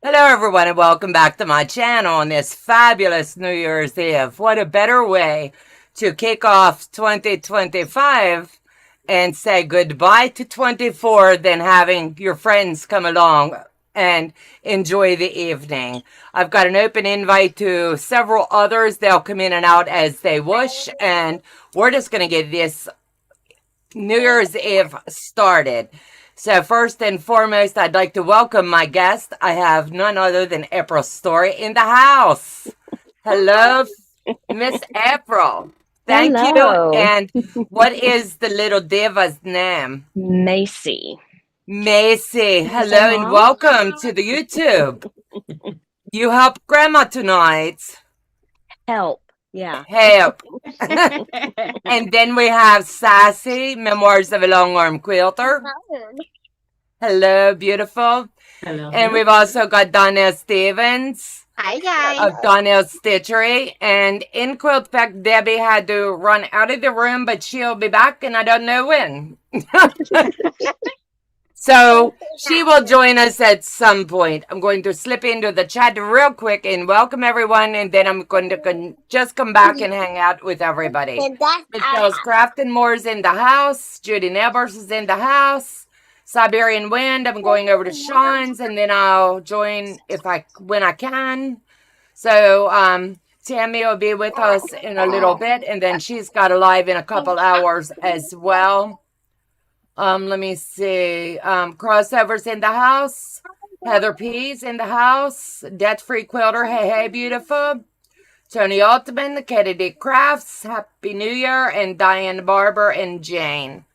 Hello, everyone, and welcome back to my channel on this fabulous New Year's Eve. What a better way to kick off 2025 and say goodbye to 24 than having your friends come along and enjoy the evening. I've got an open invite to several others. They'll come in and out as they wish, and we're just going to get this New Year's Eve started. So first and foremost, I'd like to welcome my guest. I have none other than April Story in the house. Hello, Miss April. Thank you. Hello, And what is the little diva's name? Macy. Macy. Hello and welcome to the YouTube. You help Grandma tonight. Help. Yeah. Help. And then we have Sassy, Memoirs of a Long-Arm Quilter. Hello, beautiful. Hello. And we've also got Donna Stevens Hi guys. of Donnell's Stitchery. And in Quilt Pack, Debbie had to run out of the room, but she'll be back, and I don't know when. So she will join us at some point. I'm going to slip into the chat real quick and welcome everyone, and then I'm going to just come back and hang out with everybody. Michelle's Craft and More's in the house. Judy Nebers is in the house. Siberian Wind. I'm going over to Sean's, and then I'll join when I can. So Tammy will be with us in a little bit, and then she's got a live in a couple hours as well. Let me see. Crossovers in the house. Heather P's in the house. Debt Free Quilter. Hey, beautiful. Tony Altman, Kennedy Crafts. Happy New Year. And Diane Barber and Jane.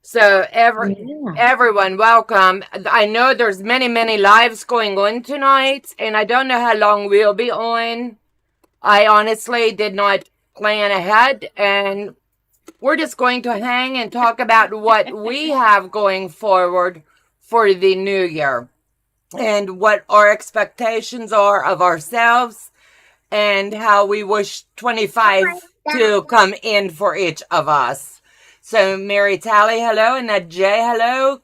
So everyone, welcome. I know there's many lives going on tonight, and I don't know how long we'll be on. I honestly did not plan ahead, and we're just going to hang and talk about what we have going forward for the new year and what our expectations are of ourselves and how we wish 25 to come in for each of us. So Mary Talley, hello, and Jay, hello.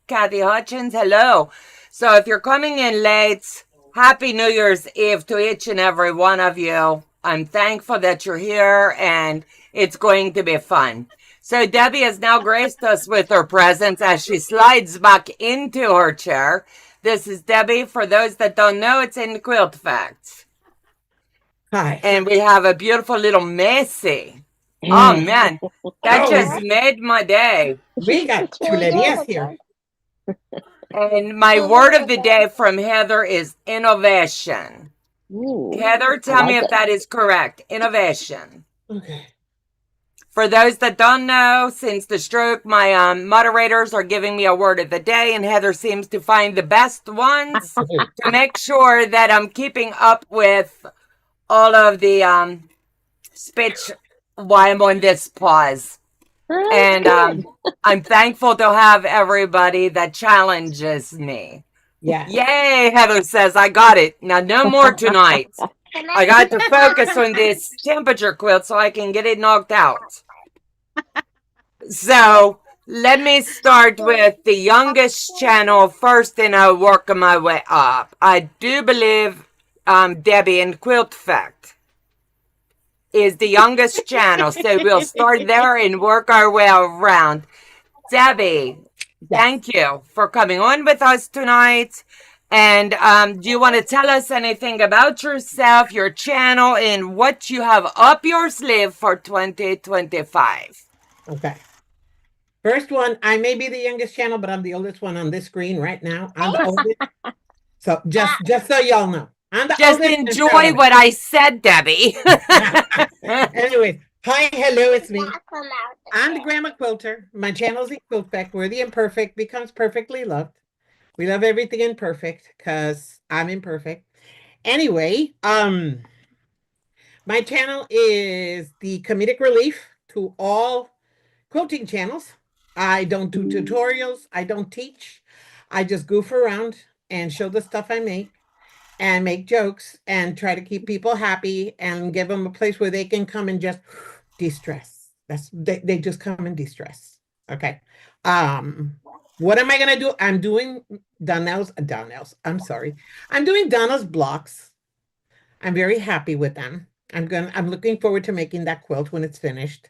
Kathy Hutchins, hello. So if you're coming in late, Happy New Year's Eve to each and every one of you. I'm thankful that you're here, and it's going to be fun. So Debbie has now graced us with her presence as she slides back into her chair. This is Debbie. For those that don't know, it's in Quilt Facts. Hi. And we have a beautiful little Macy. Oh, man. That just made my day. We got Chulerías here. And my word of the day from Heather is innovation. Ooh, Heather, tell me if that is correct. Innovation. Okay. For those that don't know, since the stroke, my moderators are giving me a word of the day, and Heather seems to find the best ones to make sure that I'm keeping up with all of the speech while I'm on this pause. And I'm thankful to have everybody that challenges me. Yeah. Yay, Heather says, I got it. Now, no more tonight. I got to focus on this temperature quilt so I can get it knocked out. So, let me start with the youngest channel first, and I'll work my way up. I do believe Debbie in Quilt Fact is the youngest channel, so we'll start there and work our way around. Debbie, thank you for coming on with us tonight. And do you want to tell us anything about yourself, your channel, and what you have up your sleeve for 2025? Okay. First one, I may be the youngest channel, but I'm the oldest one on this screen right now. I'm the oldest. So just so y'all know. I'm the Just oldest. enjoy what I said, Debbie. Anyways, hi, hello, it's me. I'm the Grandma Quilter. My channel's in Quilt Fact, where the imperfect becomes perfectly loved. We love everything imperfect because I'm imperfect. Anyway, my channel is the comedic relief to all quilting channels. I don't do tutorials. I don't teach. I just goof around and show the stuff I make and make jokes and try to keep people happy and give them a place where they can come and just de-stress. They just come and de-stress. Okay. What am I gonna do? I'm doing Donnell's. I'm sorry. I'm doing Donna's blocks. I'm very happy with them. I'm looking forward to making that quilt when it's finished.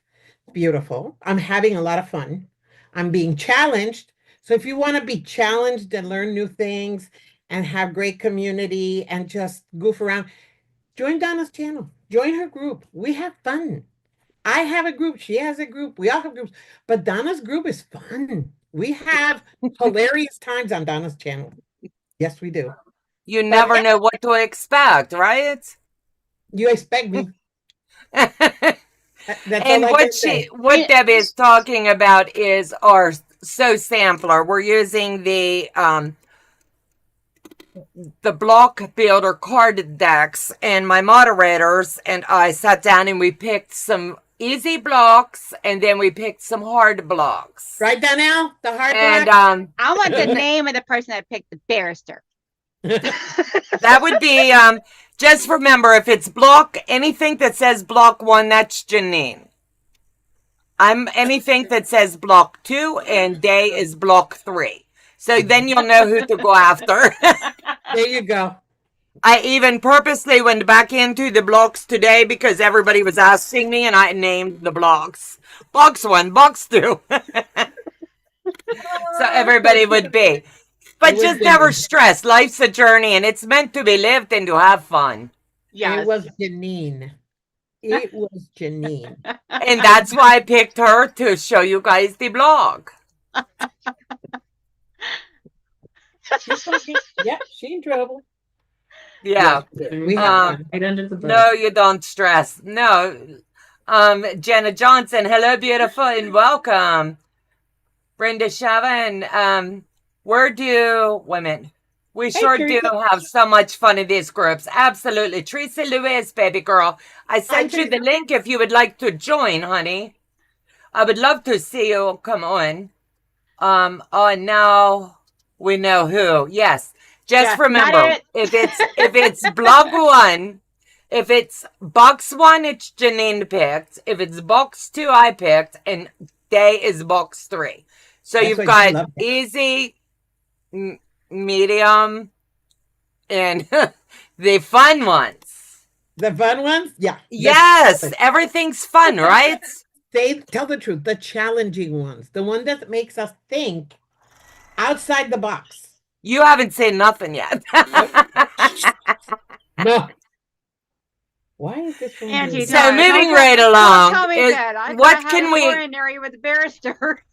Beautiful. I'm having a lot of fun. I'm being challenged. So if you want to be challenged and learn new things and have great community and just goof around, join Donna's channel. Join her group. We have fun. I have a group. She has a group. We all have groups. But Donna's group is fun. We have hilarious times on Donna's channel. Yes, we do. You But never yeah, know what to expect, right? you expect me. That's all And I can say. what Debbie is talking about is our sampler. We're using the block builder card decks, and my moderators and I sat down and we picked some easy blocks, and then we picked some hard blocks. Right, Donnell? The hard And block? I want the name of the person that picked the barrister. that would be just remember, if it's block, anything that says block 1, that's Janine. I'm anything that says block 2, and Day is block 3. So then you'll know who to go after. There you go. I even purposely went back into the blocks today because everybody was asking me, and I named the blocks. Box 1, box 2. So everybody would be. But just never stress. Life's a journey, and it's meant to be lived and to have fun. Yes. It was Janine. It was Janine. And that's why I picked her to show you guys the blog. Yep, she in trouble. Yeah. We have Right under the boat. No, you don't stress. No. Jenna Johnson, hello, beautiful, and welcome. Brenda Shavin, women. We sure do have so much fun in these groups. Absolutely. Teresa Lewis, baby girl. I sent you the link if you would like to join, honey. I would love to see you come on. Oh, now we know who. Yes. Just remember, if it's blog 1, if it's box 1, it's Janine picked. If it's box 2, I picked, and Day is box 3. So you've got easy, medium, and the fun ones. The fun ones? Yeah. Yes, everything's fun, right? Tell the truth. The challenging ones. The one that makes us think outside the box. You haven't said nothing yet. No. Why is this one? Angie, so moving right along. Don't tell me that. What can we? Coronary with the barrister.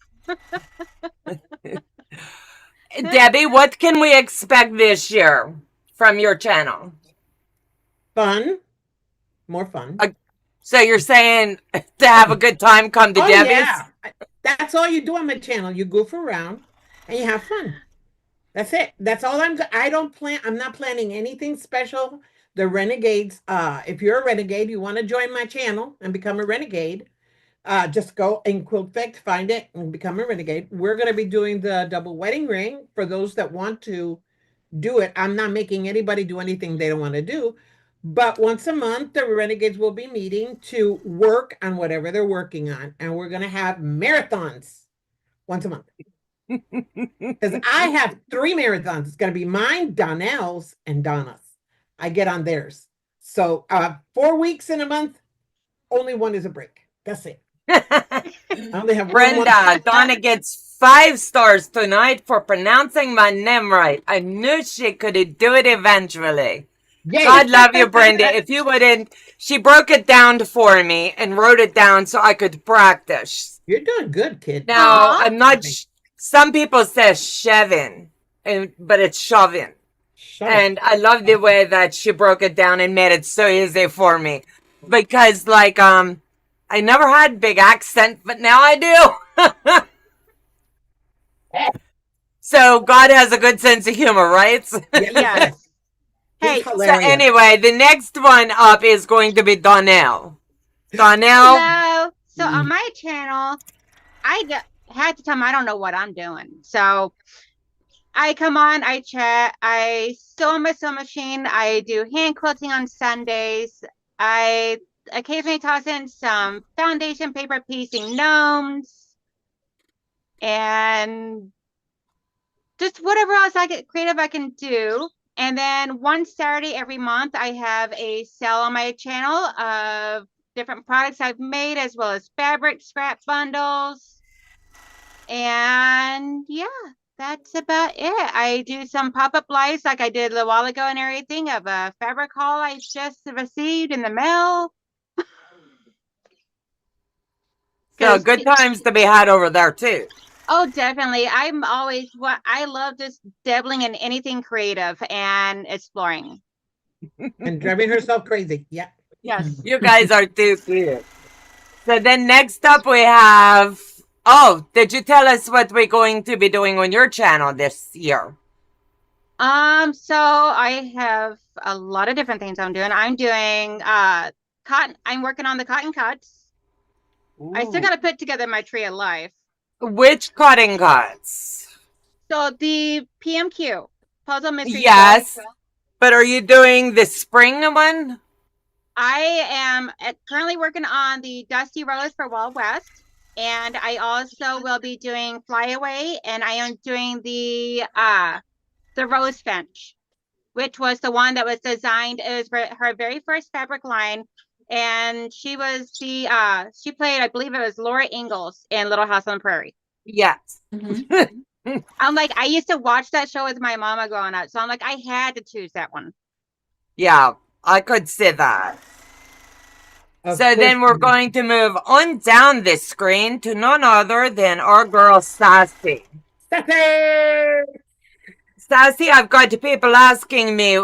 Debbie, what can we expect this year from your channel? Fun. More fun. So you're saying to have a good time, come to Debbie's? Yeah. That's all you do on my channel. You goof around and you have fun. That's it. That's all I'm not planning anything special. The renegades, if you're a renegade, you want to join my channel and become a renegade, just go in Quilting, find it and become a renegade. We're going to be doing the double wedding ring for those that want to do it. I'm not making anybody do anything they don't want to do, but once a month, the renegades will be meeting to work on whatever they're working on. And we're going to have marathons once a month. Because I have 3 marathons. It's going to be mine, Donnell's, and Donna's. I get on theirs. So 4 weeks in a month, only one is a break. That's it. I only have Brenda, Donna gets 5 stars tonight for pronouncing my name right. I knew she could do it eventually. Yay. God love you, Brenda. If you wouldn't, she broke it down for me and wrote it down so I could practice. You're doing good, kid. Now, I'm not... Some people say Chevin, but it's Chauvin. And I love the way that she broke it down and made it so easy for me. Because, like, I never had big accent, but now I do. So God has a good sense of humor, right? Yes. Hey, so anyway, the next one up is going to be Donnell. Donnell. Hello. So on my channel, I had to tell them I don't know what I'm doing. So I come on, I chat, I sew on my sewing machine, I do hand quilting on Sundays. I occasionally toss in some foundation paper piecing gnomes. And just whatever else I get creative I can do. And then one Saturday every month, I have a sale on my channel of different products I've made, as well as fabric scrap bundles. And yeah, that's about it. I do some pop-up lives like I did a while ago and everything of a fabric haul I just received in the mail. So good times to be had over there too. Oh, definitely. I'm always I love just dabbling in anything creative and exploring. And driving herself crazy. Yeah. Yes. You guys are too cute. So then next up we have, oh, did you tell us what we're going to be doing on your channel this year? So I have a lot of different things I'm doing. I'm doing cotton. I'm working on the cotton cuts. I still got to put together my tree of life. Which cutting cuts? So the PMQ, Puzzle Mystery. Yes. But are you doing the spring one? I am currently working on the Dusty Rose for Wild West. And I also will be doing Flyaway, and I am doing the Rose Finch, which was the one that was designed. It was her very first fabric line. And she was she played, I believe it was Laura Ingalls in Little House on the Prairie. Yes. I'm like, I used to watch that show with my mama growing up. So I'm like, I had to choose that one. Yeah, I could see that. So then we're going to move on down this screen to none other than our girl Sassy. Sassy, I've got people asking me,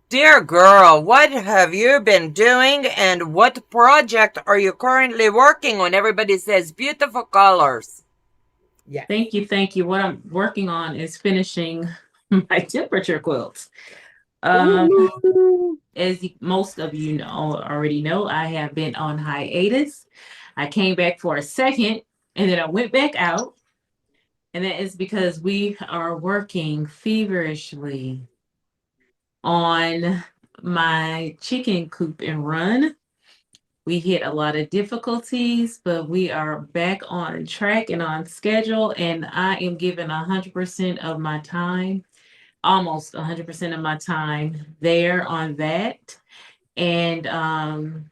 dear girl, what have you been doing and what project are you currently working on? Everybody says beautiful colors. Yeah. Thank you. What I'm working on is finishing my temperature quilts. As most of you already know, I have been on hiatus. I came back for a second and then I went back out. And that is because we are working feverishly on my chicken coop and run. We hit a lot of difficulties, but we are back on track and on schedule. And I am giving 100% of my time, almost 100% of my time there on that. And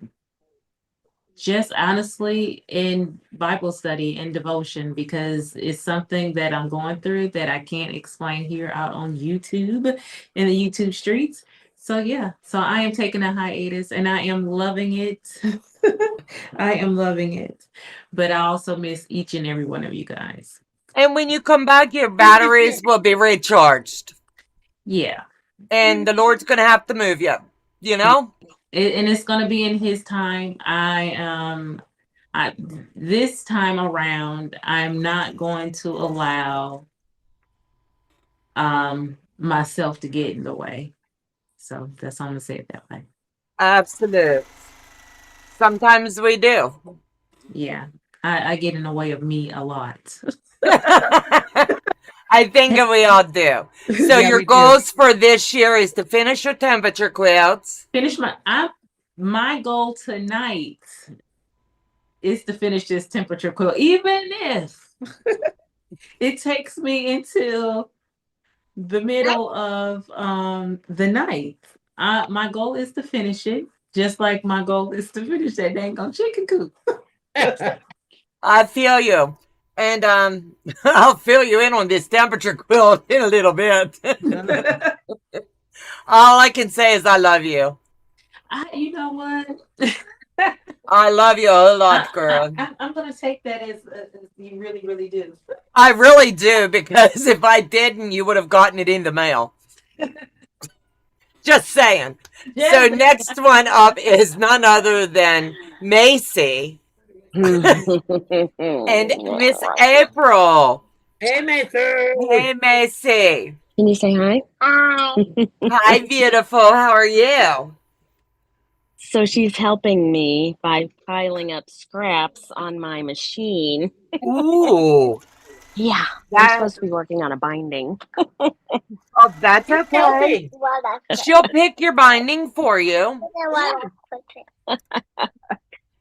just honestly in Bible study and devotion, because it's something that I'm going through that I can't explain here out on YouTube, in the YouTube streets. So yeah, so I am taking a hiatus and I am loving it. I am loving it. But I also miss each and every one of you guys. And when you come back, your batteries will be recharged. Yeah. And the Lord's going to have to move you, you know? And it's going to be in his time. This time around, I'm not going to allow myself to get in the way. So that's how I'm going to say it that way. Absolutely. Sometimes we do. Yeah. I get in the way of me a lot. I think we all do. So Yeah, your goals for this year is to finish your temperature quilts. My goal tonight is to finish this temperature quilt, even if it takes me until the middle of the night. My goal is to finish it, just like my goal is to finish that dang on chicken coop. I feel you. And I'll fill you in on this temperature quilt in a little bit. All I can say is I love you. You know what? I love you a lot, girl. I'm going to take that as you really, really do. I really do, because if I didn't, you would have gotten it in the mail. Just saying. Yeah. So next one up is none other than Macy. And Miss April. Hey, Macy. Hey, Macy. Can you say hi? Hi. Hi, beautiful. How are you? So she's helping me by piling up scraps on my machine. Ooh. Yeah. I'm supposed to be working on a binding. Oh, that's okay. She'll pick your binding for you.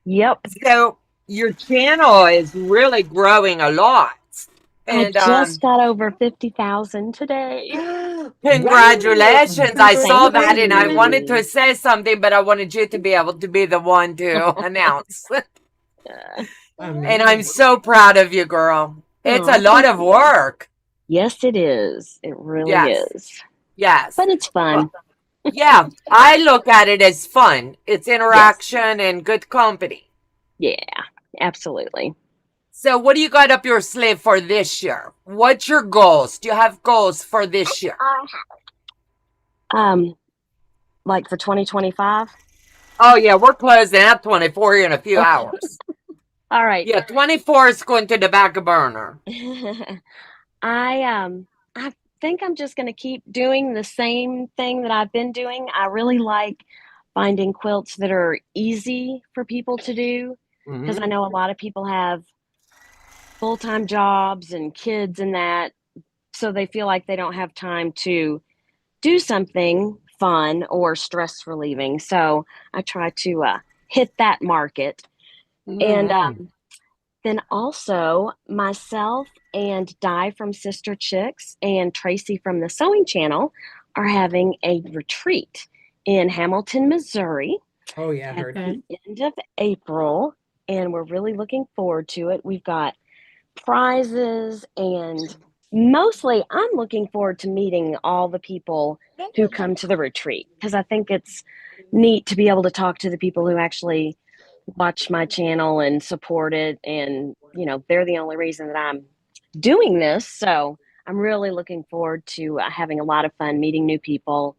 Yep. So your channel is really growing a lot. And just got over 50,000 today. congratulations. I saw Thank that and I wanted you. to say something, but I wanted you to be able to be the one to announce. And I'm so proud of you, girl. It's a lot of work. Yes, it is. It really Yes. is. Yes. But it's fun. Yeah, I look at it as fun. It's interaction and good company. Yeah, absolutely. So what do you got up your sleeve for this year? What's your goals? Do you have goals for this year? Like for 2025? Oh yeah, we're closing at 24 here in a few hours. All right. Yeah, 24 is going to the back burner. I think I'm just going to keep doing the same thing that I've been doing. I really like finding quilts that are easy for people to do because I know a lot of people have full-time jobs and kids and that, so they feel like they don't have time to do something fun or stress relieving. So I try to hit that market. And then also myself and Di from Sister Chicks and Tracy from the Sewing Channel are having a retreat in Hamilton, Missouri. Oh yeah, I at heard. the end of April, and we're really looking forward to it. We've got prizes, and mostly I'm looking forward to meeting all the people who come to the retreat because I think it's neat to be able to talk to the people who actually watch my channel and support it, and they're the only reason that I'm doing this. So I'm really looking forward to having a lot of fun, meeting new people,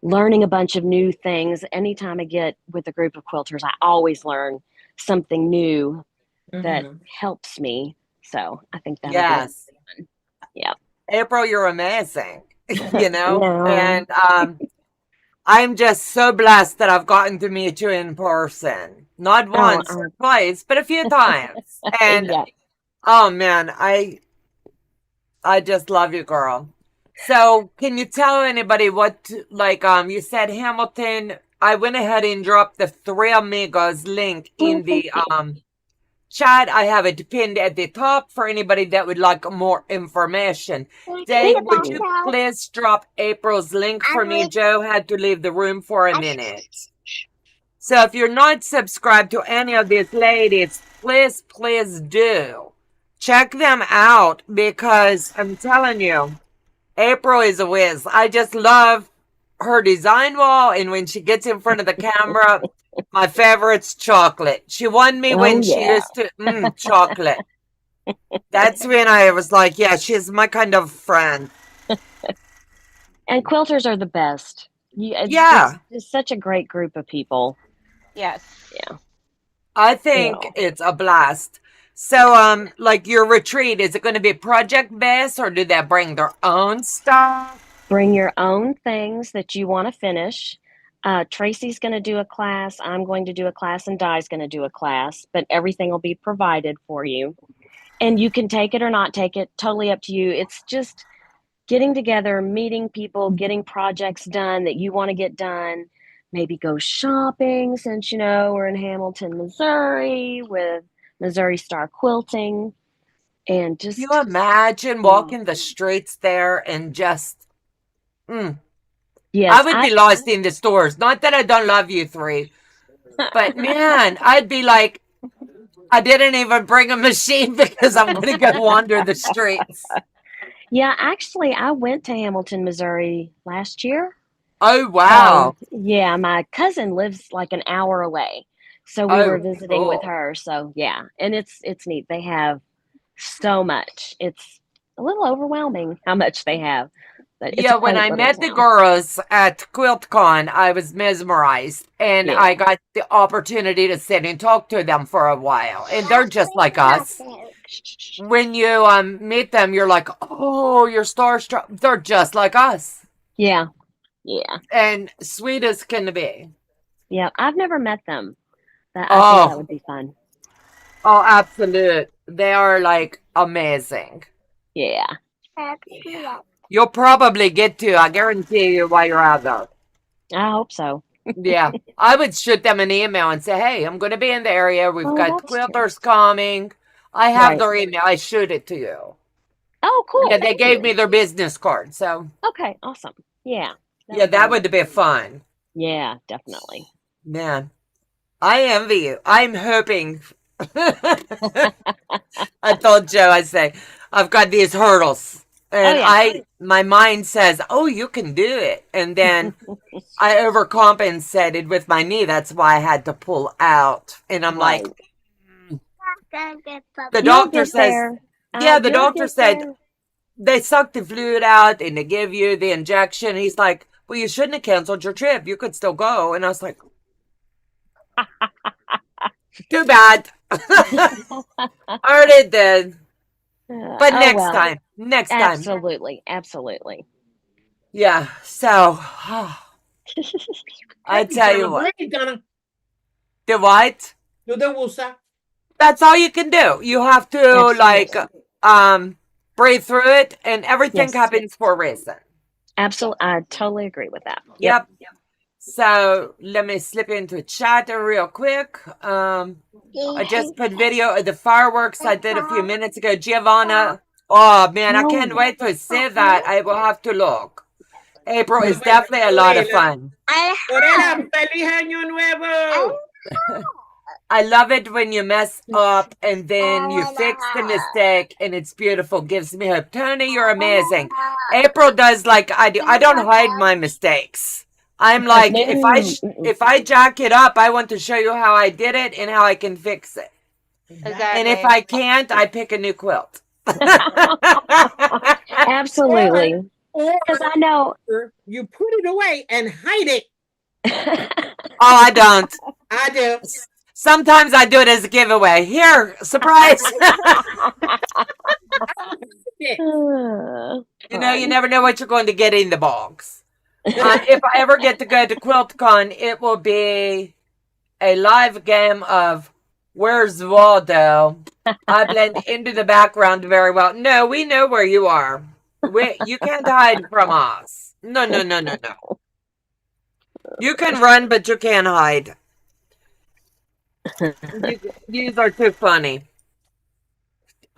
learning a bunch of new things. Anytime I get with a group of quilters, I always learn something new that helps me. So I think that'll be fun. Yeah. April, you're amazing. No. And I'm just so blessed that I've gotten to meet you in person. Not once or twice, but a few times. And oh man, I just love you, girl. So can you tell anybody what, like, you said Hamilton? I went ahead and dropped the Three Amigos link in the chat. I have it pinned at the top for anybody that would like more information. Dave, would you please drop April's link for me? Joe had to leave the room for a minute. So if you're not subscribed to any of these ladies, please do. Check them out because I'm telling you, April is a whiz. I just love her design wall, and when she gets in front of the camera, my favorite's chocolate. She won me when she used to chocolate. That's when I was like, yeah, she's my kind of friend. And quilters are the best. It's such a great group of people. Yes. Yeah. I think it's a blast. So, like your retreat, is it going to be project based, or do they bring their own stuff? Bring your own things that you want to finish. Tracy's going to do a class. I'm going to do a class, and Di's going to do a class. But everything will be provided for you, and you can take it or not take it. Totally up to you. It's just getting together, meeting people, getting projects done that you want to get done. Maybe go shopping, since we're in Hamilton, Missouri, with Missouri Star Quilting, and just you imagine walking the streets there and just yes, I would be lost in the stores. Not that I don't love you three, but man, I'd be like, I didn't even bring a machine because I'm going to go wander the streets. Yeah, actually, I went to Hamilton, Missouri last year. Oh, wow. Yeah, my cousin lives like an hour away. So we were visiting with her. So yeah, and it's neat. They have so much. It's a little overwhelming how much they have. But it's when I met the girls at QuiltCon, I was mesmerized, and I got the opportunity to sit and talk to them for a while. And they're just like us. When you meet them, you're like, oh, you're starstruck. They're just like us. Yeah. Yeah. And sweet as can be. Yeah, I've never met them. I think that would be fun. Oh, absolute. They are like amazing. Yeah. You'll probably get to, I guarantee you, while you're out there. I hope so. Yeah. I would shoot them an email and say, hey, I'm going to be in the area. We've got quilters coming. I have their email. I shoot it to you. Oh, cool. Yeah, they Thank gave you. me their business card. So Okay, awesome. Yeah. that would be fun. Yeah, definitely. Man, I envy you. I'm hoping. I told Joe, I say, I've got these hurdles. And my mind says, oh, you can do it. And then I overcompensated with my knee. That's why I had to pull out. And I'm like, the doctor says, the doctor said, they suck the fluid out and they give you the injection. He's like, well, you shouldn't have canceled your trip. You could still go. And I was like, too bad. Already did. But next time. Absolutely. Absolutely. Yeah. So, I tell you what. Donna. The what? Do the wusa. That's all you can do. You have to breathe through it, and everything happens for a reason. Absolutely. I totally agree with that. Yep. So let me slip into chat real quick. I just put video of the fireworks I did a few minutes ago. Giovanna. Oh man, I can't wait to see that. I will have to look. April is definitely a lot of fun. I love it when you mess up and then you fix the mistake and it's beautiful. Gives me hope. Tony, you're amazing. April does like I do. I don't hide my mistakes. I'm like, if I jack it up, I want to show you how I did it and how I can fix it. Exactly. And if I can't, I pick a new quilt. Absolutely. Because I know you put it away and hide it. Oh, I don't. I do. Sometimes I do it as a giveaway. Here, surprise. You know, you never know what you're going to get in the box. If I ever get to go to QuiltCon, it will be a live game of Where's Waldo? I blend into the background very well. No, we know where you are. You can't hide from us. No. You can run, but you can't hide. You are too funny.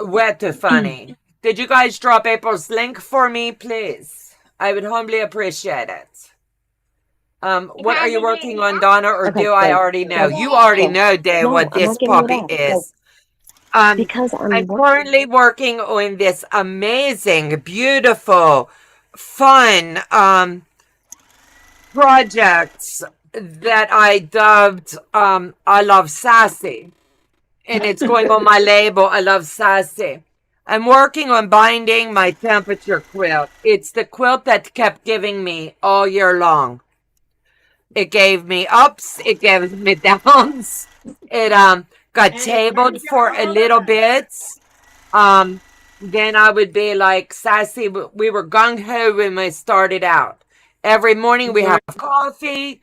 Way too funny. Did you guys drop April's link for me, please? I would humbly appreciate it. What are you working on, Donna, or do I already know? You already know, Dave, what this puppy is. Because I'm currently working on this amazing, beautiful, fun project that I dubbed I Love Sassy. And it's going on my label, I Love Sassy. I'm working on binding my temperature quilt. It's the quilt that kept giving me all year long. It gave me ups, it gave me downs. It got tabled for a little bit. Then I would be like sassy. We were gung-ho when we started out. Every morning we have coffee.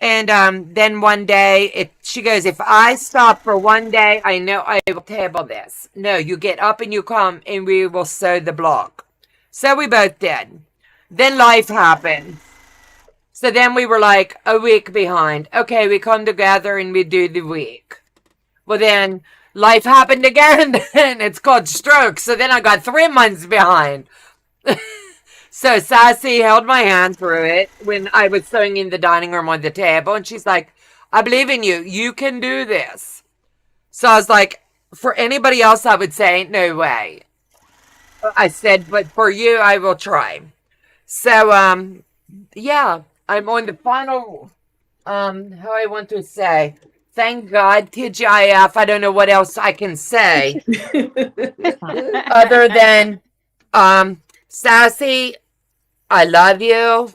And then one day, she goes, if I stop for one day, I know I will table this. No, you get up and you come and we will sew the block. So we both did. Then life happened. So then we were like a week behind. Okay, we come together and we do the week. Well, then life happened again and it's called stroke. So then I got 3 months behind. So Sassy held my hand through it when I was sewing in the dining room on the table. And she's like, I believe in you. You can do this. So I was like, for anybody else, I would say, no way. I said, but for you, I will try. So, yeah, I'm on the final, how I want to say, thank God, TGIF. I don't know what else I can say other than, Sassy, I love you,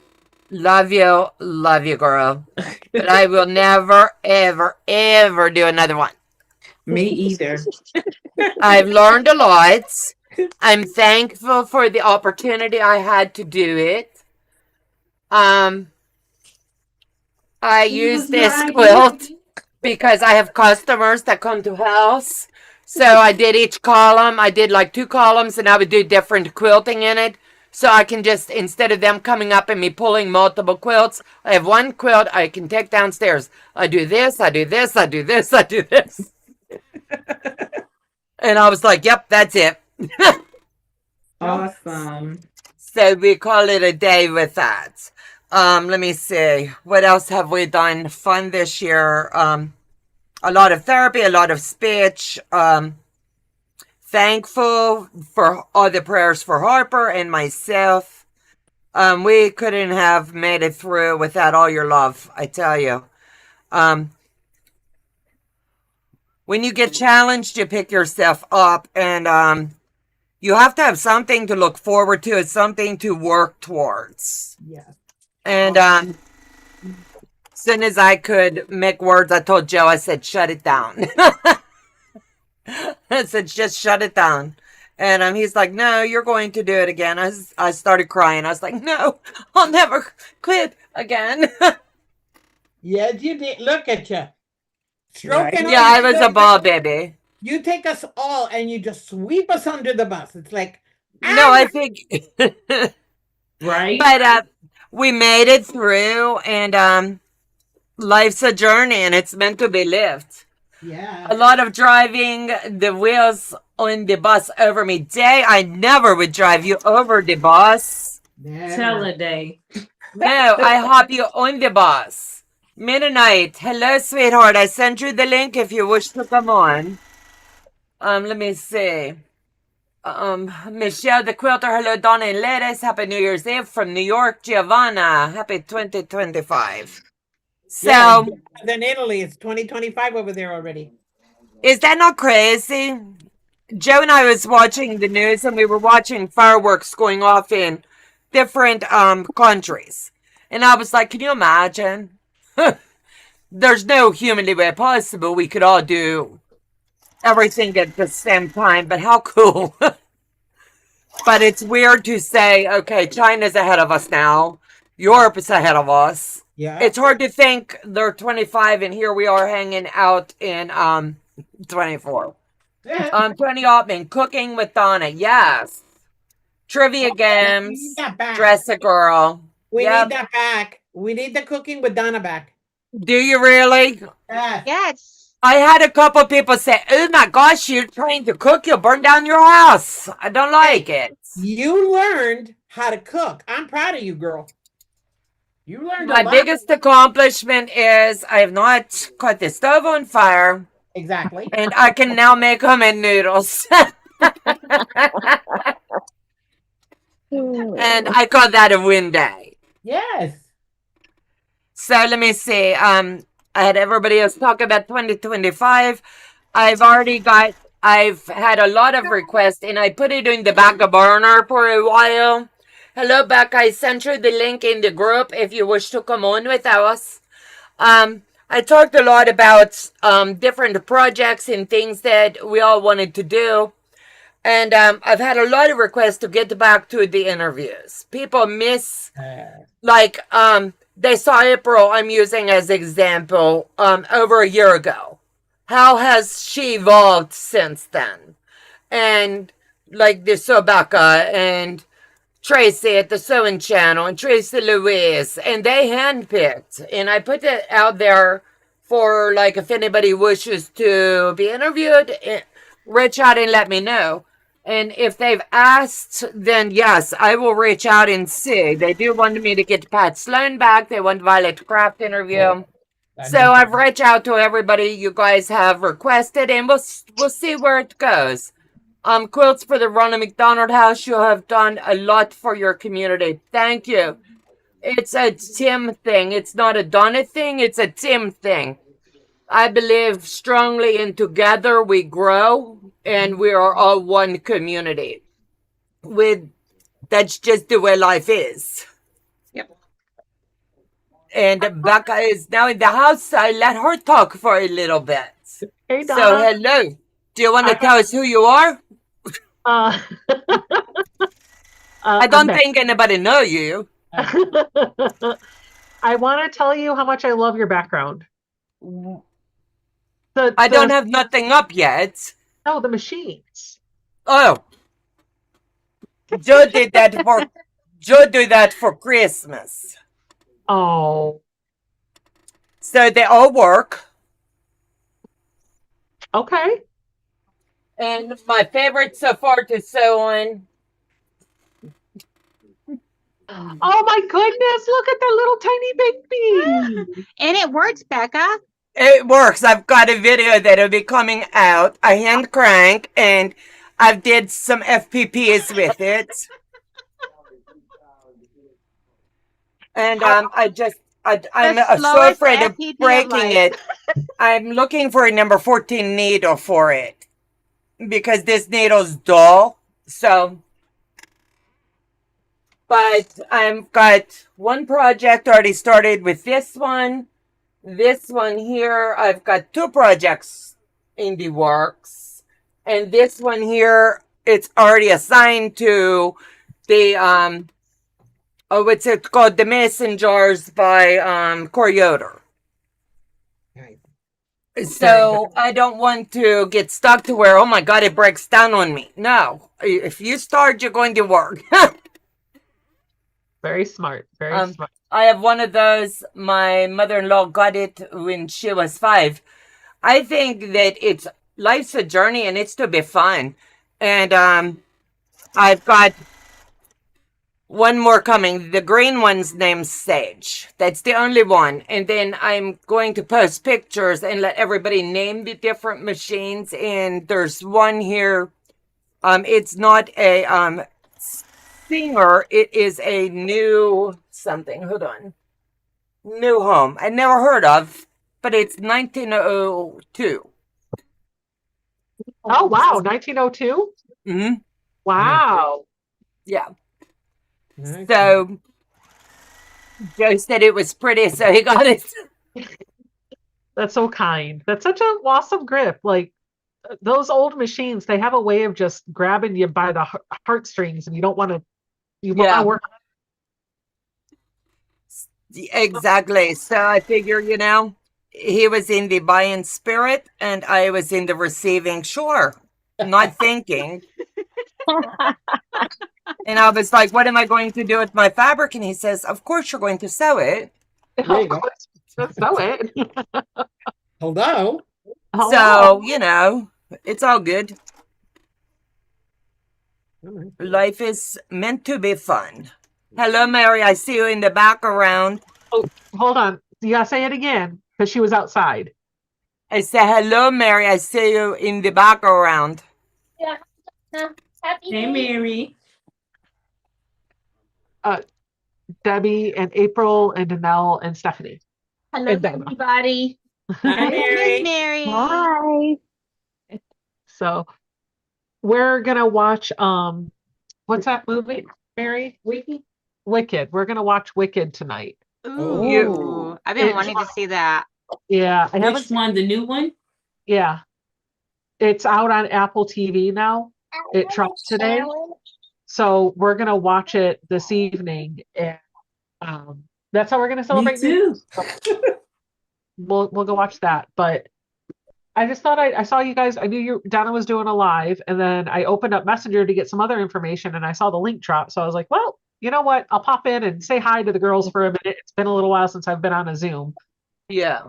girl. But I will never, ever, ever do another one. Me either. I've learned a lot. I'm thankful for the opportunity I had to do it. I use this quilt because I have customers that come to house. So I did each column. I did like 2 columns and I would do different quilting in it. So I can just, instead of them coming up and me pulling multiple quilts, I have one quilt I can take downstairs. I do this, I do this, I do this, I do this. And I was like, yep, that's it. Awesome. So we call it a day with that. Let me see. What else have we done fun this year? A lot of therapy, a lot of speech. Thankful for all the prayers for Harper and myself. We couldn't have made it through without all your love, I tell you. When you get challenged, you pick yourself up, and you have to have something to look forward to, something to work towards. Yeah. And as soon as I could make words, I told Joe, I said, shut it down. I said, just shut it down. And he's like, no, you're going to do it again. I started crying. I was like, no, I'll never quit again. Yes, you did. Look at you. Right. Stroking Yeah, I was a ball baby. You take us all and you just sweep us under the bus. It's like, No, I think. Right. But we made it through, and life's a journey, and it's meant to be lived. yeah. A lot of driving the wheels on the bus over me. Day, I never would drive you over the bus. Tell a day. No, I hop you on the bus. Midnight. Hello, sweetheart. I sent you the link if you wish to come on. Let me see. Michelle the Quilter. Hello, Donna and ladies. Happy New Year's Eve from New York. Giovanna. Happy 2025. So, Yeah, then Italy, it's 2025 over there already. is that not crazy? Joe and I was watching the news, and we were watching fireworks going off in different countries. And I was like, can you imagine? There's no humanly way possible we could all do everything at the same time, but how cool. But it's weird to say, okay, China's ahead of us now. Europe is ahead of us. Yeah. It's hard to think they're 25 and here we are hanging out in 24. 20 Altman, cooking with Donna. Yes. Trivia games. Dress a girl. We Yep. need that back. We need the cooking with Donna back. Do you really? Yes. I had a couple people say, oh my gosh, you're trying to cook, you'll burn down your house. I don't like it. You learned how to cook. I'm proud of you, girl. You learned My a lot. biggest accomplishment is I have not caught the stove on fire. Exactly. And I can now make homemade noodles. And I call that a win day. Yes. So let me see. I had everybody else talk about 2025. I've had a lot of requests, and I put it in the back of burner for a while. Hello, Beck. I sent you the link in the group if you wish to come on with us. I talked a lot about different projects and things that we all wanted to do. And I've had a lot of requests to get back to the interviews. People miss, like, they saw April, I'm using as example, over a year ago. How has she evolved since then? And, like, the Sobaka and Tracy at the Sewing Channel and Tracy Louise, and they handpicked. And I put it out there for, like, if anybody wishes to be interviewed, reach out and let me know. And if they've asked, then yes, I will reach out and see. They do want me to get Pat Sloan back. They want Violet Craft interview. So I've reached out to everybody you guys have requested, and we'll see where it goes. Quilts for the Ronald McDonald House. You have done a lot for your community. Thank you. It's a Tim thing. It's not a Donna thing. It's a Tim thing. I believe strongly in together we grow, and we are all one community. That's just the way life is. Yep. And Becca is now in the house, so I let her talk for a little bit. Hey, So Donna. hello. Do you want to tell us who you are? Uh, I don't think anybody know you. I want to tell you how much I love your background. I don't have nothing up yet. No, the machines. Oh. Joe did that for Christmas. Oh. So they all work. Okay. And my favorite so far to sew on Oh my goodness, look at that little tiny baby. And it works, Becca. It works. I've got a video that'll be coming out. I hand crank and I've did some FPPs with it. And I'm so slowest afraid of FPP of breaking life. it. I'm looking for a number 14 needle for it because this needle's dull. So, but I've got one project already started with this one. This one here, I've got 2 projects in the works. And this one here, it's already assigned to the what's it called? The Mason Jars by Corey Yoder. Right. So I don't want to get stuck to where, oh my God, it breaks down on me. No, if you start, you're going to work. Very smart. Very smart. I have one of those. My mother-in-law got it when she was 5. I think that life's a journey and it's to be fun. And I've got one more coming. The green one's named Sage. That's the only one. And then I'm going to post pictures and let everybody name the different machines. And there's one here. It's not a Singer. It is a new something. Hold on. New home. I never heard of, but it's 1902. Oh wow, 1902? Mm-hmm. Wow. Yeah. Okay. So Joe said it was pretty, so he got it. That's so kind. That's such an awesome grip. Like those old machines, they have a way of just grabbing you by the heartstrings, and you don't want to. You want to work. Exactly. So I figure, he was in the buying spirit, and I was in the receiving. Sure, not thinking. And I was like, what am I going to do with my fabric? And he says, of course you're going to sew it. There you go. Let's sew it. Hello. So, it's all good. Life is meant to be fun. Hello, Mary. I see you in the background. Oh, hold on. You gotta say it again because she was outside. I say, hello, Mary. I see you in the background. Yeah. Hey, Mary. Debbie and April and Danelle and Stephanie. Hello, and everybody. Hi, Mary. Mary. Hi. So we're gonna watch what's that movie, Mary? Wicked. We're gonna watch Wicked tonight. Ooh. I've been wanting to see that. Yeah. Which one? The new one? Yeah. It's out on Apple TV now. It dropped today. So we're gonna watch it this evening, and that's how we're gonna celebrate. Me too. We'll go watch that. But I just thought I saw you guys. I knew Donna was doing a live, and then I opened up Messenger to get some other information, and I saw the link drop. So I was like, well, you know what? I'll pop in and say hi to the girls for a minute. It's been a little while since I've been on a Zoom. Yeah.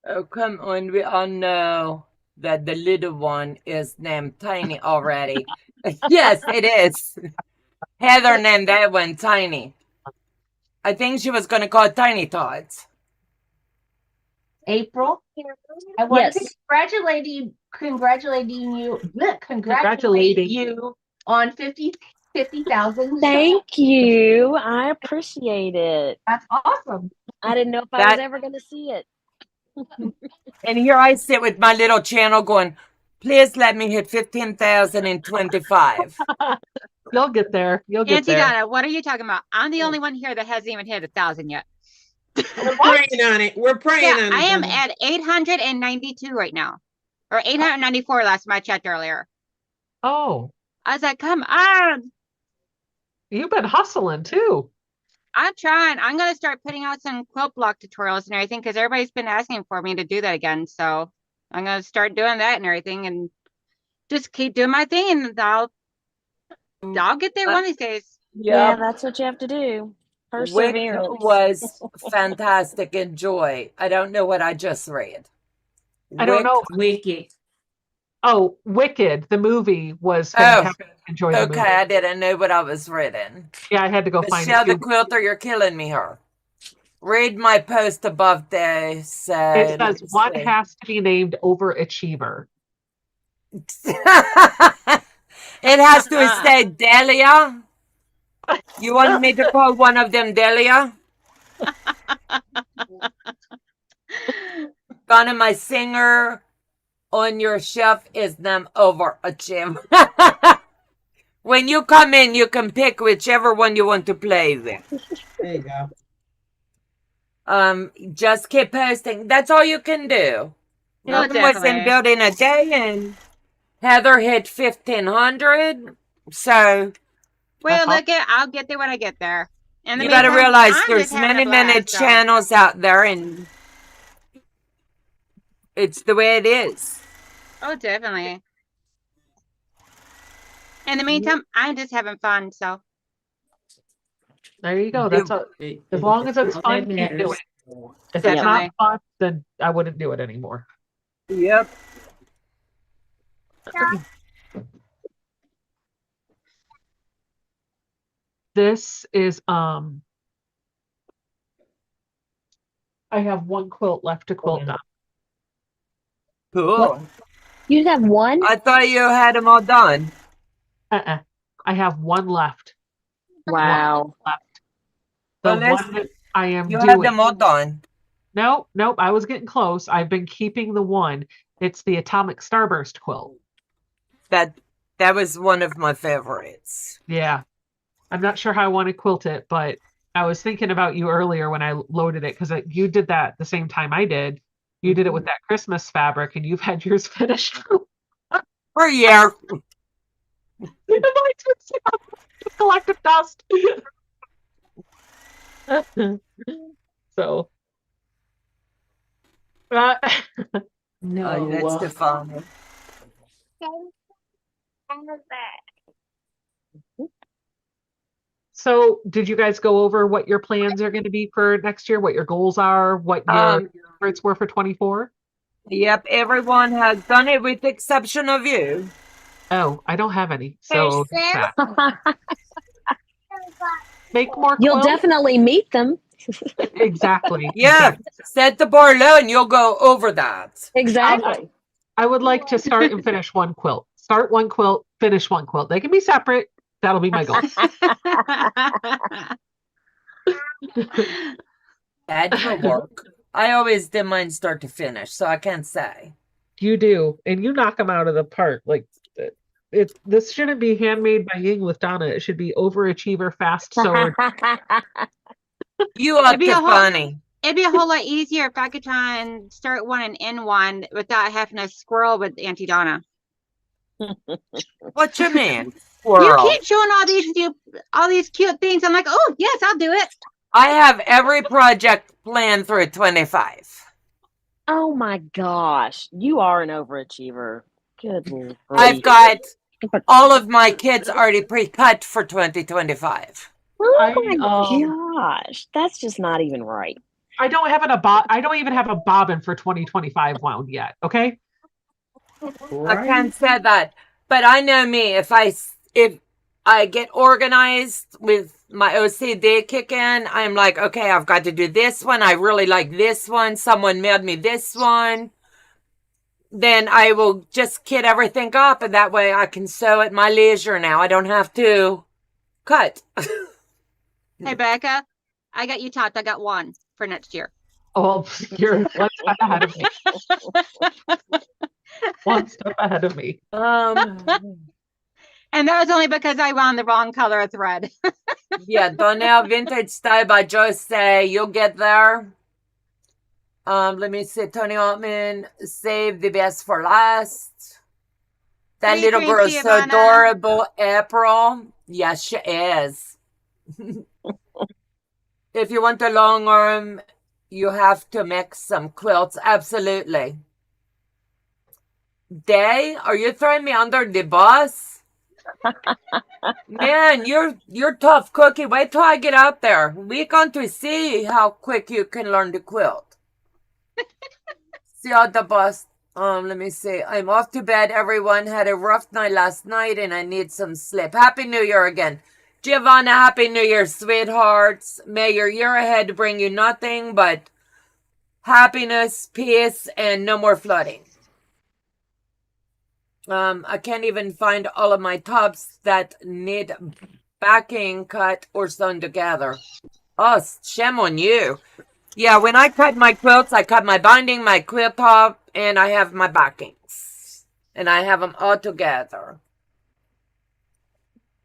Oh, come on. We all know that the little one is named Tiny already. Yes, it is. Heather named that one Tiny. I think she was going to call it Tiny Tots. April, I want to congratulate you on 50,000. Thank you. I appreciate it. That's awesome. I didn't know if I was ever going to see it. And here I sit with my little channel going, please let me hit 15,000 in 25. You'll get there. You'll get Auntie there. Donna, what are you talking about? I'm the only one here that hasn't even hit 1,000 yet. We're praying on it. We're praying on it. I am at 892 right now. Or 894 last time I checked earlier. Oh. I was like, come on. You've been hustling too. I'm trying. I'm going to start putting out some quilt block tutorials and everything because everybody's been asking for me to do that again. So I'm going to start doing that and everything and just keep doing my thing and I'll get there one of these days. Yeah, that's what you have to do. Perseverance. Wick was fantastic. Enjoy. I don't know what I just read. I don't know. Wicked. Oh, Wicked, the movie was Oh, fantastic. Enjoy the okay. movie. I didn't know what I was reading. Yeah, I had to go find it Michelle the too. Quilter, you're killing me here. Read my post above there. It Said, says one has to be named Overachiever. it has to say Delia. You want me to call one of them Delia? Donna, my singer on your shelf is them Overachiever. When you come in, you can pick whichever one you want to play with. There you go. Just keep posting. That's all you can do. No, Nothing was in definitely. building a day, and Heather hit 1,500. So Well, look at I'll get there when I get there. In the you got to meantime, realize I'm there's just having many, a many blast, so. channels out there, and it's the way it is. Oh, definitely. In the meantime, I'm just having fun. So There you go. That's all. As long as it's All fun, that keep doing matters. it. If it's definitely. not fun, then I wouldn't do it anymore. Yep. This is I have one quilt left to quilt on. Cool. What? You have one? I thought you had them all done. I have one left. Wow. One left. Well, The one that I am You doing. have them all done. Nope, I was getting close. I've been keeping the one. It's the Atomic Starburst quilt. That was one of my favorites. Yeah. I'm not sure how I want to quilt it, but I was thinking about you earlier when I loaded it because you did that the same time I did. You did it with that Christmas fabric, and you've had yours finished For a year. Just collective dust. So. No, that's too fun. So, did you guys go over what your plans are going to be for next year? What your goals are? What your efforts were for 24? Yep, everyone has done it with the exception of you. Oh, I don't have any. So make more You'll quilts. definitely meet them. Exactly. Yeah, exactly. set the bar low and you'll go over that. Exactly. I would like to start and finish one quilt. Start one quilt, finish one quilt. They can be separate. That'll be my goal. That will work. I always did mine start to finish, so I can't say. You do, and you knock them out of the park. Like this shouldn't be Handmade by Ying with Donna. It should be Overachiever Fast Sewer. You are too funny. It'd be a whole lot easier if I could try and start one and end one without having to squirrel with Auntie Donna. What you mean? You keep showing all these cute things. I'm like, oh yes, I'll do it. I have every project planned through 25. Oh my gosh. You are an overachiever. Good grief. I've got all of my kids already pre-cut for 2025. Oh my gosh. That's just not even right. I don't even have a bobbin for 2025 wound yet. Okay. I can't say that, but I know me. If I get organized with my OCD kick in, I'm like, okay, I've got to do this one. I really like this one. Someone mailed me this one. Then I will just kit everything up, and that way I can sew at my leisure now. I don't have to cut. Hey, Becca, I got you taught. I got one for next year. Oh, you're one step ahead of me. One step ahead of me. And that was only because I wound the wrong color of thread. Yeah, Donnell Vintage Style by Jose. You'll get there. Let me see. Tony Altman, save the best for last. That Hey, little girl is so Giovanna. adorable. April. Yes, she is. If you want a long arm, you have to make some quilts. Absolutely. Day, are you throwing me under the bus? Man, you're tough cookie. Wait till I get out there. We're going to see how quick you can learn to quilt. See how the bus Let me see. I'm off to bed. Everyone had a rough night last night and I need some sleep. Happy New Year again. Giovanna, Happy New Year, sweethearts. May your year ahead bring you nothing but happiness, peace, and no more flooding. I can't even find all of my tops that need backing cut or sewn together. Oh, shame on you. Yeah, when I cut my quilts, I cut my binding, my quilt top, and I have my backings. And I have them all together.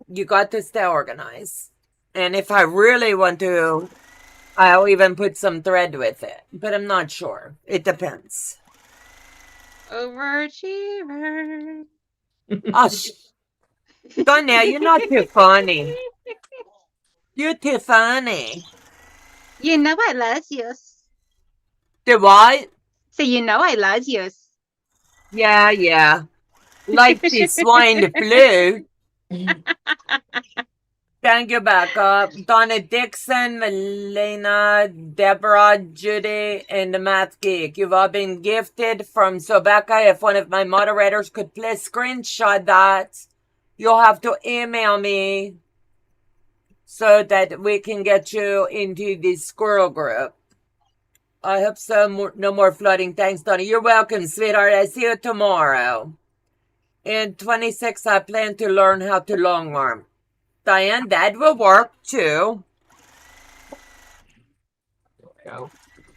You got to stay organized. And if I really want to, I'll even put some thread with it. But I'm not sure. It depends. Overachiever. Oh, Donna, you're not too funny. You're too funny. You know I love you. The what? So you know I love you. Yeah. Like the swine flu. Thank you, backup. Donna Dixon, Melina, Deborah, Judy, and the Math Geek. You've all been gifted from Sobeka. If one of my moderators could please screenshot that, you'll have to email me so that we can get you into the squirrel group. I hope so. No more flooding. Thanks, Donna. You're welcome, sweetheart. I see you tomorrow. In 26, I plan to learn how to long arm. Diane, that will work too.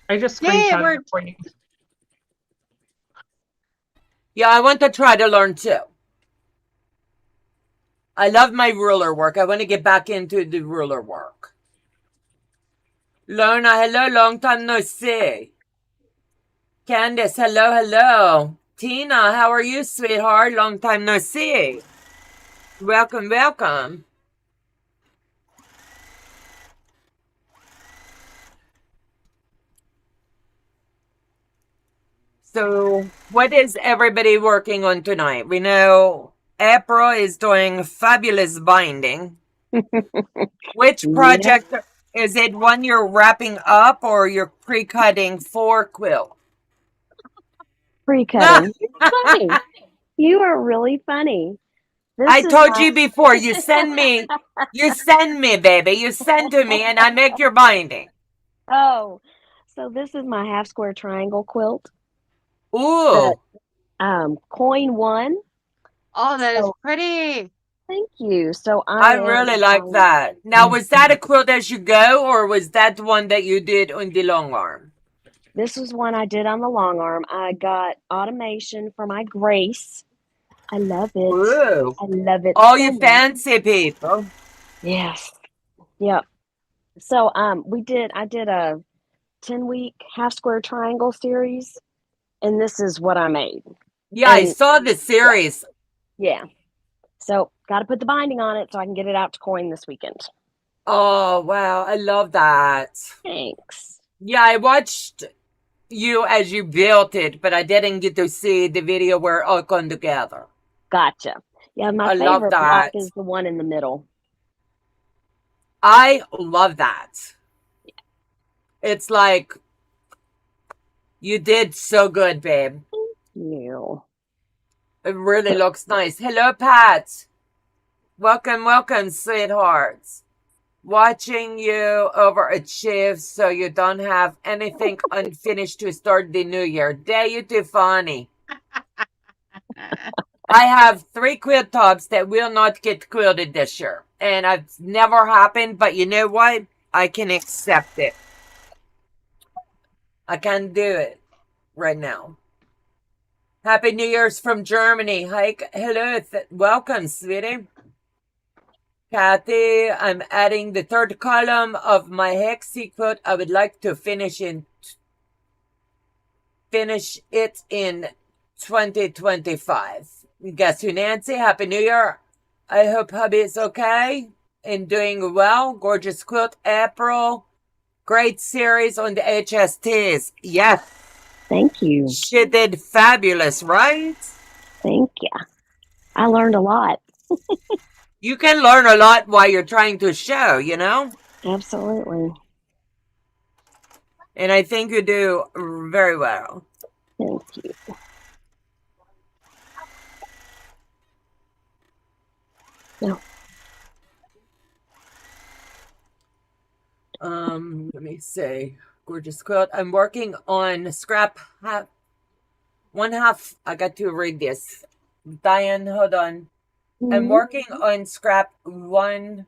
I just screenshotted it for you. Yeah, I want to try to learn too. I love my ruler work. I want to get back into the ruler work. Lorna, hello, long time no see. Candace, hello. Tina, how are you, sweetheart? Long time no see. Welcome. So, what is everybody working on tonight? We know April is doing fabulous binding. Which project is it? One you're wrapping up or you're pre-cutting for quilt? Pre-cutting. Funny. You are really funny. I told you before, you send me, baby. You send to me and I make your binding. Oh, so this is my half square triangle quilt. Ooh. Coin one. Oh, that is pretty. Thank you. So I really like that. Now, was that a quilt as you go, or was that one that you did on the long arm? This was one I did on the long arm. I got automation for my Grace. I love it. Ooh. I love it. All you fancy people. Yes. Yep. So I did a 10-week half square triangle series, and this is what I made. Yeah, I saw the series. Yeah. So got to put the binding on it so I can get it out to coin this weekend. Oh, wow. I love that. Thanks. Yeah, I watched you as you built it, but I didn't get to see the video where it all come together. Gotcha. Yeah, my favorite block is the one in the middle. I love that. It's like, you did so good, babe. Thank you. It really looks nice. Hello, Pat. Welcome, sweethearts. Watching you overachieve so you don't have anything unfinished to start the new year. Dare you too funny. I have 3 quilt tops that will not get quilted this year. And it's never happened, but you know what? I can accept it. I can't do it right now. Happy New Year's from Germany. Hi, hello, welcome, sweetie. Kathy, I'm adding the 3rd column of my hexie quilt. I would like to finish it in 2025. Guess who, Nancy? Happy New Year. I hope hubby is okay and doing well. Gorgeous quilt, April. Great series on the HSTs. Yes. Thank you. She did fabulous, right? Thank you. I learned a lot. You can learn a lot while you're trying to show, you know? Absolutely. And I think you do very well. Thank you. No. Let me see. Gorgeous quilt. I'm working on scrap half, one half. I got to read this. Diane, hold on. I'm working on scrap one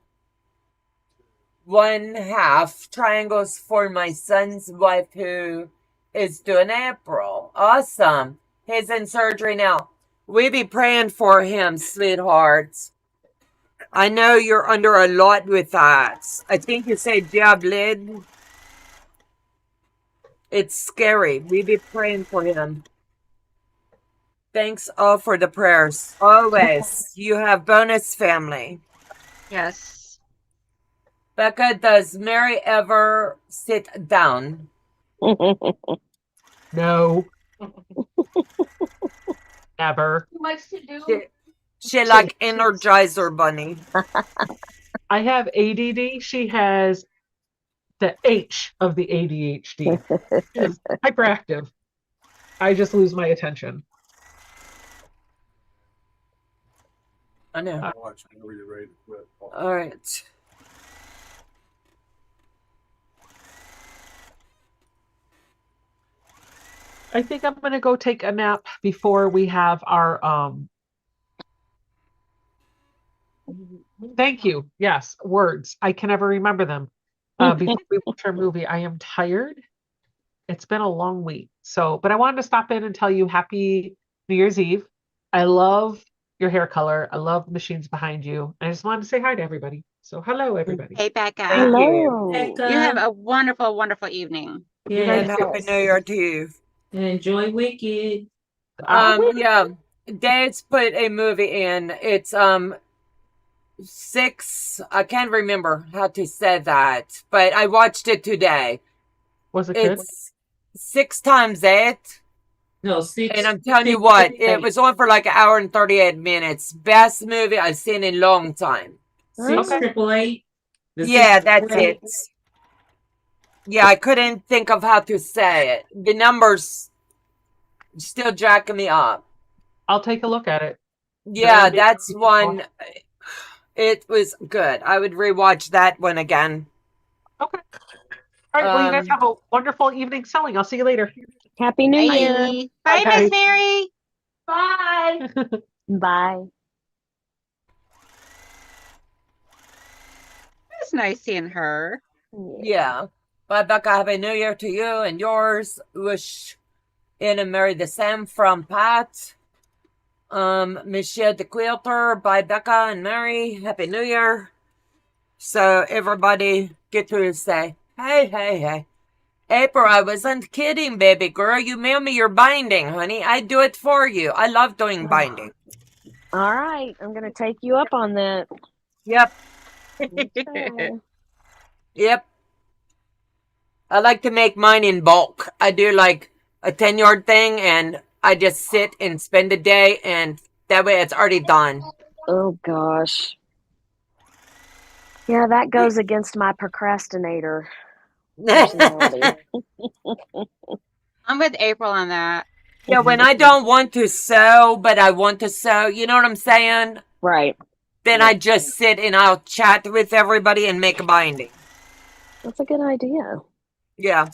half triangles for my son's wife who is doing April. Awesome. He's in surgery now. We be praying for him, sweethearts. I know you're under a lot with that. I think you say Diablid. It's scary. We be praying for him. Thanks all for the prayers. Always. You have bonus family. Yes. Becca, does Mary ever sit down? No. Never. Too much to do. She like Energizer Bunny. I have ADD. She has the H of the ADHD. She's hyperactive. I just lose my attention. I know. Watch whenever you're ready to quit. All right. I think I'm going to go take a nap before we have our thank you. Yes, words. I can never remember them. Before we watch our movie, I am tired. It's been a long week. So, but I wanted to stop in and tell you happy New Year's Eve. I love your hair color. I love the machines behind you. I just wanted to say hi to everybody. So, hello, everybody. Hey, Becca. Thank Hello. Becca. You have a wonderful, wonderful evening. Yeah, And Happy New Year to you. and enjoy Wicked. Yeah. Dad's put a movie in. It's 6. I can't remember how to say that, but I watched it today. Was it good? It's 6 times 8. No, 6. And I'm telling you what, it was on for like an hour and 38 minutes. Best movie I've seen in a long time. 688. Yeah, that's it. Yeah, I couldn't think of how to say it. The numbers still jacking me up. I'll take a look at it. Yeah, that's one. It was good. I would rewatch that one again. Okay. All right. Well, you guys have a wonderful evening sewing. I'll see you later. Happy New Year. Bye, Bye. Miss Mary. Bye. Bye. It's nice seeing her. Yeah. Bye, Becca. Happy New Year to you and yours. Wish in and Mary the same from Pat. Michelle the Quilter. Bye, Becca and Mary. Happy New Year. So everybody get to say, hey. April, I wasn't kidding, baby girl. You mail me your binding, honey. I do it for you. I love doing binding. All right. I'm going to take you up on that. Yep. Okay. Yep. I like to make mine in bulk. I do like a 10-yard thing, and I just sit and spend the day, and that way it's already done. Oh, gosh. Yeah, that goes against my procrastinator personality. I'm with April on that. Yeah, when I don't want to sew, but I want to sew, you know what I'm saying? Right. Then I just sit and I'll chat with everybody and make a binding. That's a good idea. Yeah.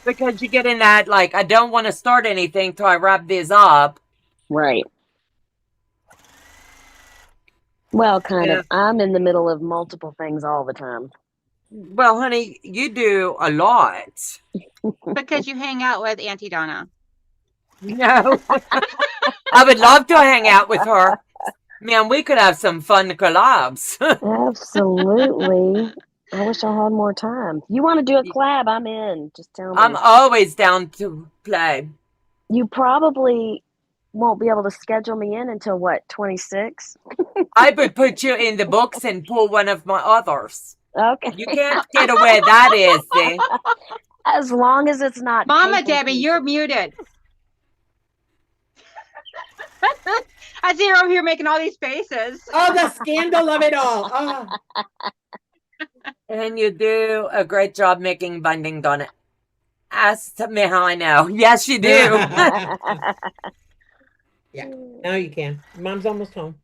Because you get in that, like, I don't want to start anything till I wrap this up. Right. Well, kind of. I'm in the middle of multiple things all the time. Well, honey, you do a lot. Because you hang out with Auntie Donna. No. I would love to hang out with her. Man, we could have some fun collabs. Absolutely. I wish I had more time. You want to do a collab? I'm in. Just tell me. I'm always down to play. You probably won't be able to schedule me in until what, 26? I would put you in the books and pull one of my others. Okay. You can't get away that easy. As long as it's not. Mama Debbie, you're muted. I see her over here making all these faces. Oh, the scandal of it all. Oh. And you do a great job making binding, Donna. Ask me how I know. Yes, you do. Yeah, now you can. Mom's almost home.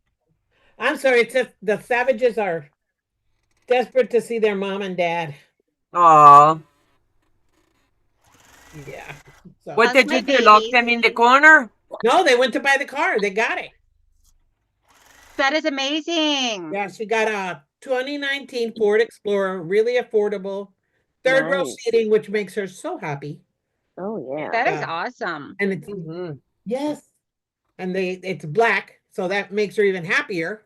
I'm sorry, it's just the savages are desperate to see their mom and dad. Aw. Yeah. So What That's did my you do? Lock babies. them in the corner? no, they went to buy the car. They got it. That is amazing. Yeah, she got a 2019 Ford Explorer, really affordable, third row Nice. seating, which makes her so happy. Oh yeah. That is Yeah. awesome. And it's Mhm. yes, and it's black, so that makes her even happier.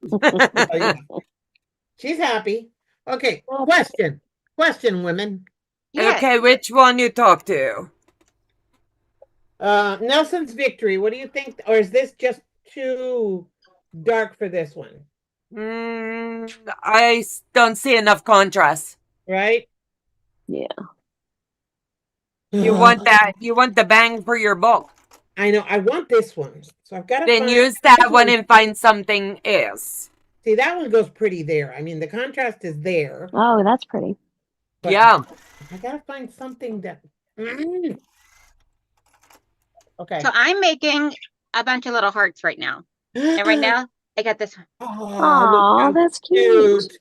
So, yeah, she's happy. Okay, question, women. Yes. Okay, which one you talk to? Nelson's Victory. What do you think? Or is this just too dark for this one? I don't see enough contrast. Right? Yeah. You want that? You want the bang for your buck. I know. I want this one, so I've got to Then find use this that one and find something else. See, that one goes pretty there. I mean, the contrast is there, Oh, that's pretty. but Yeah. I gotta find something that. Mm. Okay. So I'm making a bunch of little hearts right now. And right now, I got this one. Oh, look Oh, how that's cute.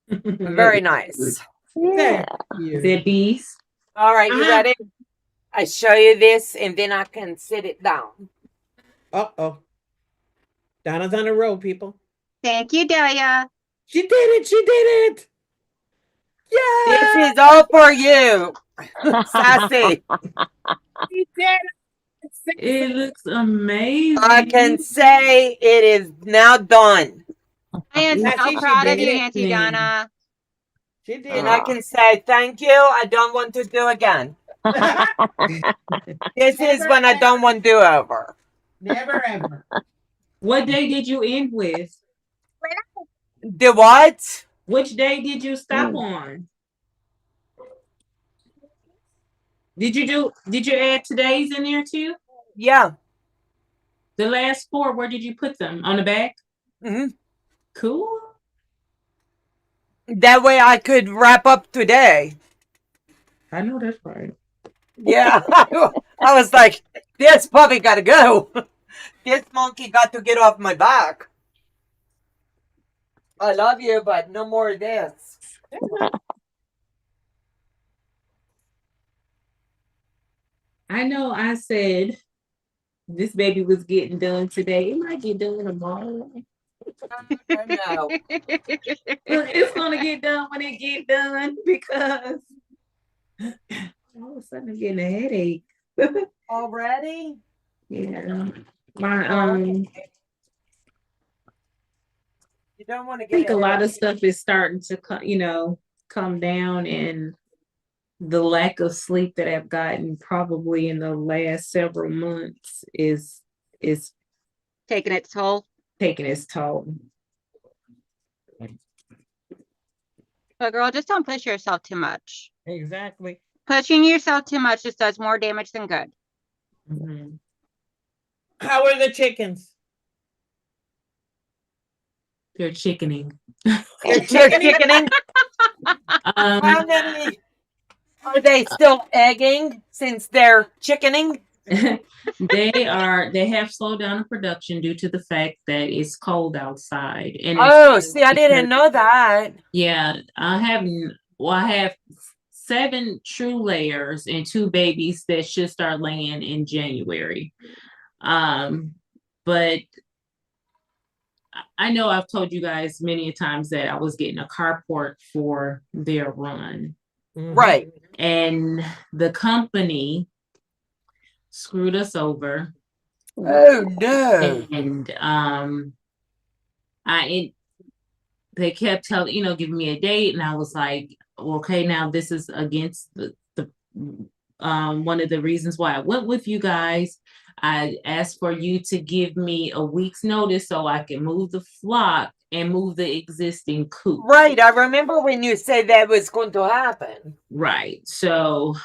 Very nice. Yeah. cute. The bees. All right, you ready? I show you this and then I can sit it down. Uh-oh. Donna's on a roll, people. Thank you, Delia. She did it. She did it. Yeah. This is all for you, Sassy. She did it. It looks amazing. I can say it is now done. I am Yeah, so she proud of did you, it. Auntie Donna. She did And I it. can say thank you. I don't want to do again. This is when I don't want do over. Never ever. What day did you end with? The what? Which day did you stop on? Did you add today's in there too? Yeah. The last 4, where did you put them? On the back? Mhm. Cool. That way I could wrap up today. I know that's right. Yeah. I was like, this puppy got to go. This monkey got to get off my back. I love you, but no more of this. I know I said this baby was getting done today. It might get done tomorrow. No. But it's gonna get done when it get done because all of a sudden I'm getting a headache. Already? Yeah. My You don't want to I get think a lot ahead of stuff is starting to come down, and the lack of sleep that I've gotten probably in the last several months is Taking its toll. taking its toll. But girl, just don't push yourself too much. Exactly. Pushing yourself too much just does more damage than good. Mm-hmm. How are the chickens? They're chickening. They're They're chickening. chickening. How many are they still egging since they're chickening? They have slowed down in production due to the fact that it's cold outside. And Oh, see, I didn't know that. yeah, I have 7 true layers and 2 babies that should start laying in January. But I know I've told you guys many times that I was getting a carport for their run. Right. And the company screwed us over. Oh no. And they kept telling, giving me a date, and I was like, okay, now this is against the one of the reasons why I went with you guys. I asked for you to give me a week's notice so I can move the flock and move the existing coop. Right. I remember when you said that was going to happen. Right. So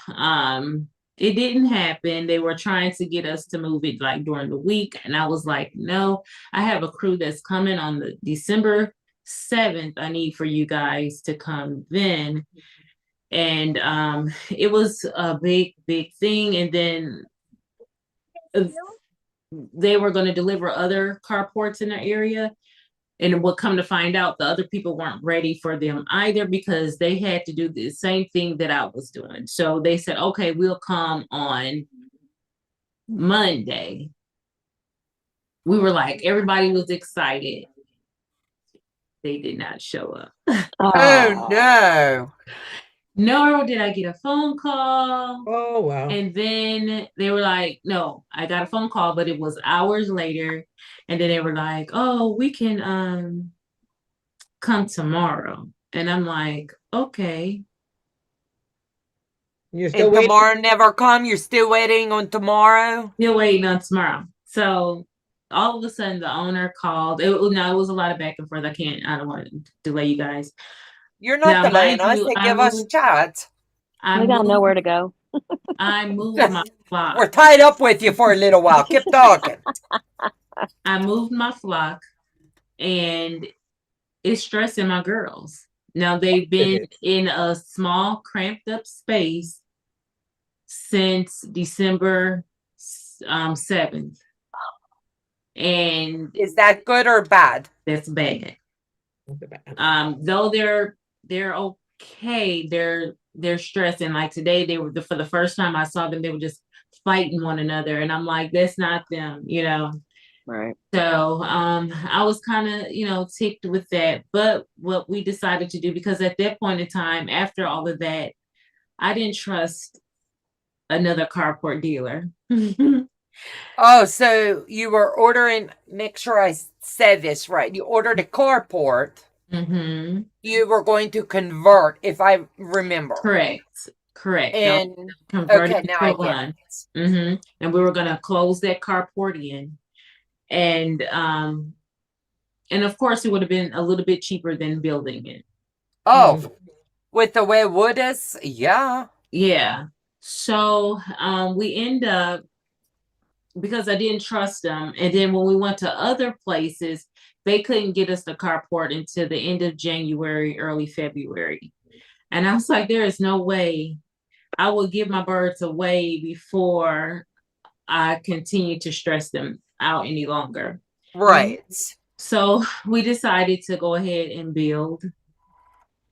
it didn't happen. They were trying to get us to move it like during the week. And I was like, no, I have a crew that's coming on the December 7th. I need for you guys to come then. And it was a big thing. And then they were going to deliver other carports in the area. And what come to find out, the other people weren't ready for them either because they had to do the same thing that I was doing. So they said, okay, we'll come on Monday. We were like, everybody was excited. They did not show up. Oh, no. Nor did I get a phone call. Oh, wow. And then they were like, no, I got a phone call, but it was hours later. And then they were like, oh, we can come tomorrow. And I'm like, okay. You're still And waiting? tomorrow never come? You're still waiting on tomorrow? Still waiting on tomorrow. So all of a sudden the owner called. It was a lot of back and forth. I don't want to delay you guys. You're not Now, delaying mind us. you, They give us chat. We gotta know where to go. I moved my flock. We're tied up with you for a little while. Keep talking. I moved my flock, and it's stressing my girls. Now they've been in a small, cramped up space since December 7th. And is that good or bad? That's bad. Though they're okay, they're stressing. Like today, they were for the first time I saw them, they were just fighting one another, and I'm like, that's not them, you know. Right. So I was kind of, ticked with that. But what we decided to do, because at that point in time, after all of that, I didn't trust another carport dealer. Oh, so you were ordering, make sure I said this right. You ordered a carport. Mm-hmm. You were going to convert, if I remember. Correct. And okay, now I get it. Mm-hmm. And we were going to close that carport in. And of course, it would have been a little bit cheaper than building it. Oh, with the way wood is, yeah. Yeah. So we end up, because I didn't trust them. And then when we went to other places, they couldn't get us the carport until the end of January, early February. And I was like, there is no way I will give my birds away before I continue to stress them out any longer. Right. So we decided to go ahead and build.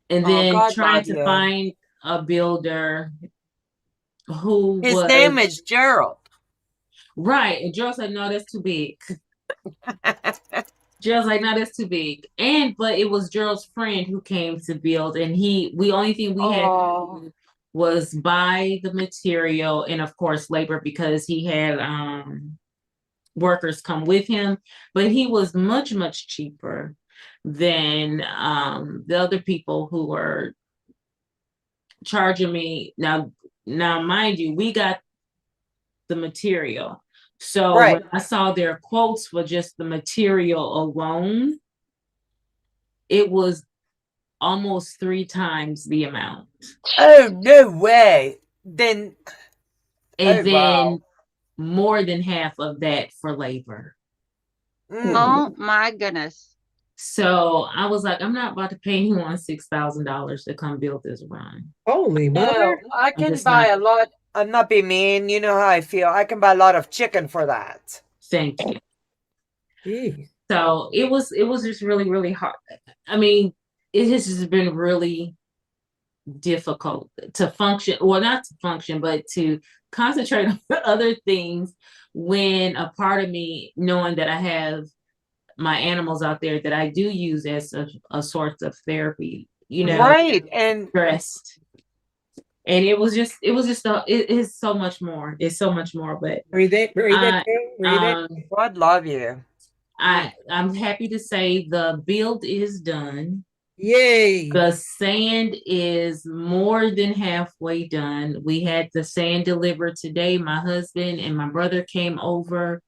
And then trying to find a builder who his name is Gerald. Right. And Gerald's like, no, that's too big. Gerald's like, no, that's too big. But it was Gerald's friend who came to build, and only thing we had to do was buy the material and of course labor, because he had workers come with him, but he was much, much cheaper than the other people who were charging me. Now mind you, we got the material. So when I saw their quotes for just the material alone, it was almost 3 times the amount. Oh, no way. Then more than half of that for labor. Oh my goodness. So I was like, I'm not about to pay anyone $6,000 to come build this run. Holy mother. No, I can buy a lot. I'm not being mean. You know how I feel. I can buy a lot of chicken for that. Thank you. Jeez. So it was just really, really hard. I mean, it has just been really difficult to function. Well, not to function, but to concentrate on other things when a part of me, knowing that I have my animals out there that I do use as a source of therapy, right, and stressed. And it is so much more. It's so much more. But breathe it. God love you. I'm happy to say the build is done. Yay! The sand is more than halfway done. We had the sand delivered today. My husband and my brother came over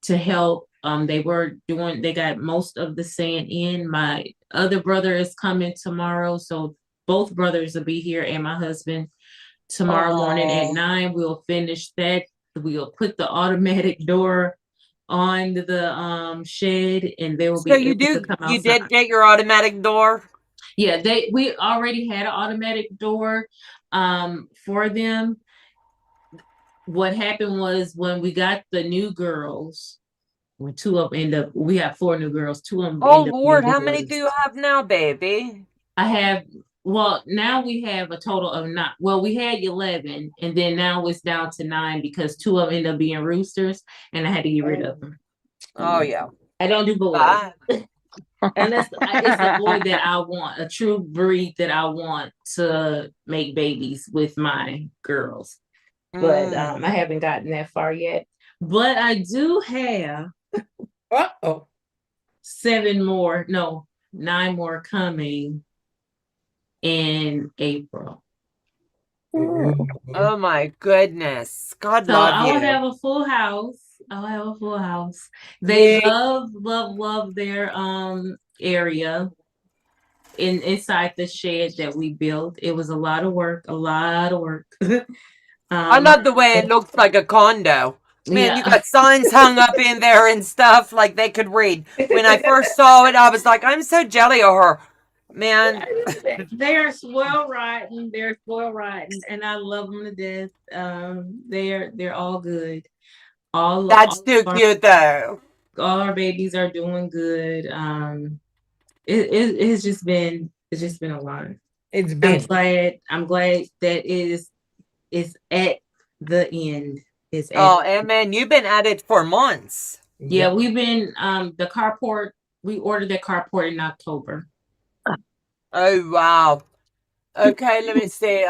to help. They got most of the sand in. My other brother is coming tomorrow, so both brothers will be here, and my husband tomorrow morning at 9. We'll finish that. We'll put the automatic door on the shed, and they will be able to come outside. You did get your automatic door? Yeah, we already had an automatic door for them. what happened was when we got the new girls, when two of them end up, we have 4 new girls, 2 of them Oh end up Lord, being how many boys. do you have now, baby? I have, well, now we have a total of 9. Well, we had 11, and then now it's down to 9 because 2 of them end up being roosters, and I had to get rid of them. Oh yeah. I don't do boys. Bye. And it's a boy that I want, a true breed that I want to make babies with my girls. But I haven't gotten that far yet. But I do have 9 more coming in April. Oh my goodness. God So love I will you. have a full house. I'll have a full house. They love their area inside the shed that we built. It was a lot of work. I love the way it looks like a condo. Man, Yeah. you got signs hung up in there and stuff like they could read. When I first saw it, I was like, I'm so jelly of her. Man, They're spoiled rotten. They're spoiled rotten, and I love them to death. They're all good. that's too cute though. All our babies are doing good. It's just been a lot. It's been. I'm glad that it's at the end. And man, you've been at it for months. Yeah, we've been the carport. We ordered that carport in October. Oh wow. Okay, let me see.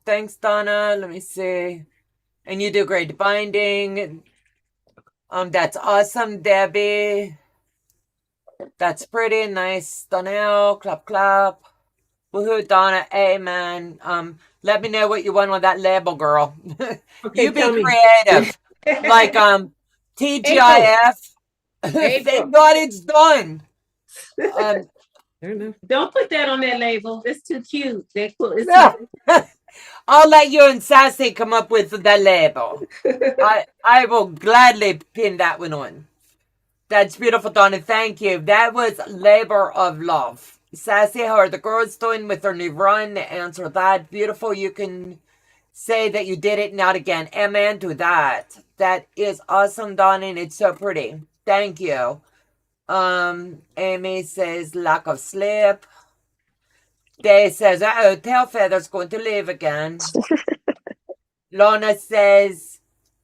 Thanks, Donna. Let me see. And you do great binding. That's awesome, Debbie. That's pretty nice, Donnell. Clap, clap. Woohoo, Donna. Amen. Let me know what you want on that label, girl. You be creative. Like TGIF. Thank God it's done. Don't put that on that label. That's too cute. I'll let you and Sassy come up with the label. I will gladly pin that one on. That's beautiful, Donna. Thank you. That was labor of love. Sassy, how are the girls doing with their new run? Answer that. Beautiful. You can say that you did it, not again. Amen to that. That is awesome, Donna, and it's so pretty. Thank you. Amy says lack of sleep. Day says, tail feather's going to leave again. Lorna says,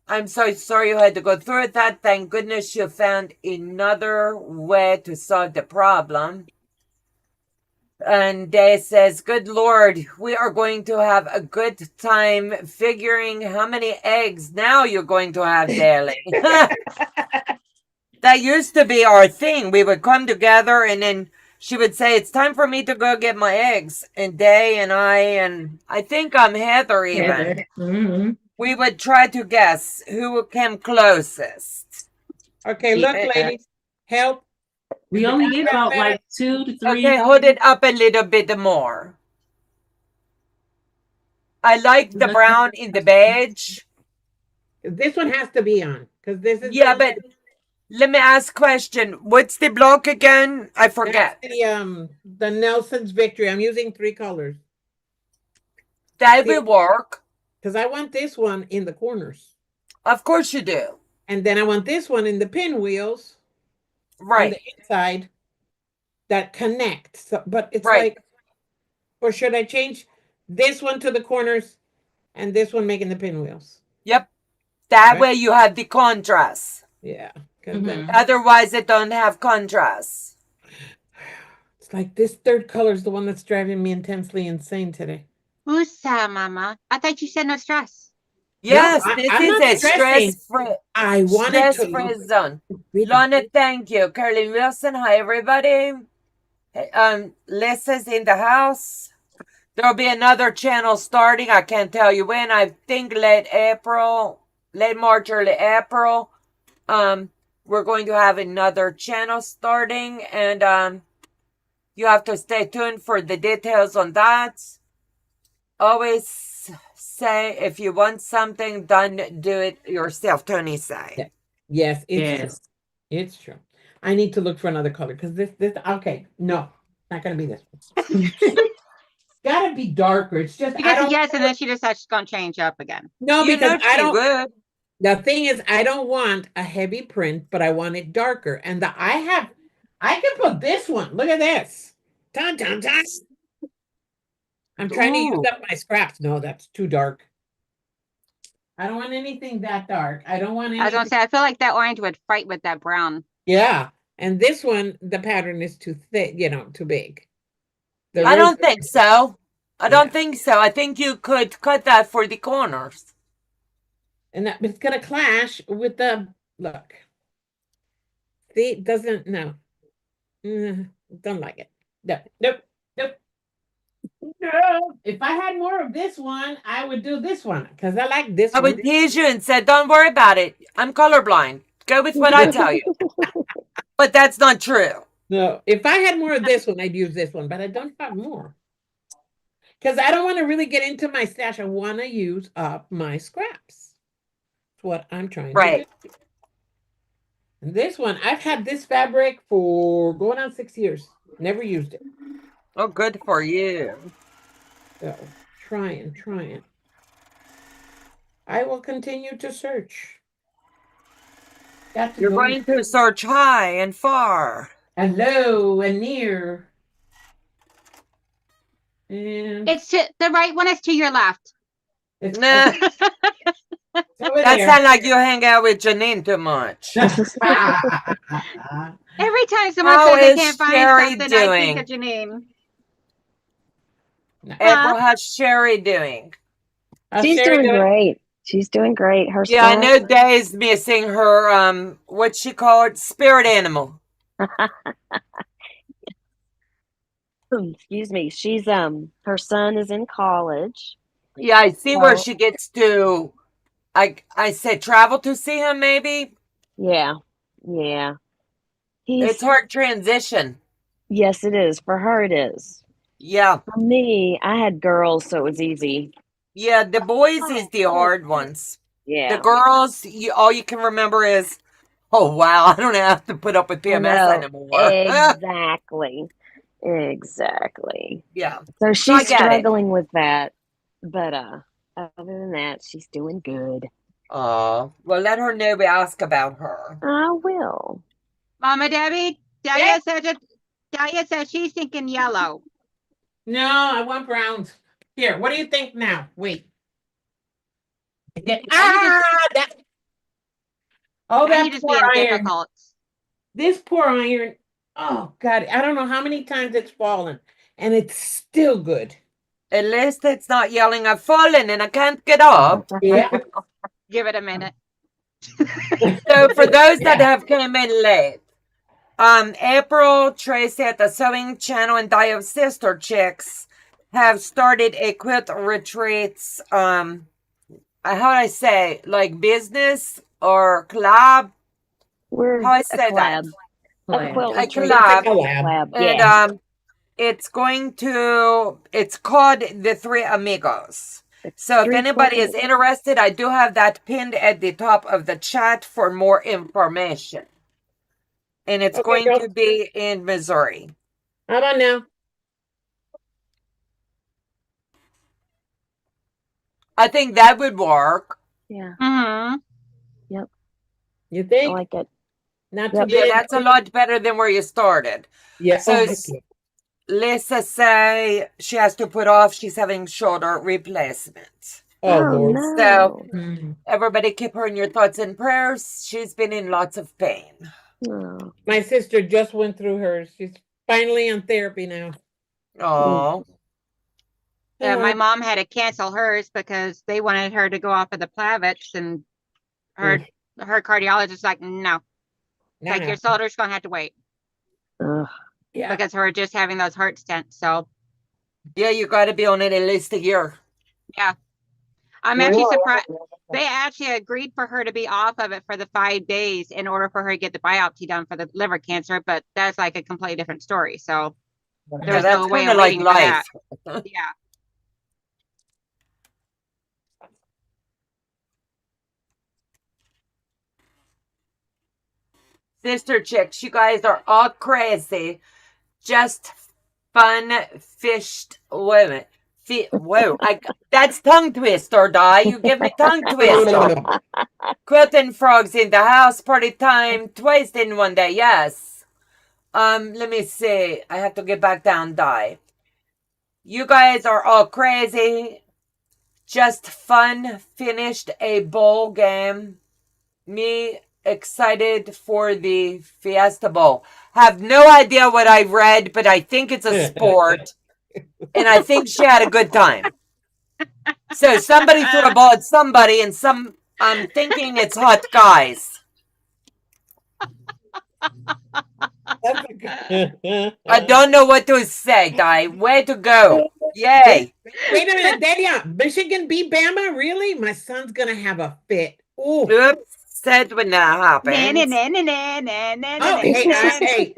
I'm so sorry you had to go through that. Thank goodness you found another way to solve the problem. And Day says, good Lord, we are going to have a good time figuring how many eggs now you're going to have daily. That used to be our thing. We would come together and then she would say, it's time for me to go get my eggs. And Day and I think I'm Heather even. Mm-hmm. We would try to guess who came closest. Okay, look, ladies, help. We only get about like 2 to 3. Okay, hold it up a little bit more. I like the brown in the beige. This one has to be on because this is but let me ask a question. What's the block again? I forget. The Nelson's Victory. I'm using 3 colors. That will work. Because I want this one in the corners. Of course you do. And then I want this one in the pinwheels. Right. On the inside that connect. So, but it's like, or should I change this one to the corners and this one making the pinwheels? Yep. That way you have the contrast. Yeah. Otherwise it don't have contrast. It's like this third color is the one that's driving me intensely insane today. Who's Mama? I thought you said no stress. Yes, no, this is a stress-free. I wanted stress-free zone. Lana, thank you. Curly Wilson, hi everybody. Lisa's in the house. There'll be another channel starting. I can't tell you when. I think late March, early April. We're going to have another channel starting, and you have to stay tuned for the details on that. Always say if you want something done, do it yourself, Tony say. Yes, true. It's true. I need to look for another color because this okay, no, not gonna be this one. It's gotta be darker. It's just because yes, and then she decides she's gonna change up again. No, because I don't. The thing is, I don't want a heavy print, but I want it darker. And I can put this one. Look at this. Dun, dun, dun. I'm trying to use Ooh. up my scraps. No, that's too dark. I don't want anything that dark. I don't want I was gonna anything. say, I feel like that orange would fight with that brown. Yeah. And this one, the pattern is too thick, too big. The I rose- don't think so. I Yeah. don't think so. I think you could cut that for the corners. And it's going to clash with the look. See, it doesn't, no. Don't like it. No, nope, nope. No. If I had more of this one, I would do this one because I like this I one. would tease you and said, don't worry about it. I'm colorblind. Go with what I tell you. But that's not true. No, if I had more of this one, I'd use this one, but I don't have more. Because I don't want to really get into my stash. I want to use up my scraps. That's what I'm trying to do. And this one, I've had this fabric for going on 6 years. Never used it. Oh, good for you. So, trying. I will continue to search. You're going to search high and far. And low and near. And It's to the right one is to your left. it's Nah, over that there. sounds like you hang out with Janine too much. Every time someone How says they is can't find Sherry something, I think doing? of Janine. April, how's Sherry doing? She's doing great. She's doing great. Her Yeah, I storm. know Day's missing her, what's she called? Spirit animal. Excuse me. She's her son is in college. Yeah, I see where So- she gets to. I said travel to see him, maybe. Yeah. It's hard transition. Yes, it is. For her, it is. Yeah, For me, I had girls, so it was easy. yeah. The boys is the hard ones. Yeah. The girls, all you can remember is, oh wow, I don't have to put up with I PMS know. anymore. Exactly. Yeah. So I she's get it. struggling with that, but other than that, she's doing good. Oh, well, let her know we ask about her. I will. Mama Debbie, Dahlia said she's thinking yellow. No, I want browns. Here, what do you think now? Wait. That. Oh, Now that you're just poor being iron. difficult. This poor iron. Oh, God. I don't know how many times it's fallen. And it's still good. At least it's not yelling, I've fallen and I can't get up. Yeah. Give it a minute. So for those that have came in late, April, Tracy at the Sewing Channel, and Dio's sister chicks have started a quilt retreats. How do I say, like business or collab? We're How I a say that? collab. A quilt A retreat. collab. Collab. And Yeah. it's called The Three Amigos. So if Three anybody Quilting. is interested, I do have that pinned at the top of the chat for more information. And it's going to be in Missouri. How about now? I think that would work. Yeah. Mm-hmm. Yep. You I think? like it. Not Yep. too Yeah, big. that's a lot better than where you started. Yeah. So Oh, heck yeah. Lisa say she has to put off, she's having shoulder replacement. Oh, Lord. no. So Mm. everybody keep her in your thoughts and prayers. She's been in lots of pain. Oh. My sister just went through hers. She's finally on therapy now. Oh, Yeah, my mom had to cancel hers because they wanted her to go off of the Plavix, and her cardiologist like, no, like your shoulder's gonna have to wait Ugh. Yeah. because her just having those heart stents. So yeah, you got to be on it at least a year. yeah, I'm actually surprised. They actually agreed for her to be off of it for the 5 days in order for her to get the biopsy done for the liver cancer, but that's like a completely different story. So Yeah, there's that's no way kind of of like waiting for that. life. Yeah. Sister chicks, you guys are all crazy. Just fun fished women. Whoa, that's tongue twister, Di. You give me tongue twister. Quilting frogs in the house, party time, twice in one day. Yes. Let me see. I have to get back down, Di. You guys are all crazy. Just fun. Finished a bowl game. Me excited for the Fiesta Bowl. Have no idea what I read, but I think it's a sport. And I think she had a good time. So somebody threw a ball at somebody, and I'm thinking it's hot guys. I don't know what to say, Di. Way to go. Yay. Wait a minute, Delia. Michigan beat Bama? Really? My son's gonna have a fit. Ooh. Oops. Said when that happens. Oh, hey,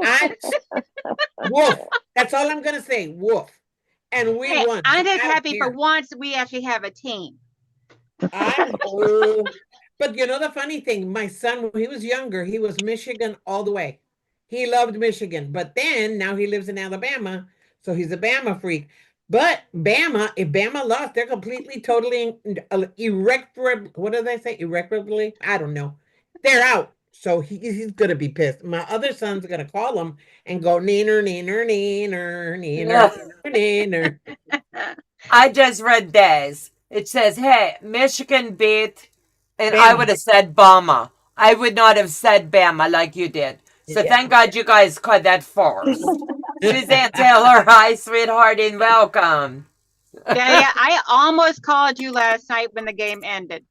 woof. That's all I'm gonna say. Woof. And we Hey, won. I'm so just I don't happy for care. once we actually have a team. But you know the funny thing, my son, when he was younger, he was Michigan all the way. He loved Michigan, but then now he lives in Alabama, so he's a Bama freak. But Bama, if Bama lost, they're completely, totally irreparably. What do they say? Irreparably? I don't know. They're out. So he's gonna be pissed. My other son's gonna call him and go neener, neener, neener, neener, neener. I just read this. It says, hey, Michigan beat, and Bama. I would have said Bama. I would not have said Bama like you did. So thank God you guys caught that first. Suzanne Taylor, hi, sweetheart, and welcome. Yeah, I almost called you last night when the game ended.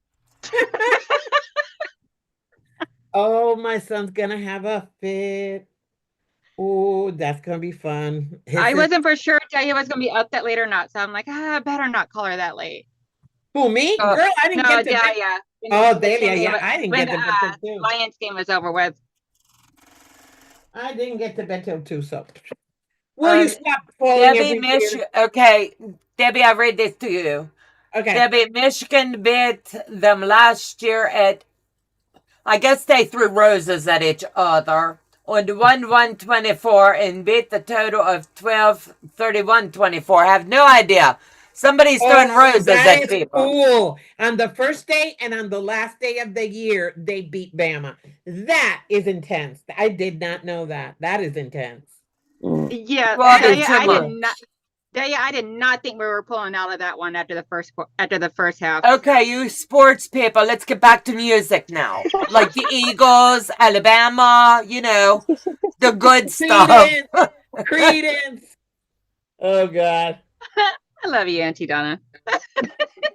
Oh, my son's gonna have a fit. Oh, that's gonna be fun. I wasn't for sure if he was going to be up that late or not, so I'm like, I better not call her that late. Who, me? Girl, I didn't get to bed. Delia. Oh, Delia, yeah, I didn't get to bed till 2. Lions game was over with. I didn't get to bed till 2, so. Will you stop calling Debbie, every year? Okay, Debbie, I read this to you. Okay. Debbie, Michigan beat them last year at, I guess they threw roses at each other. On 1-1-24 and beat the total of 12-31-24. Have no idea. Somebody's throwing roses at people. Cool. On the first day and on the last day of the year, they beat Bama. That is intense. I did not know that. That is intense. Yeah, Well, I did not think we were pulling out of that one after the first half. Okay, you sports people, let's get back to music now. Like the Eagles, Alabama, you know, the good stuff. Credence. Oh, God. I love you, Auntie Donna.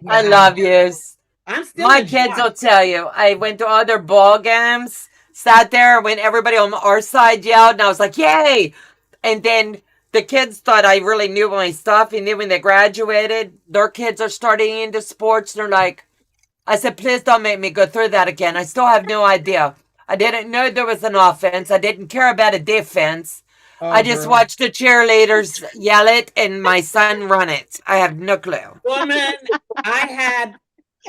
I love you. I'm still My kids will tell you. I went to other ball games, sat there when everybody on our side yelled, and I was like, yay! And then the kids thought I really knew my stuff, and then when they graduated, their kids are starting into sports. They're like, I said, please don't make me go through that again. I still have no idea. I didn't know there was an offense. I didn't care about a defense. I just watched the cheerleaders yell it and my son run it. I have no clue. Woman, I had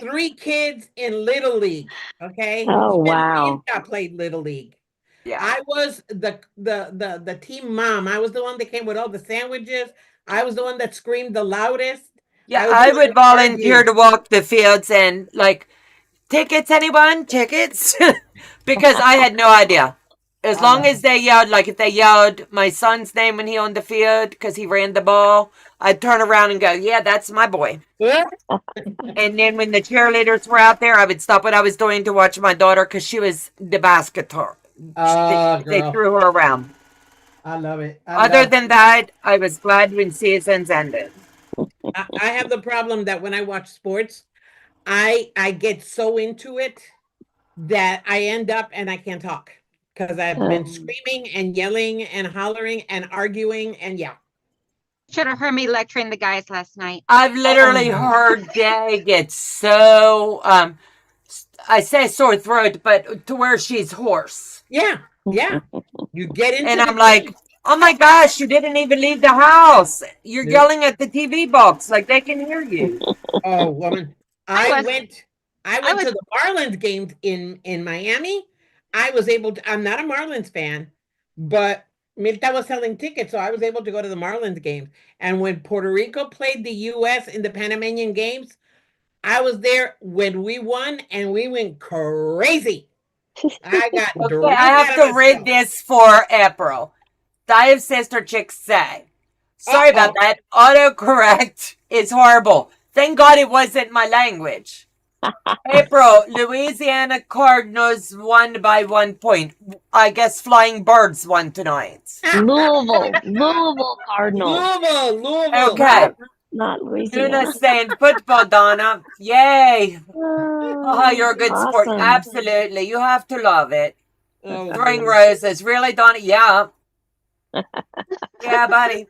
3 kids in Little League. Okay. Oh, wow. I played Little League. Yeah. I was the team mom. I was the one that came with all the sandwiches. I was the one that screamed the loudest. Yeah, I would volunteer to walk the fields and like, tickets, anyone? Tickets? Because I had no idea. As long as they yelled, like if they yelled my son's name when he on the field because he ran the ball, I'd turn around and go, yeah, that's my boy. And then when the cheerleaders were out there, I would stop what I was doing to watch my daughter because she was the basketer. They threw her around. I love it. Other than that, I was glad when seasons ended. I have the problem that when I watch sports, I get so into it that I end up and I can't talk because I've been screaming and yelling and hollering and arguing and yeah. Should have heard me lecturing the guys last night. I've literally heard Day get so I say sore throat, but to where she's hoarse. Yeah. You get into and I'm like, oh my gosh, you didn't even leave the house. You're yelling at the TV box like they can hear you. Oh, woman. I went to the Marlins game in Miami. I was able to, I'm not a Marlins fan, but Milta was selling tickets, so I was able to go to the Marlins games. And when Puerto Rico played the U.S. in the Panamanian games, I was there when we won, and we went crazy. I got Okay, drunk I have out to of read myself. this for April. Dive Sister Chick say. Sorry about Uh-oh. that. Autocorrect is horrible. Thank God it wasn't my language. April, Louisiana Cardinals won by 1 point. I guess Flying Birds won tonight. Louisville Cardinals. Louisville. Okay. Not Louisiana. Luna's saying football, Donna. Yay. Oh, you're a good sport. Awesome. Absolutely. You have to love it. Oh, Throwing goodness. roses. Really, Donna? Yeah. Yeah, buddy.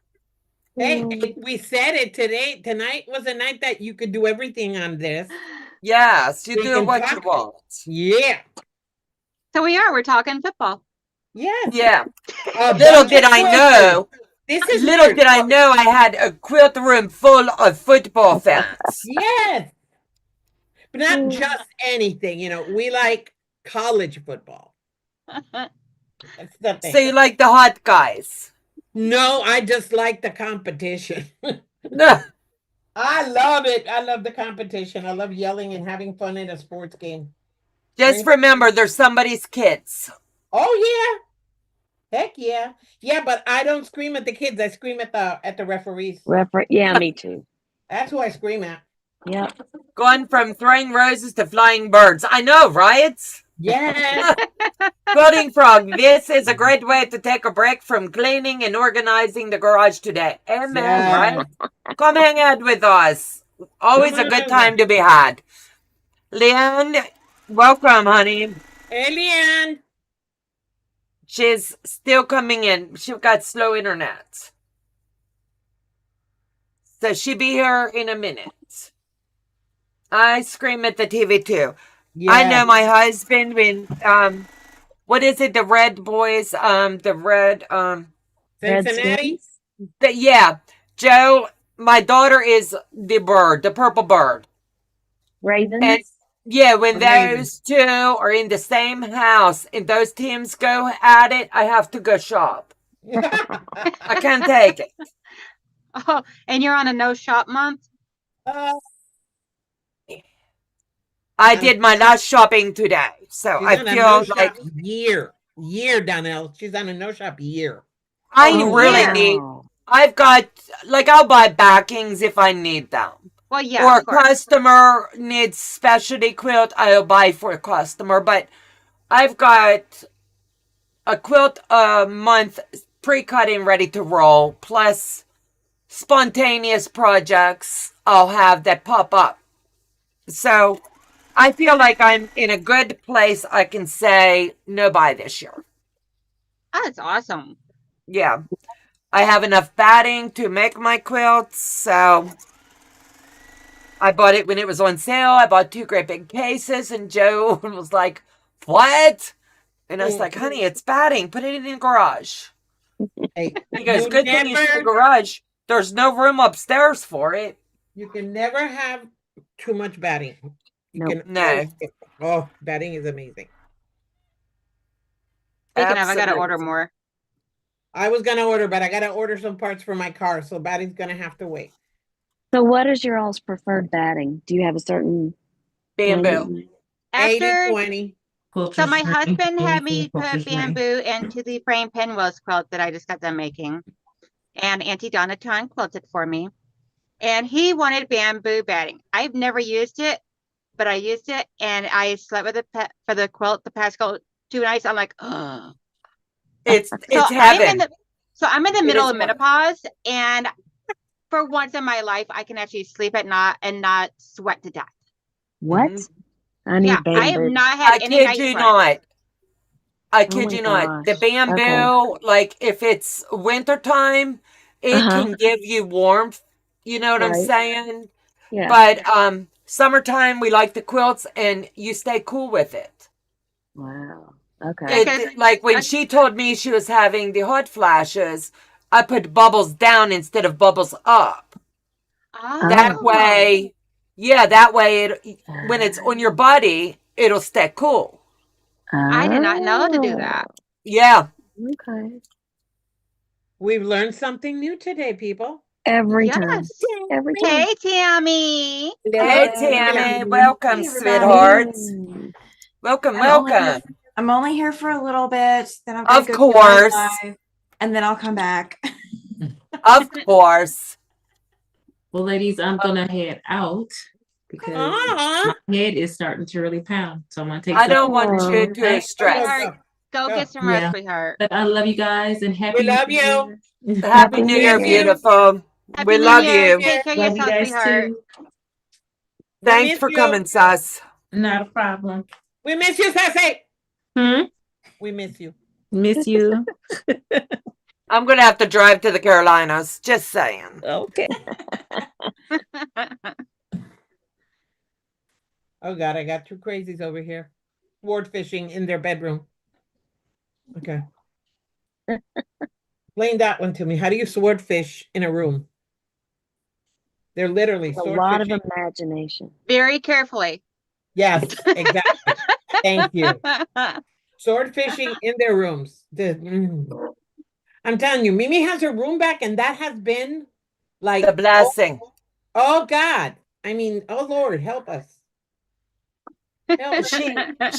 Hey, we said it today. Tonight was a night that you could do everything on this. Yes, you We do can what you talk. want. Yeah. So we're talking football. Yes. Yeah. A Little bunch did of I quilters. know. This is Little weird. did I know I had a quilt room full of football fans. Yes. But not just anything, we like college football. That's the thing. So you like the hot guys? No, I just like the competition. No. I love it. I love the competition. I love yelling and having fun in a sports game. Just remember, they're somebody's kids. Oh yeah. Heck yeah. Yeah, but I don't scream at the kids. I scream at the referees. Yeah, me too. That's who I scream at. Yep. Going from throwing roses to flying birds. I know, right? Yes. Quilting Frog, this is a great way to take a break from cleaning and organizing the garage today. Amen, Yeah. right? Come hang out with us. Always a good time to be had. Leanne, welcome, honey. Hey, Leanne. She's still coming in. She got slow internet. So she'll be here in a minute. I scream at the TV too. Yeah. I know my husband when what is it? The Red Boys, Cincinnati. Yeah, Joe. My daughter is the bird, the purple bird. Ravens. And yeah, when Amazing. those two are in the same house and those teams go at it, I have to go shop. I can't take it. Oh, and you're on a no shop month? I did my last shopping today, so She's I on a feel no like shop year, Donnell. She's on a no shop year. I Oh, really yeah. need. I've got I'll buy backings if I need them. Well, yeah, Or a of course. customer needs specialty quilt, I'll buy for a customer. But I've got a quilt a month pre-cut and ready to roll, plus spontaneous projects I'll have that pop up. So I feel like I'm in a good place. I can say no buy this year. Oh, that's awesome. Yeah. I have enough batting to make my quilts, so I bought it when it was on sale. I bought 2 great big cases, and Joe was like, "What?" And I was like, "Honey, it's batting. Put it in the garage." Hey, He goes, you "Good thing it's in the never- garage. There's no room upstairs for it." You can never have too much batting. You Nope. can No. always get- Oh, batting is amazing. Speaking of, I gotta Absolutely. order more. I was gonna order, but I gotta order some parts for my car, so batting's gonna have to wait. So, what is your all's preferred batting? Do you have a certain Bamboo. After 80-20. So my husband had me put bamboo into the frame pinwheels quilt that I just got done making. And Auntie Donna Ton quilted for me. And he wanted bamboo batting. I've never used it, but I used it and I slept with it for the quilt the past 2 nights. I'm like, oh. It's heaven. I'm in the middle is of menopause, and for once in my life, I can actually sleep at night and not sweat to death. What? I need bamboo. I have not had any night kid you sweat. not. I Oh kid my you not. The gosh. bamboo, like if it's wintertime, it can give you warmth. You know what I'm Right. saying? Yeah. But summertime, we like the quilts, and you stay cool with it. Wow. Okay. Like when she told me she was having the hot flashes, I put bubbles down instead of bubbles up. Oh. That way, when it's on your body, it'll stay cool. I did not know to do that. Yeah. Okay. We've learned something new today, people. Every time. Yes. Every time. Hey, Tammy. Hey, Tammy. Welcome, Hey, everybody. sweethearts. Welcome, welcome. I'm only here for a little bit. Then I'm gonna Of go course. live, and then I'll come back. Of course. Well, ladies, I'm gonna head out because Aw. my head is starting to really pound. So I'm gonna take I some. don't want you Aw. to Go, stress. Sweetheart, go Go. get some rest, Yeah. sweetheart. But I love you guys and happy. We love New you. Year. Happy New Year, Year. beautiful. Happy We New love Year. you. Take care of Love you yourself, guys sweetheart. too. We Thanks miss for you. coming, Sus. Not a problem. We miss you, Sassy. We miss you. Miss you. I'm going to have to drive to the Carolinas. Just saying. Okay. Oh, God, I got two crazies over here. Sword fishing in their bedroom. Okay. Explain that one to me. How do you sword fish in a room? They're literally A sword lot fishing. of imagination. Very carefully. Yes, exactly. Thank you. Sword fishing in their rooms. I'm telling you, Mimi has her room back, and that has been like The blessing. Oh God. I mean, oh Lord, help us. Help us.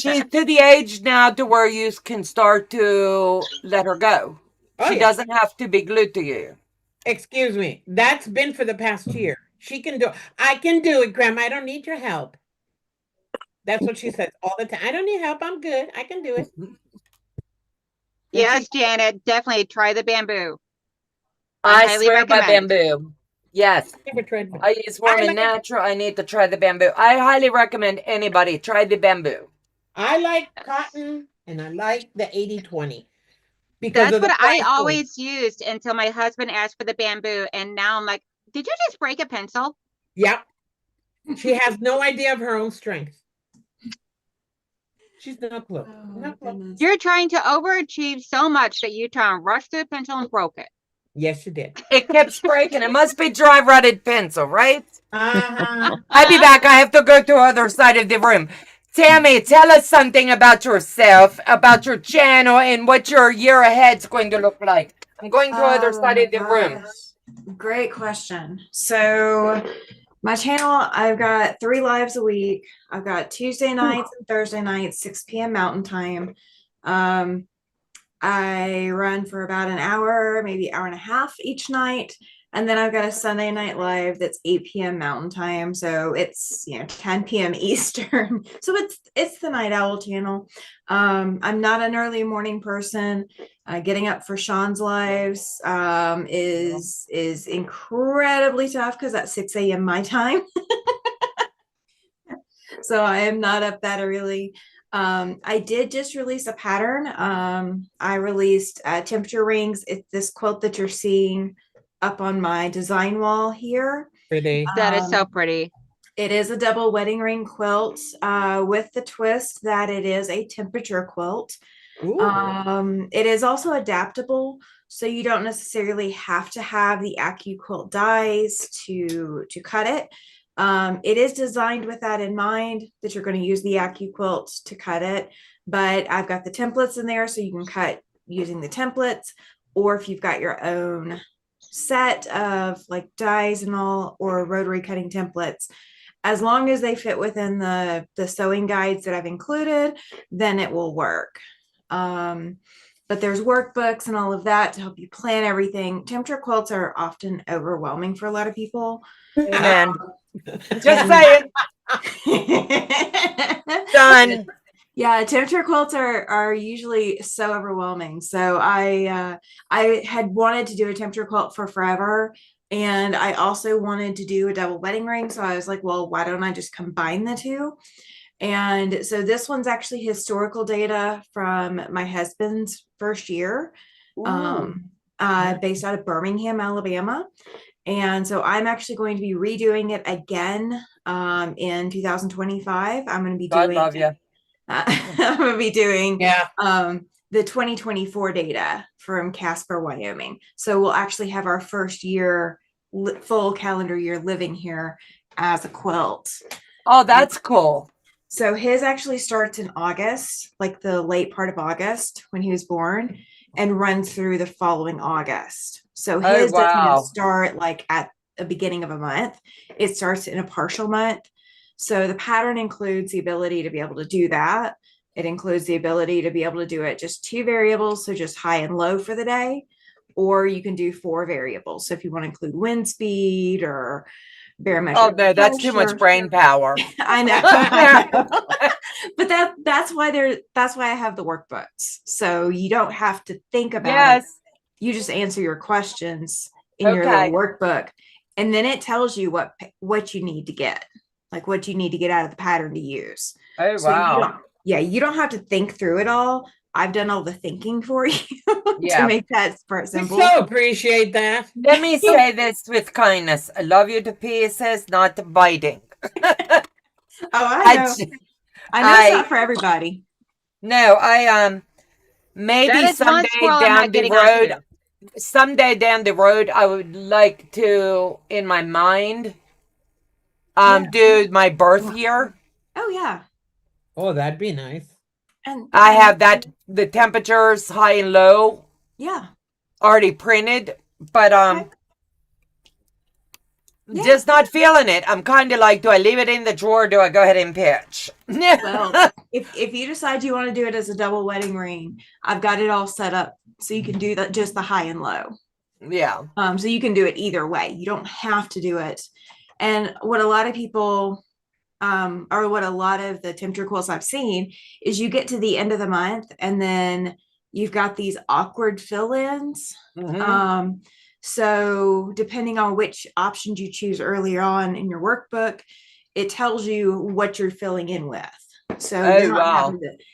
She's to the age now to where you can start to let her go. Oh, She yeah. doesn't have to be glued to you. Excuse me. That's been for the past year. She can do I can do it, Grandma. I don't need your help. That's what she says all the time. I don't need help. I'm good. I can do it. Yes, Janet, definitely try the bamboo. I highly swear by recommend. bamboo. Yes. Never tried that. I use Warm and Natural. I need to try the bamboo. I highly recommend anybody try the bamboo. I like cotton and I like the 80-20 because That's of the what I price point. always used until my husband asked for the bamboo. And now I'm like, did you just break a pencil? Yep. She has no idea of her own strength. She's no clue. No clue. You're trying to overachieve so much that you try and rush through the pencil and broke it. Yes, you did. It keeps breaking. It must be dry rotted pencil, right? Uh-huh. I'll be back. I have to go to the other side of the room. Tammy, tell us something about yourself, about your channel, and what your year ahead's going to look like. I'm going to the other side of the room. Great question. So my channel, I've got 3 lives a week. I've got Tuesday nights and Thursday nights, 6 p.m. Mountain Time. I run for about an hour, maybe hour and a half each night. And then I've got a Sunday night live that's 8 p.m. Mountain Time. So it's 10 p.m. Eastern. So it's the Night Owl channel. I'm not an early morning person. Getting up for Sean's lives is incredibly tough because that's 6 a.m. my time. So I am not up that early. I did just release a pattern. I released temperature rings. It's this quilt that you're seeing up on my design wall here. Pretty. That is so pretty. It is a double wedding ring quilt with the twist that it is a temperature quilt. It is also adaptable, so you don't necessarily have to have the AccuQuilt dies to cut it. It is designed with that in mind, that you're going to use the AccuQuilt to cut it, but I've got the templates in there so you can cut using the templates, or if you've got your own set of like dies and all, or rotary cutting templates, as long as they fit within the sewing guides that I've included, then it will work. But there's workbooks and all of that to help you plan everything. Temperature quilts are often overwhelming for a lot of people. Amen. Just saying. Done. Yeah, temperature quilts are usually so overwhelming. So I had wanted to do a temperature quilt for forever, and I also wanted to do a double wedding ring. So I was like, well, why don't I just combine the two? And so this one's actually historical data from my husband's first year, based out of Birmingham, Alabama. And so I'm actually going to be redoing it again in 2025. I'm going to be doing. I love you. I'm going to be doing the 2024 data from Casper, Wyoming. So we'll actually have our first year, full calendar year living here as a quilt. Oh, that's cool. So his actually starts in August, like the late part of August when he was born. and runs through the following August. So Oh, his doesn't wow. start like at the beginning of a month. It starts in a partial month. So the pattern includes the ability to be able to do that. It includes the ability to be able to do it just 2 variables, so just high and low for the day, or you can do 4 variables. So if you want to include wind speed or barometric Oh, no, that's too much pressure. brain power. I know, I know. But that's why I have the workbooks. So you don't have to think about it. Yes. You just answer your questions in your little workbook, and then it tells you what you need to get, like what you need to get out of the pattern to use. Oh, So wow. you don't have to think through it all. I've done all the thinking for you to make that part We simple. so appreciate that. Let me say this with kindness. I love you to pieces, not to biting. Oh, I know. I know it's not for everybody. No, maybe That is one someday squirrel I'm down not the getting road, onto. someday down the road, I would like to, in my mind, do my birth year. Oh yeah. Oh, that'd be nice. And I have the temperatures high and low yeah, already printed, but just not feeling it. I'm kind of like, do I leave it in the drawer? Or do I go ahead and pitch? well, if you decide you want to do it as a double wedding ring, I've got it all set up so you can do that, just the high and low. Yeah. So you can do it either way. You don't have to do it. And what a lot of people, or what a lot of the temperature quilts I've seen is you get to the end of the month and then you've got these awkward fill-ins. So depending on which options you choose earlier on in your workbook, it tells you what you're filling in with. So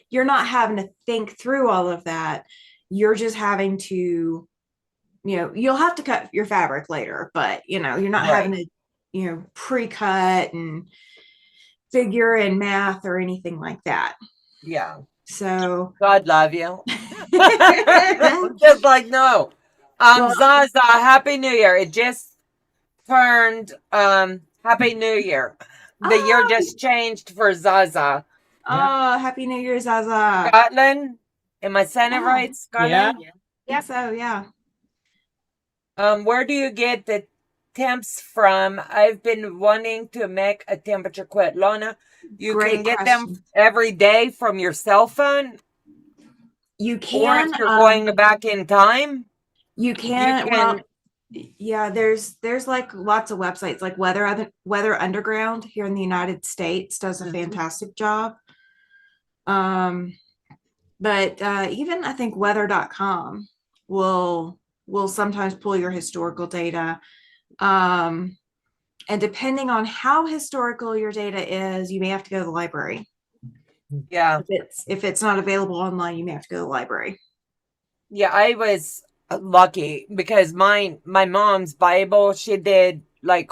you're not having to think through all of that. You're just having to, you'll have to cut your fabric later, but you're not having to, pre-cut and figure and math or anything like that. Yeah. So God love you. Just like, no. Zaza, Happy New Year. It just turned Happy New Year. The year just changed for Zaza. Oh, Happy New Year, Zaza. Scotland? Am I saying it right? Scotland? Yeah. So yeah. Where do you get the temps from? I've been wanting to make a temperature quilt. Lana, you can get them every day from your cell phone? You can. Or if you're going back in time? You can. Well, yeah, there's like lots of websites, like Weather Underground here in the United States does a fantastic job. But even I think weather.com will sometimes pull your historical data. And depending on how historical your data is, you may have to go to the library. Yeah. If it's not available online, you may have to go to the library. Yeah, I was lucky because my mom's Bible, she did like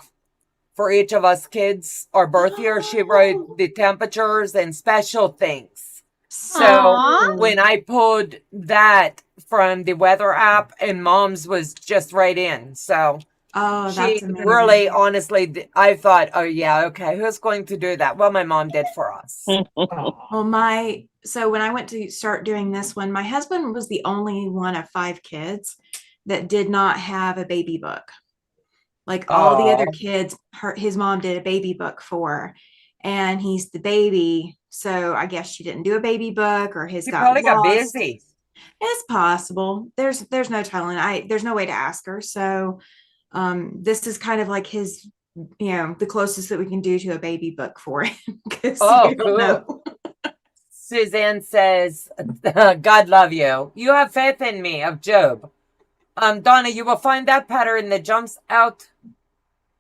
for each of us kids, our birth year, she wrote the temperatures and special things. So when I pulled that from the weather app, and mom's was just right in. So she really, honestly, I thought, oh yeah, okay, who's going to do that? Well, my mom did for us. Well, so when I went to start doing this one, my husband was the only one of 5 kids that did not have a baby book. Like all the other kids, his mom did a baby book for, and he's the baby. So I guess she didn't do a baby book, or his probably got busy. It's possible. There's no telling. There's no way to ask her. So this is kind of like his, the closest that we can do to a baby book for him. Cool. Suzanne says, God love you. You have faith in me, of Job. Donna, you will find that pattern that jumps out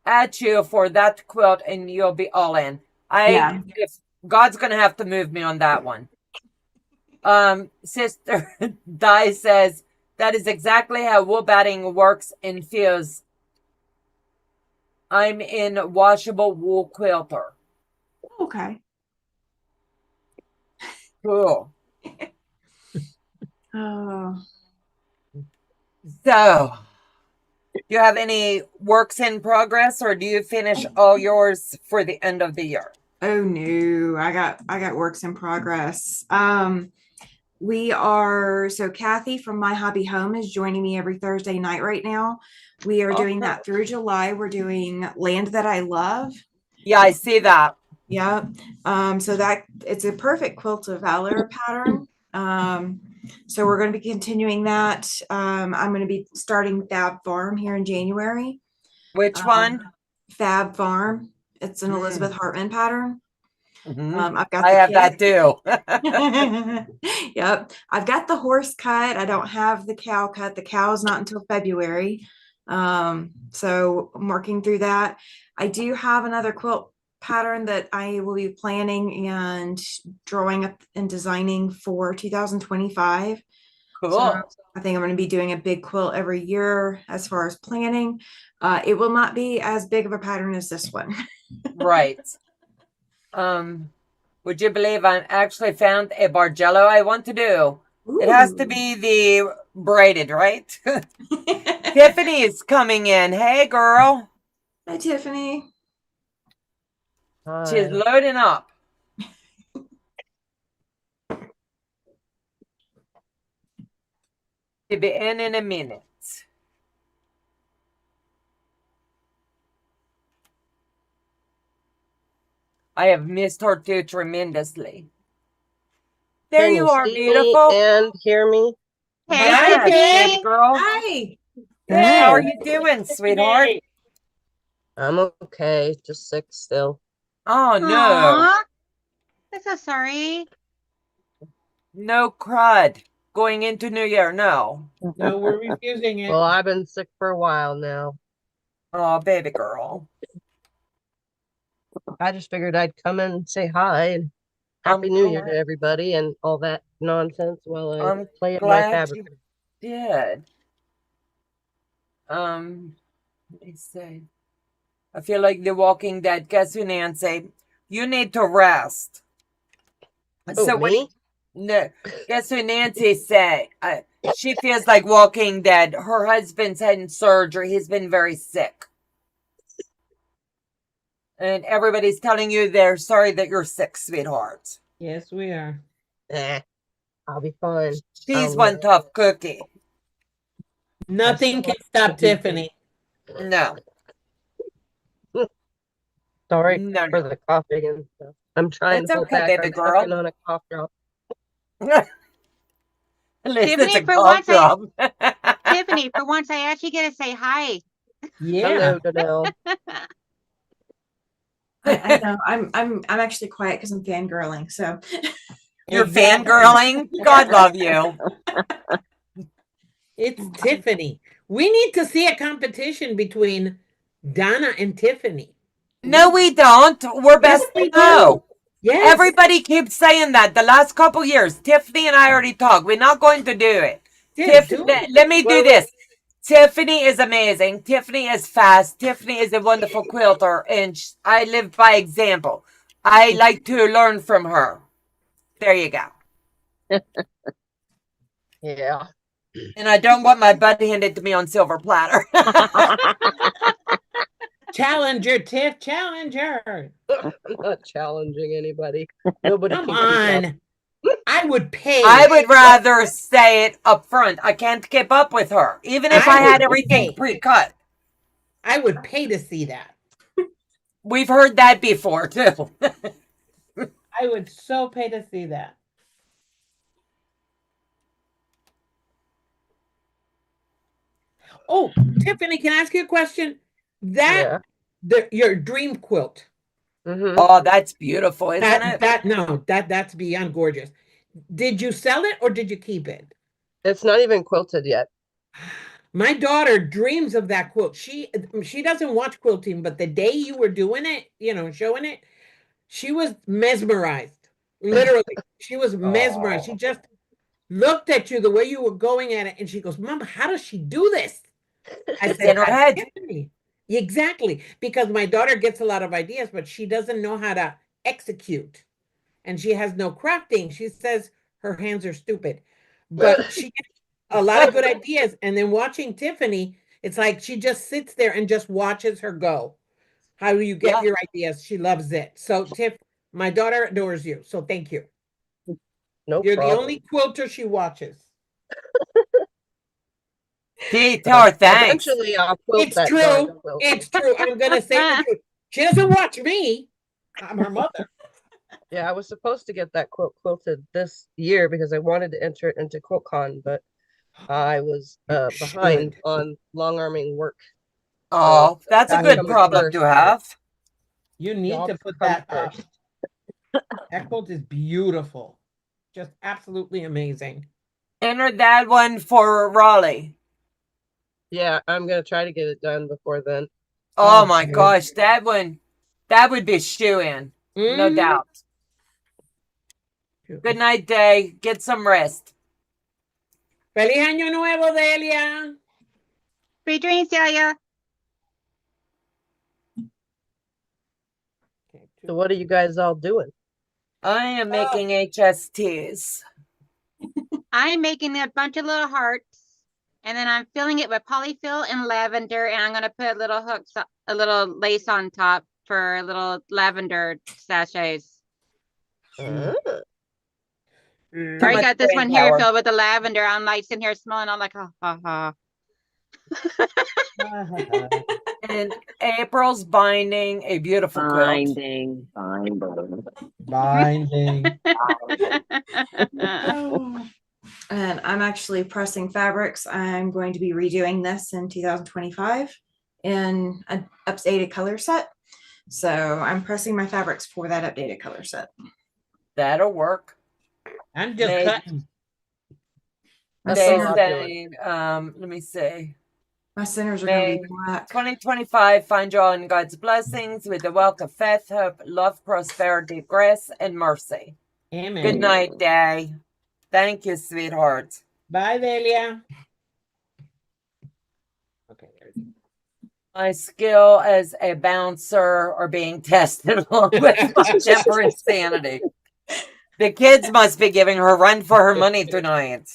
at you for that quilt and you'll be all in. If God's gonna have to move me on that one. Sister Di says that is exactly how wool batting works and feels. I'm in washable wool quilter. Okay. Cool. Oh. So, do you have any works in progress, or do you finish all yours for the end of the year? Oh no, I got works in progress. So Kathy from My Hobby Home is joining me every Thursday night right now. We are doing that through July. We're doing Land That I Love. Yeah, I see that. Yeah. So that it's a perfect quilt of valor pattern. So we're going to be continuing that. I'm going to be starting Fab Farm here in January. Which one? Fab Farm. It's an Elizabeth Hartman pattern. I've got I the have kit. that too. Yep. I've got the horse cut. I don't have the cow cut. The cow's not until February. So I'm working through that. I do have another quilt pattern that I will be planning and drawing up and designing for 2025. Cool. So I think I'm going to be doing a big quilt every year as far as planning. It will not be as big of a pattern as this one. Right. Would you believe I actually found a Bargello I want to do? Ooh. It has to be the braided, right? Tiffany is coming in. Hey, girl. Hi, Tiffany. She's loading up. She'll be in a minute. I have missed her too tremendously. There Can you are, see beautiful. me and hear me? Hey, Hi, Tiffany. baby girl. Hi. How are you doing, sweetheart? I'm okay, just sick still. Oh, no. Aw. I'm so sorry. No crud. Going into New Year, no. No, we're refusing it. Well, I've been sick for a while now. Oh, baby girl. I just figured I'd come in and say hi and Happy New Year to everybody and all that nonsense while I play in my fabric. You did. Let me see. I feel like The Walking Dead. Guess who, Nancy? You need to rest. Oh, So me? No, guess who Nancy said? She feels like Walking Dead. Her husband's had surgery. He's been very sick. And everybody's telling you they're sorry that you're sick, sweetheart. Yes, we are. I'll be fine. She's one tough cookie. Nothing can stop Tiffany. No. Sorry No, for the coughing and stuff. I'm trying It's to hold okay, back. baby I'm girl. sucking on a cough drop. At least Tiffany, it's a for cough once drop. Tiffany, for once I actually get to say hi. Yeah. Hello, Danelle. I know. I'm actually quiet because I'm fangirling. So You're fangirling? God love you. It's Tiffany. We need to see a competition between Donna and Tiffany. No, we don't. We're best we no. Yes. Everybody keeps saying that the last couple years. Tiffany and I already talked. We're not going to do it. Let me do this. Tiffany is amazing. Tiffany is fast. Tiffany is a wonderful quilter. And I live by example. I like to learn from her. There you go. Yeah. And I don't want my butt handed to me on silver platter. Challenger, Tiff, challenger. I'm not challenging anybody. Nobody Come can keep on. I would pay. I would rather say it up front. I can't keep up with her, even if I had everything pre-cut. I would pay to see that. We've heard that before, too. I would so pay to see that. Oh, Tiffany, can I ask you a question? Your dream quilt. Mm-hmm. Oh, that's beautiful, isn't it? That's beyond gorgeous. Did you sell it or did you keep it? It's not even quilted yet. My daughter dreams of that quilt. She doesn't watch quilting, but the day you were doing it, showing it, she was mesmerized. Literally, she was mesmerized. She just looked at you the way you were going at it, and she goes, "Mama, how does she do this?" I said, in her head. Tiffany. Exactly, because my daughter gets a lot of ideas, but she doesn't know how to execute, and she has no crafting. She says her hands are stupid, but she gets a lot of good ideas. And then watching Tiffany, it's like she just sits there and just watches her go. How do you get your ideas? She loves it. So Tiff, my daughter adores you. So thank you. No You're problem. the only quilter she watches. Tell her thanks. Eventually, I'll quilt It's that darn true. quilt. It's true. I'm gonna say the truth. She doesn't watch me. I'm her mother. Yeah, I was supposed to get that quilt quilted this year because I wanted to enter it into QuiltCon, but I was You behind should. on long arming work. Oh, that's a That good would comes be problem to first. have. You need Jobs to put come that up. first. That quilt is beautiful. Just absolutely amazing. Enter that one for Raleigh. Yeah, I'm gonna try to get it done before then. Oh my good. gosh, that one, that would be shoe-in. No Mhm. doubt. Good night, Day. Get some rest. Feliz Año Nuevo, Delia. Free dreams, Delia. So what are you guys all doing? I am making HSTs. I'm making a bunch of little hearts, and then I'm filling it with polyfill and lavender, and I'm gonna put little hooks, a little lace on top for little lavender sachets. Ah. I already got this one here filled with the lavender. I'm like sitting here smelling. I'm like, ha ha ha. And April's binding a beautiful quilt. Binding. Binding. And I'm actually pressing fabrics. I'm going to be redoing this in 2025 in an updated color set. So I'm pressing my fabrics for that updated color set. That'll work. I'm just They- cutting. My They centers, say, let me see. my centers are going May to be black. 2025, find you all in God's blessings with the wealth of faith, hope, love, prosperity, grace, and mercy. Amen. Good night, Day. Thank you, sweetheart. Bye, Delia. Okay, there's My skill as a bouncer are being tested along with my temper and sanity. The kids must be giving her run for her money tonight.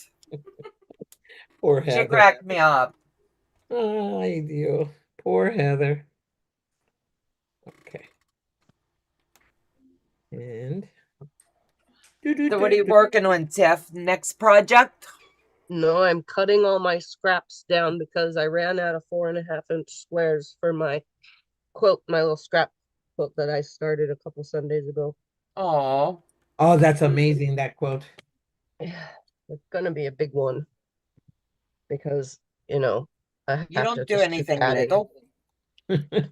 poor She Heather. cracked me up. Ay, Dios. Poor Heather. Okay. And So what are you working on, Tiff? Next project? No, I'm cutting all my scraps down because I ran out of 4.5-inch squares for my quilt, my little scrap quilt that I started a couple Sundays ago. Oh. Oh, that's amazing, that quote. Yeah, it's gonna be a big one because, you know, I You have don't to do just keep anything adding. little.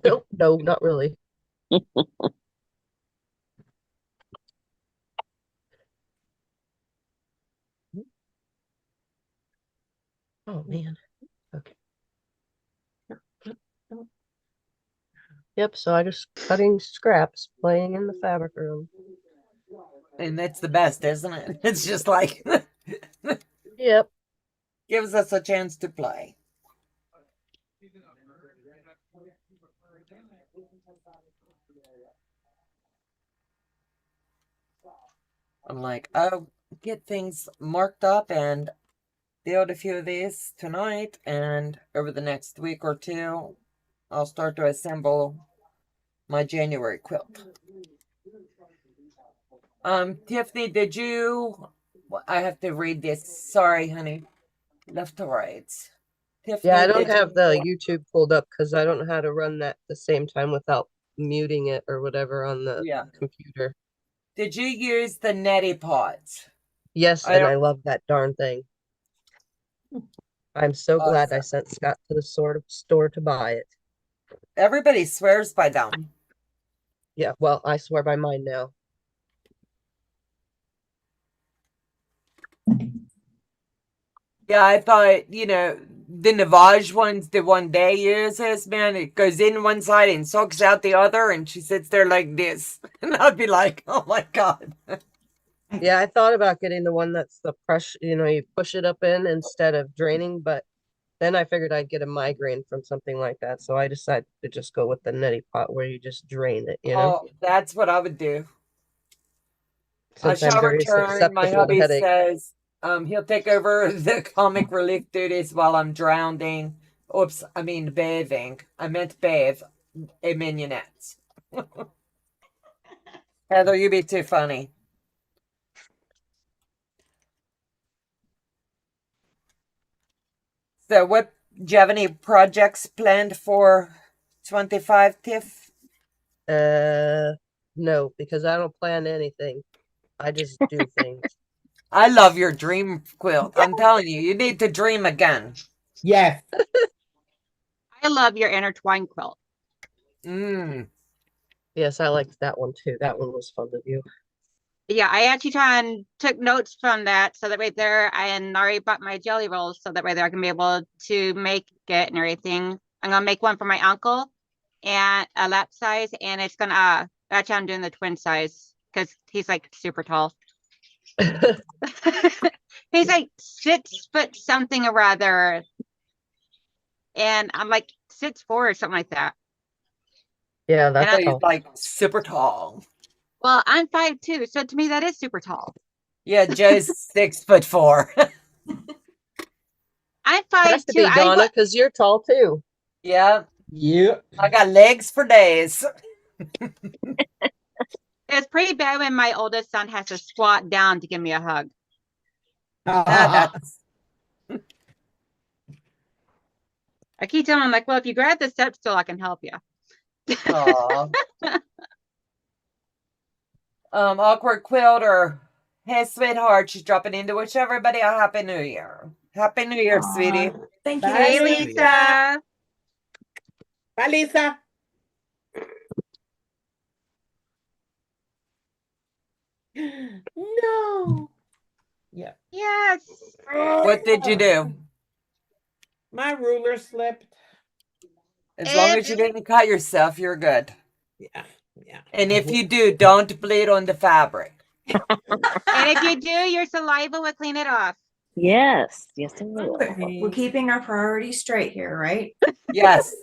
Nope, no, not really. Oh man. Okay. Yep, so I just cutting scraps, playing in the fabric room. And that's the best, isn't it? It's just like Yep. gives us a chance to play. I'm like, I'll get things marked up and build a few of these tonight, and over the next week or two, I'll start to assemble my January quilt. Tiffany, did you? I have to read this. Sorry, honey. Left to right. Tiffany, Yeah, I don't did have you? the YouTube pulled up because I don't know how to run that at the same time without muting it or whatever on the Yeah. computer. Did you use the neti pots? Yes, and I love that darn thing. I'm so glad I sent Scott to the store to buy it. Everybody swears by them. Yeah, well, I swear by mine now. Yeah, I thought, the Navage ones, the one they uses, man, it goes in one side and soaks out the other, and she sits there like this. And I'd be like, oh my God. Yeah, I thought about getting the one that's the pressure, you push it up in instead of draining, but then I figured I'd get a migraine from something like that. So I decided to just go with the neti pot where you just drain it, Oh, that's what I would do. I Since I'm shall very return. My susceptible to hubby headache. says he'll take over the comic relief duties while I'm drowning. Oops, I mean bathing. I meant bathe a mignonette. Heather, you be too funny. So what, do you have any projects planned for 25, Tiff? No, because I don't plan anything. I just do things. I love your dream quilt. I'm telling you, you need to dream again. Yes. I love your intertwined quilt. Mm. Yes, I liked that one too. That one was fun to do. Yeah, I actually took notes from that, so that right there, and already bought my jelly rolls, so that right there I can be able to make it and everything. I'm gonna make one for my uncle, and a lap size, and it's gonna actually I'm doing the twin size because he's like super tall. He's like 6 foot something or other, and I'm like 6'4" or something like that. Yeah, And that's So he's tall. like super tall. Well, I'm 5'2", so to me that is super tall. Yeah, Joe's 6'4". I'm Has to 5'2". be Donna, because you're tall too. Yeah, Yeah. I got legs for days. It's pretty bad when my oldest son has to squat down to give me a hug. That's I keep telling him, like, well, if you grab the step stool, I can help you. aw. Awkward quilter. Hey, sweetheart, she's dropping in to wish everybody a happy new year. Happy New Year, sweetie. Thank you. Bye, Hey, guys. Lisa. Bye, Lisa. No. Yeah. Yes. What did you do? My ruler slipped. As long as you didn't cut yourself, you're good. Yeah. Yeah. And if you do, don't bleed on the fabric. And if you do, your saliva will clean it off. Yes, yes, it will. We're keeping our priorities straight here, right? Yes.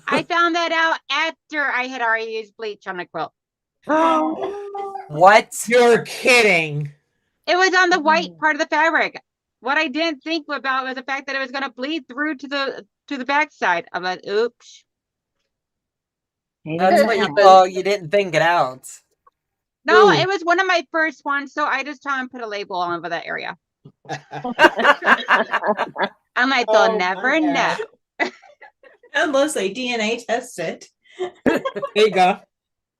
I found that out after I had already used bleach on the quilt. What? You're kidding. It was on the white part of the fabric. What I didn't think about was the fact that it was going to bleed through to the backside. I'm like, oops. That's what you call you didn't think it out. No, Ooh. it was one of my first ones, so I just try and put a label on over that area. I'm like, they'll Oh, never my know. God. Unless they DNA test it. There you go.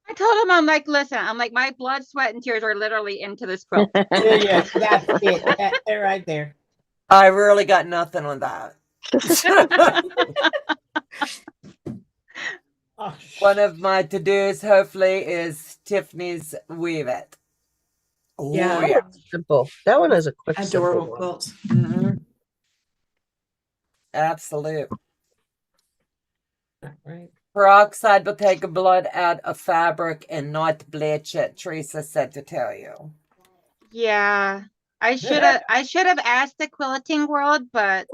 I told him, I'm like, listen, I'm like, my blood, sweat, and tears are literally into this quilt. Yeah, that's it. They're right there. I really got nothing on that. Oh, One of my to-dos, hopefully, is Tiffany's Weave It. Oh, Yeah. That one's simple. That one is a quick, Adorable simple one. quilts. Mm-hmm. Absolute. right. Peroxide will take a blood out of fabric and not bleach it, Teresa said to tell you. Yeah. I should have asked the quilting world, but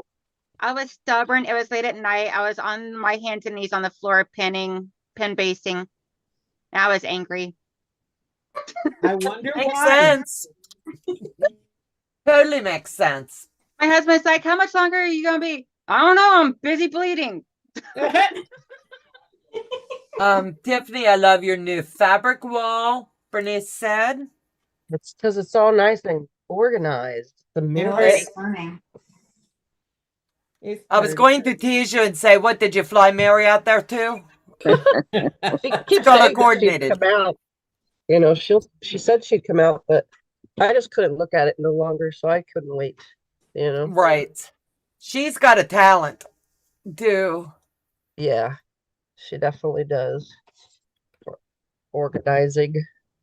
I was stubborn. It was late at night. I was on my hands and knees on the floor pin basting. And I was angry. I wonder Makes why. sense. Totally makes sense. My husband's like, how much longer are you gonna be? I don't know. I'm busy bleeding. Tiffany, I love your new fabric wall, Bernice said. It's because it's all nice and organized. The mirror. It's I was going to tease you and say, what, did you fly Mary out there too? She keeps Color saying that she'd coordinated. come out. You know, she said she'd come out, but I just couldn't look at it no longer, so I couldn't wait. You know? Right. She's got a talent, too. Yeah, she definitely does. For organizing.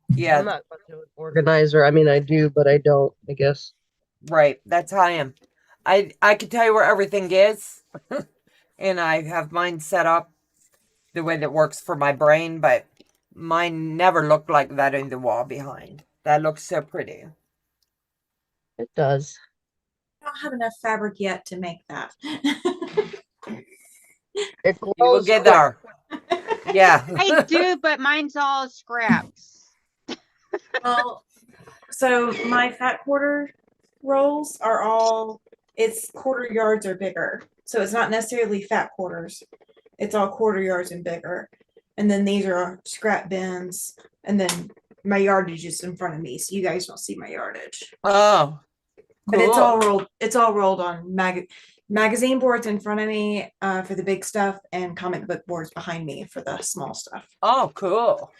Yeah. I'm not much of an organizer. I mean, I do, but I don't, I guess. Right. That's how I am. I can tell you where everything is. And I have mine set up the way that works for my brain, but mine never looked like that in the wall behind. That looks so pretty. It does. I don't have enough fabric yet to make that. It You will glows get quick. there. Yeah. I do, but mine's all scraps. Well, so my fat quarter rolls are all, it's quarter yards or bigger. So it's not necessarily fat quarters. It's all quarter yards and bigger. And then these are scrap bins. And then my yardage is in front of me, so you guys don't see my yardage. Oh. But it's cool. all rolled. It's all rolled on magazine boards in front of me for the big stuff, and comic book boards behind me for the small stuff. Oh, cool.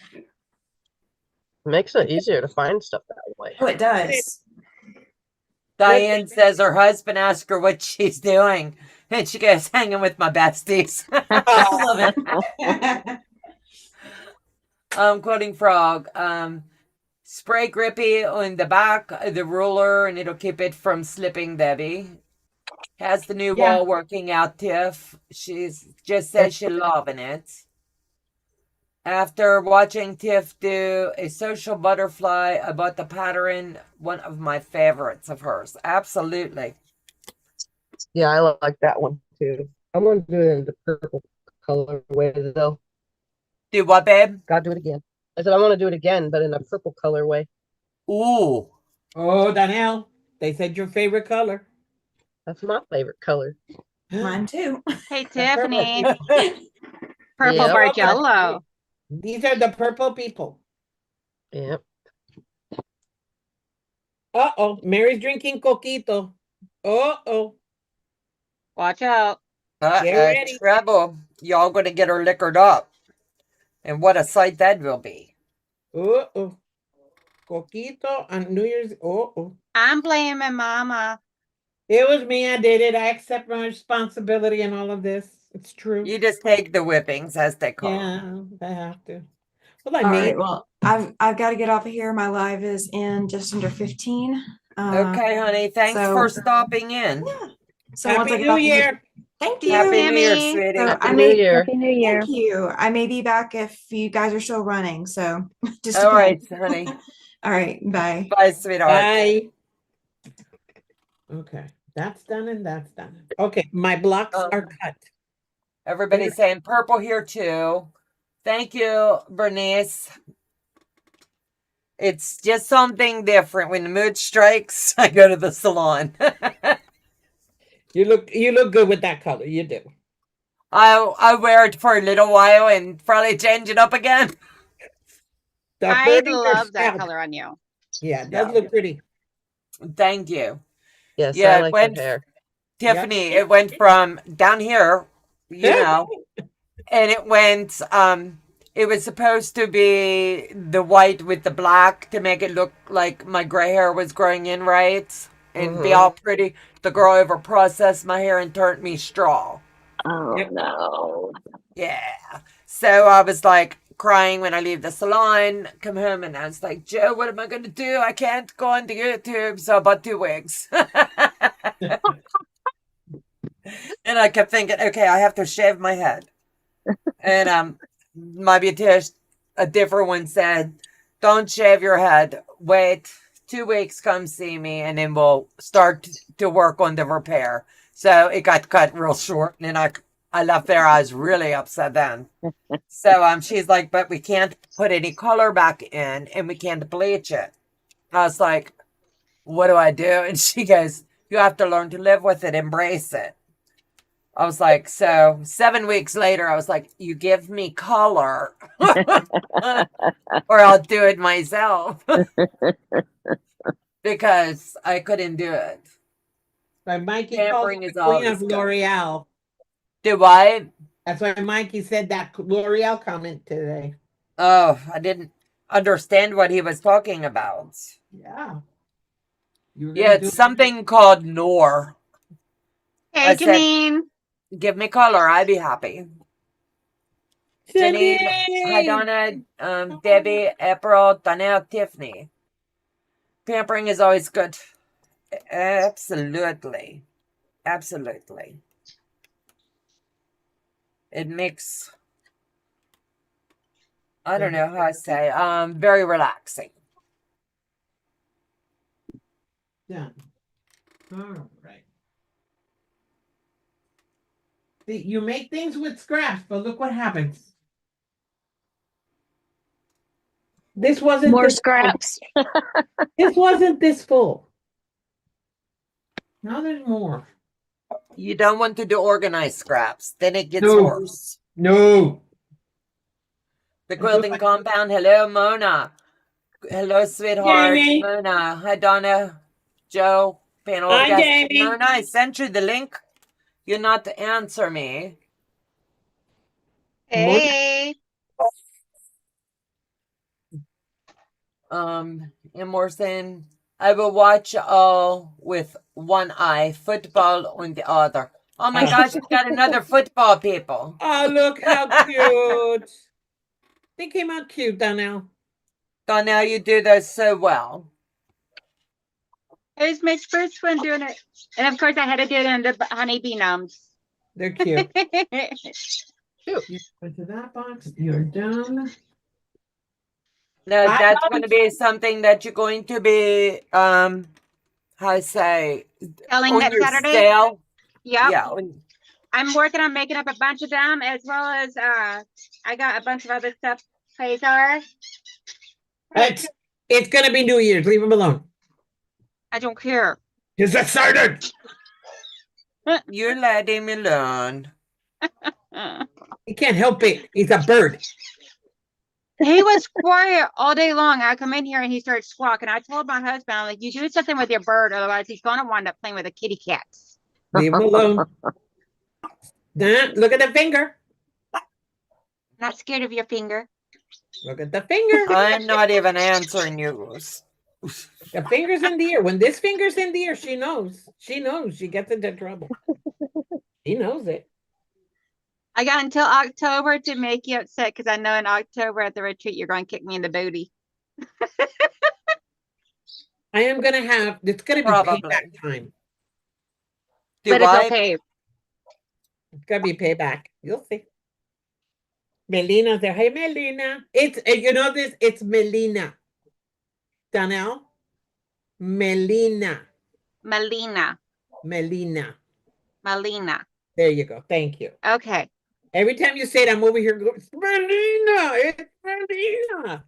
Makes it easier to find stuff that way. Oh, it does. Diane says her husband asked her what she's doing, and she goes, hanging with my besties. I love it. Quilting Frog. Spray grippy on the back of the ruler, and it'll keep it from slipping, Debbie. Has the new wall working out, Tiff. She's just says she's loving it. After watching Tiff do a social butterfly, I bought the pattern, one of my favorites of hers. Absolutely. Yeah, I like that one too. I'm gonna do it in the purple colorway though. Do what, babe? Gotta do it again. I said I want to do it again, but in a purple colorway. Ooh. Oh, Donnell, they said your favorite color. That's my favorite color. Mine too. Hey, Tiffany. Purple. Purple Yep. Bargello. These are the purple people. Yep. Uh-oh, Mary's drinking coquito. Uh-oh. Watch out. Get ready. Trouble. Y'all gonna get her liquored up. And what a sight that will be. Uh-oh. Coquito on New Year's. Uh-oh. I'm blaming Mama. It was me. I did it. I accept my responsibility in all of this. It's true. You just take the whippings, as they call them. Yeah, I have to. Well, I All made. right. Well, I've got to get off of here. My live is in just under 15. Okay, honey. Thanks so- for stopping in. Yeah. So once I Happy get New off of here- Year. Thank you. Happy New Year, Tammy. sweetie. So Happy I New may, Year. Happy New Year. thank you. I may be back if you guys are still running. So just All right, depends. honey. All right. Bye. Bye, sweetheart. Bye. Okay, that's done and that's done. Okay, my blocks are cut. Everybody's saying purple here too. Thank you, Bernice. It's just something different. When the mood strikes, I go to the salon. You look good with that color. You do. I wear it for a little while and probably change it up again. The I burning your love that scalp. color on you. Yeah, it does Yeah. look pretty. Thank you. Yes, Yeah, I it like went- your hair. Tiffany, it went from down here, you know, and it went, it was supposed to be the white with the black to make it look like my gray hair was growing in right and be all pretty. The girl over processed my hair and turned me straw. Oh no. Yeah. So I was like crying when I leave the salon, come home, and I was like, Joe, what am I going to do? I can't go on to YouTube. So I bought 2 wigs. And I kept thinking, okay, I have to shave my head. And my beautician, a different one, said, don't shave your head. Wait 2 weeks, come see me, and then we'll start to work on the repair. So it got cut real short, and then I left there. I was really upset then. So she's like, but we can't put any color back in, and we can't bleach it. I was like, what do I do? And she goes, you have to learn to live with it, embrace it. I was like, so 7 weeks later, I was like, you give me color or I'll do it myself because I couldn't do it. But Mikey Pampering called is the queen of always good. L'Oreal. Do I? That's why Mikey said that L'Oreal comment today. Oh, I didn't understand what he was talking about. Yeah. You were Yeah, gonna do it's something called Nor. Hey, I said- Janine. Give me color, I'd be happy. Janine, hi Janine! Donna, Debbie, April, Donnell, Tiffany. Pampering is always good. Absolutely. Absolutely. It makes, I don't know how I say, very relaxing. Done. All right. See, you make things with scraps, but look what happens. This wasn't More this scraps. full. This wasn't this full. Now there's more. You don't want to do organized scraps, then it gets No. worse. No. The quilting compound, hello Mona. Hello sweetheart. Jamie. Mona. Hi Donna. Joe. Panel of Hi, guests. Jamie. Mona, I sent you the link You not to answer me. Hey. Emerson, I will watch all with one eye, football on the other. Oh my gosh, we got another football people. Oh, look how cute. They came out cute, Donnell. Donna, you do this so well. It was my first one doing it. And of course I had to do it in the honeybee gnomes. They're cute. You put to that box. You're done. Now that's going to be something that you're going to be, how I say, Selling on next your Saturday? sale. Yep. Yeah. I'm working on making up a bunch of them, as well as I got a bunch of other stuff. Quasar. It's going to be New Year's. Leave him alone. I don't care. He's excited. You let him alone. He can't help it. He's a bird. He was quiet all day long. I come in here and he started squawking. I told my husband, I'm like, you do something with your bird, otherwise he's going to wind up playing with the kitty cats. Leave him alone. Look at the finger. Not scared of your finger. Look at the finger. I'm not even answering you. The finger's in the ear. When this finger's in the ear, she knows. She knows she gets into trouble. She knows it. I got until October to make you upset because I know in October at the retreat you're going to kick me in the booty. I am going to have, it's going to be Probably. payback time. But it's okay. It's going to be payback. You'll see. Melina's there. Hey, Melina. It's, you know this? It's Melina. Donnell? Melina. Melina. Melina. Melina. There you go. Thank you. Okay. Every time you say it, I'm over here going, it's Melina. It's Melina.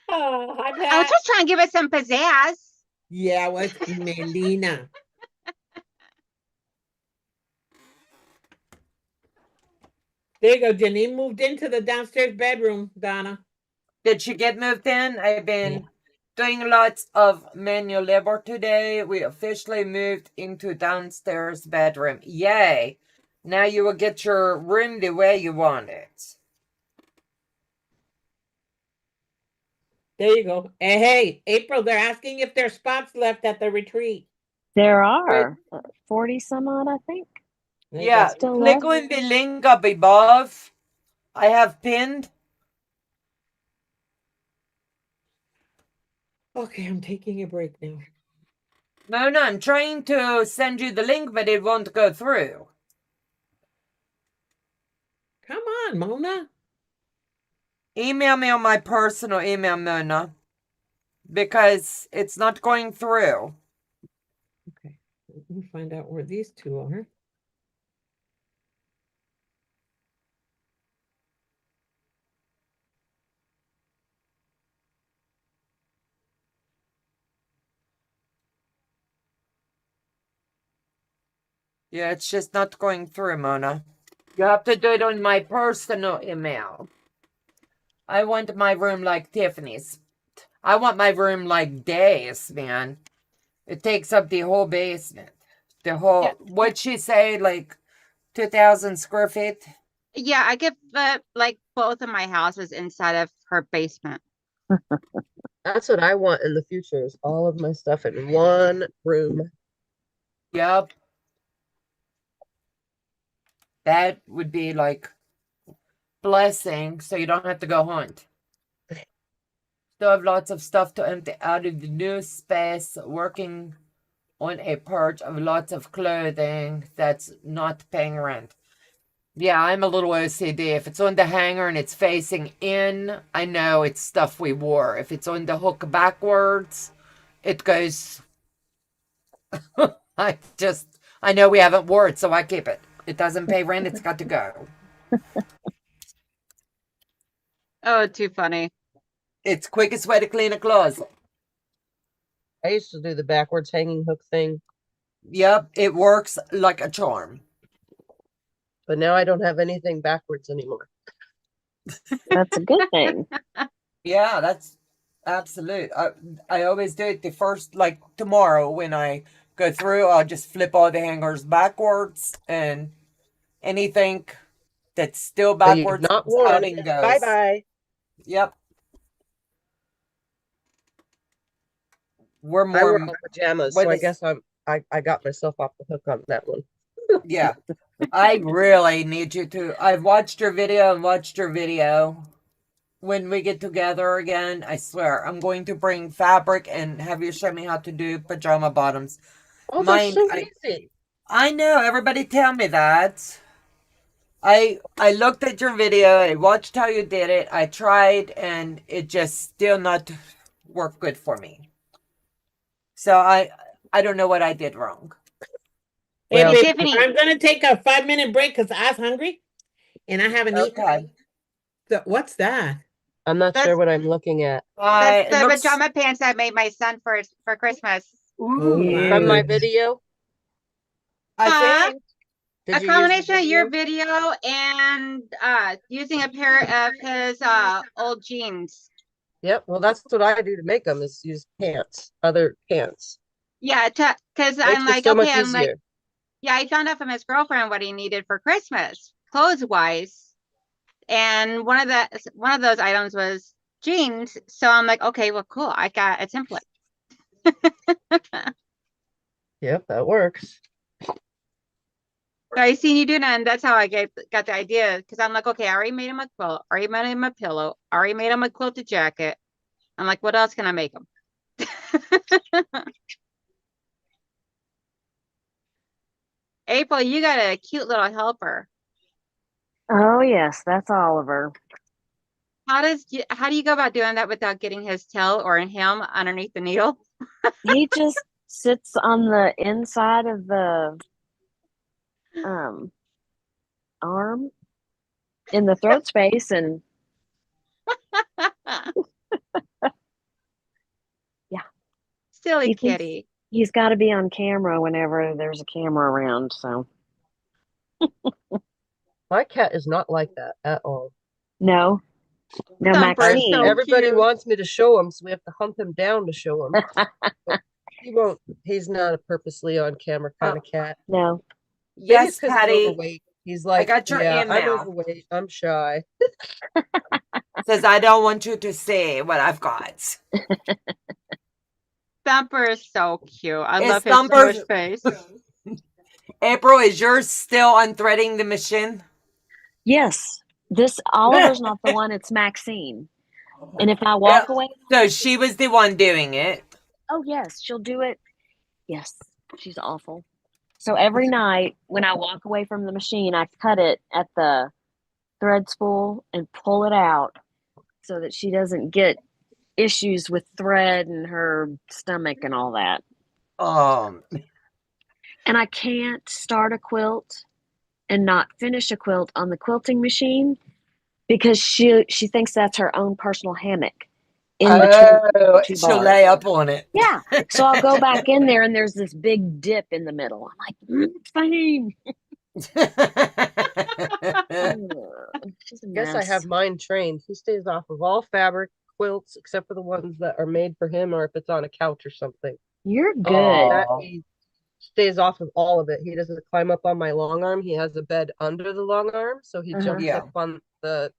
Oh, hi, Pat. I was just trying to give it some pizzazz. Yeah, well, it's Melina. There you go. Janine moved into the downstairs bedroom, Donna. Did she get moved in? I've been doing lots of manual labor today. We officially moved into downstairs bedroom. Yay. Now you will get your room the way you want it. There you go. Hey, April, they're asking if there's spots left at the retreat. There are 40 some odd, I think. Yeah, click on the link up above. I have pinned. Okay, I'm taking a break now. No, I'm trying to send you the link, but it won't go through. Come on, Mona. Email me on my personal email, Mona, because it's not going through. Okay, let me find out where these two are. Yeah, it's just not going through, Mona. You have to do it on my personal email. I want my room like Tiffany's. I want my room like Days, man. It takes up the whole basement. The whole, what'd she say, like 2,000 square feet? Yeah, I get like both of my houses inside of her basement. That's what I want in the future, is all of my stuff in one room. Yep. That would be like blessing, so you don't have to go hunt. Still have lots of stuff to empty out of the new space, working on a purge of lots of clothing that's not paying rent. Yeah, I'm a little OCD. If it's on the hanger and it's facing in, I know it's stuff we wore. If it's on the hook backwards, it goes... I know we haven't wore it, so I keep it. It doesn't pay rent, it's got to go. Oh, too funny. It's quickest way to clean a closet. I used to do the backwards hanging hook thing. Yep, it works like a charm. But now I don't have anything backwards anymore. That's a good thing. Yeah, that's absolute. I always do it the first, like tomorrow when I go through. I'll just flip all the hangers backwards, and anything that's still That you've backwards not comes out worn. and goes. Bye-bye. Yep. We're I more. wear all pajamas, what so I is- guess I got myself off the hook on that one. Yeah. I really need you to. I've watched your video and watched your video. When we get together again, I swear, I'm going to bring fabric and have you show me how to do pajama bottoms. Oh, they're Mine, so easy. I know, everybody tell me that. I looked at your video, I watched how you did it, I tried, and it just still not worked good for me. So I don't know what I did wrong. Hey, Well, babe, Tiffany. I'm gonna take a 5-minute break because I was hungry and I haven't eaten. Okay. So, what's that? I'm not That's- sure what I'm looking at. That's the it looks- pajama pants I made my son for Christmas. Ooh. From my video? I Huh? think. Did A you use the combination of your video? video and using a pair of his old jeans. Yep, well, that's what I do to make them, is use pants, other pants. Yeah, because I'm Makes it like, so much okay, I'm like, easier. yeah, I found out from his girlfriend what he needed for Christmas, clothes wise. And one of those items was jeans. So I'm like, okay, well, cool. I got a template. Yep, that works. So I seen you doing that, and that's how I got the idea. Because I'm like, okay, I already made him a quilt, already made him a pillow, already made him a quilted jacket. I'm like, what else can I make him? April, you got a cute little helper. Oh yes, that's Oliver. How do you go about doing that without getting his tail or him underneath the needle? He just sits on the inside of the arm in the throat space, and yeah, Silly he thinks kitty. he's got to be on camera whenever there's a camera around. So My cat is not like that at all. no, Thumper's Maxine. so Everybody cute. wants me to show him, so we have to hunt him down to show him. But he won't. He's not a purposely on camera kind of cat. No, Maybe it's Yes, 'cause he's Patty. overweight. He's like, got your yeah, I'm email. overweight. I'm shy. Says I don't want you to see what I've got. Thumper is so cute. I Is love his Thumper's- squish face. April, is yours still unthreading the machine? yes, this Oliver's not the one. It's Maxine. And if I walk away, So she was the one doing it. oh yes, she'll do it. Yes, she's awful. So every night when I walk away from the machine, I cut it at the thread spool and pull it out so that she doesn't get issues with thread and her stomach and all that. And I can't start a quilt and not finish a quilt on the quilting machine because she thinks that's her own personal hammock in between two she'll bars. lay up on it. Yeah. So I'll go back in there and there's this big dip in the middle. I'm like, fine. She's a Guess I mess. have mine trained. He stays off of all fabric quilts except for the ones that are made for him or if it's on a couch or something. You're good. That he stays off of all of it. He doesn't climb up on my long arm. He has a bed under the long arm, so he jumps Yeah. up on the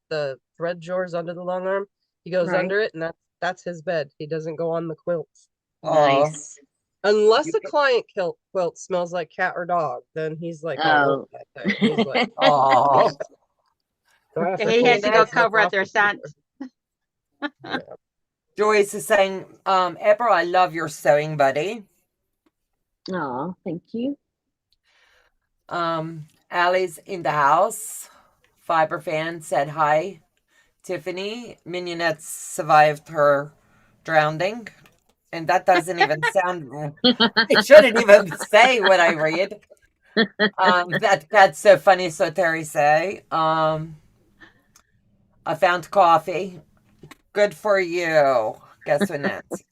thread drawers under the long arm. He goes Right. under it, and that's his bed. He doesn't go on the quilts. Nice. Unless the client quilt smells like cat or dog, then he's like, Oh. that thing. He's like, Oh. so I have He has to clean go it, cover rip up their off the scent. floor. Joyce is saying, April, I love your sewing buddy. Oh, thank you. Allie's in the house. Fiber fan said hi. Tiffany, Mignonette survived her drowning. And that doesn't even sound, it shouldn't even say what I read. That's so funny, so Terry say. I found coffee. Good for you. Guess what next?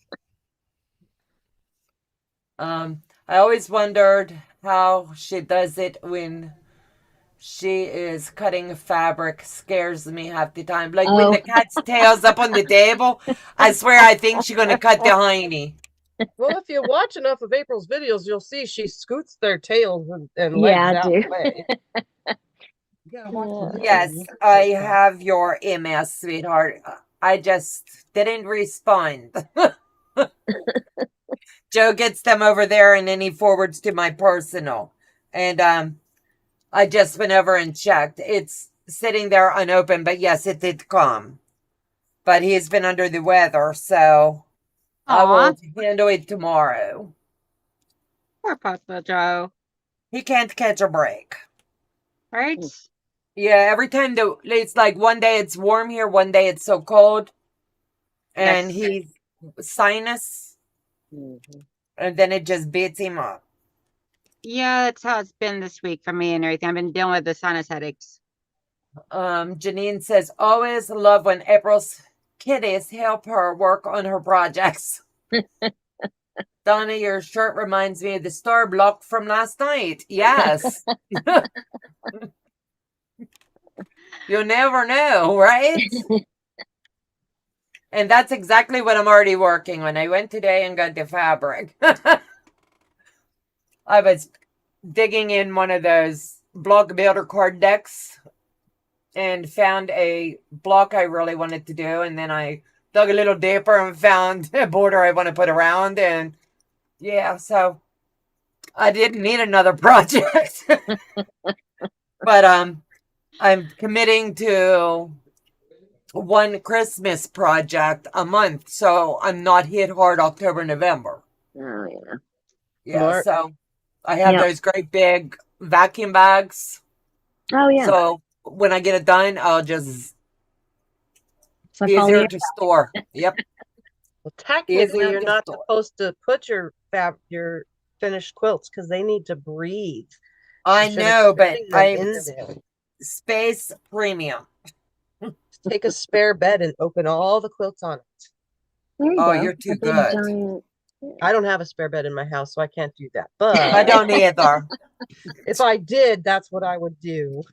I always wondered how she does it when she is cutting fabric. Scares me half the time. Like when Oh. the cat's tail's up on the table, I swear I think she's gonna cut the hiney. Well, if you watch enough of April's videos, you'll see she scoots their tails and Yeah, legs I out do. the way. You gotta watch the Yeah. videos. Yes, I have your MS, sweetheart. I just didn't respond. Joe gets them over there and then he forwards to my personal. And I just went over and checked. It's sitting there unopened, but yes, it did come. But he's been under the weather, so I Aw, will handle it tomorrow. poor Papa Joe. He can't catch a break. Right? Yeah, every time it's like one day it's warm here, one day it's so cold. And Yes. he's sinus, Mhm. and then it just beats him up. Yeah, that's how it's been this week for me and everything. I've been dealing with the sinus headaches. Janine says, always love when April's kitties help her work on her projects. Donna, your shirt reminds me of the star block from last night. Yes. You'll never know, right? And that's exactly what I'm already working on. I went today and got the fabric. I was digging in one of those block builder card decks and found a block I really wanted to do. And then I dug a little deeper and found a border I want to put around. And yeah, so I didn't need another project. But I'm committing to one Christmas project a month. So I'm not hit hard October, November. Oh, yeah. Yeah, Smart. so I have Yep. those great big vacuum bags. Oh, yeah. So when I get it done, I'll just So easier follow to store. Yep. Well, technically, Easier you're to not store. supposed to put your finished quilts because they need to breathe. I Instead of know, but sitting them I'm in there. space premium. Just take a spare bed and open all the quilts on it. There you Oh, go. you're too A big good. giant. I don't have a spare bed in my house, so I can't do that. I But don't either. if I did, that's what I would do.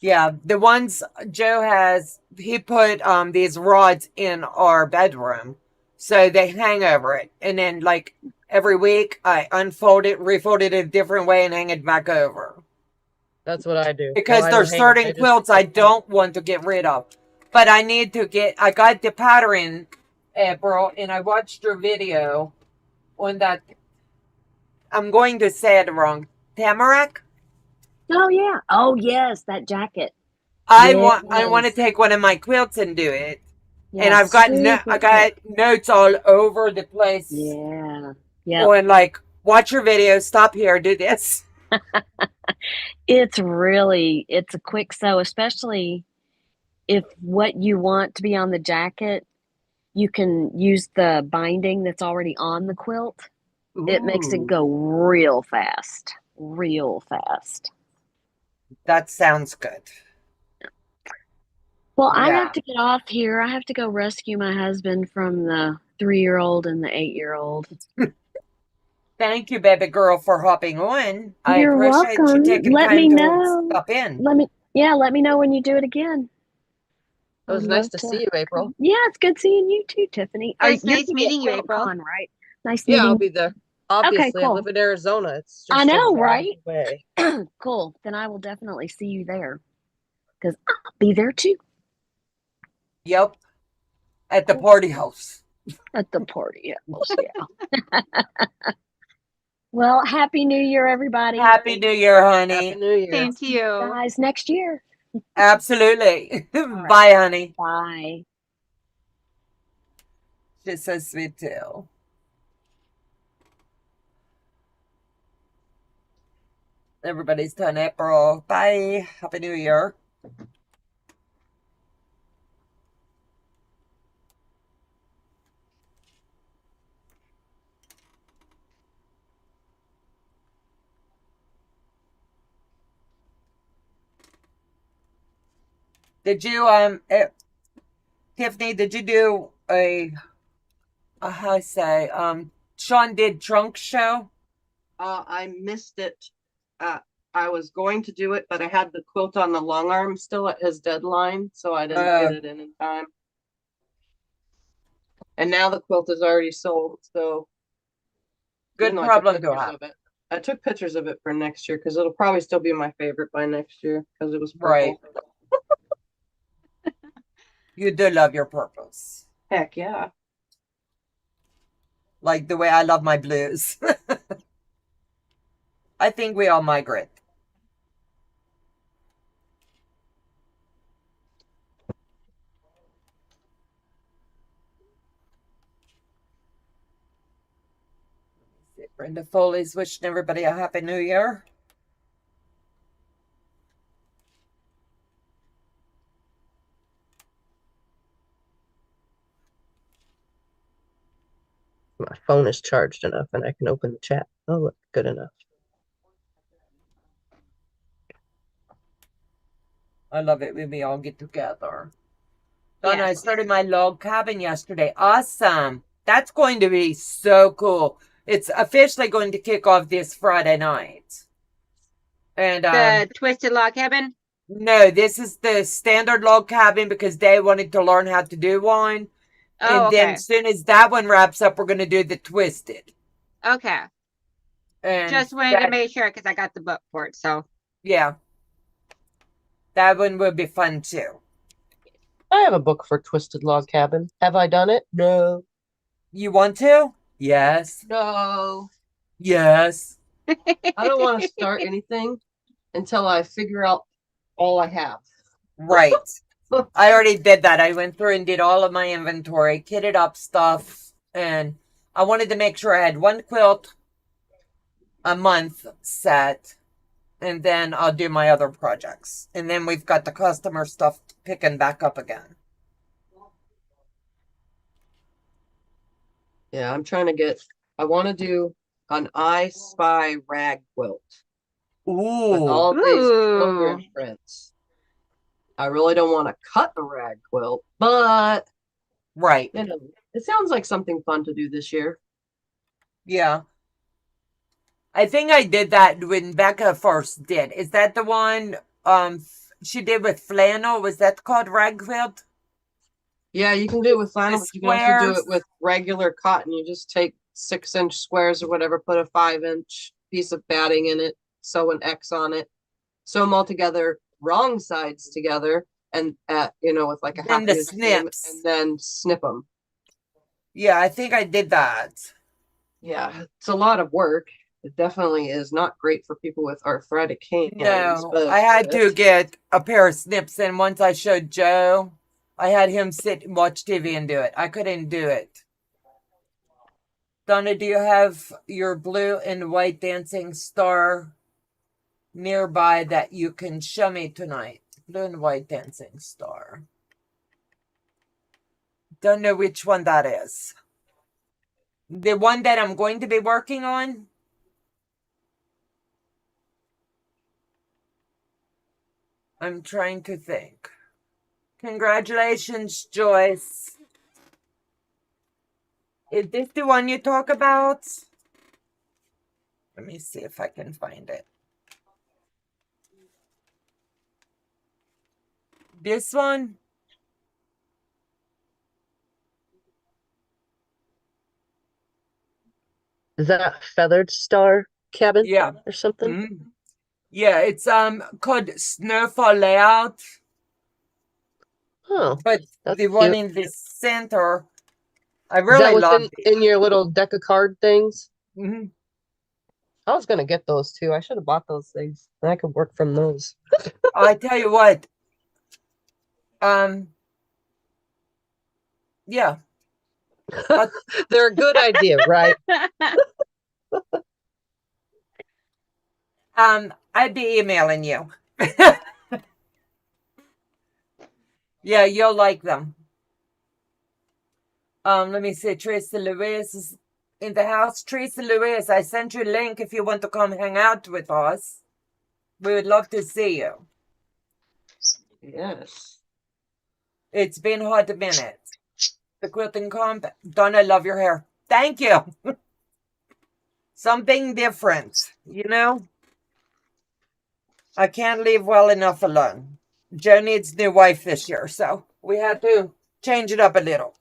Yeah, the ones Joe has, he put these rods in our bedroom, so they hang over it, and then like every week I unfold it, refold it a different way, and hang it back over. That's what I do. Because Well, I there's don't hang 'em, certain I just quilts I don't want to get rid of, but I need to get. I got the pattern, April, and I watched your video on that. I'm going to say it wrong. Tamarack. Oh, yeah. Oh, yes. That jacket. I want to Yes. take one of my quilts and do it. Yeah, And I've got super I got notes all over the place. Yeah. Yeah. On like, watch your video, stop here, do this. It's a quick sew, especially if what you want to be on the jacket, you can use the binding that's already on the quilt. It makes it Ooh, go real fast. Real fast. that sounds good. Well, I Yeah. have to get off here. I have to go rescue my husband from the 3-year-old and the 8-year-old. Thank you, baby girl, for hopping on. I You're appreciate you welcome. taking Let me time to know. stop in. Let me know when you do it again. It was I'd nice love to see you, April. Yeah, it's good seeing you too, Tiffany. It was You're nice gonna be at meeting you, April. QuiltCon, right? Nice Yeah, I'll meeting be there. Obviously, I cool. live in Arizona. It's just I know, a drive right? away. Cool. Then I will definitely see you there because I'll be there too Yep. At the party house. at the party house. Yeah. Well, Happy New Year, everybody. Happy New Year, honey. Happy New Year. Same to you. Guys, next year. Absolutely. right. Bye, honey. Bye. She's so sweet too. Everybody's done April. Bye. Happy New Year. Did you Tiffany, did you do how I say Sean did trunk show? I missed it. I was going to do it, but I had the quilt on the long arm still at his deadline, so I didn't get it in time. And now the quilt is already sold, so Good Even though I took problem to pictures have. of it. I took pictures of it for next year because it'll probably still be my favorite by next year because it was Right. purple. You do love your purples. Heck yeah. Like the way I love my blues. I think we all migrate. Brenda Foley's wishing everybody a happy new year. My phone is charged enough and I can open the chat. Oh, look, good enough. I love it when we all get together. Donna, I Yes. started my log cabin yesterday. Awesome. That's going to be so cool. It's officially going to kick off this Friday night. And The twisted log cabin? no, this is the standard log cabin because they wanted to learn how to do one. Oh, And then okay. as soon as that one wraps up, we're going to do the twisted. Okay. And Just wanted to make sure because I got the book for it. So yeah, that one will be fun too. I have a book for Twisted Log Cabin. Have I done it? No. You want to? Yes. No. Yes. I don't want to start anything until I figure out all I have. Right. I already did that. I went through and did all of my inventory, kitted up stuff, and I wanted to make sure I had one quilt a month set, and then I'll do my other projects. And then we've got the customer stuff picking back up again. Yeah, I'm trying to get, I want to do an I Spy rag quilt with Ooh. all these Ooh. program prints. I really don't want to cut the rag quilt, but Right. you know, it sounds like something fun to do this year. Yeah. I think I did that when Becca first did. Is that the one she did with flannel? Was that called rag quilt? Yeah, you can do it with flannel, The but you can also do it squares. with regular cotton. You just take 6-inch squares or whatever, put a 5-inch piece of batting in it, sew an X on it, sew them all together, wrong sides together, and with like a And the half-inch seam, snips. and then snip them. Yeah, I think I did that. Yeah, it's a lot of work. It definitely is not great for people with arthritic hands. No, But I had to get a pair of snips, and once I showed Joe, I had him sit and watch TV and do it. I couldn't do it. Donna, do you have your blue and white dancing star nearby that you can show me tonight? Blue and white dancing star. Don't know which one that is. The one that I'm going to be working on? I'm trying to think. Congratulations, Joyce. Is this the one you talk about? Let me see if I can find it. This one? is that Feathered Star Cabin? Yeah. Or something? Mm-hmm. Yeah, it's called Snowfall Layout. Oh, but that's the one cute. in the center, I Is really that what's loved it. in your little deck of card things? Mm-hmm. I was gonna get those too. I should have bought those things. I could work from those. I tell you what, yeah, They're a good idea, right? I'd be emailing you. Yeah, you'll like them. Let me see. Tracy Lewis is in the house. Tracy Lewis, I sent you a link if you want to come hang out with us. We would love to see you. Yes. It's been hot a minute. The quilting comp. Donna, I love your hair. Thank you. Something different, you know? I can't leave well enough alone. Joe needs a new wife this year, so we had to change it up a little.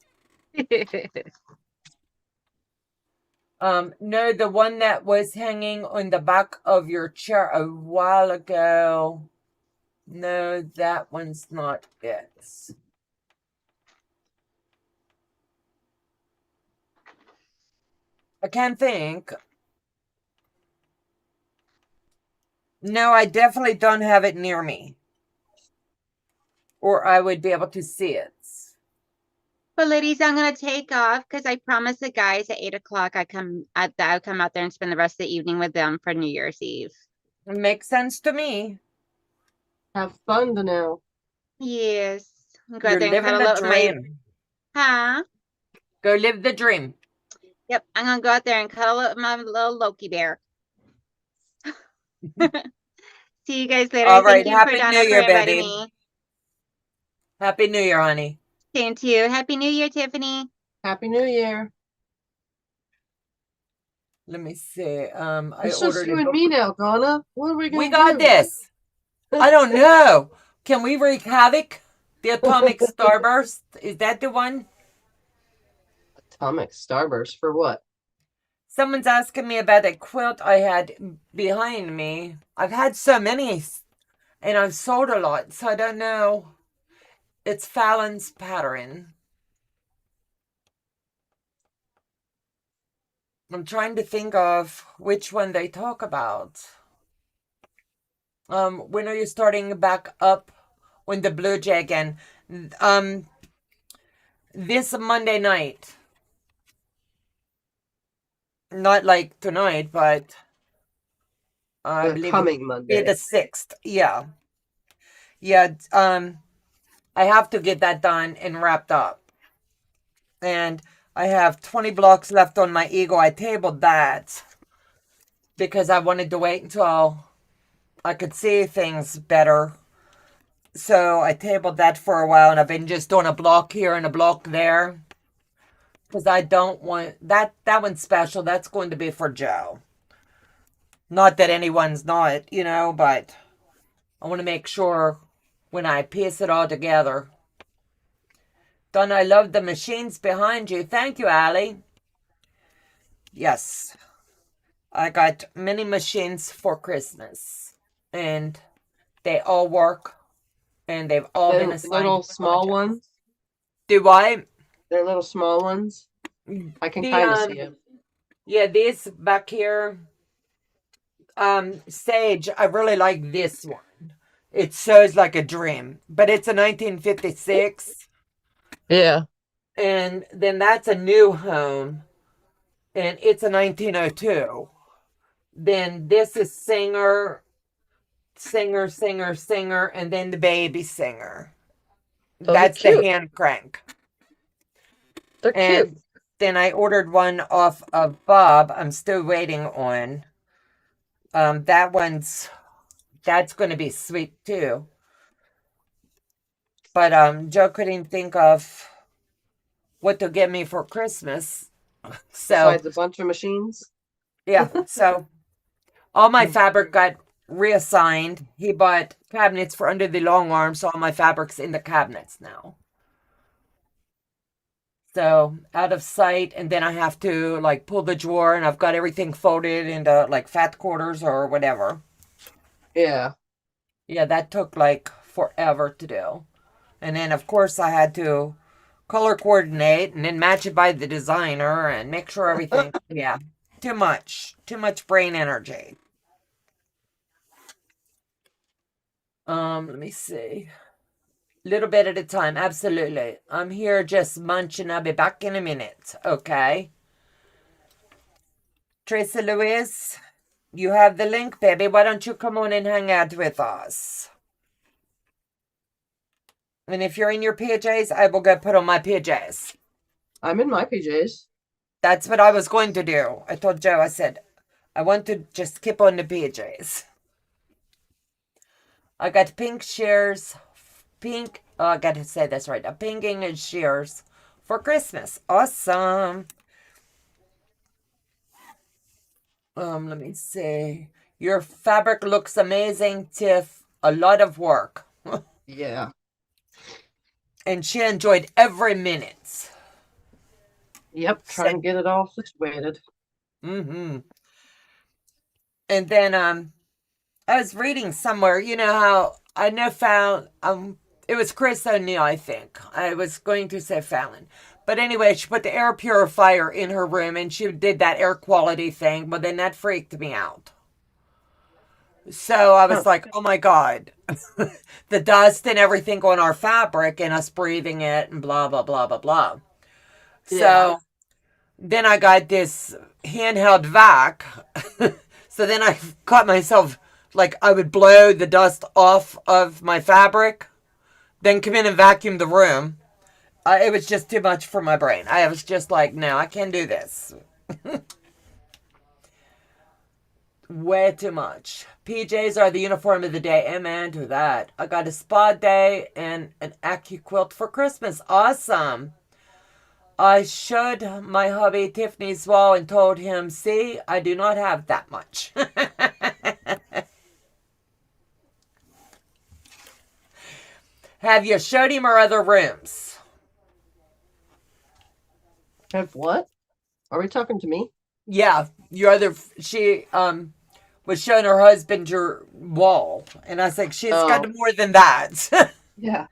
No, the one that was hanging on the back of your chair a while ago. No, that one's not it. I can't think. No, I definitely don't have it near me. Or I would be able to see it. But ladies, I'm gonna take off because I promised the guys at 8 o'clock I'll come out there and spend the rest of the evening with them for New Year's Eve. It makes sense to me. Have fun now. Yes. Go out You're there and living cuddle the up with my dream. huh? Go live the dream. Yep, I'm gonna go out there and cuddle up with my little Loki bear. See you guys later. All right. Thank you for Happy New Donna for Year, inviting baby. me. Happy New Year, honey. Same to you. Happy New Year, Tiffany. Happy New Year. Let me see. I It's just ordered you a and book. me now, Donna. What are we We gonna got do? this. I don't know. Can we wreak havoc? The atomic starburst. Is that the one? Atomic starburst for what? Someone's asking me about a quilt I had behind me. I've had so many, and I've sold a lot, so I don't know. It's Fallon's pattern. I'm trying to think of which one they talk about. When are you starting back up on the Blue Jay again? This Monday night. Not like tonight, but I believe coming it'll Monday. be the 6th. Yeah. Yeah. I have to get that done and wrapped up. And I have 20 blocks left on my Eagle. I tabled that because I wanted to wait until I could see things better. So I tabled that for a while, and I've been just doing a block here and a block there. Because I don't want that one's special. That's going to be for Joe. Not that anyone's not, but I want to make sure when I piece it all together. Donna, I love the machines behind you. Thank you, Allie. Yes. I got many machines for Christmas. And they all work. And they've all been assigned little small projects. ones. Do I? They're little small ones. I can kind of see them. Yeah, these back here. Sage, I really like this one. It shows like a dream, but it's a 1956. Yeah. And then that's a new home, and it's a 1902. Then this is singer, singer, singer, singer, and then the baby singer. Those That's are cute. the hand crank. They're And cute. then I ordered one off of Bob. I'm still waiting on. That's going to be sweet too. But Joe couldn't think of what to get me for Christmas. So Besides a bunch of machines. yeah, so all my fabric got reassigned. He bought cabinets for under the long arm, so all my fabric's in the cabinets now. So out of sight, and then I have to like pull the drawer, and I've got everything folded into like fat quarters or whatever. Yeah. Yeah, that took like forever to do. And then of course I had to color coordinate and then match it by the designer and make sure everything, yeah, too much brain energy. Let me see. Little bit at a time, absolutely. I'm here just munching. I'll be back in a minute, okay? Tracy Louise, you have the link, baby. Why don't you come on and hang out with us? And if you're in your PJs, I will go put on my PJs. I'm in my PJs. That's what I was going to do. I told Joe, I said, I want to just keep on the PJs. I got pink shears, I got to say this right, a pink English shears for Christmas. Awesome. Let me see. Your fabric looks amazing, Tiff. A lot of work. Yeah. And she enjoyed every minute. Yep, trying to get it all situated. Mm-hmm. And then I was reading somewhere, you know how I know it was Chris O'Neill, I think. I was going to say Fallon. But anyway, she put the air purifier in her room and she did that air quality thing. Well, then that freaked me out. So I was like, oh my God, the dust and everything on our fabric and us breathing it and blah, blah, blah, blah, blah. Yeah. So then I got this handheld vac. So then I caught myself like I would blow the dust off of my fabric, then come in and vacuum the room. It was just too much for my brain. I was just like, no, I can't do this. Way too much. PJs are the uniform of the day. Amen to that. I got a spa day and an AccuQuilt for Christmas. Awesome. I showed my hubby Tiffany's wall and told him, see, I do not have that much. Have you showed him our other rooms? Have what? Are we talking to me? Yeah, she was showing her husband your wall. And I was like, she's got more than that. Yeah.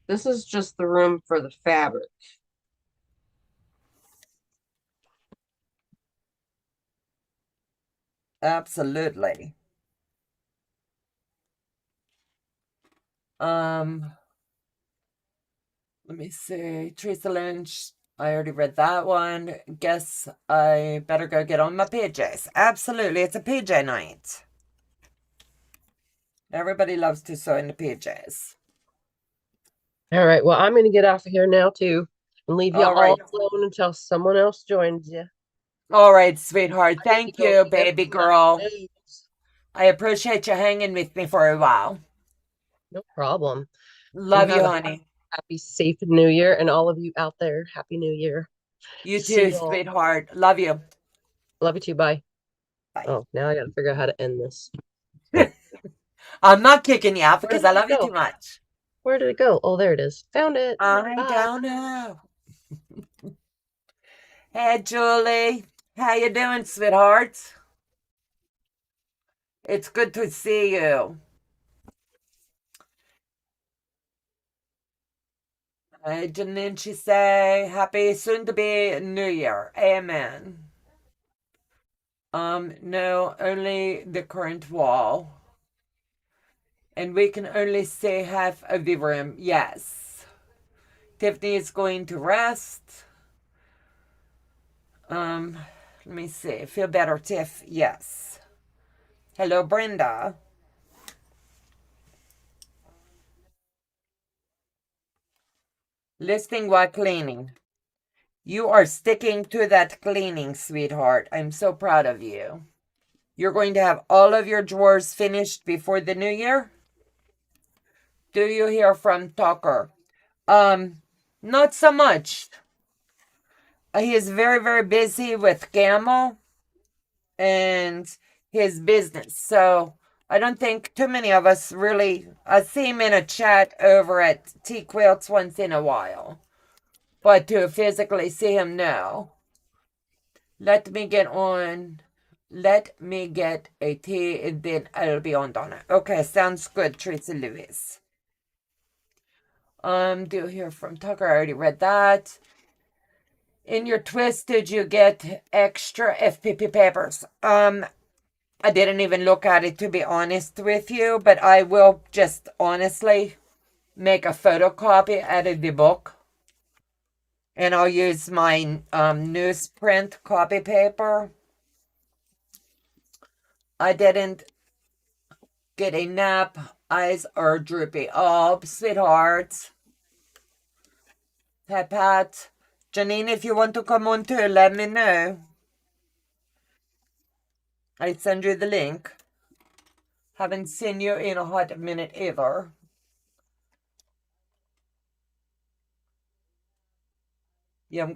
This is just the room for the fabric. Absolutely. Let me see. Teresa Lynch. I already read that one. Guess I better go get on my PJs. Absolutely. It's a PJ night. Everybody loves to sew in the PJs. All right. Well, I'm going to get off of here now, too, and leave you All all right. alone until someone else joins you. All right, sweetheart. I need to Thank go you, get baby my girl. news. I appreciate you hanging with me for a while. No problem. Love you, have a honey. happy, safe New Year, and all of you out there, Happy New Year. You See too, y'all. sweetheart. Love you. Love you too. Bye. Bye. Oh, now I got to figure out how to end this. I'm not kicking you out Where because did I it love you go? too much. Where did it go? Oh, there it is. Found it. I Bye. don't know. Hey, Julie. How you doing, sweetheart? It's good to see you. Janine, she say, happy soon to be New Year. Amen. No, only the current wall. And we can only see half of the room. Yes. Tiffany is going to rest. Let me see. Feel better, Tiff? Yes. Hello, Brenda. Listening while cleaning. You are sticking to that cleaning, sweetheart. I'm so proud of you. You're going to have all of your drawers finished before the new year? Do you hear from Tucker? Not so much. He is very, very busy with Gamma and his business. So I don't think too many of us really. I see him in a chat over at T Quilts once in a while. But to physically see him, no. Let me get a tea and then I'll be on Donna. Okay, sounds good, Teresa Lewis. Do you hear from Tucker? I already read that. In your twist, did you get extra FPP papers? I didn't even look at it, to be honest with you, but I will just honestly make a photocopy out of the book. And I'll use my newsprint copy paper. I didn't get a nap. Eyes are droopy. Oh, sweetheart. Hey, Pat. Janine, if you want to come on too, let me know. I send you the link. Haven't seen you in a hot minute either. Yeah,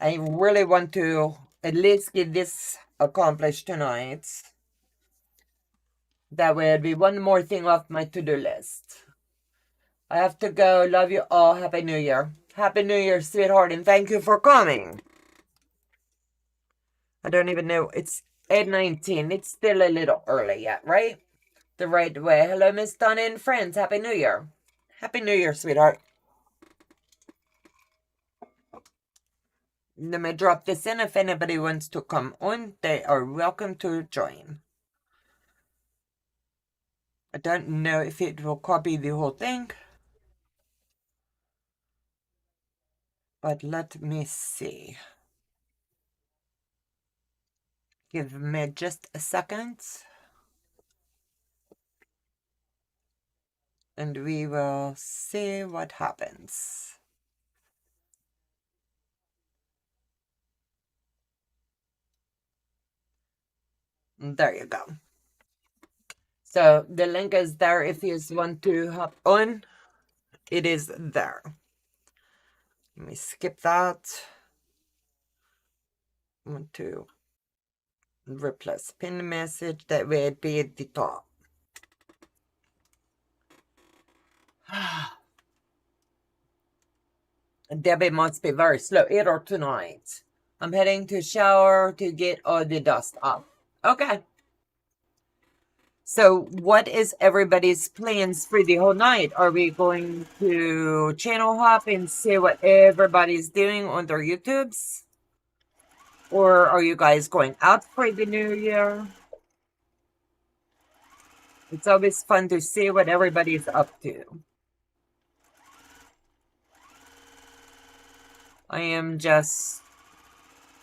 I really want to at least get this accomplished tonight. That way it'll be one more thing off my to-do list. I have to go. Love you all. Happy New Year. Happy New Year, sweetheart, and thank you for coming. I don't even know. It's 8:19. It's still a little early yet, right? The right way. Hello, Miss Donna and friends. Happy New Year. Happy New Year, sweetheart. Let me drop this in. If anybody wants to come on, they are welcome to join. I don't know if it will copy the whole thing, but let me see. Give me just a second, and we will see what happens. There you go. So the link is there if you want to hop on. It is there. Let me skip that. I want to replace pin message. That way it'd be at the top. Debbie must be very slow. 8 or tonight. I'm heading to shower to get all the dust off. Okay. So what is everybody's plans for the whole night? Are we going to channel hop and see what everybody's doing on their YouTubes? Or are you guys going out for the new year? It's always fun to see what everybody's up to. I am just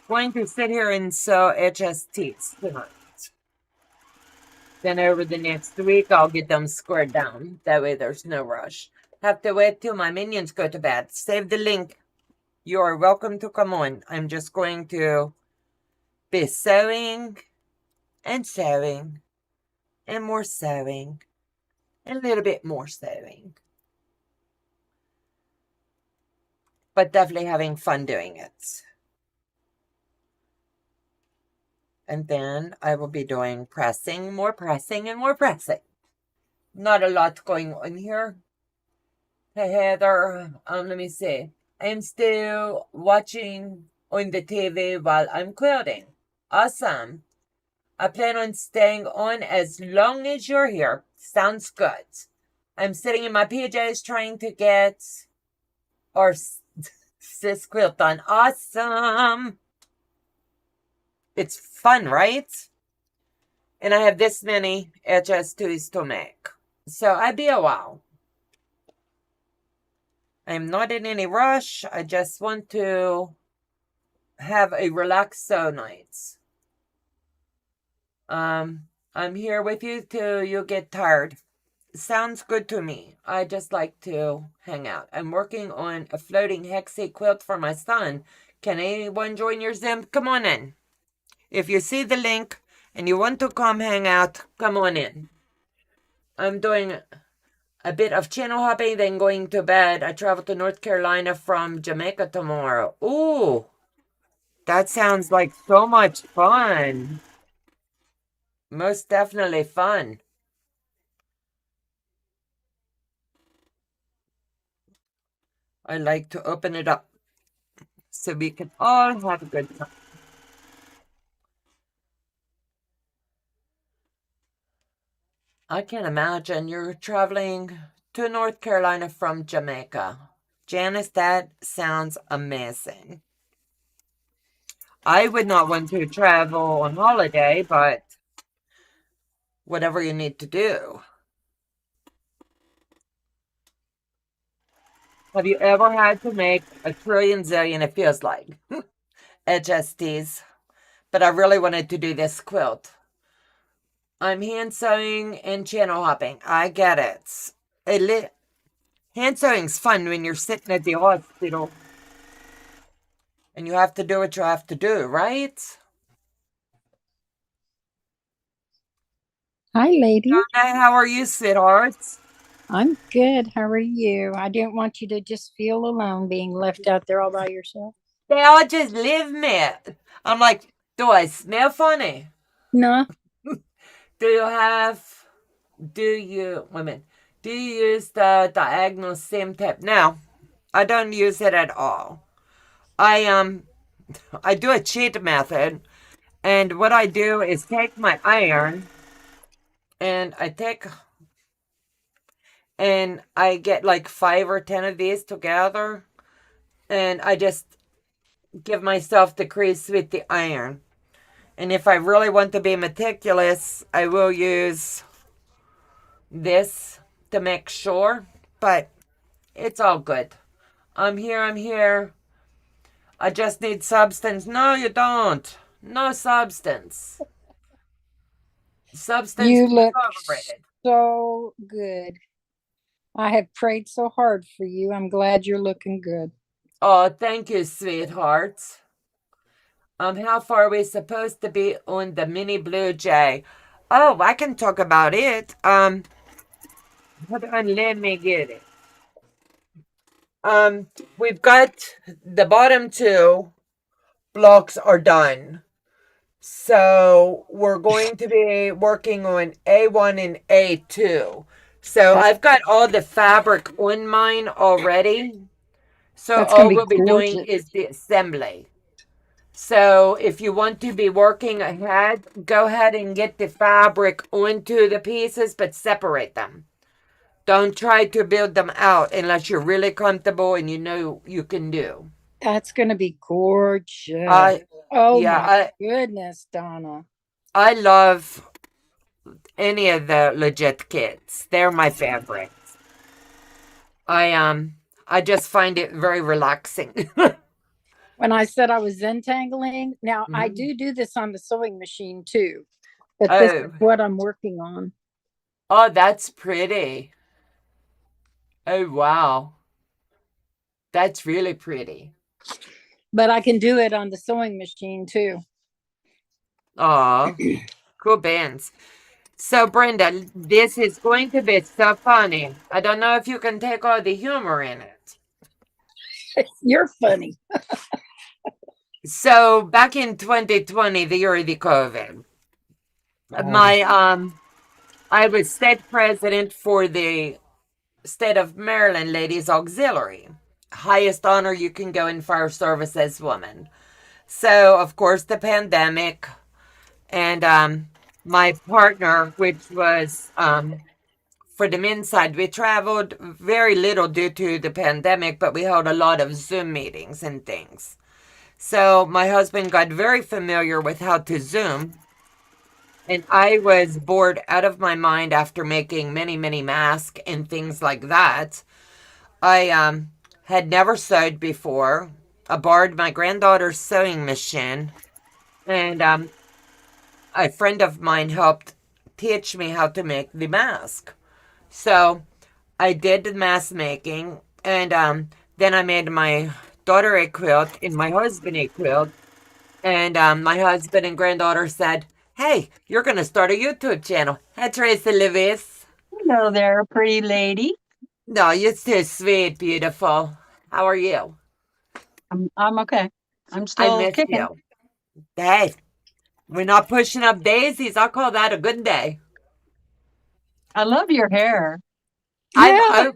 going to sit here and sew HSTs tonight. Then over the next week, I'll get them squared down. That way there's no rush. Have to wait till my minions go to bed. Save the link. You are welcome to come on. I'm just going to be sewing and sewing and more sewing and a little bit more sewing. But definitely having fun doing it. And then I will be doing pressing, more pressing, and more pressing. Not a lot going on here. Hey, Heather, let me see. I'm still watching on the TV while I'm quilting. Awesome. I plan on staying on as long as you're here. Sounds good. I'm sitting in my PJs trying to get our sis quilt done. Awesome. It's fun, right? And I have this many HS2s to make. So I'd be a while. I'm not in any rush. I just want to have a relaxed sew night. I'm here with you till you get tired. Sounds good to me. I just like to hang out. I'm working on a floating hexie quilt for my son. Can anyone join your Zoom? Come on in. If you see the link and you want to come hang out, come on in. I'm doing a bit of channel hopping, then going to bed. I travel to North Carolina from Jamaica tomorrow. Ooh, that sounds like so much fun. Most definitely fun. I like to open it up so we can all have a good time. I can imagine you're traveling to North Carolina from Jamaica. Janice, that sounds amazing. I would not want to travel on holiday, but whatever you need to do. Have you ever had to make a trillion zillion, it feels like, HSTs? But I really wanted to do this quilt. I'm hand sewing and channel hopping. I get it. Hand sewing's fun when you're sitting at the hospital and you have to do what you have to do, right? Hi, lady. Hi, how are you, sweetheart? I'm good. How are you? I didn't want you to just feel alone being left out there all by yourself. They all just leave me. I'm like, do I smell funny? No. Do you use the diagonal seam tape? No, I don't use it at all. I do a cheat method. And what I do is take my iron and I get like 5 or 10 of these together, and I just give myself the crease with the iron. And if I really want to be meticulous, I will use this to make sure, but it's all good. I'm here. I just need substance. No, you don't. No substance. Substance You is look overrated. so good. I have prayed so hard for you. I'm glad you're looking good. Oh, thank you, sweetheart. How far are we supposed to be on the mini Blue Jay? Oh, I can talk about it. Hold on, let me get it. We've got the bottom 2 blocks are done. So we're going to be working on A1 and A2. So I've got all the fabric on mine already. So That's going all to be we'll be doing gorgeous. is the assembly. So if you want to be working ahead, go ahead and get the fabric onto the pieces, but separate them. Don't try to build them out unless you're really comfortable and you know you can do. That's going to be gorgeous. I Oh yeah, my goodness, Donna. I love any of the legit kits. They're my favorites. I just find it very relaxing. When I said I was entangling, now I Mhm. do this on the sewing machine too, but this is Oh, what I'm working on. oh, that's pretty. Oh, wow. That's really pretty. But I can do it on the sewing machine too. Aw, cool bands. So, Brenda, this is going to be so funny. I don't know if you can take all the humor in it. You're funny. So, back in 2020, the year of the COVID, I was state president for the State of Maryland Ladies Auxiliary. Highest honor you can go in fire service as woman. So, of course, the pandemic and my partner, which was for the men's side, we traveled very little due to the pandemic, but we held a lot of Zoom meetings and things. So my husband got very familiar with how to Zoom, and I was bored out of my mind after making many, many masks and things like that. I had never sewed before. I borrowed my granddaughter's sewing machine, and a friend of mine helped teach me how to make the mask. So I did the mask making, and then I made my daughter a quilt and my husband a quilt. And my husband and granddaughter said, "Hey, you're going to start a YouTube channel." Hey, Tracy Lewis. Hello there, pretty lady. No, you're too sweet, beautiful. How are you? I'm okay. I'm I still miss kicking. you. Hey, we're not pushing up daisies. I'll call that a good day. I love your hair. I'm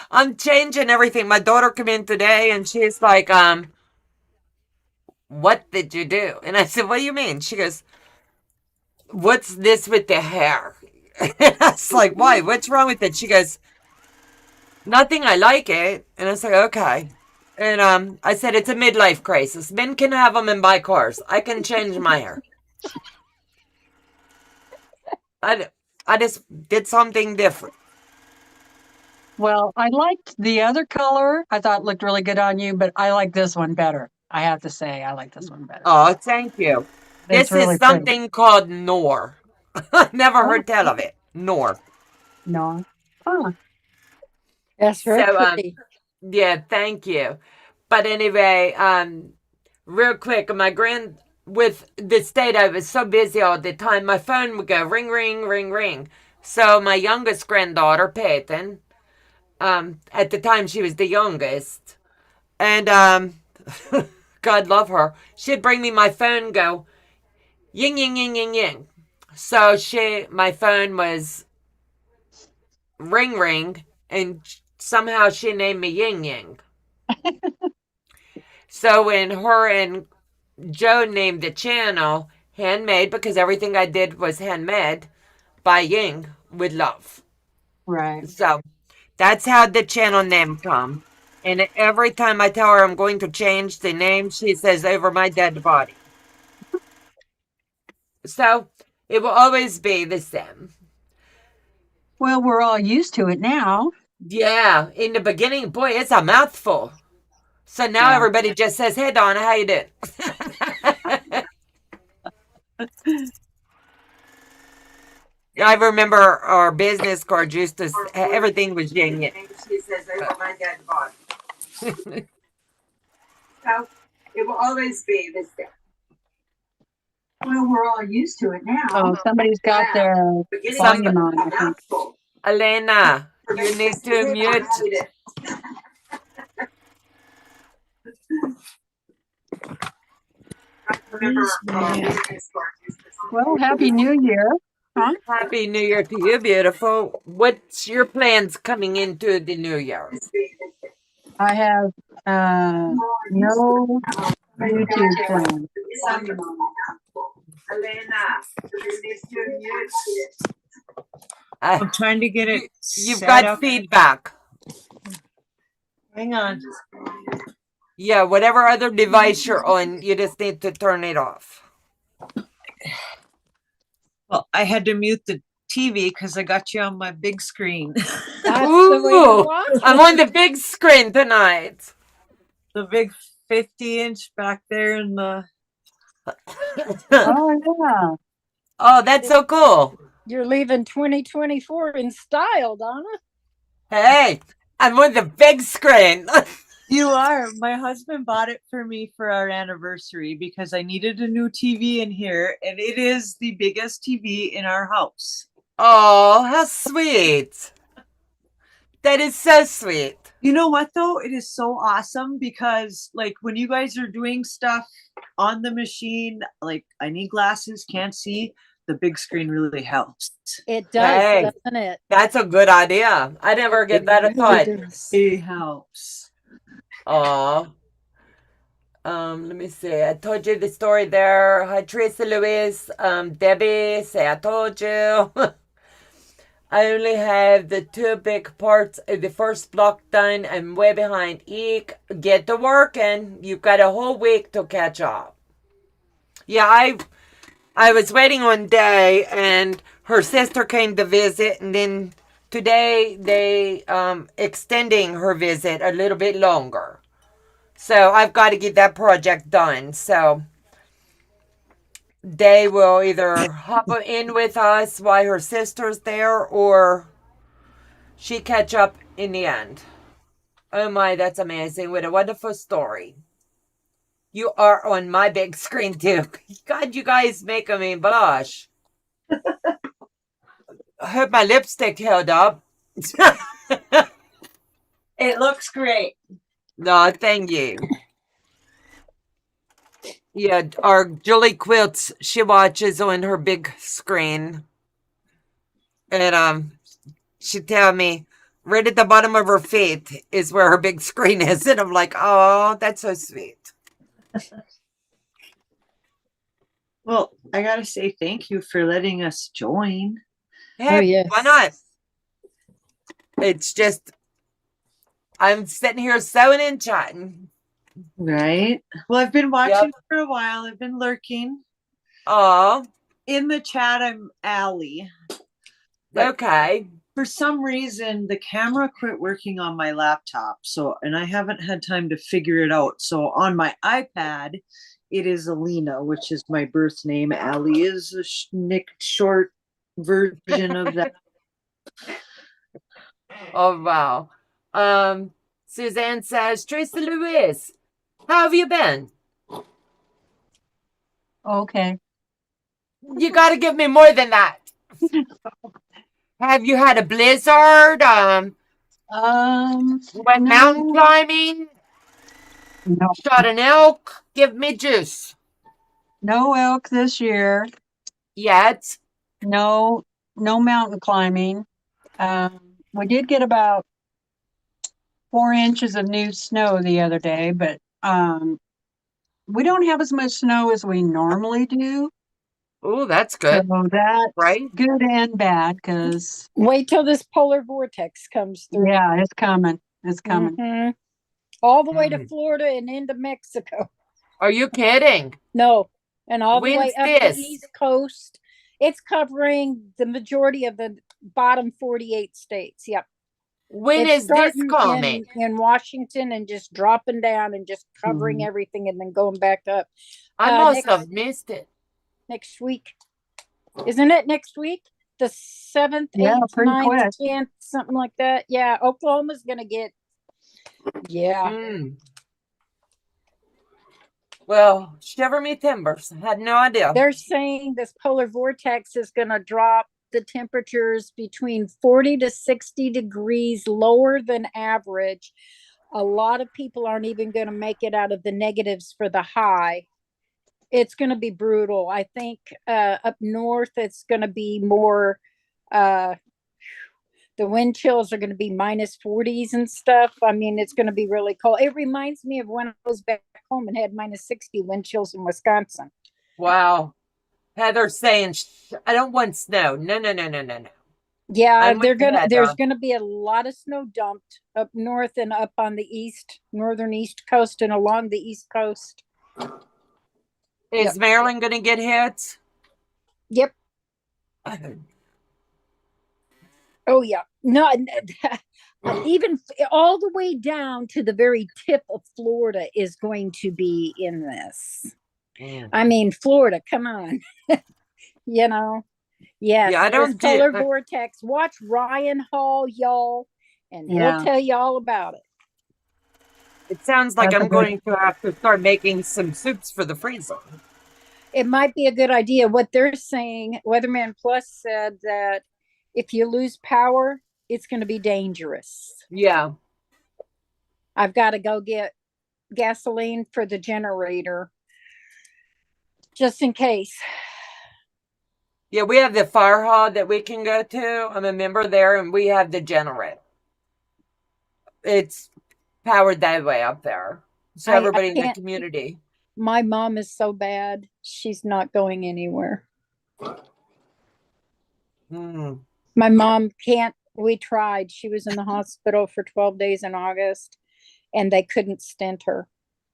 I'm changing everything. My daughter came in today and she's like, what did you do? And I said, what do you mean? She goes, what's this with the hair? And I was like, why? What's wrong with it? She goes, nothing, I like it. And I was like, okay. And I said, it's a midlife crisis. Men can have them and buy cars. I can change my hair. I just did something different. Well, I liked the other color. I thought it looked really good on you, but I like this one better. I have to say, I like this one better. Oh, thank you. It's This really is something called Nor. Never heard tell of it. Nor. No. Huh. That's very So, pretty. yeah, thank you. But anyway, real quick, with the state, I was so busy all the time. My phone would go ring, ring, ring, ring. So my youngest granddaughter, Peyton, at the time she was the youngest, and God love her, she'd bring me my phone, go ying, ying, ying, ying, ying. So my phone was ring, ring, and somehow she named me Ying Ying. So when her and Joe named the channel Handmade because everything I did was handmade by Ying with love. Right. So that's how the channel name come. And every time I tell her I'm going to change the name, she says over my dead body. So it will always be the same. Well, we're all used to it now. Yeah, in the beginning, boy, it's a mouthful. So now Yeah. everybody just says, "Hey, Donna, how you doing?" I remember our business card used to everything was Ying. She says over my dead body. So it will always be the same. Well, we're all used to it now. Oh, somebody's got their Some volume on, I think. Elena, you need to mute. Well, Happy New Year. Huh? Happy New Year to you, beautiful. What's your plans coming into the new year? I have no YouTube plan. I'm trying to get it. You've got up. feedback. Hang on. Yeah, whatever other device you're on, you just need to turn it off. Well, I had to mute the TV because I got you on my big screen. That's Ooh, the way to watch I'm it. on the big screen tonight. The big 50-inch back there in the. Oh, yeah. Oh, that's so cool. You're leaving 2024 in style, Donna. Hey, I'm on the big screen. You are. My husband bought it for me for our anniversary because I needed a new TV in here, and it is the biggest TV in our house. Oh, how sweet. That is so sweet. You know what, though? It is so awesome because, like, when you guys are doing stuff on the machine, like, I need glasses, can't see, the big screen really helps. It does, Hey, doesn't it? that's a good idea. I never get that It thought. really helps. Oh. Let me see. I told you the story there. Hi, Teresa Louise. Debbie, say I told you. I only have the two big parts of the first block done. I'm way behind. Eek, get to working. You've got a whole week to catch up. Yeah, I was waiting one day, and her sister came to visit, and then today they extending her visit a little bit longer. So I've got to get that project done. So they will either hop in with us while her sister's there, or she catch up in the end. Oh my, that's amazing. What a wonderful story. You are on my big screen too. God, you guys making me blush. I hope my lipstick held up. It looks great. No, thank you. Yeah, our Julie Quilts, she watches on her big screen. And she tell me right at the bottom of her feet is where her big screen is. And I'm like, oh, that's so sweet. Well, I gotta say thank you for letting us join. Hey, Oh, yes. why not? It's just, I'm sitting here sewing and chatting. Right. Well, I've been watching for a while. I've been lurking. Oh. In the chat, I'm Allie. Okay. For some reason, the camera quit working on my laptop. And I haven't had time to figure it out. So on my iPad, it is Alina, which is my birth name. Allie is a short version of that. Oh, wow. Suzanne says, Tracy Lewis, how have you been? Okay. You got to give me more than that. Have you had a blizzard? Went mountain climbing? No. Shot an elk? Give me juice. No elk this year. Yet? No mountain climbing. We did get about 4 inches of new snow the other day, but we don't have as much snow as we normally do. Oh, that's So good. that's Right? good and bad because, Wait till this polar vortex comes through. yeah, it's coming. It's coming. Mhm. All the way to Mm. Florida and into Mexico. Are you kidding? No, and all the way When's up the this? East Coast. It's covering the majority of the bottom 48 states. Yep. When It's is this starting coming? in Washington and just dropping down and just covering Mhm. everything and then going back up. I must Next have missed it. week. Isn't it next week? The 7th, Yeah, 8th, pretty 9th, quick. 10th, something like that. Yeah, Oklahoma's gonna get Mm. Well, shiver me timbers. I had no idea. They're saying this polar vortex is gonna drop the temperatures between 40 to 60 degrees lower than average. A lot of people aren't even going to make it out of the negatives for the high. It's going to be brutal. I think up north, it's going to be more, the wind chills are going to be minus 40s and stuff. I mean, it's going to be really cold. It reminds me of when I was back home and had minus 60 wind chills in Wisconsin. Wow. Heather's saying, I don't want snow. No, no, no, no, no, no. Yeah, I'm with you, there's Heather. gonna be a lot of snow dumped up north and up on the northern east coast and along the east coast. Is Yep. Maryland going to get hit? Yep. Oh yeah. No, even all the way down to the very tip of Florida is going to be in this. I mean, Florida, come on. You know. Yes, Yeah, I this don't polar vortex. Watch Ryan Hall, y'all, and he'll tell you all about it. It sounds like I'm going to have to start making some soups for the freezer. It might be a good idea. What they're saying, Weatherman Plus said that if you lose power, it's going to be dangerous. Yeah. I've got to go get gasoline for the generator just in case. Yeah, we have the fire hall that we can go to. I'm a member there, and we have the generator. It's powered that way up there. So everybody in the community. My mom is so bad. She's not going anywhere. Mm. My mom can't. We tried. She was in the hospital for 12 days in August, and they couldn't stent her.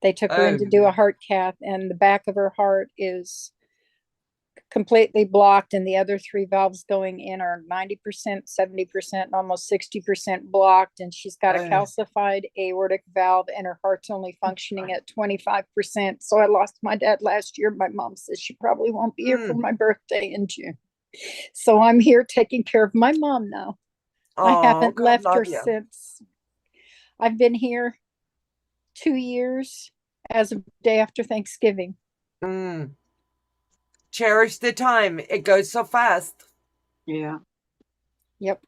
They took her in to do a heart cath, and the back of her heart is completely blocked, and the other 3 valves going in are 90%, 70%, and almost 60% blocked. And she's got a calcified aortic valve, and her heart's only functioning at 25%. So I lost my dad last year. My mom says she probably won't be here for my birthday in June. So I'm here taking care of my mom now. I haven't left her since. I've been here 2 years as of day after Thanksgiving. Cherish the time. It goes so fast. Yeah. Yep.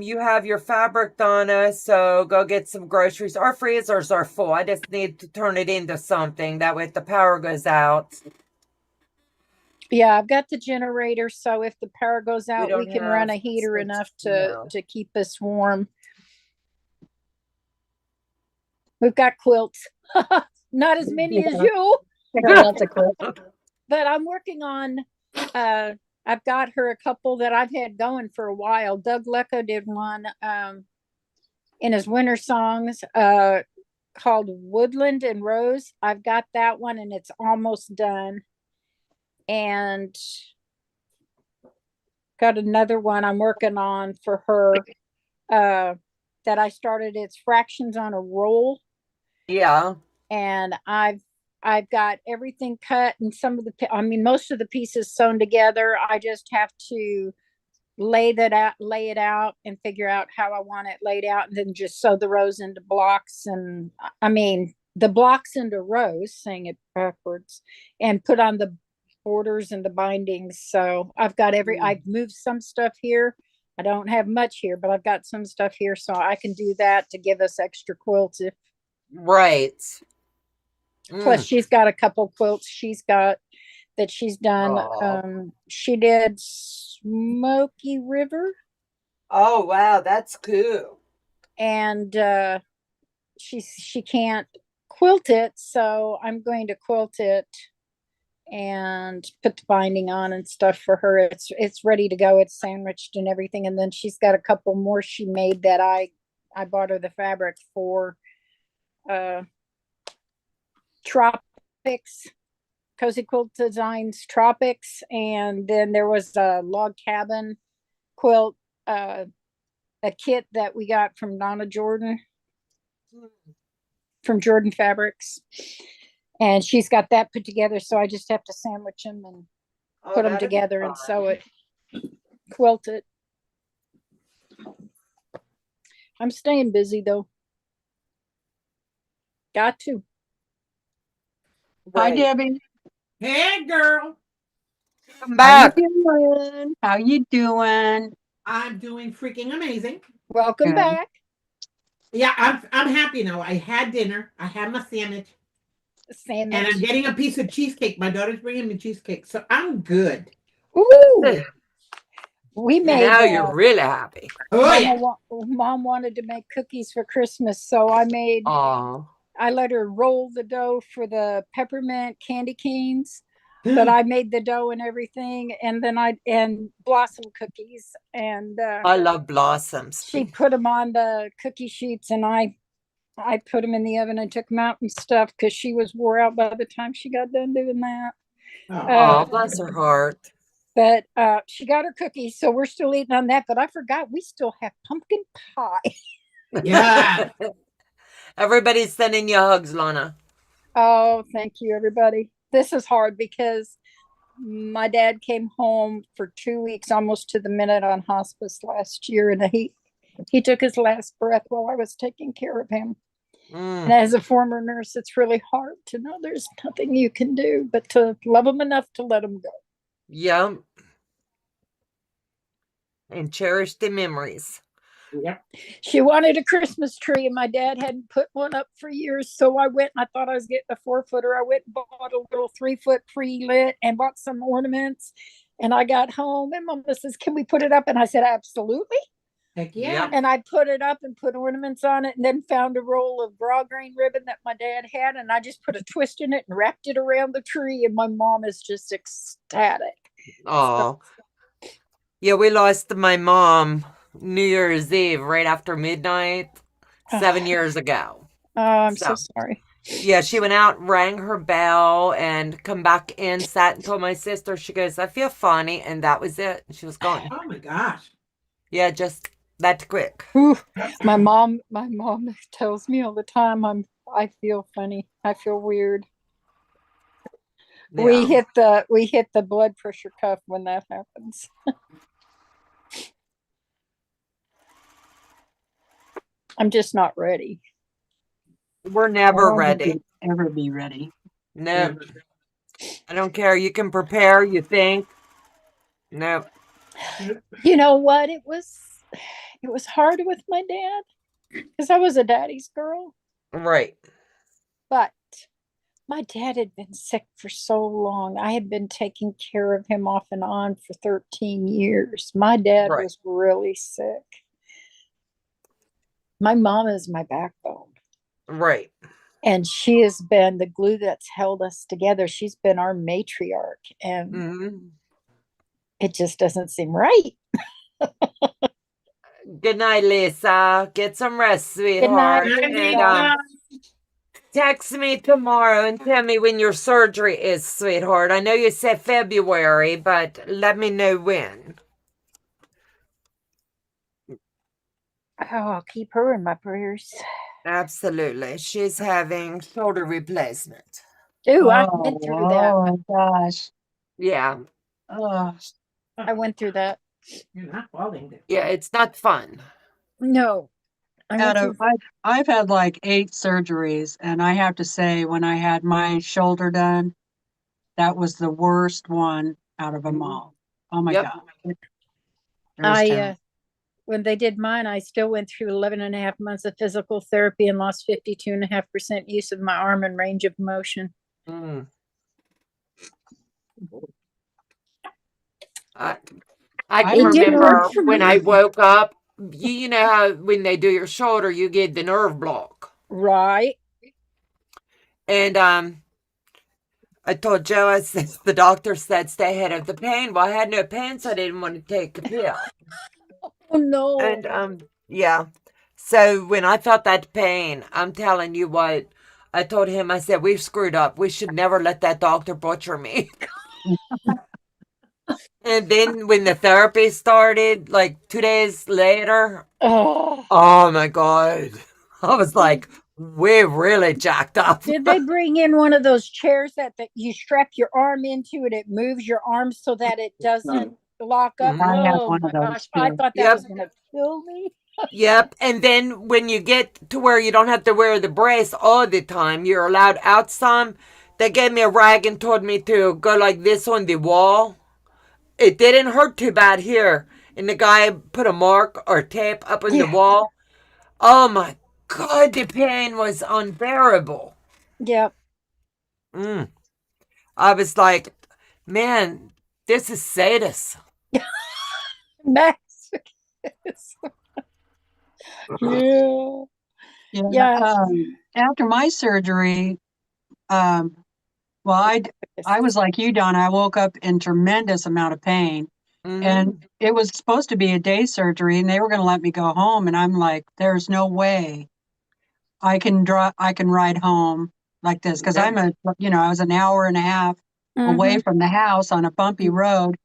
You have your fabric, Donna, so go get some groceries. Our freezers are full. I just need to turn it into something. That way if the power goes out. Yeah, I've got the generator, so if the power goes out, we can run a heater enough to keep us warm. We've got quilts. Not as many as you. Lots of quilts. But I'm working on, I've got her a couple that I've had going for a while. Doug Lecco did one in his winter songs called Woodland and Rose. I've got that one and it's almost done. And got another one I'm working on for her that I started. It's Fractions on a Roll. Yeah. And I've got everything cut and most of the pieces sewn together. I just have to lay it out and figure out how I want it laid out, and then just sew the rows into blocks, and the blocks into rows, saying it backwards, and put on the borders and the bindings. So I've got I've moved some stuff here. I don't have much here, but I've got some stuff here, so I can do that to give us extra quilts if. Right. Plus, she's got a couple quilts she's got that she's done. She did Smoky River. Oh wow, that's cool. And she can't quilt it. So I'm going to quilt it and put the binding on and stuff for her. It's ready to go. It's sandwiched and everything. And then she's got a couple more she made that I bought her the fabric for Tropics, Cozy Quilt Designs Tropics. And then there was a log cabin quilt, a kit that we got from Donna Jordan from Jordan Fabrics. And she's got that put together. So I just have to sandwich them and put them together and sew it, quilt it. I'm staying busy though. Got to. Hi, Debbie. Hey, girl. Come back. How you doing? How you doing? I'm doing freaking amazing. Welcome Good. back. Yeah, I'm happy now. I had dinner. I had my sandwich. And I'm getting a piece of cheesecake. My daughter's bringing me cheesecake, so I'm good. Ooh. We made. Now you're really happy. Oh yeah. Mom wanted to make cookies for Christmas, so I made. Oh. I let her roll the dough for the peppermint candy canes, but I made the dough and everything, and then and blossom cookies, and I love blossoms. She put them on the cookie sheets, and I put them in the oven and took them out and stuff because she was wore out by the time she got done doing that. Oh, bless her heart. But she got her cookies, so we're still eating on that. But I forgot we still have pumpkin pie. Yeah. Everybody's sending you hugs, Lana. Oh, thank you, everybody. This is hard because my dad came home for 2 weeks, almost to the minute, on hospice last year, and he took his last breath while I was taking care of him. And as a former nurse, it's really hard to know there's nothing you can do but to love him enough to let him go. Yeah. And cherish the memories. Yep. She wanted a Christmas tree, and my dad hadn't put one up for years. So I went, and I thought I was getting a 4-footer. I went and bought a little 3-foot pre-lit and bought some ornaments. And I got home, and Mama says, "Can we put it up?" And I said, "Absolutely." Heck yeah. And I put it up and put ornaments on it, and then found a roll of grosgrain ribbon that my dad had, and I just put a twist in it and wrapped it around the tree. And my mom is just ecstatic. Oh. Yeah, we lost my mom New Year's Eve right after midnight 7 years ago. Oh, I'm so sorry. Yeah, she went out, rang her bell, and come back in, sat and told my sister, she goes, "I feel funny," and that was it. She was gone. Oh my gosh. Yeah, just that quick. Ooh, my mom tells me all the time I feel funny. I feel weird. Yeah. We hit the blood pressure cuff when that happens. I'm just not ready. We're never ready. Ever be ready. No. I don't care. You can prepare, you think. No. You know what? It was hard with my dad because I was a daddy's girl. Right. But my dad had been sick for so long. I had been taking care of him off and on for 13 years. My dad was really sick. My mom is my backbone. Right. And she has been the glue that's held us together. She's been our matriarch. And it just doesn't seem right. Good night, Lisa. Get some rest, sweetheart. Good night, and text me tomorrow and tell me when your surgery is, sweetheart. I know you said February, but let me know when. Oh, I'll keep her in my prayers. Absolutely. She's having shoulder replacement. Ooh, I went through that. Oh my gosh. Yeah. I went through that. You're not falling. Yeah, it's not fun. No. I've had like 8 surgeries, and I have to say, when I had my shoulder done, that was the worst one out of them all. Oh my God. It was terrible. When they did mine, I still went through 11 and a half months of physical therapy and lost 52.5% use of my arm and range of motion. I can remember when I woke up, you know how when they do your shoulder, you get the nerve block. Right. And I told Joe, I said, the doctor said stay ahead of the pain. Well, I had no pain, so I didn't want to take a pill. Oh no. And yeah. So when I felt that pain, I'm telling you what, I told him, I said, we've screwed up. We should never let that doctor butcher me. And then when the therapy started, like 2 days later, oh my God. I was like, we're really jacked up. Did they bring in one of those chairs that you strap your arm into and it moves your arm so that it doesn't lock up? I have Oh one my of those gosh, I too. thought that was going to kill me. Yep. And then when you get to where you don't have to wear the brace all the time, you're allowed out some. They gave me a rag and told me to go like this on the wall. It didn't hurt too bad here. And the guy put a mark or tape up on the wall. Oh my God, the pain was unbearable. Yep. I was like, man, this is sadist. Max. Yeah. Yeah. After my surgery, well, I was like you, Donna. I woke up in tremendous amount of pain, and it was supposed to be a day surgery, and they were going to let me go home, and I'm like, there's no way I can ride home like this because I was an hour and a half away from the house on a bumpy road.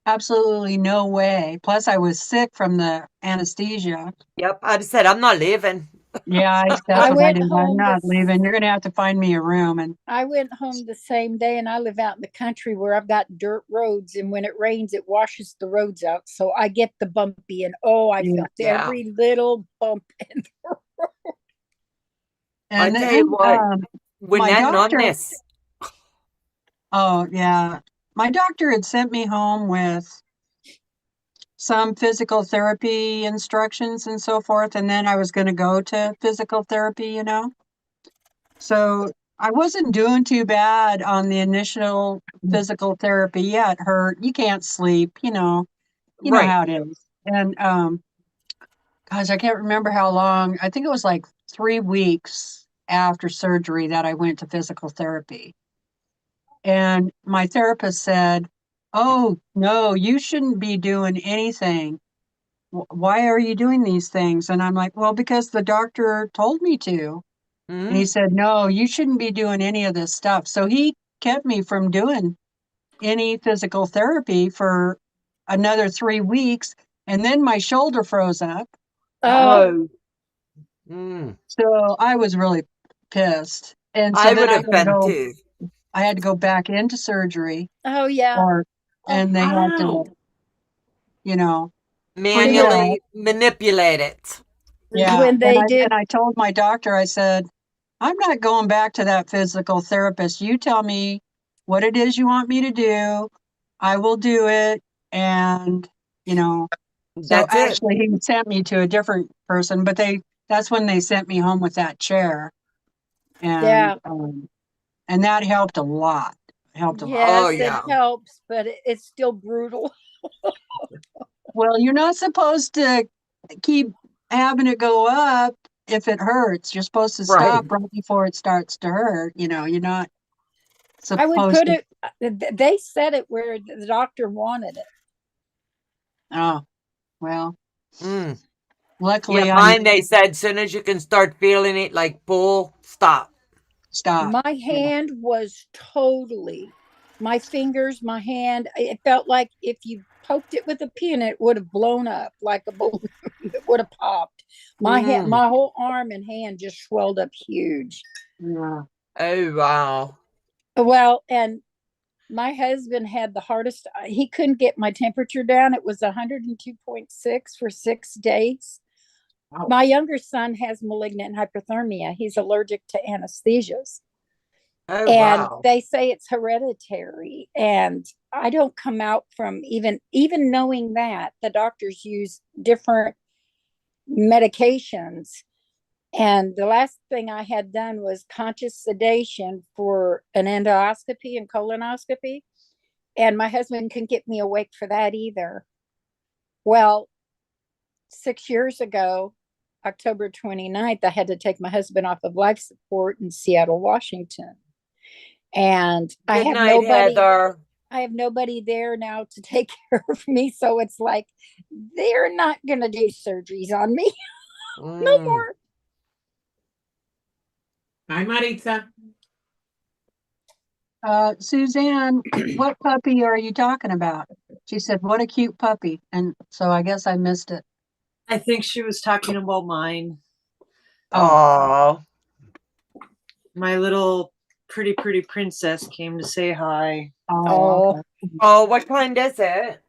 Absolutely no way. Plus, I was sick from the anesthesia. Yep, I said I'm not leaving. Yeah, that's what I did. I'm not leaving. You're going to have to find me a room. And I went home the same day, and I live out in the country where I've got dirt roads, and when it rains, it washes the roads out. So I get the bumpy, and I felt every little bump in the road. And I tell you what, when my that doctor, numbness. Oh yeah, my doctor had sent me home with some physical therapy instructions and so forth, and then I was going to go to physical therapy, So I wasn't doing too bad on the initial physical therapy. Yeah, it hurt. You can't sleep, you know how it is. And gosh, I can't remember how long. I think it was like 3 weeks after surgery that I went to physical therapy. And my therapist said, "Oh, no, you shouldn't be doing anything. Why are you doing these things?" And I'm like, "Well, because the doctor told me to." And he said, "No, you shouldn't be doing any of this stuff." So he kept me from doing any physical therapy for another 3 weeks. And then my shoulder froze up. Oh. So I was really pissed. And so I then would have been too. I had to go back into surgery. Oh yeah. And they had to, manually manipulate it. Yeah. When they did. And I told my doctor, I said, "I'm not going back to that physical therapist. You tell me what it is you want me to do. I will do it." And, so That's actually he sent me to a different person, but that's when they sent me home with that chair. And, and that helped a lot. Yes, it helps, but it's still brutal. Well, you're not supposed to keep having it go up if it hurts. You're supposed to stop right before it starts to hurt. You're not supposed I would put it, they said it where the doctor wanted it. Oh, well. Luckily, mine, they said, as soon as you can start feeling it, like pull, stop. My hand was totally, my fingers, my hand, it felt like if you poked it with a pin, it would have blown up like a balloon. It would have popped. My hand, my whole arm and hand just swelled up huge. Yeah. Oh, wow. Well, and my husband had the hardest, he couldn't get my temperature down. It was 102.6 for 6 days. Wow. My younger son has malignant hyperthermia. He's allergic to anesthesias. Oh, and wow. They say it's hereditary. And I don't come out from even knowing that the doctors use different medications. And the last thing I had done was conscious sedation for an endoscopy and colonoscopy. And my husband couldn't get me awake for that either. Well, 6 years ago, October 29th, I had to take my husband off of life support in Seattle, Washington. And I Good have night, nobody. Heather. I have nobody there now to take care of me. So it's like, they're not going to do surgeries on me. No more. Hi, Maritza. Suzanne, what puppy are you talking about? She said, what a cute puppy. And so I guess I missed it. I think she was talking about mine. Oh, My little pretty princess came to say hi. Oh, okay. oh, what kind is it?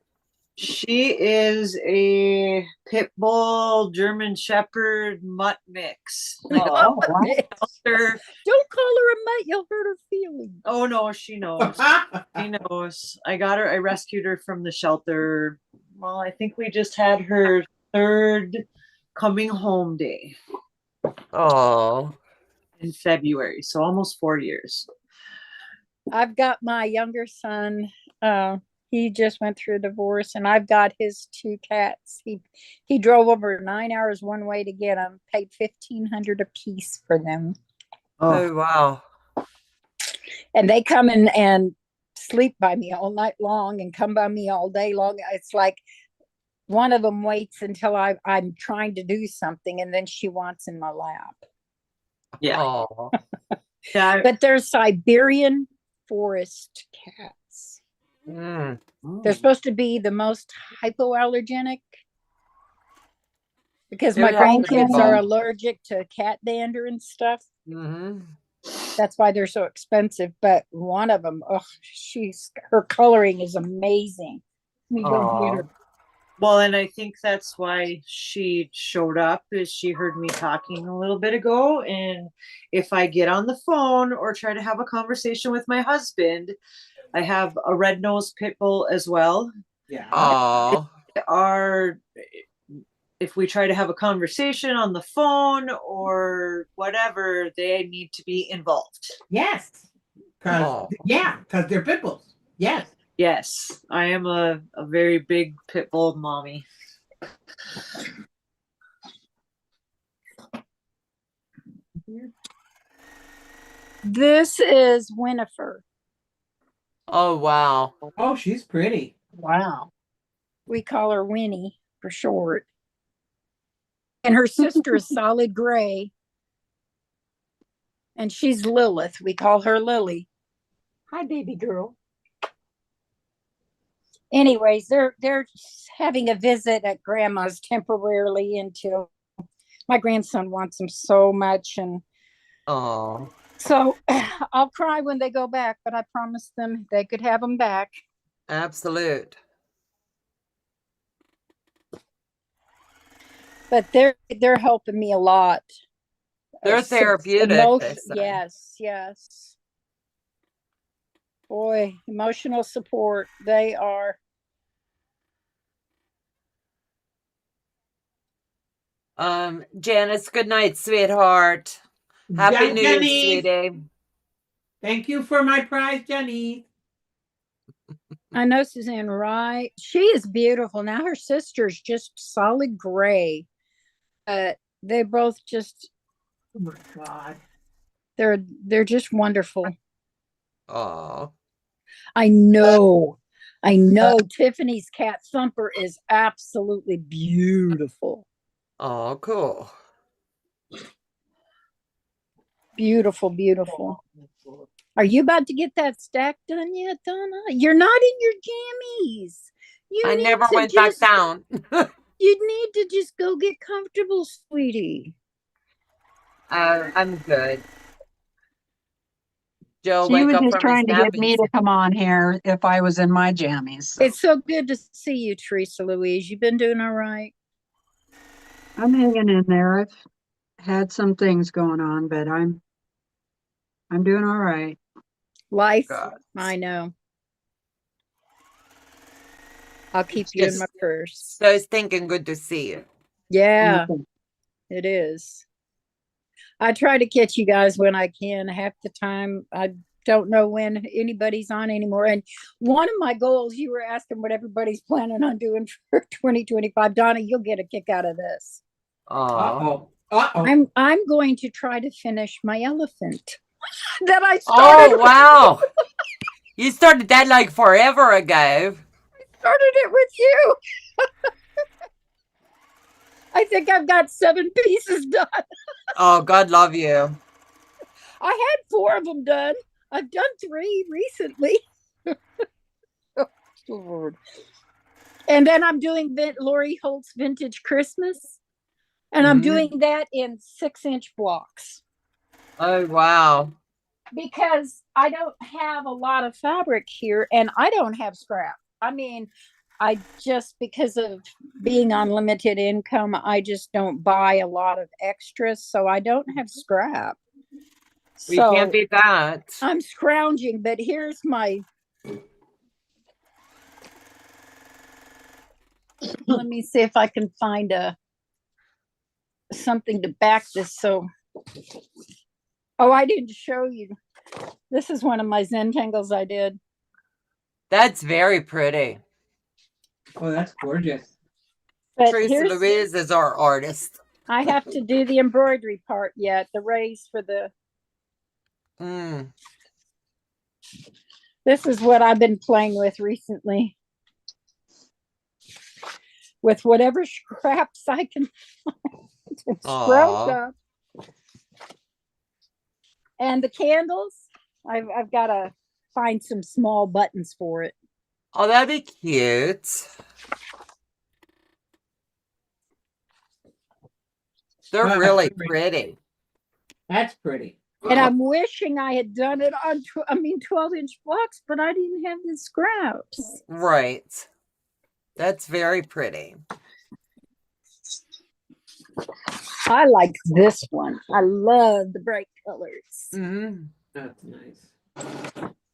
She is a pit bull German Shepherd mutt mix. Oh, wow. Don't call her a mutt. You'll hurt her feelings. Oh no, she knows. She knows. I rescued her from the shelter. Well, I think we just had her third coming home day Oh, in February, so almost 4 years. I've got my younger son. He just went through a divorce, and I've got his two cats. He drove over 9 hours one way to get them. Paid $1,500 a piece for them. oh wow. And they come in and sleep by me all night long and come by me all day long. It's like one of them waits until I'm trying to do something, and then she wants in my lap. Yeah. Oh. Yeah. But they're Siberian forest cats. Mm. They're supposed to be the most hypoallergenic because They my have to be grandkids are both. allergic to cat dander and stuff. Mm-hmm. That's why they're so expensive. But one of them, oh, her coloring is amazing. Let me go get her. Well, and I think that's why she showed up, is she heard me talking a little bit ago. And if I get on the phone or try to have a conversation with my husband, I have a red-nosed pit bull as well. Yeah. Oh. If we try to have a conversation on the phone or whatever, they need to be involved. Yes. Because they're pit bulls. Yes. Yes, I am a very big pit bull mommy. This is Winifred. Oh wow. Oh, she's pretty. Wow. We call her Winnie for short. And her sister is solid gray. And she's Lilith. We call her Lily. Hi, baby girl. Anyways, they're having a visit at grandma's temporarily until my grandson wants them so much. And Oh. so I'll cry when they go back, but I promised them they could have them back. Absolute. But they're helping me a lot. They're therapeutic. Yes. Boy, emotional support. They are. Janice, good night, sweetheart. Happy New Year, Jenny. sweetie. Thank you for my prize, Jenny. I know, Suzanne, right? She is beautiful. Now her sister's just solid gray. They both just, oh my God, they're just wonderful. Oh. I know. Tiffany's cat Thumper is absolutely beautiful. Oh, cool. Beautiful. Are you about to get that stack done yet, Donna? You're not in your jammies. I never went back down. You need to just go get comfortable, sweetie. I'm good. Joe, She wake was up just from trying his to get me nappies. to come on here if I was in my jammies. So. It's so good to see you, Teresa Louise. You've been doing all right. I'm hanging in there. I've had some things going on, but I'm doing all right. Life, God. I know. I'll keep you in my purse. So it's thinking good to see you. Yeah, it is. I try to catch you guys when I can. Half the time, I don't know when anybody's on anymore. And one of my goals, you were asking what everybody's planning on doing for 2025. Donna, you'll get a kick out of this. Oh. I'm going to try to finish my elephant that I Oh, started. wow. You started that like forever ago. Started it with you. I think I've got 7 pieces done. Oh, God love you. I had 4 of them done. I've done 3 recently. Oh, Lord. And then I'm doing Lori Holt's Vintage Christmas. And I'm doing that in 6-inch blocks. Oh, wow. Because I don't have a lot of fabric here and I don't have scrap. I mean, I just, because of being on limited income, I just don't buy a lot of extras. So I don't have scrap. We can't beat that. I'm scrounging, but here's my. Let me see if I can find something to back this. So, oh, I didn't show you. This is one of my Zentangles I did. That's very pretty. Oh, that's gorgeous. But Teresa Louise is our artist. I have to do the embroidery part yet. The raise for the. This is what I've been playing with recently. With whatever scraps I can scrounge up. And the candles, I've got to find some small buttons for it. Oh, that'd be cute. They're really pretty. That's pretty. And I'm wishing I had done it on 12-inch blocks, but I didn't have the scraps. Right. That's very pretty. I like this one. I love the bright colors. That's nice.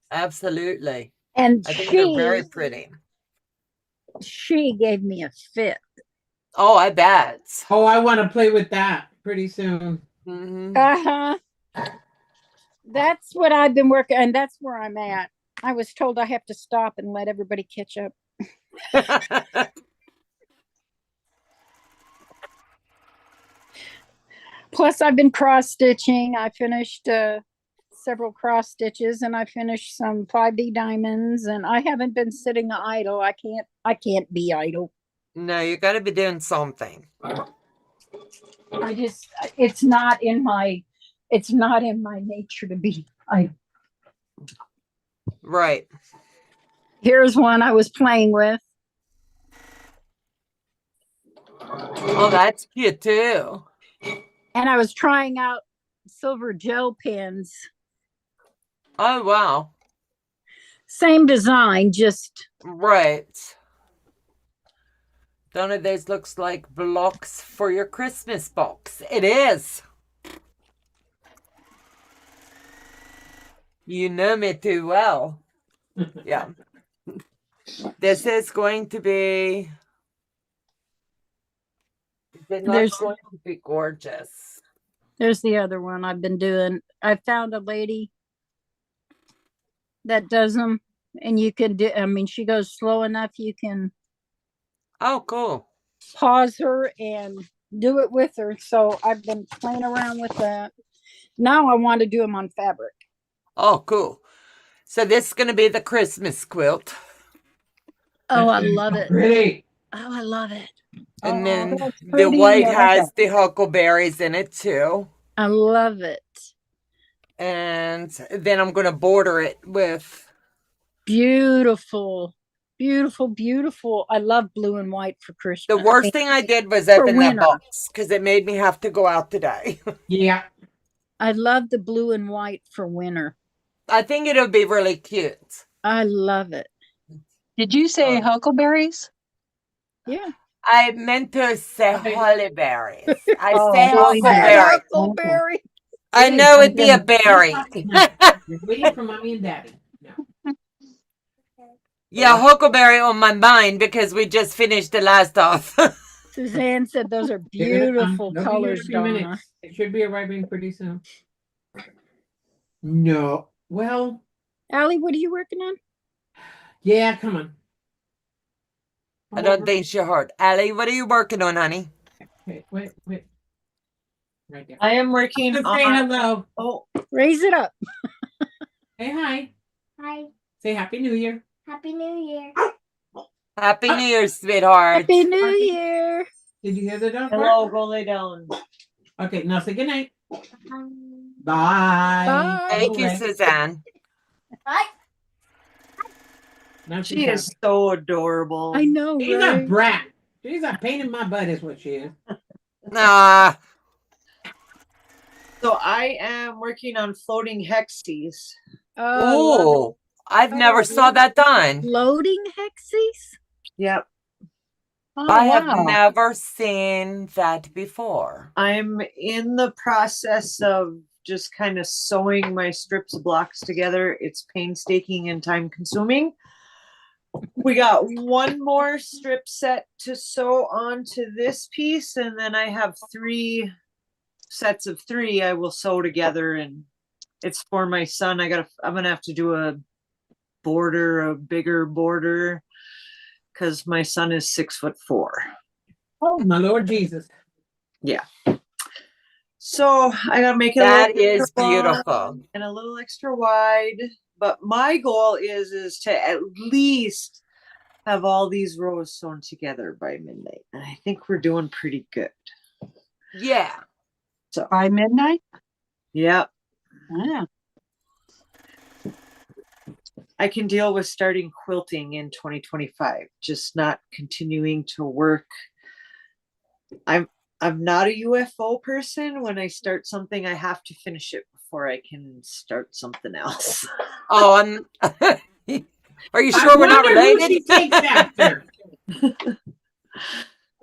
Absolutely. And I think they're very pretty. She gave me a fit. Oh, I bet. Oh, I want to play with that pretty soon. That's what I've been working, and that's where I'm at. I was told I have to stop and let everybody catch up. Plus, I've been cross stitching. I finished several cross stitches, and I finished some 5D diamonds. And I haven't been sitting idle. I can't be idle. No, you got to be doing something. It's not in my nature to be idle. Right. Here's one I was playing with. Oh, that's cute too. And I was trying out silver gel pens. Oh, wow. Same design, just. Right. Donna, this looks like blocks for your Christmas box. It is. You know me too well. Yeah. This is going to be. It's going to be gorgeous. There's the other one I've been doing. I found a lady that does them, and you can do. I mean, she goes slow enough. You can. Oh, cool. Pause her and do it with her. So I've been playing around with that. Now I want to do them on fabric. Oh, cool. So this is going to be the Christmas quilt. Oh, I love it. Pretty. Oh, I love it. And then the white has the huckleberries in it too. I love it. And then I'm going to border it with. Beautiful. Beautiful, beautiful. I love blue and white for Christmas. The worst thing I did was open that box because it made me have to go out today. Yeah. I love the blue and white for winter. I think it'll be really cute. I love it. Did you say huckleberries? Yeah. I meant to say hollyberries. I Oh, say huckleberry. Huckleberry. I know it'd be a berry. You're waiting for mommy and daddy. No. Yeah, huckleberry on my mind because we just finished the last off. Suzanne said those are beautiful colors, Donna. It should be arriving pretty soon. No. Well. Allie, what are you working on? Yeah, come on. I don't think she heard. Allie, what are you working on, honey? Okay, wait. Right there. I am working Say on. hello. Oh, Raise it up. Say hi. Hi. Say Happy New Year. Happy New Year. Happy New Year, sweetheart. Happy New Year. Did you hear the dog bark? hello. Go lay down. Okay, now say goodnight. Um, Bye. Bye. Thank you, Okay. Suzanne. Hi. Now She she's is so adorable. I know, She's a right? brat. She's a pain in my butt, is what she is. Ah, So I am working on floating hexies. oh, I've never saw that done. Loading hexies? Yep. Oh, I have wow. never seen that before. I'm in the process of just kind of sewing my strips of blocks together. It's painstaking and time consuming. We got one more strip set to sew onto this piece, and then I have 3 sets of 3 I will sew together, and it's for my son. I'm gonna have to do a bigger border, because my son is 6'4". Oh, my Lord Jesus. Yeah. So I gotta make it That a little is extra beautiful. long and a little extra wide. But my goal is to at least have all these rows sewn together by midnight. And I think we're doing pretty good. Yeah. So By midnight? yeah, Yeah. I can deal with starting quilting in 2025, just not continuing to work. I'm not a UFO person. When I start something, I have to finish it before I can start something else. Oh, are you sure we're not wonder who related? she takes after.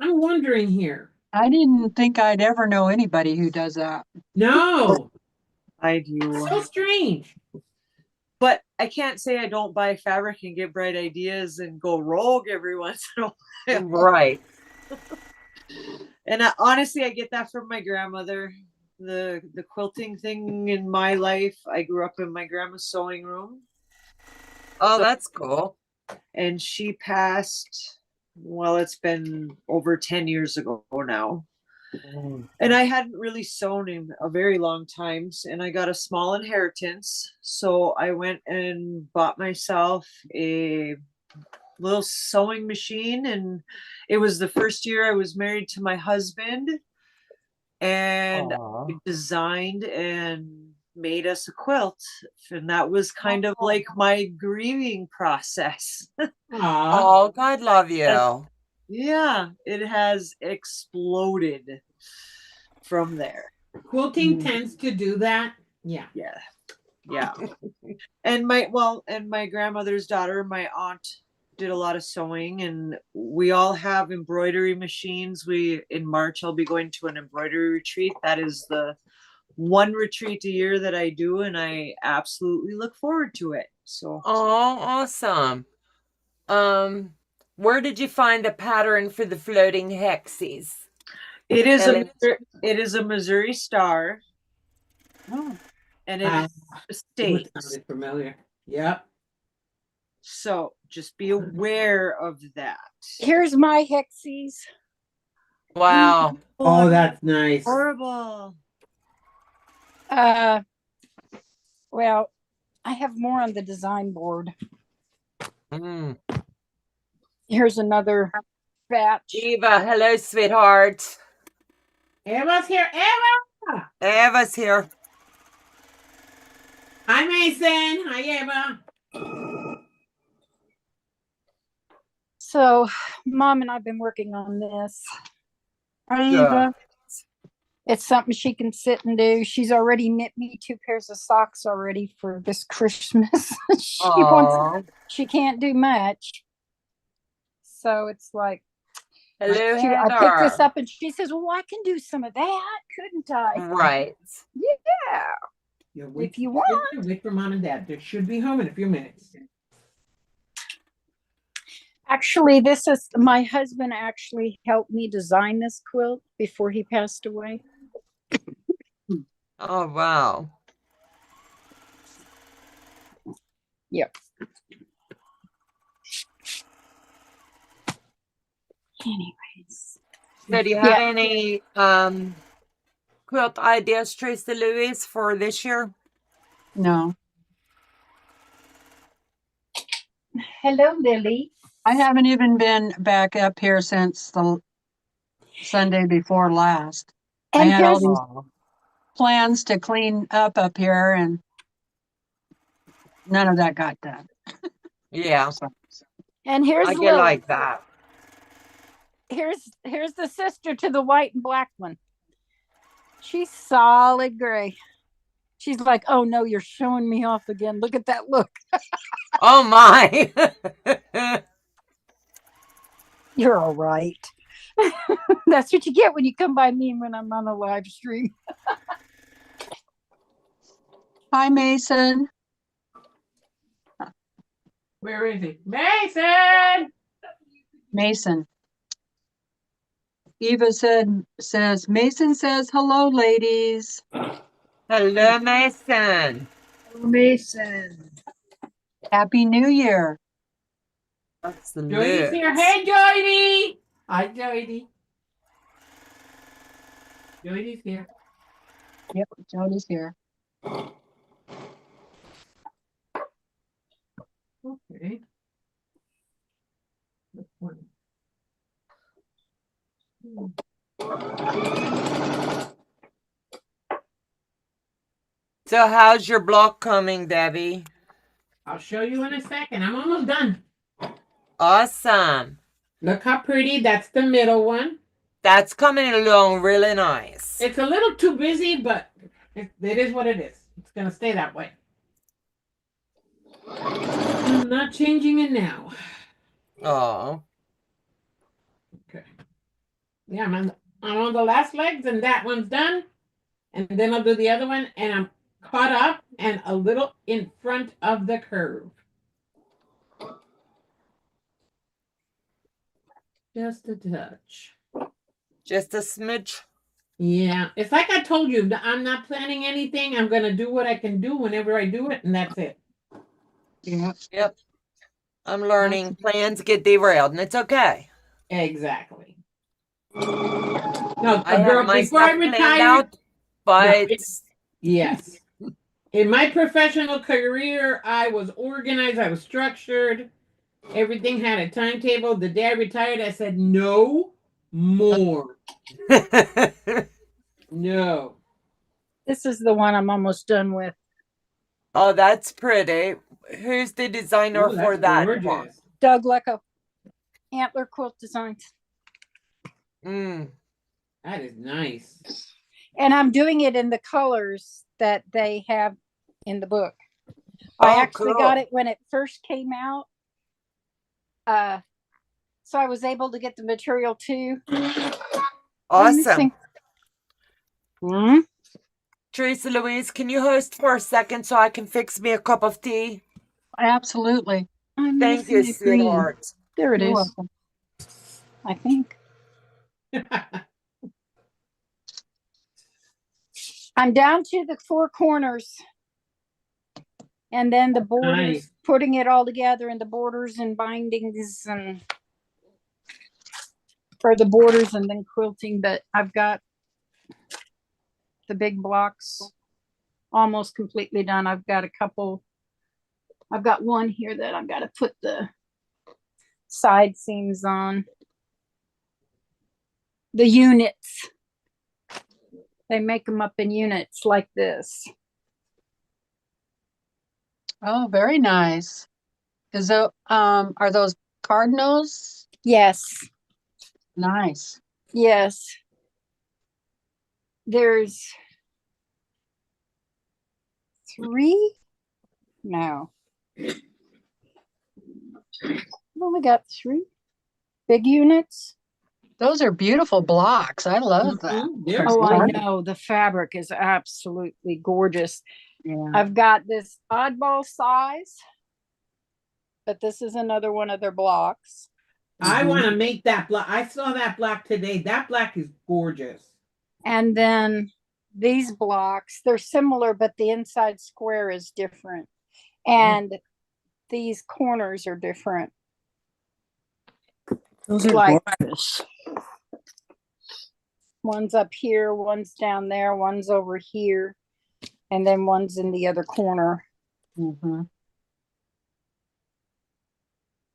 I'm wondering here. I didn't think I'd ever know anybody who does that. No. I do. So strange. But I can't say I don't buy fabric and get bright ideas and go rogue every once in a while. Right. And honestly, I get that from my grandmother. The quilting thing in my life, I grew up in my grandma's sewing room. Oh, that's cool. And she passed, well, it's been over 10 years ago now. And I hadn't really sewn in a very long time, and I got a small inheritance. So I went and bought myself a little sewing machine, and it was the first year I was married to my husband, and we designed and made us a quilt, and that was kind of like my grieving process. Oh, God love you. Yeah, it has exploded from there. Quilting tends to do that. Yeah. Yeah. And my grandmother's daughter, my aunt, did a lot of sewing, and we all have embroidery machines. In March I'll be going to an embroidery retreat. That is the one retreat a year that I do, and I absolutely look forward to it. So Oh, awesome. Where did you find the pattern for the floating hexies? it is a Missouri Star. Oh. And it is state. Sounded familiar. Yep. So just be aware of that. Here's my hexies. Wow. Oh, that's nice. Horrible. Well, I have more on the design board. Here's another batch. Eva, hello, sweetheart. Eva's here. Eva! Eva's here. Hi, Mason. Hi, Eva. So, Mom and I've been working on this. Hi, Eva. It's something she can sit and do. She's already knit me 2 pairs of socks already for this Christmas. She can't do much. So it's like, hello, I picked this Heather. up and she says, well, I can do some of that, couldn't I? Right. Yeah. If you want. Wait for Mom and Dad. They should be home in a few minutes. Actually, this is my husband actually helped me design this quilt before he passed away. Oh, wow. Yep. Anyways. So do you have any quilt ideas, Tracy Louise, for this year? No, Hello, Lily. I haven't even been back up here since the Sunday before last. I And had all here's these plans to clean up here, and none of that got done. Yeah, So, and here's I get Lily. like that. Here's the sister to the white and black one. She's solid gray. She's like, oh no, you're showing me off again. Look at that look. Oh my. You're all right. That's what you get when you come by me when I'm on a live stream. hi, Mason. Where is he? Mason! Mason. Eva says, Mason says, hello, ladies. Hello, Mason. Mason. Happy New Year. Jody's here. Hey, Jody! Hi, Jody. Jody's here. Yep, Jody's here. Okay. So how's your block coming, Debbie? I'll show you in a second. I'm almost done. Awesome. Look how pretty. That's the middle one. That's coming along really nice. It's a little too busy, but it is what it is. It's going to stay that way. I'm not changing it now. Oh. Okay. Yeah, I'm on the last legs, and that one's done. And then I'll do the other one, and I'm caught up and a little in front of the curve. Just a touch. Just a smidge. Yeah, it's like I told you, I'm not planning anything. I'm going to do what I can do whenever I do it, and that's it. Yep. I'm learning plans get derailed, and it's okay. Exactly. No, I have my before I stuff planned retired, out, but yes. In my professional career, I was organized, I was structured. Everything had a timetable. The day I retired, I said, no more. No. This is the one I'm almost done with. Oh, that's pretty. Who's the designer for that one? Doug Lecco. Antler Quilt Designs. That is nice. And I'm doing it in the colors that they have in the book. I actually got it when it first came out. So I was able to get the material too. Awesome. Hmm? Teresa Louise, can you host for a second so I can fix me a cup of tea? Absolutely. Thank you, sweetheart. There it You're is. welcome. I think. I'm down to the 4 corners. And then the borders, Nice. putting it all together in the borders and bindings and for the borders and then quilting. But I've got the big blocks almost completely done. I've got one here that I've got to put the side seams on. The units. They make them up in units like this. Oh, very nice. Is that, are those cardinals? Yes. Nice. Yes. There's 3? No. I've only got 3 big units. Those are beautiful blocks. I love that. Oh, I know. The fabric is absolutely gorgeous. Yeah. I've got this oddball size, but this is another one of their blocks. I want to make that block. I saw that block today. That block is gorgeous. And then these blocks, they're similar, but the inside square is different. And these corners are different. Those are like gorgeous. One's up here, one's down there, one's over here, and then one's in the other corner. Mm-hmm.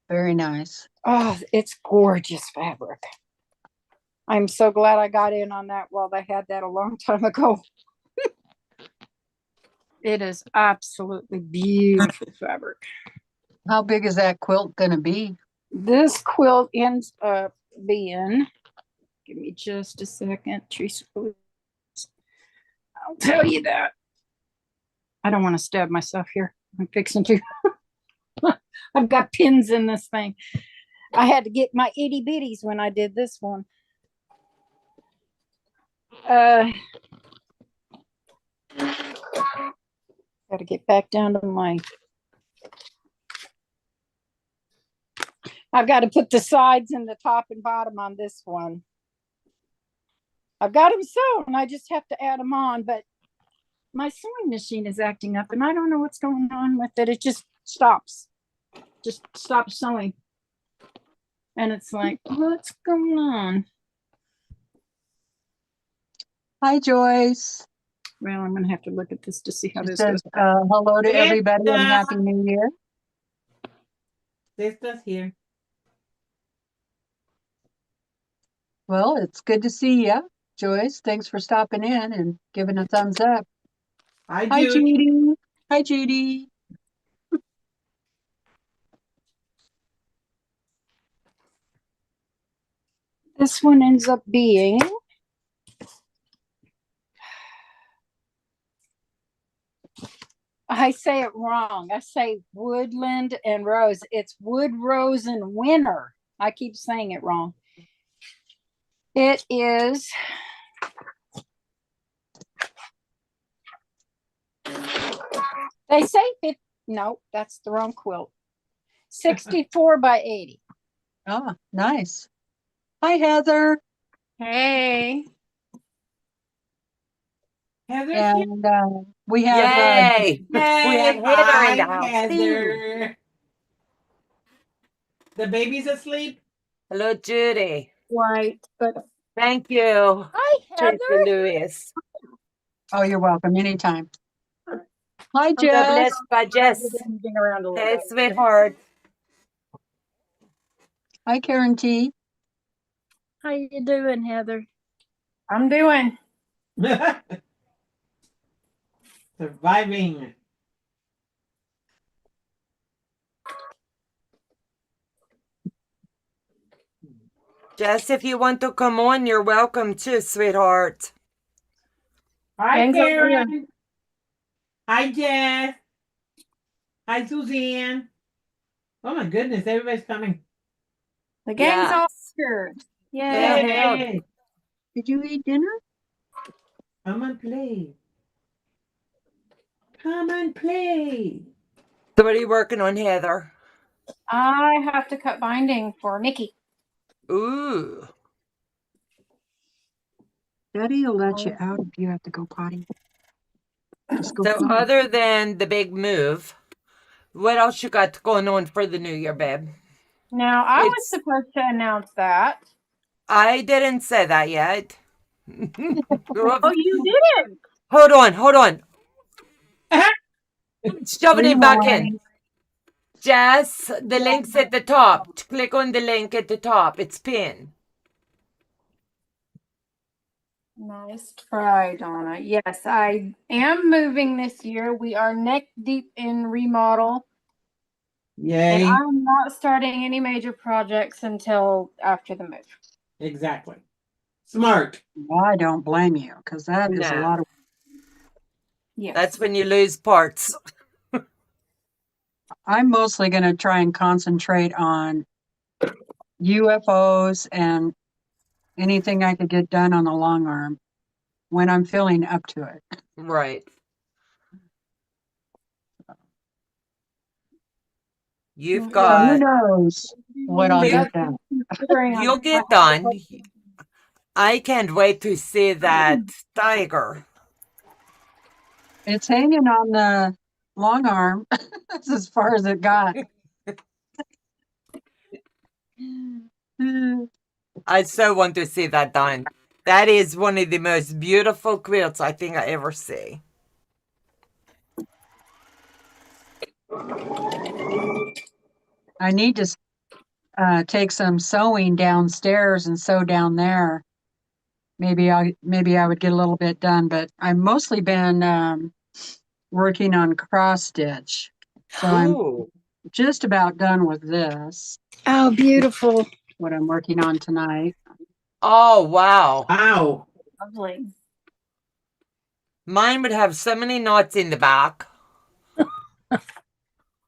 Very nice. Oh, it's gorgeous fabric. I'm so glad I got in on that while they had that a long time ago. It is absolutely beautiful fabric. How big is that quilt going to be? This quilt ends up being, give me just a second, Teresa, please. I'll tell you that. I don't want to stab myself here. I'm fixing to. I've got pins in this thing. I had to get my itty bitties when I did this one. Got to get back down to my. I've got to put the sides and the top and bottom on this one. I've got them sewn. I just have to add them on, but my sewing machine is acting up and I don't know what's going on with it. It just stops sewing. And it's like, what's going on? Hi, Joyce. Well, I'm going to have to look at this to see how She this says, goes. hello to everybody and Happy New Year. Sister's here. Well, it's good to see you, Joyce. Thanks for stopping in and giving a thumbs up. Hi, Hi, Judy. Judy. Hi, Judy. This one ends up being I say it wrong. I say woodland and rose. It's wood, rose, and winter. I keep saying it wrong. It is they say no, that's the wrong quilt. 64 by 80. Oh, nice. Hi, Heather. Hey. Heather. And we have Yay! We have Heather in the Hi, house too. Heather. The baby's asleep. Hello, Judy. Right, but Thank you. hi, Tracy Heather. Lewis. Oh, you're welcome. Anytime. Hi, So Jess. blessed by Jess. Hey, sweetheart. Hi, Karen T. How you doing, Heather? I'm doing. Surviving. Jess, if you want to come on, you're welcome too, sweetheart. Hi, Thanks, Karen. Hi, Jess. Hi, Suzanne. Oh my goodness, everybody's coming. The gang's Yeah. all here. Yeah. Yay. Did you eat dinner? Come and play. Come and play. So what are you working on, Heather? I have to cut binding for Nikki. Ooh. Daddy will let you out if you have to go potty. Just go So potty. other than the big move, what else you got going on for the new year, babe? Now, I was It's- supposed to announce that. I didn't say that yet. Oh, you didn't? Hold on. Shove it back in. Jess, the link's at the top. Click on the link at the top. It's pinned. Nice try, Donna. Yes, I am moving this year. We are neck deep in remodel. Yay. And I'm not starting any major projects until after the move. Exactly. Smart. Well, I don't blame you because that is a No. lot of. Yes. That's when you lose parts. I'm mostly going to try and concentrate on UFOs and anything I could get done on the long arm when I'm feeling up to it. Right. You've So who got. knows what I'll You- get done. You'll get done. I can't wait to see that tiger. It's hanging on the long arm. That's as far as it got. I so want to see that done. That is one of the most beautiful quilts I think I ever see. I need to take some sewing downstairs and sew down there. Maybe I would get a little bit done, but I've mostly been working on cross stitch. So I'm just about done with this. Oh, beautiful. What I'm working on tonight. Oh, wow. Wow. Lovely. Mine would have so many knots in the back.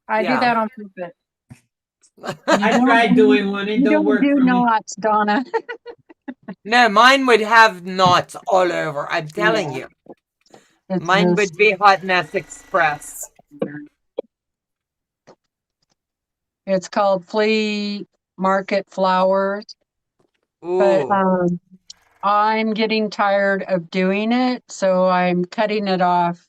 I do that on purpose. I tried doing one. It don't work do for me. knots, Donna. No, mine would have knots all over. I'm telling you. Mine would be Hot Mess Express. It's called Flea Market Flowers. Ooh. But I'm getting tired of doing it, so I'm cutting it off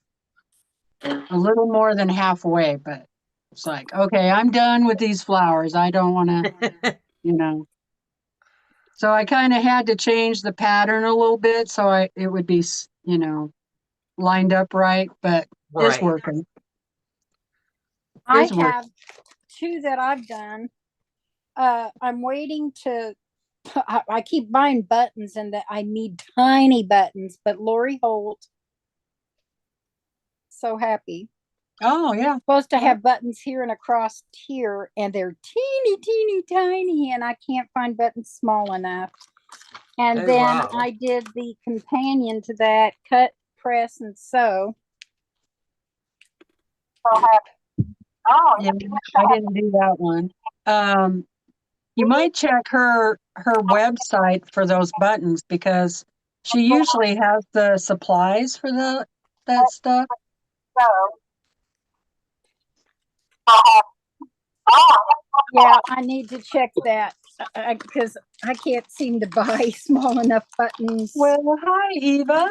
a little more than halfway, but it's like, okay, I'm done with these flowers. I don't want to, you know. So I kind of had to change the pattern a little bit so it would be, you know, lined up right, but it's working. I have two that I've done. I'm waiting to, I keep buying buttons and that I need tiny buttons, but Lori Holt, so happy. Oh, yeah. Supposed to have buttons here and across here, and they're teeny tiny, and I can't find buttons small enough. And I did the companion to that, cut, press, and sew. So happy. Oh, yeah, I didn't do that one. You might check her website for those buttons because she usually has the supplies for that stuff. Yeah, I need to check that because I can't seem to buy small enough buttons. Well, hi, Eva.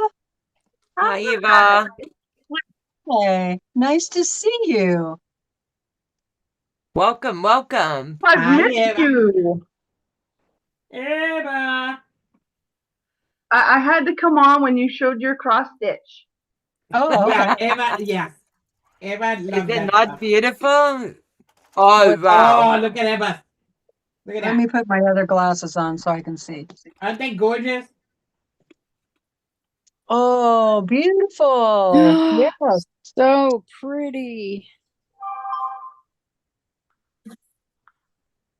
Hi, Eva. Hey, nice to see you. Welcome, welcome. I've missed you. Eva. I had to come on when you showed your cross stitch. Oh, okay. Yeah, Eva, yeah. Eva loves Is it that not stuff. beautiful? Oh, wow. Oh, look at Eva. Look at Let that. me put my other glasses on so I can see. Aren't they gorgeous? Oh, beautiful. Yes. So pretty.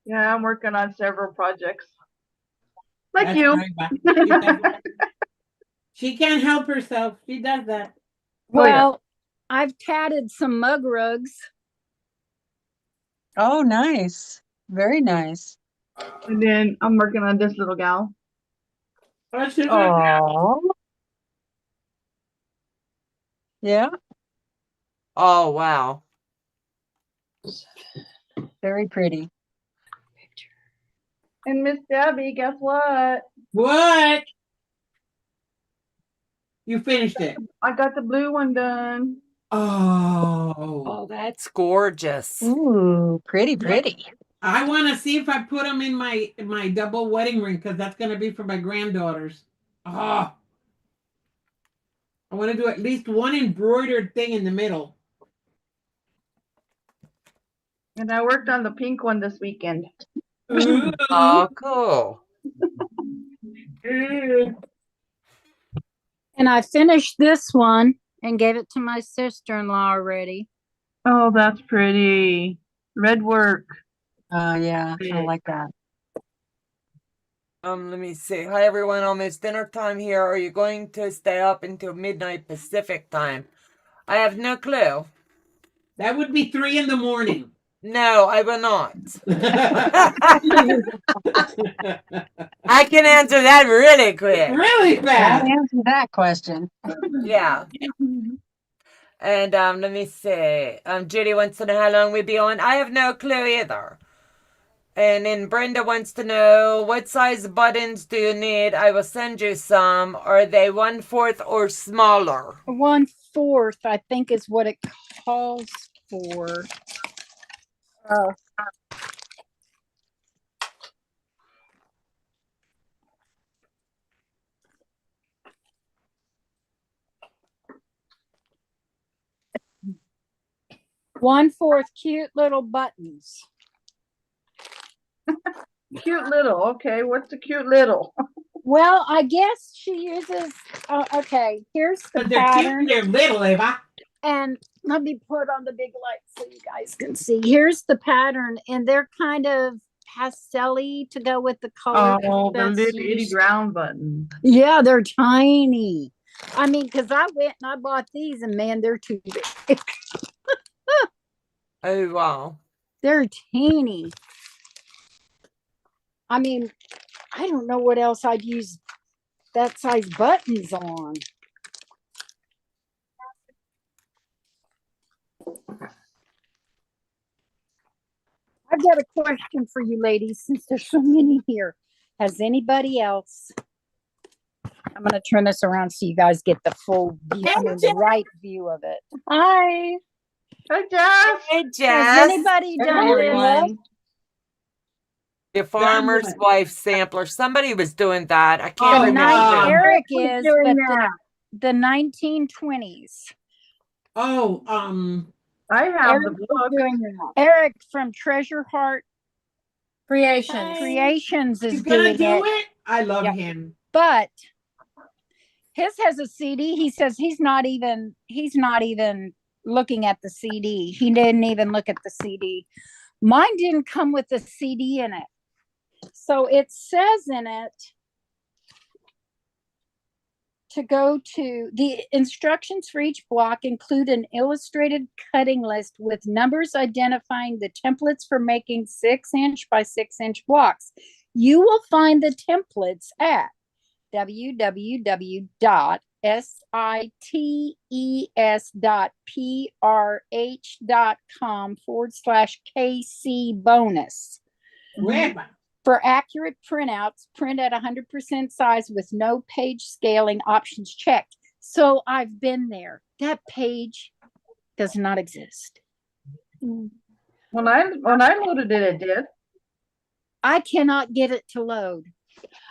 Yeah, I'm working on several projects. Like That's you. right, she can't help herself. She does that. Well, I've tatted some mug rugs. Oh, nice. Very nice. And then I'm working on this little gal. Oh. Yeah. Oh, wow. Very pretty. And Miss Debbie, guess what? What? You finished it. I got the blue one done. Oh, that's gorgeous. Ooh, pretty. I want to see if I put them in my double wedding ring because that's going to be for my granddaughters. Oh, I want to do at least one embroidered thing in the middle. And I worked on the pink one this weekend. Ooh. Oh, cool. And I finished this one and gave it to my sister-in-law already. Oh, that's pretty. Red work. Yeah, I like that. Let me see. Hi, everyone. Almost dinner time here. Are you going to stay up until midnight Pacific time? I have no clue. That would be 3 a.m. No, I will not. I can answer that really quick. Really fast. That answered that question. Yeah. And let me see. Judy wants to know how long we'll be on. I have no clue either. And then Brenda wants to know, what size buttons do you need? I will send you some. Are they 1/4 or smaller? 1/4, I think, is what it calls for. 1/4 cute little buttons. Cute little. Okay, what's a cute little? Well, I guess she uses. Okay, here's the But they're pattern. cute. They're little, Eva. And let me put on the big light so you guys can see. Here's the pattern, and they're kind of pastel-y to go with the color. Oh, the that's little itty used. brown button. Yeah, they're tiny. I mean, because I went and I bought these, and man, they're too big. Oh, wow. They're teeny. I mean, I don't know what else I'd use that size buttons on. I've got a question for you ladies, since there's so many here. Has anybody else? I'm going to turn this around so you guys get the full view, the right view of it. Hi. Hi, Jess. Hey, Has Jess. anybody Hi, done this? everyone. The farmer's wife sampler. Somebody was doing that. I can't Well, remember. Eric Who's is, doing but that? the 1920s. Oh, I have Eric the book. doing that. Eric from Treasure Heart Creations is he's gonna doing do it. it. I love Yep. him. But his has a CD. He says he's not even looking at the CD. He didn't even look at the CD. Mine didn't come with the CD in it. So it says in it to go to the instructions for each block include an illustrated cutting list with numbers identifying the templates for making 6-inch by 6-inch blocks. You will find the templates at www.sites.prh.com/KC bonus. For accurate printouts, print at 100% size with no page scaling options checked. So I've been there. That page does not exist. When I loaded it, it did. I cannot get it to load.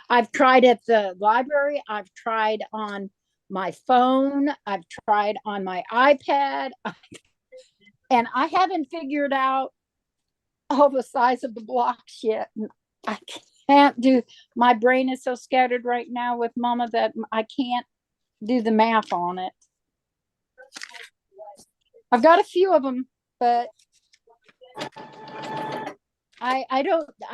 I've tried at the library. I've tried on my phone. I've tried on my iPad. And I haven't figured out all the size of the blocks yet. I can't do, my brain is so scattered right now with Mama that I can't do the math on it. I've got a few of them, but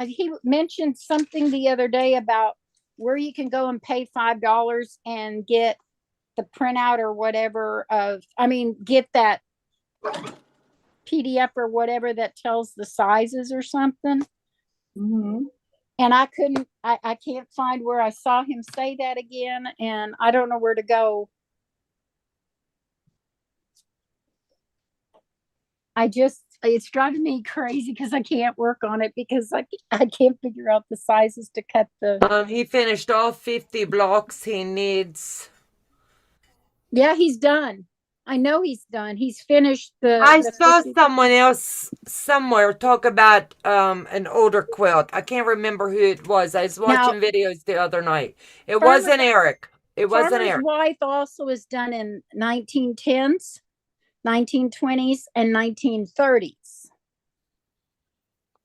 he mentioned something the other day about where you can go and pay $5 and get the printout or whatever get that PDF or whatever that tells the sizes or something. Mm-hmm. And I can't find where I saw him say that again, and I don't know where to go. It's driving me crazy because I can't work on it because I can't figure out the sizes to cut the. He finished all 50 blocks he needs. Yeah, he's done. I know he's done. He's finished I saw 50. someone else somewhere talk about an older quilt. I can't remember who it was. I was watching videos the other night. It wasn't Eric. It wasn't Farmer's Eric. Wife also is done in 1910s, 1920s, and 1930s.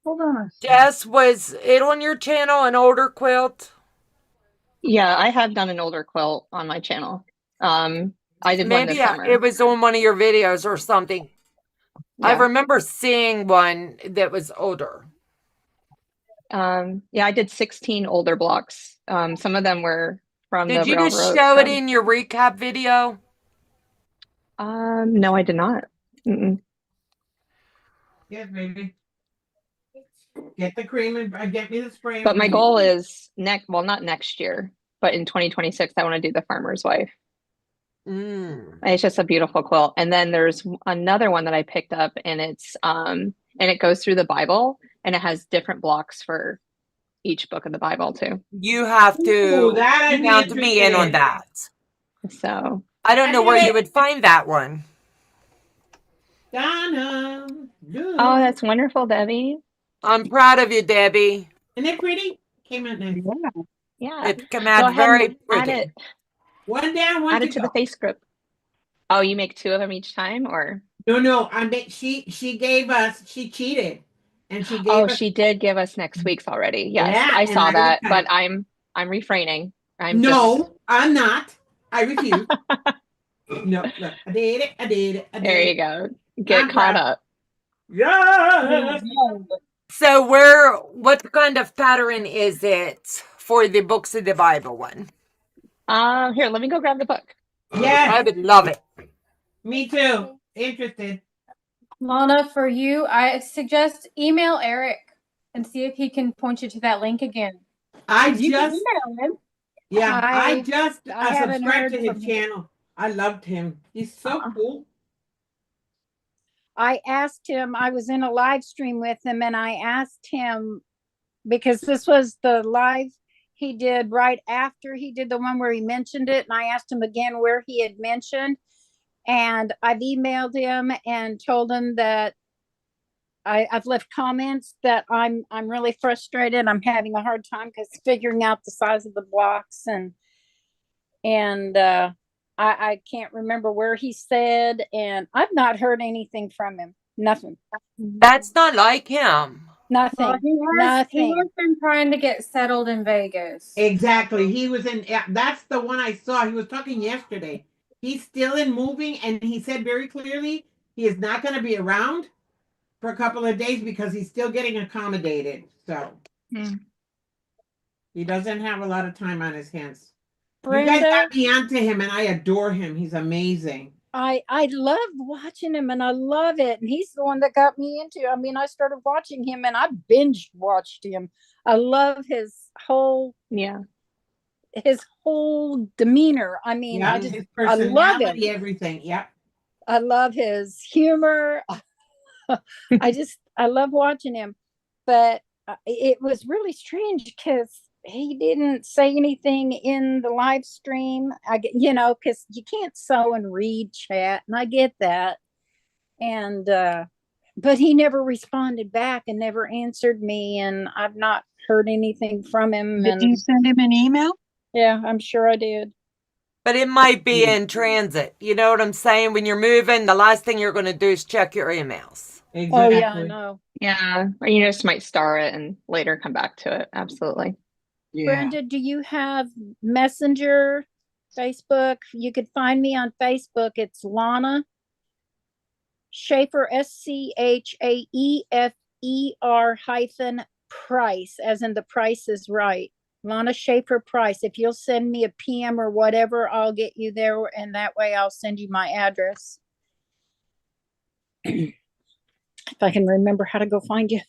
Hold on. Jess, was it on your channel, an older quilt? Yeah, I have done an older quilt on my channel. I did one this summer. It was on one of your videos or something. Yeah. I remember seeing one that was older. Yeah, I did 16 older blocks. Some of them were from the railroad. Did you show it in your recap video? No, I did not. Yes, baby. Get the cream and get me the spray. But my goal is not next year, but in 2026, I want to do the Farmer's Wife. It's just a beautiful quilt. And then there's another one that I picked up, and it's and it goes through the Bible, and it has different blocks for each book of the Bible too. You have to count me in on that. So I don't know where you would find that one. Donna. Oh, that's wonderful, Debbie. I'm proud of you, Debbie. Isn't it pretty? Came out nice. Yeah. It came out very pretty. Add One down, one add it to the face group. Oh, you make 2 of them each time, or? No. I mean, she gave us. She cheated, and she Oh, gave us. she did give us next week's already. Yes, Yeah, I and saw I that, but retired. I'm refraining. I'm just No, I'm not. I refuse. No, look, I did it. I did it. I there did you it. go. Get I'm caught proud. up. Yes. So what kind of pattern is it for the Books of the Bible one? Here, let me go grab the book. Yes. I would love it. Me too. Interested. Lana, for you, I suggest email Eric and see if he can point you to that link again. I You can just, email him. yeah, I haven't subscribed heard to his from him. channel. I loved him. He's so cool. I asked him, I was in a live stream with him, and I asked him, because this was the live he did right after he did the one where he mentioned it. And I asked him again where he had mentioned. And I've emailed him and told him that I've left comments that I'm really frustrated. I'm having a hard time because figuring out the size of the blocks, and I can't remember where he said, and I've not heard anything from him. Nothing. That's not like him. Nothing. Well, he Nothing. has been trying to get settled in Vegas. Exactly. He was in, yeah, that's the one I saw. He was talking yesterday. He's still in moving, and he said very clearly he is not going to be around for a couple of days because he's still getting accommodated. So he doesn't have a lot of time on his hands. Brenda, you guys got me onto him, and I adore him. He's amazing. I love watching him, and I love it. And he's the one that got me into. I mean, I started watching him, and I binge watched him. I love his whole demeanor. I mean, Yeah, his his I love him. personality, everything. Yep. I love his humor. I love watching him. But it was really strange because he didn't say anything in the live stream. Because you can't sew and read chat, and I get that. And but he never responded back and never answered me, and I've not heard anything from him. Did you send him an email? Yeah, I'm sure I did. But it might be in transit. You know what I'm saying? When you're moving, the last thing you're going to do is check your emails. Exactly. Oh, yeah, I know. Yeah, or you just might star it and later come back to it. Absolutely. Brenda, do you have Messenger, Facebook? You could find me on Facebook. It's Lana Schaefer, SCHAEFER Price, as in the price is right. Lana Schaefer Price. If you'll send me a PM or whatever, I'll get you there, and that way I'll send you my address. If I can remember how to go find you.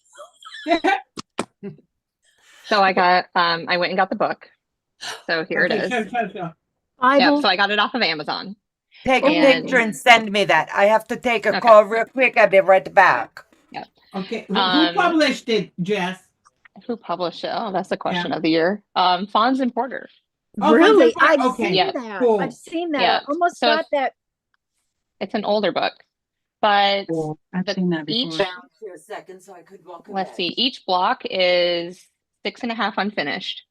So I went and got the book. So here it is. Sure. So I got it off of Amazon. Take a picture and send me that. I have to take a call real quick. I'll be right back. Yep. Okay. Who published it, Jess? Who published it? Oh, that's the question of the year. Fons and Porter. Oh, really? I've seen that. Cool. I've seen that. Yeah. I almost got that. It's an older book, but I've seen that before. For a second, so I could walk away. Let's see. Each block is 6.5 unfinished,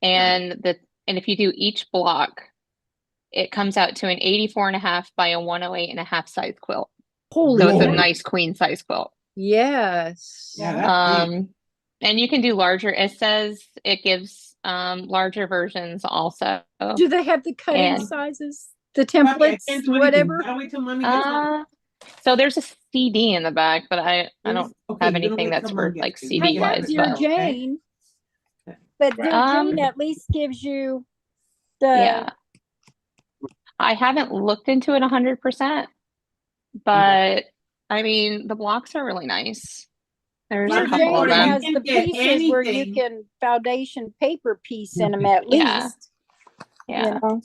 and if you do each block, it comes out to an 84.5 by a 108.5 size quilt. So it's a nice queen size quilt. Yes. Yeah. And you can do larger. It says it gives larger versions also. Do they have the cutting sizes, the templates, whatever? So there's a CD in the back, but I don't have anything that's for like CD I have wise. Dear Jane, but Dear Jane at least gives you the. I haven't looked into it 100%, but I mean the blocks are really nice. There's a couple of them. Has the pieces where you can foundation paper piece in them at least. Yeah. You know,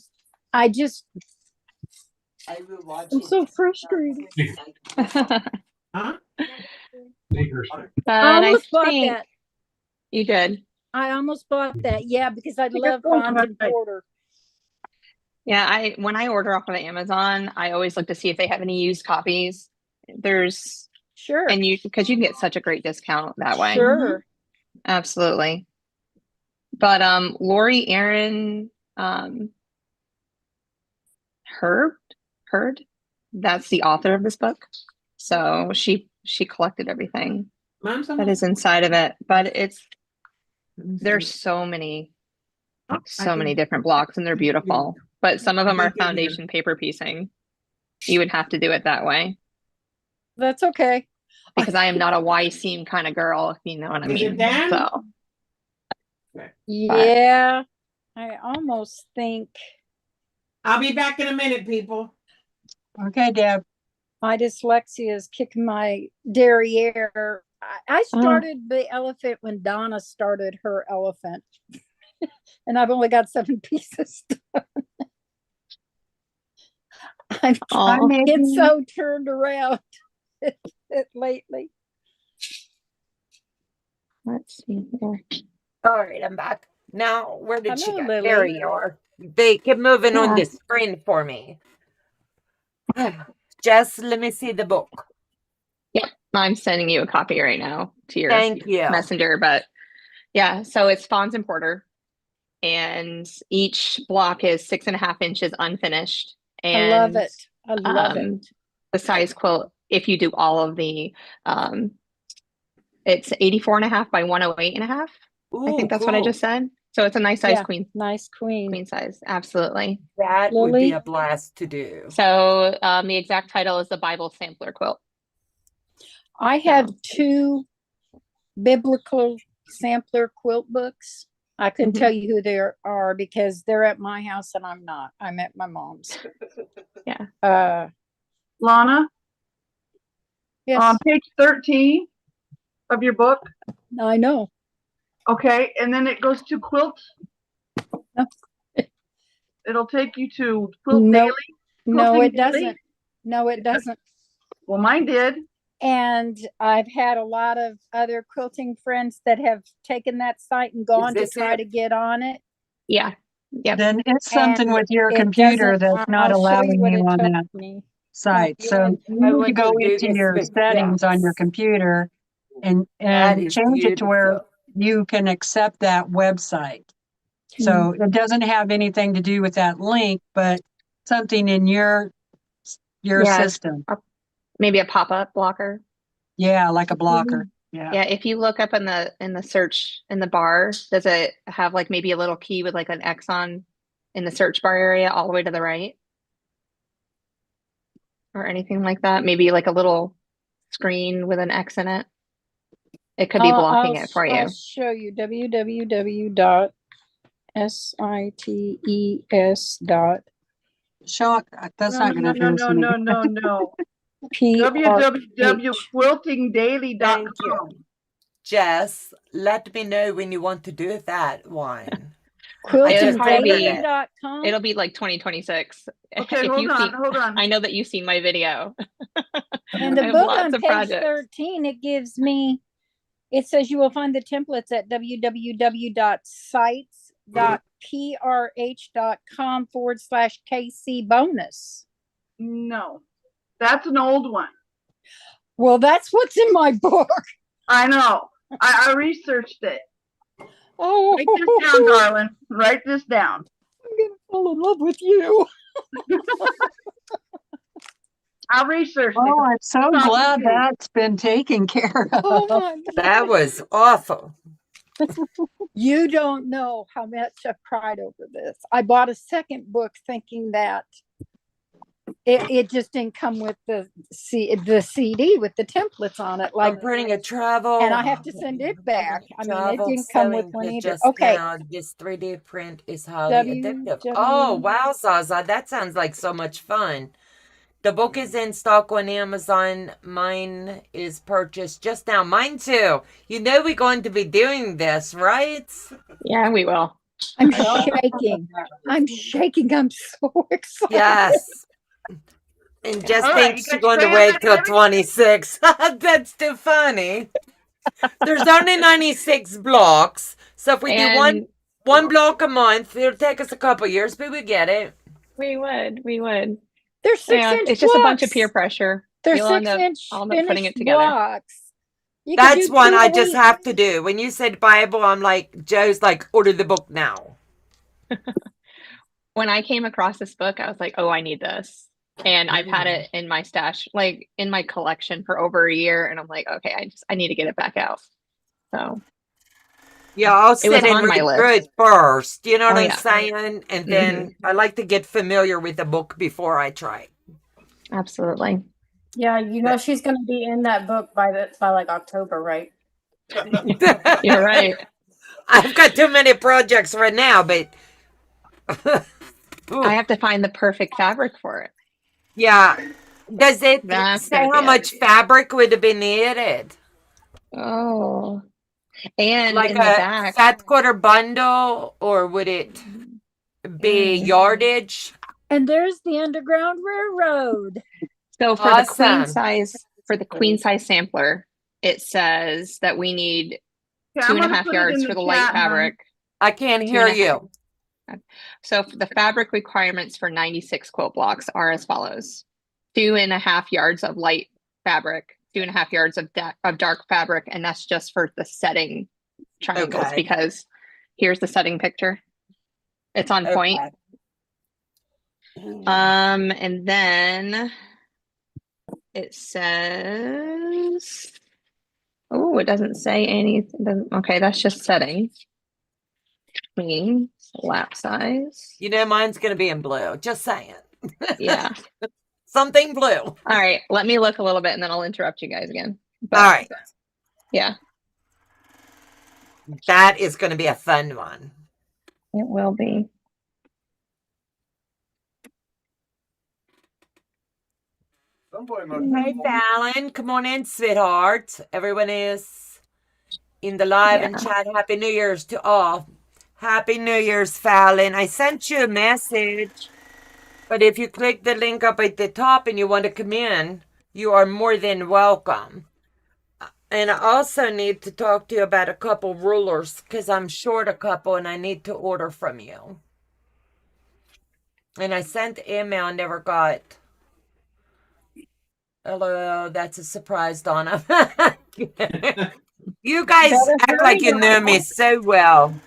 I'm so frustrated. Huh? I almost bought that. You did. I almost bought that. Yeah, because I love Fons and Porter. Yeah, when I order off of Amazon, I always look to see if they have any used copies. There's and because you can get such a great discount that way. Sure. Absolutely. But Lori Aaron Heard That's the author of this book. So she collected everything that is inside of it. But there's so many different blocks, and they're beautiful. But some of them are foundation paper piecing. You would have to do it that way. That's okay. Because I am not a Y seam kind of girl, if you know what I mean. So yeah, I almost think I'll be back in a minute, people. Okay, Deb. my dyslexia is kicking my derriere. I started the elephant when Donna started her elephant, and I've only got 7 pieces done. I'm getting so turned around lately. Let's see here. All right, I'm back. Now, where did she Hello, go? Lily. There you are. They keep moving on Yeah. the screen for me. Jess, let me see the book. Yeah, I'm sending you a copy right now to your Thank you. messenger. But yeah, so it's Fawns and Porter, and each block is 6.5 inches unfinished. And I love it. I love it. The size quilt, if you do all of the, it's 84.5 by 108.5. I think that's what I just said. So it's a nice size queen. Nice Queen size, absolutely. That Lily? would be a blast to do. So the exact title is the Bible Sampler Quilt. I have 2 biblical sampler quilt books. I couldn't tell you who they are because they're at my house and I'm not. I'm at my mom's. Yeah. Lana, Yes. on page 13 of your book. I know. Okay, and then it goes to quilt. It'll take you to Quilt Daily. No, Quilting it Daily? doesn't. No, it doesn't. Well, mine did. And I've had a lot of other quilting friends that have taken that site and gone to this try it? to get on it. Yeah. Yep. Then it's something And with your it computer doesn't- that's not I'll show you allowing what you it on took that me. site. You So want- you I need to want go to do into this your with settings on your Jess. computer and That is change it to where beautiful. you can accept that website. So it doesn't have anything to do with that link, but something in your Yeah, system. maybe a pop-up blocker. Yeah, like a blocker. Yeah. Yeah, if you look up in the search in the bar, does it have like maybe a little key with like an X on in the search bar area all the way to the right? Or anything like that? Maybe like a little screen with an X in it. It could be blocking it for you. I'll show you www.sites. Show that's not going to do us any good. No. PRH. www.quiltingdaily.com. Thank you. Jess, let me know when you want to do that one. Quiltingdaily.com. It'll be like 2026. Okay, hold on. I know that you've seen my video. And the I have book lots on of page projects. 13, it says you will find the templates at www.sites.prh.com/KC bonus. No, that's an old one. Well, that's what's in my book. I know. I researched it. Oh, write this down, darling. Write this down. I'm gonna fall in love with you. I researched it. Oh, I'm so glad that's been taken care of. Oh my That was awful. You don't know how much I've cried over this. I bought a second book thinking that it just didn't come with the CD with the templates on it. Like I'm printing a travel. and I have to send it back. I mean, it travel didn't come with sewing one kit either. just Okay. now. This 3D print is highly addictive. Oh, wow, Zaza. That sounds like so much fun. The book is in stock on Amazon. Mine is purchased just now. Mine too. You know we're going to be doing this, right? Yeah, we will. I'm shaking. I'm shaking. I'm so excited. Yes. And just All think right, you she's got going to your wait crayons till and everything? 26. That's too funny. There's only 96 blocks. So if we do one block a month, it'll take us a couple years, but we get it. We would. There's 6-inch it's just a bunch of peer pressure. They're You'll end up 6-inch putting it finished together. blocks. You can That's do one 2 I a just week. have to do. When you said Bible, I'm like, Joe's like, order the book now. When I came across this book, I was like, oh, I need this. And I've had it in my stash, like in my collection for over a year. And I'm like, okay, I need to get it back out. So yeah, I'll it was sit and on my read through list. it first. You know what Oh, I'm yeah. saying? And then I like to get familiar with the book before I try. Absolutely. Yeah, you know she's going to be in that book by like October, right? You're right. I've got too many projects right now, but I have to find the perfect fabric for it. yeah. Does it That's say gonna how be much fabric would be needed? Oh, and Like in the a back. fat quarter bundle, or would it be yardage? And there's the Underground Railroad. So for Awesome. the queen size sampler, it says that we need Okay, 2.5 yards for the light fabric. I can't hear you. So the fabric requirements for 96 quilt blocks are as follows: 2.5 yards of light fabric, 2.5 yards of dark fabric, and that's just for the setting triangles. Okay. Because here's the setting picture. It's on point. And then it says, oh, it doesn't say anything. Okay, that's just setting. Clean, lap size. You know, mine's going to be in blue. Just saying. Yeah. Something blue. All right, let me look a little bit and then I'll interrupt you guys again. But, all right. Yeah. That is going to be a fun one. It will be. Hey, Fallon. Come on in, sweetheart. Everyone is in the live and chat. Happy New Year's to all. Happy New Year's, Fallon. I sent you a message, but if you click the link up at the top and you want to come in, you are more than welcome. And I also need to talk to you about a couple rulers because I'm short a couple and I need to order from you. And I sent email and never got. Hello, that's a surprise, Donna. You guys act like you know me so well.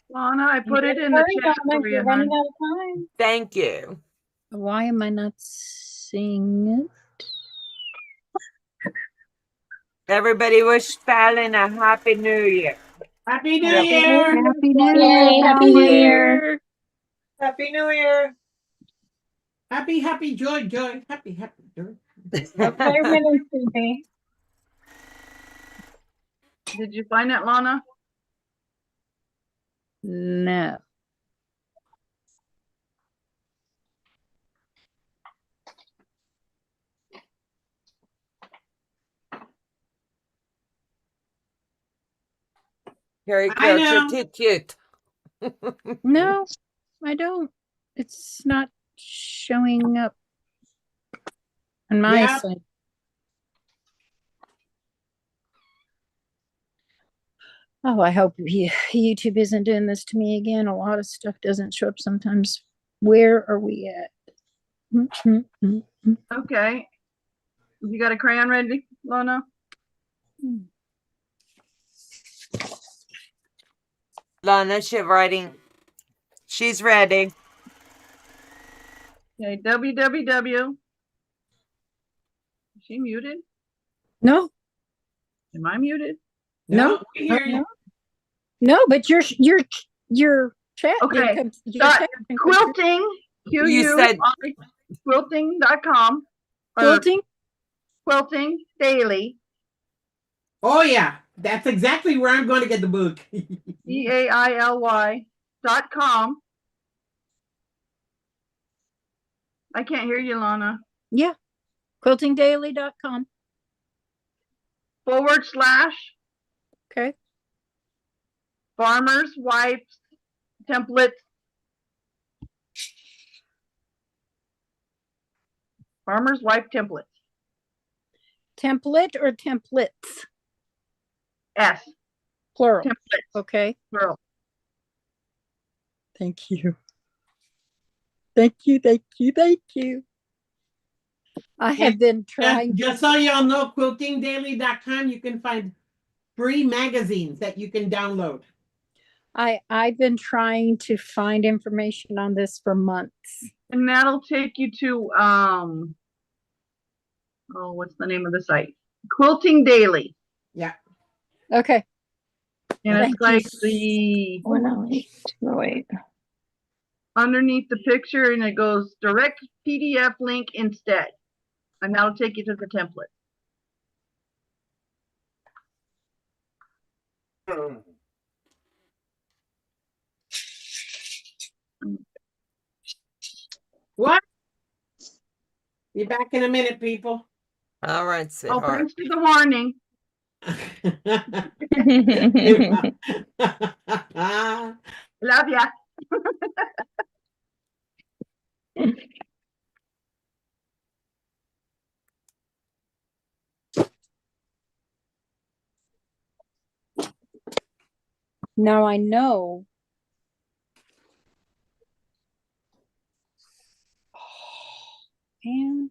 Lana, I put it in the chat for you, You're running hon. out of time. Thank you. Why am I not seeing it? Everybody wish Fallon a Happy New Year. Happy New Year. Happy New Yay, Year. Happy New Year. Happy New Year. Happy, joy. Happy, joy. Okay, winning, Susie. Did you find it, Lana? No. Very I cute. You're know. too cute. No, I don't. It's not showing up on my Yeah. side. Oh, I hope YouTube isn't doing this to me again. A lot of stuff doesn't show up sometimes. Where are we at? Okay. You got a crayon ready, Lana? Lana, she's ready. Okay, www. Is she muted? No. Am I muted? No. We hear you. No, but your chat Okay. didn't come. Your chat didn't come through. Quilting, You said quilting.com. Quilting? Quilting Daily. Oh yeah, that's exactly where I'm going to get the book. DAILY.com. I can't hear you, Lana. Yeah. Quiltingdaily.com. / Okay. Farmers Wives Templates. Farmers Wife Templates. Template or templates? S. Plural. Templates. Okay. Plural. Thank you. Thank you. Thank you. Thank you. I have been trying. Just so y'all know, quiltingdaily.com, you can find free magazines that you can download. I've been trying to find information on this for months. And that'll take you to oh, what's the name of the site? Quilting Daily. Yeah. Okay. And Thank it's like you. the 108, 208. underneath the picture, and it goes direct PDF link instead. And that'll take you to the template. What? Be back in a minute, people. All right, Oh, sweetheart. thanks for the warning. Love ya. Now I know. And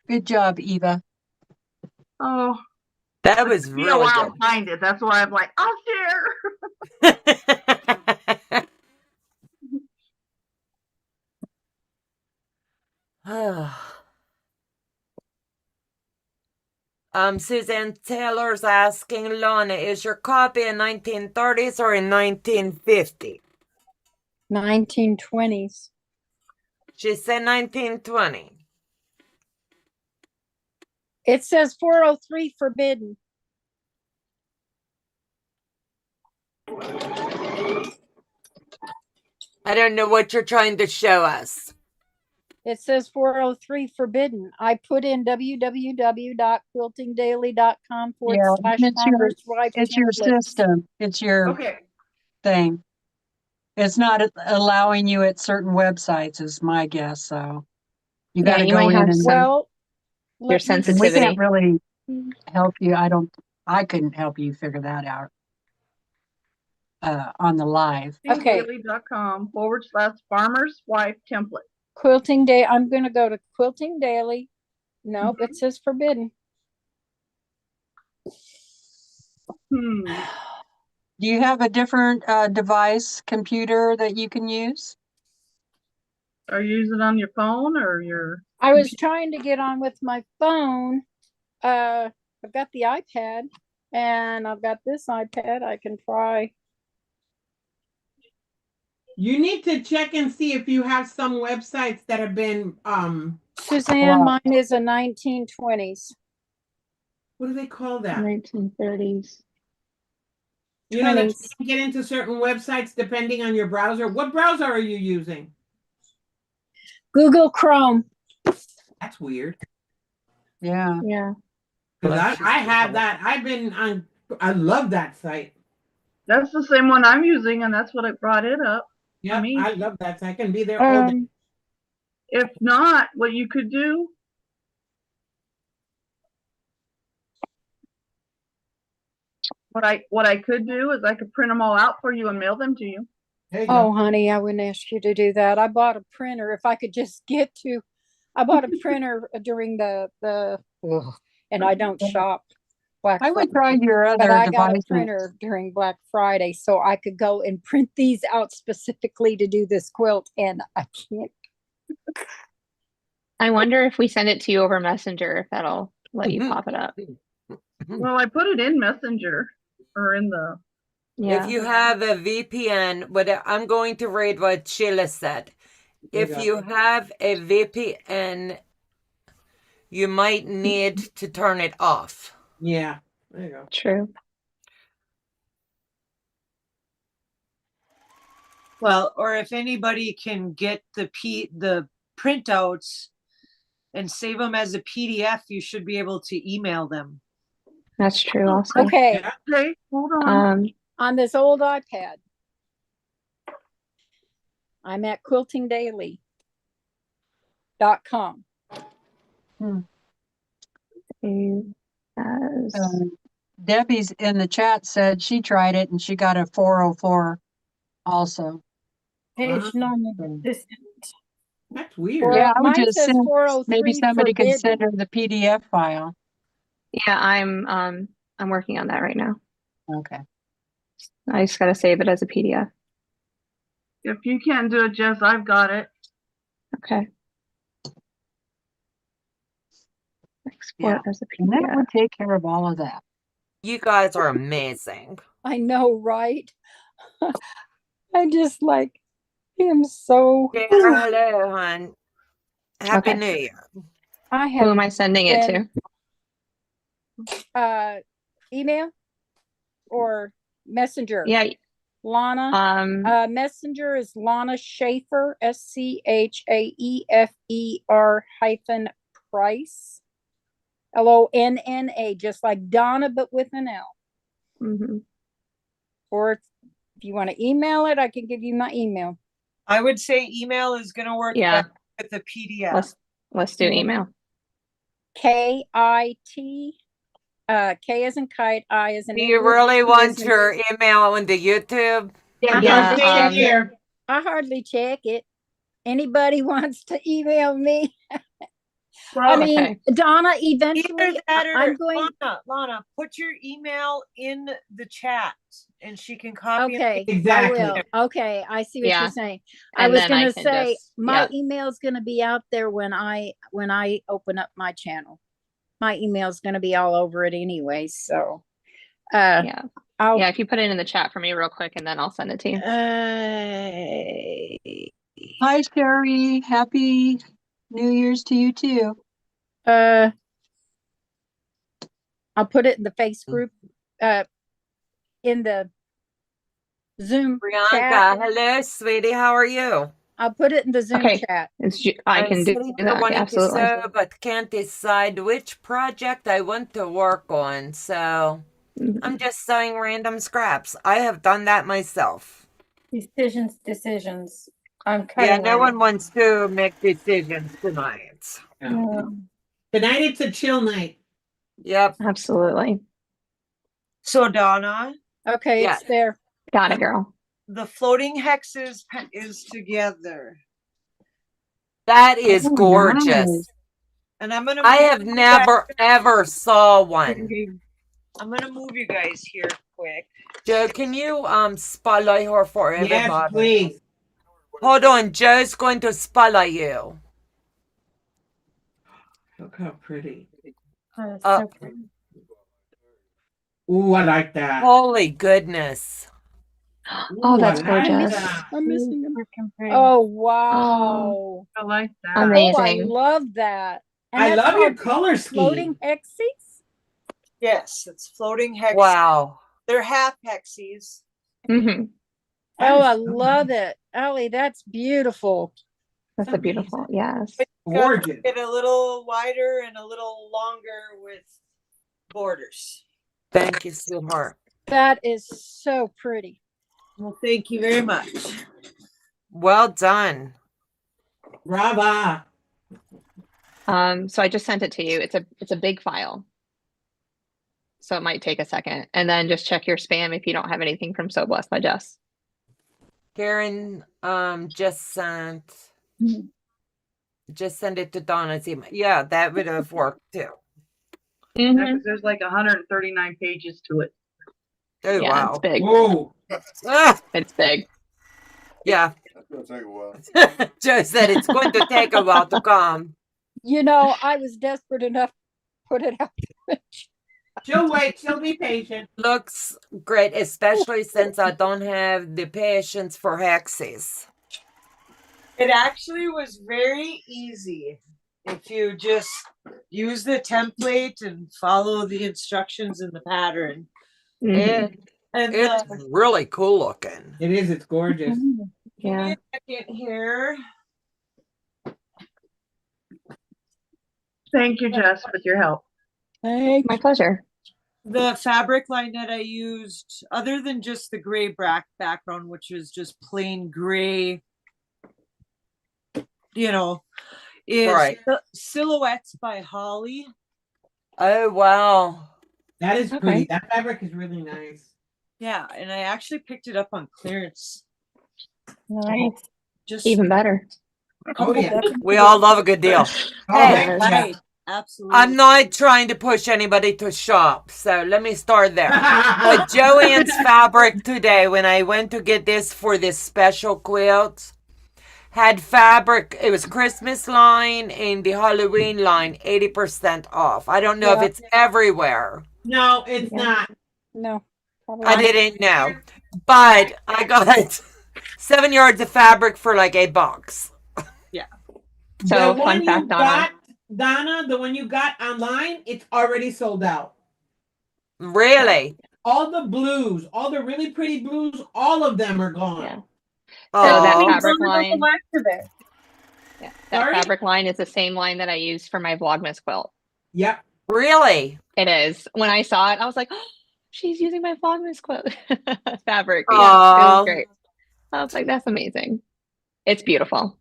Good job, Eva. Oh, That was it took me a really while good. to find it. That's why I'm like, I'll share. Suzanne Taylor's asking, Lana, is your copy in 1930s or in 1950? 1920s. She said 1920. It says 403 forbidden. I don't know what you're trying to show us. It says 403 forbidden. I put in www.quiltingdaily.com / Yeah, farmer's wife it's your templates. system. It's your Okay. thing. It's not allowing you at certain websites, is my guess. So you got to you go might in have and some Well, your let me we sensitivity. can't really help you. I couldn't help you figure that out on the live. Okay. Daily.com / farmer's wife template. Quilting Day. I'm going to go to Quilting Daily. Nope, it says forbidden. Hmm. Do you have a different device, computer that you can use? Are you using it on your phone or your? I was trying to get on with my phone. I've got the iPad and I've got this iPad. I can try. You need to check and see if you have some websites that have been Suzanne, mine is a 1920s. what do they call that? 1930s. You know that you 20s. can get into certain websites depending on your browser. What browser are you using? Google Chrome. That's weird. Yeah. Yeah. Because I have that. I've been on. I love that site. That's the same one I'm using, and that's what it brought it up. Yep, me. I love that. I can be there all day. If not, what you could do, what I could do is I could print them all out for you and mail them to you. Oh, honey, I wouldn't ask you to do that. I bought a printer. If I could just get to, I bought a printer during the and I don't shop Black I would try Friday, your but other I got a devices. printer during Black Friday, so I could go and print these out specifically to do this quilt, and I can't. I wonder if we send it to you over Messenger, if that'll let you pop it up. Well, I put it in Messenger or in the. If you have a VPN, I'm going to read what Sheila said. If you have a VPN, you might need to turn it off. Yeah, there you go. True. Well, or if anybody can get the printouts and save them as a PDF, you should be able to email them. That's true also. Okay. Okay, hold on. On this old iPad, I'm at quiltingdaily.com. Debbie's in the chat said she tried it and she got a 404 also. Page non-existent. That's weird. Yeah, I would Mine just says send, maybe 403 somebody could send forbidden. her the PDF file. Yeah, I'm working on that right now. Okay. I just gotta save it as a PDF. If you can't do it, Jess, I've got it. Okay. Export as a And that PDF. would take care of all of that. You guys are amazing. I know, right? I just like him so. Hello, hon. Happy Okay. New Year. I Who have am I sending it to? Email or messenger. Yeah. Lana. Messenger is Lana Schaefer, SCHAEFER LONNA, just like Donna, but with an L. Mm-hmm. Or if you want to email it, I can give you my email. I would say email is going to work Yeah. better with the PDF. Let's do email. KIT, K as in kite, I as in Do you English, really T want as in- your email on the YouTube? I hardly check it. Anybody wants to email me? Well, I mean, okay. Donna, eventually either that or I'm going. Lana, put your email in the chat and she can copy. Okay, and I paste will. it. Okay, I see what Yeah. you're saying. I And was then I gonna can say just- my yeah. email's gonna be out there when I open up my channel. My email's gonna be all over it anyway. So Yeah. I'll Yeah, if you put it in the chat for me real quick and then I'll send it to you. Hi, Sherry. Happy New Year's to you too. I'll put it in the face group, in the Zoom Priyanka, chat. hello, sweetie. How are you? I'll put it in the Zoom Okay. chat. I I'm can do sitting here that. wanting Yeah, absolutely. to sew, but can't decide which project I want to work on. So I'm just sewing random scraps. I have done that myself. Decisions. I'm Yeah, cutting. no one wants to make decisions tonight. Tonight it's a chill night. Yep. Absolutely. So Donna, Okay, Yeah. it's there. Got it, girl. the floating hexes is together, That is Oh, gorgeous. nice. and I'm gonna. I move have you never ever saw guys- one. I'm gonna move you guys here quick. Joe, can you spotlight her for Yes, everybody? please. Hold on, Joe's going to spotlight you. Look how pretty. Uh, Ooh, I like that. Holy goodness. Oh, Ooh, that's I like gorgeous. that. I'm missing him. Oh wow! I like that. Oh, I Amazing. love that. And I that's love your called color floating scheme. hexes. Yes, it's floating hex. Wow. They're half hexies. Mm-hmm. That Oh, is I so love nice. it, Ellie. That's beautiful. That's a beautiful. Yes. Gorgeous. Get a little wider and a little longer with borders. Thank you, sweetheart. That is so pretty. Well, thank you very much. Well done. Brava. So I just sent it to you. It's a big file. So it might take a second. And then just check your spam if you don't have anything from So Blessed by Jess. Karen just sent it to Donna's email. Yeah, that would have worked too. Yeah, 'cause there's like 139 pages to it. Oh Yeah, wow. it's big. Whoa. Ah, It's big. yeah. That's gonna take a while. Joe said it's going to take a while to come. You know, I was desperate enough to put it out. She'll wait. She'll be patient. Looks great, especially since I don't have the patience for hexes. It actually was very easy if you just use the template and follow the instructions in the pattern. It, And it's really cool looking. It is. It's gorgeous. give me a second here. Thank you, Jess, with your help. My pleasure. The fabric line that I used, other than just the gray background, which is just plain gray, you know, is Right. Silhouettes by Holly. Oh wow. That is Okay. pretty. That fabric is really nice. Yeah, and I actually picked it up on clearance. Nice. Just Even better. Oh yeah. We all love a good deal. Oh, Hey, heck yeah. Right. Absolutely. I'm not trying to push anybody to shop, so let me start there. But Joanne's fabric today, when I went to get this for this special quilt, had fabric. It was Christmas line and the Halloween line 80% off. I don't know if Yeah. it's everywhere. No, it's Yeah. not. No. Probably I not. didn't know. But I got 7 yards of fabric for like $8. Yeah. So, The fun one you fact, Donna. got, Donna, the one you got online, it's already sold out. Really? All the blues, all the really pretty blues, all of them are gone. Yeah. Oh, So that Means fabric those are the line, last of it. yeah, that Sorry? fabric line is the same line that I use for my Vlogmas quilt. Yep. really? It is. When I saw it, I was like, oh, she's using my Vlogmas quilt fabric. Yeah, it Aw. was great. I was like, that's amazing. It's beautiful.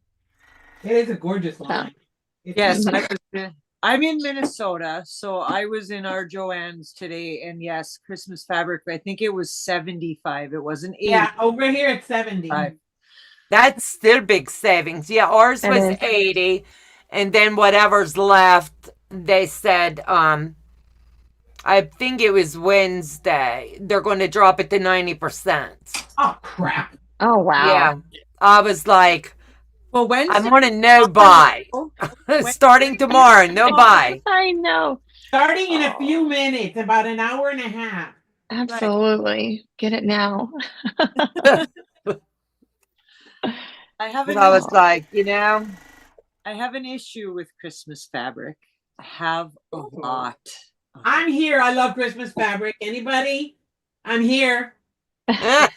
It is a gorgeous line. It's Yes, Mhm. I'm in Minnesota, so I was in our Joann's today, and yes, Christmas fabric. I think it was 75. It wasn't 80. Yeah, over here it's 70. That's still big savings. Yeah, ours It was is. 80, and then whatever's left, they said, I think it was Wednesday, they're going to drop it to 90%. Oh crap. Oh, wow. Yeah. I was like, Well, Wednesday. I'm on a no buy. Starting tomorrow, no buy. I know. Starting in a few minutes, about an hour and a half. Absolutely. Get it now. I have But an I was issue. like, you know, I have an issue with Christmas fabric. I have a lot. I'm here. I love Christmas fabric. Anybody? I'm here. Send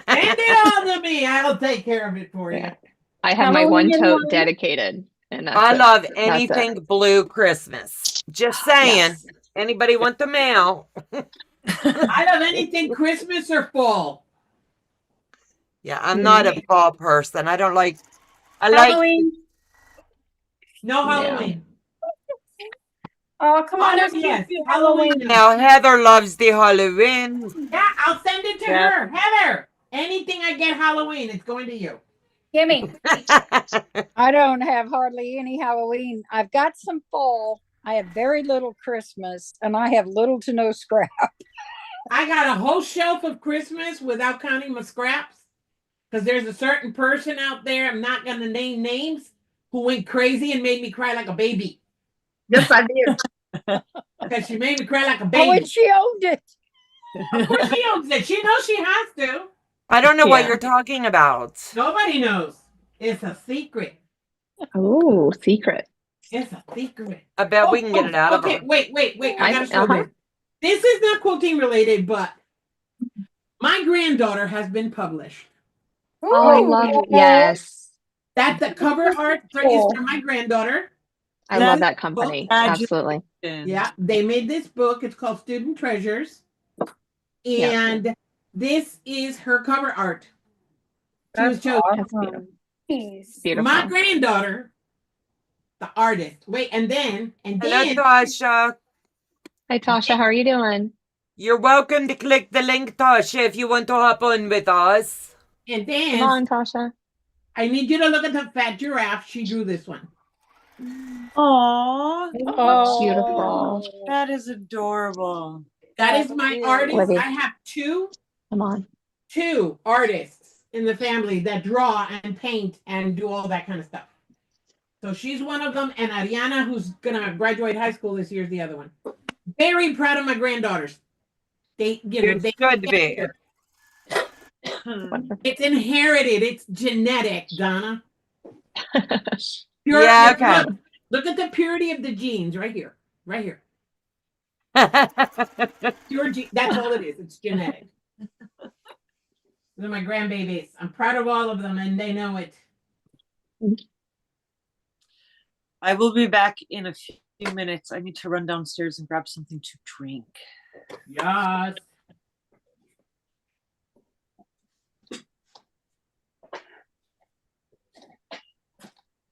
it all to me. I'll take care of it for you. Yeah. I have my one tote dedicated, and that's I it. love That's anything it. blue Christmas. Just saying. Yes. Anybody want the mail? I love anything Christmas or fall. Yeah, I'm not a fall person. I don't like. I Halloween. No Yeah. Halloween. Oh, come on. Oh, There's yes. cute Halloween. Now Heather loves the Halloween. Yeah, I'll send it to Yeah. her. Heather, anything I get Halloween, it's going to you. Gimme. I don't have hardly any Halloween. I've got some fall. I have very little Christmas, and I have little to no scrap. I got a whole shelf of Christmas without counting my scraps. Because there's a certain person out there, I'm not going to name names, who went crazy and made me cry like a baby. Yes, I did. Because she made me cry like a Oh, baby. and she owned it. Of course she owns it. She knows she has to. I don't know what Yeah. you're talking about. Nobody knows. It's a secret. Oh, secret. It's a secret. I bet we can get it out of Okay, her. wait. I gotta show Uh-huh. this. This is not quilting related, but my granddaughter has been published. Oh, I love it. Yes. That's the cover art is from my granddaughter. I love that company. Absolutely. Yeah, they made this book. It's called Student Treasures. And this is her cover art. She was chosen. That's beautiful. Beautiful. My granddaughter, the artist. Wait, and then Hello, Tasha. Hi, Tasha. How are you doing? You're welcome to click the link, Tasha, if you want to hop on with us. And then Come on, Tasha. I need you to look at the fat giraffe. She drew this one. Aww. Oh, beautiful. That is adorable. That is my artist. Libby. I have two Come on. artists in the family that draw and paint and do all that kind of stuff. So she's one of them, and Ariana, who's gonna graduate high school this year, is the other one. Very proud of my granddaughters. They, they should be. It's inherited. It's genetic, Donna. Yeah, okay. Look at the purity of the genes right here. Right here. That's all it is. It's genetic. Those are my grandbabies. I'm proud of all of them, and they know it. I will be back in a few minutes. I need to run downstairs and grab something to drink. Yes.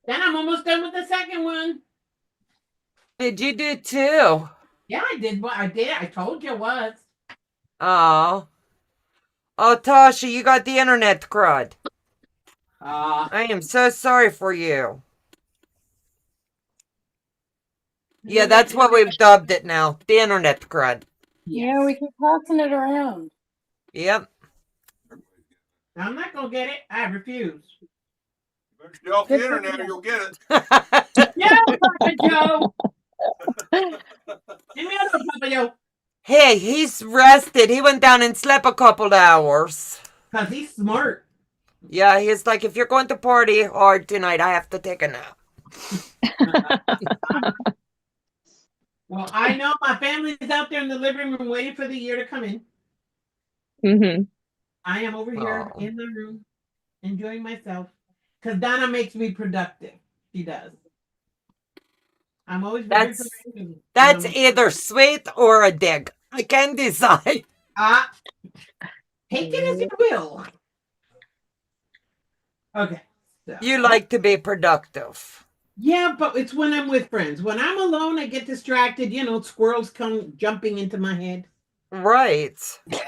Then I'm almost done with the second one. Did you do two? Yeah, I did. I did. I told you it was. Oh. Oh, Tasha, you got the internet crud. I am so sorry for you. Yeah, that's what we've dubbed it now. The internet crud. Yeah, we keep passing it around. Yep. I'm not gonna get it. I refuse. Get off the internet or you'll get it. Yeah, Papa Joe. Give me another Papa Joe. Hey, he's rested. He went down and slept a couple hours. Cause he's smart. Yeah, he's like, if you're going to party hard tonight, I have to take a nap. Well, I know my family is out there in the living room waiting for the year to come in. Mm-hmm. I am over here in the room enjoying myself. Because Donna makes me productive. She does. I'm always very productive. That's either sweet or a dig. I can't decide. Take it as you will. Okay. So. You like to be productive. Yeah, but it's when I'm with friends. When I'm alone, I get distracted. You know, squirrels come jumping into my head. Right.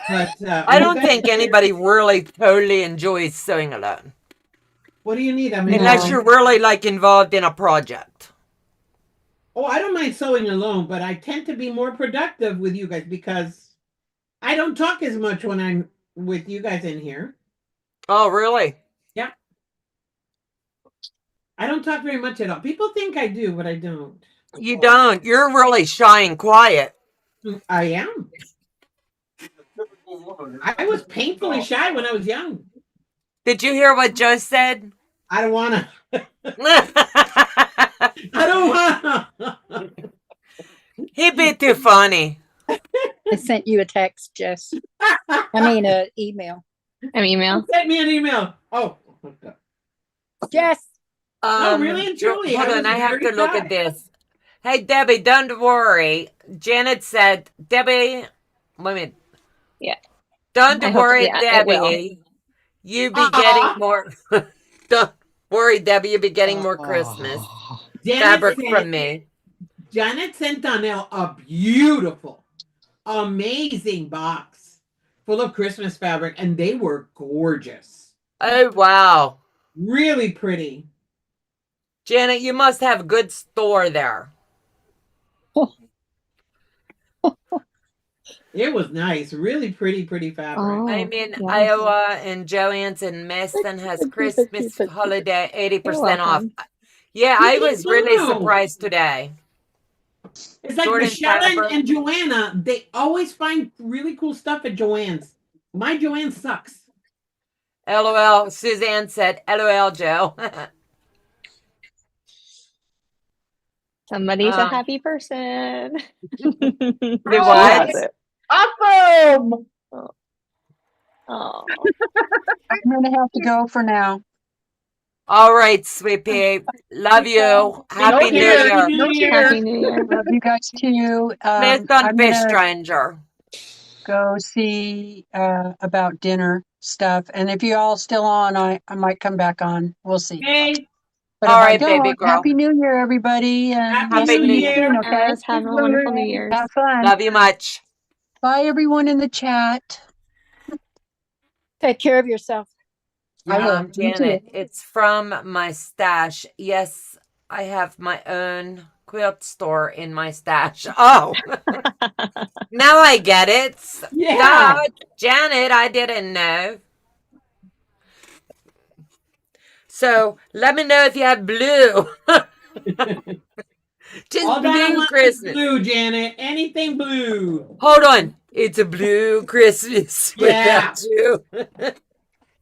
But I don't think anybody really totally enjoys sewing alone. What do you need? Unless you're really like involved in a project. Oh, I don't mind sewing alone, but I tend to be more productive with you guys because I don't talk as much when I'm with you guys in here. Oh, really? Yeah. I don't talk very much at all. People think I do, but I don't. You don't. You're really shy and quiet. I am. I was painfully shy when I was young. Did you hear what Joe said? I don't want to. I don't want to. He'd be too funny. I sent you a text, Jess. I mean, an email. An email? Send me an email. Oh. Jess. No, really and truly. Hold on, I have to look at this. Hey, Debbie, don't worry. Janet said, Debbie, wait a minute. Yeah. Don't worry, it will. Debbie. You be getting more. Don't worry, Debbie. You'll be getting more Christmas fabric from me. Janet sent Donnell a beautiful, amazing box full of Christmas fabric, and they were gorgeous. Oh, wow. Really pretty. Janet, you must have a good store there. It was nice. Really pretty fabric. I'm in Iowa, and Joanne's in Meston has Christmas holiday 80% off. Yeah, I was really surprised today. It's like Michelle and Joanna, they always find really cool stuff at Joanne's. My Joanne sucks. LOL. Suzanne said, LOL, Joe. Somebody's a happy person. What? Awesome. Oh. I'm gonna have to go for now. All right, sweet pea. Love you. Happy New Year. Happy New Year. Love you guys too. Please don't be stranger. Go see about dinner stuff, and if you all still on, I might come back on. We'll see. Hey. But All if I right, don't, baby girl. Happy New Year, everybody, and we'll Happy see New you Year. soon. Okay. Yes, have a wonderful New Year's. Have fun. Love you much. Bye, everyone in the chat. Take care of yourself. I will. You too. Janet, it's from my stash. Yes, I have my own quilt store in my stash. Oh, now I get it. Yeah. Duh, Janet, I didn't know. So let me know if you have blue. Just All blue Donna wants is Christmas. blue, Janet. Anything blue. Hold on. It's a blue Christmas Yeah. without you.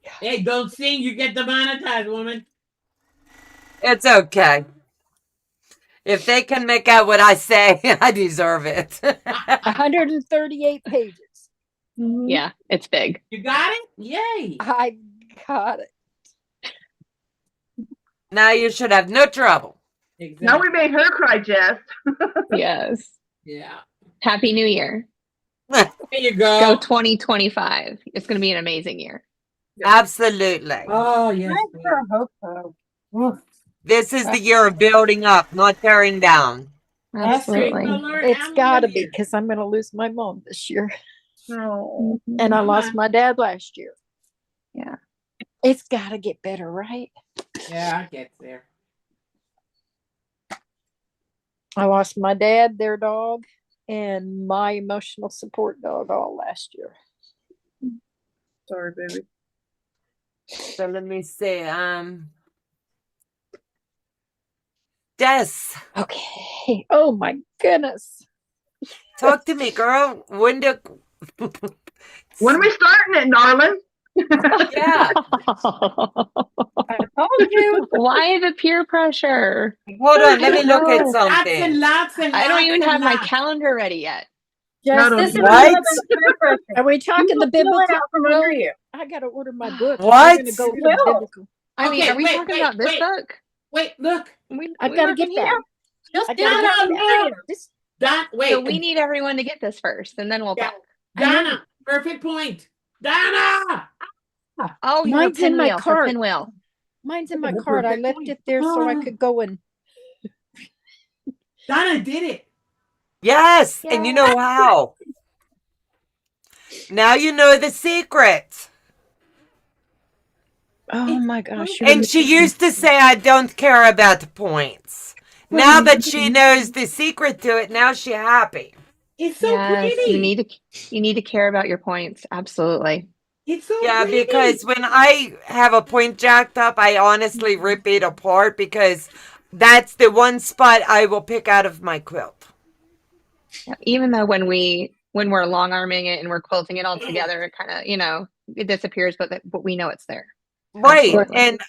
Hey, don't sing. You get demonetized, woman. It's okay. If they can make out what I say, I deserve it. 138 pages. Yeah, it's big. You got it? Yay. I got it. Now you should have no trouble. Exactly. Now we made her cry, Jess. Yes. Yeah. Happy New Year. There you go. Go 2025. It's going to be an amazing year. Absolutely. Oh, yes. I hope so. This is the year of building up, not tearing down. Absolutely. It's got to be because I'm going to lose my mom this year. Oh. And I lost my dad last year. Yeah. It's got to get better, right? Yeah, I get there. I lost my dad, their dog, and my emotional support dog all last year. Sorry, baby. So let me see. Des, Okay. Oh my goodness. talk to me, girl. When are we starting it, darling? Yeah. I told you. Why the peer pressure? Hold on, let me look at No. something. I don't even have my calendar ready yet. Just don't this is do What? Are we talking You the will feel it biblical? out from under you. I got to order my book. What? We're gonna go for the biblical. I mean, Okay, are we talking about this book? Wait, look. I gotta get that. Just I do gotta it. get that. This, Wait. So we need everyone to get this first, and then we'll talk. Donna, perfect point. Donna! Oh, your mine's in my pinwheel. Her cart. pinwheel. Mine's in my cart. I left it there so I could go and. Donna did it. Yes, and you know how. Now you know the secret. Oh my gosh! And she used to say, I don't care about the points. Now that she knows the secret to it, now she's happy. It's so pretty. You need to care about your points. Absolutely. It's so Yeah, pretty. because when I have a point jacked up, I honestly rip it apart because that's the one spot I will pick out of my quilt. Even though when we're long arming it and we're quilting it all together, it kind of, it disappears, but we know it's there. Right. Absolutely. And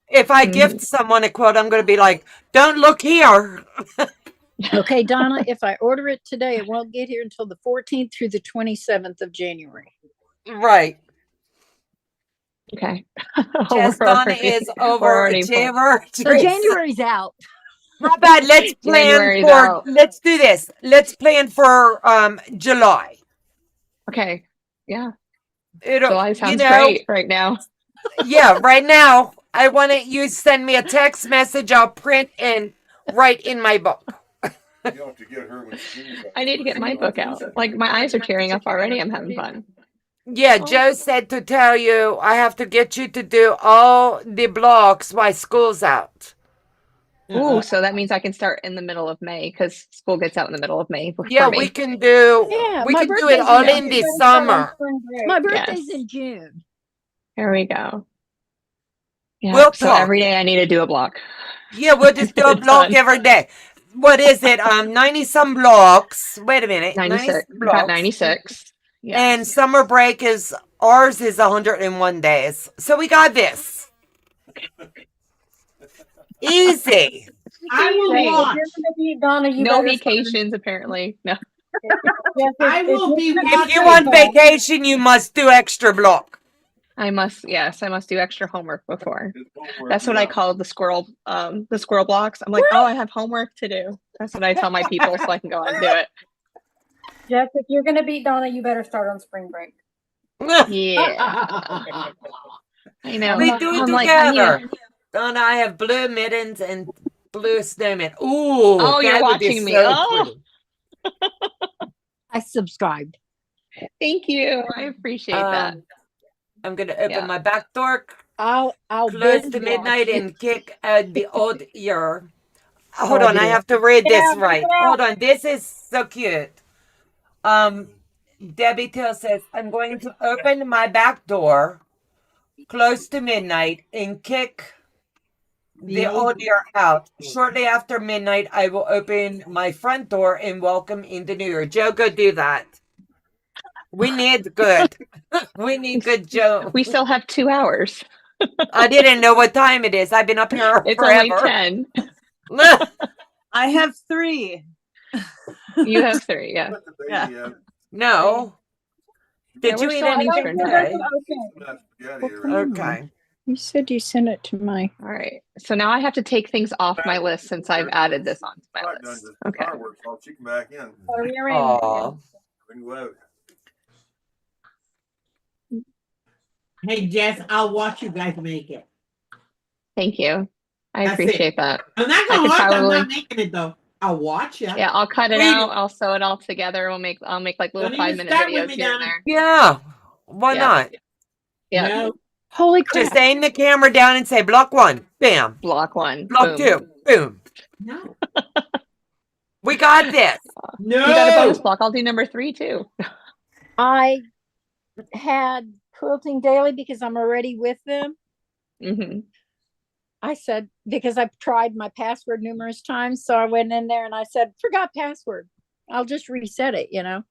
if I gift someone a quilt, I'm going to be like, don't look here. Okay, Donna, if I order it today, it won't get here until the 14th through the 27th of January. Right. Okay. Just Donna is overachiever. So January's out. How about let's plan January's for, out. let's do this. Let's plan for July. Okay. Yeah. July sounds great right now. Yeah, right now. I want you to send me a text message. I'll print and write in my book. I need to get my book out. Like my eyes are tearing up already. I'm having fun. Yeah, Joe said to tell you I have to get you to do all the blocks while school's out. Ooh, so that means I can start in the middle of May because school gets out in the middle of May. Yeah, we can do. Yeah, we my can do it birthday's all in in the summer. My birthday's in June. There we go. Yeah. We'll so talk. every day I need to do a block. Yeah, we'll just do a block every day. What is it? 90 some blocks. Wait a minute. 96. blocks. Got 96. Yes. And summer break is 101 days. So we got this. Easy. I will watch. Donna, you No better vacations, apparently. No. I will be watching. If you want vacation, you must do extra block. I must do extra homework before. That's what I call the squirrel blocks. I'm like, oh, I have homework to do. That's what I tell my people so I can go out and do it. Jess, if you're gonna beat Donna, you better start on spring break. Yeah. I know. We do it I'm like, together. Donna, I have blue mittens and blue snowmen. Ooh. Oh, you're that would be watching me. so Oh. pretty. I subscribed. Thank you. I appreciate that. I'm gonna open my back door. I'll close binge to midnight watch. and kick the odd ear. Oh, Hold on, I dear. have to read this Yeah, right. yeah. Hold on, this is so cute. Debbie Till says, I'm going to open my back door close to midnight and kick the old year out. Shortly after midnight, I will open my front door and welcome in the new year. Joe, go do that. We need good. We need good Joe. We still have 2 hours. I didn't know what time it is. I've been up here It's forever. only 10. I have 3. You have 3, yeah. Yeah. No. Did Yeah, you we're eat still on anything Eastern today? time. Okay. You said you sent it to my. All right. So now I have to take things off my list since I've added this onto my list. Okay. I'll check back in. Aw. Hey, Jess, I'll watch you guys make it. Thank you. I That's appreciate it. that. I'm not I gonna could watch. I'm probably- not making it though. I'll watch you. Yeah, I'll cut it out. I'll sew it all together. I'll make like little Don't even 5-minute start with videos me, here and Donna. there. Yeah. Why Yeah. not? Yeah. No. Holy crap. Just aim the camera down and say block 1. Bam. Block 1. Block Boom. 2. Boom. No. We got this. You got a bonus No. block. I'll do number 3 too. I had Quilting Daily because I'm already with them. Mm-hmm. I said, because I've tried my password numerous times. So I went in there and I said, forgot password. I'll just reset it, you know.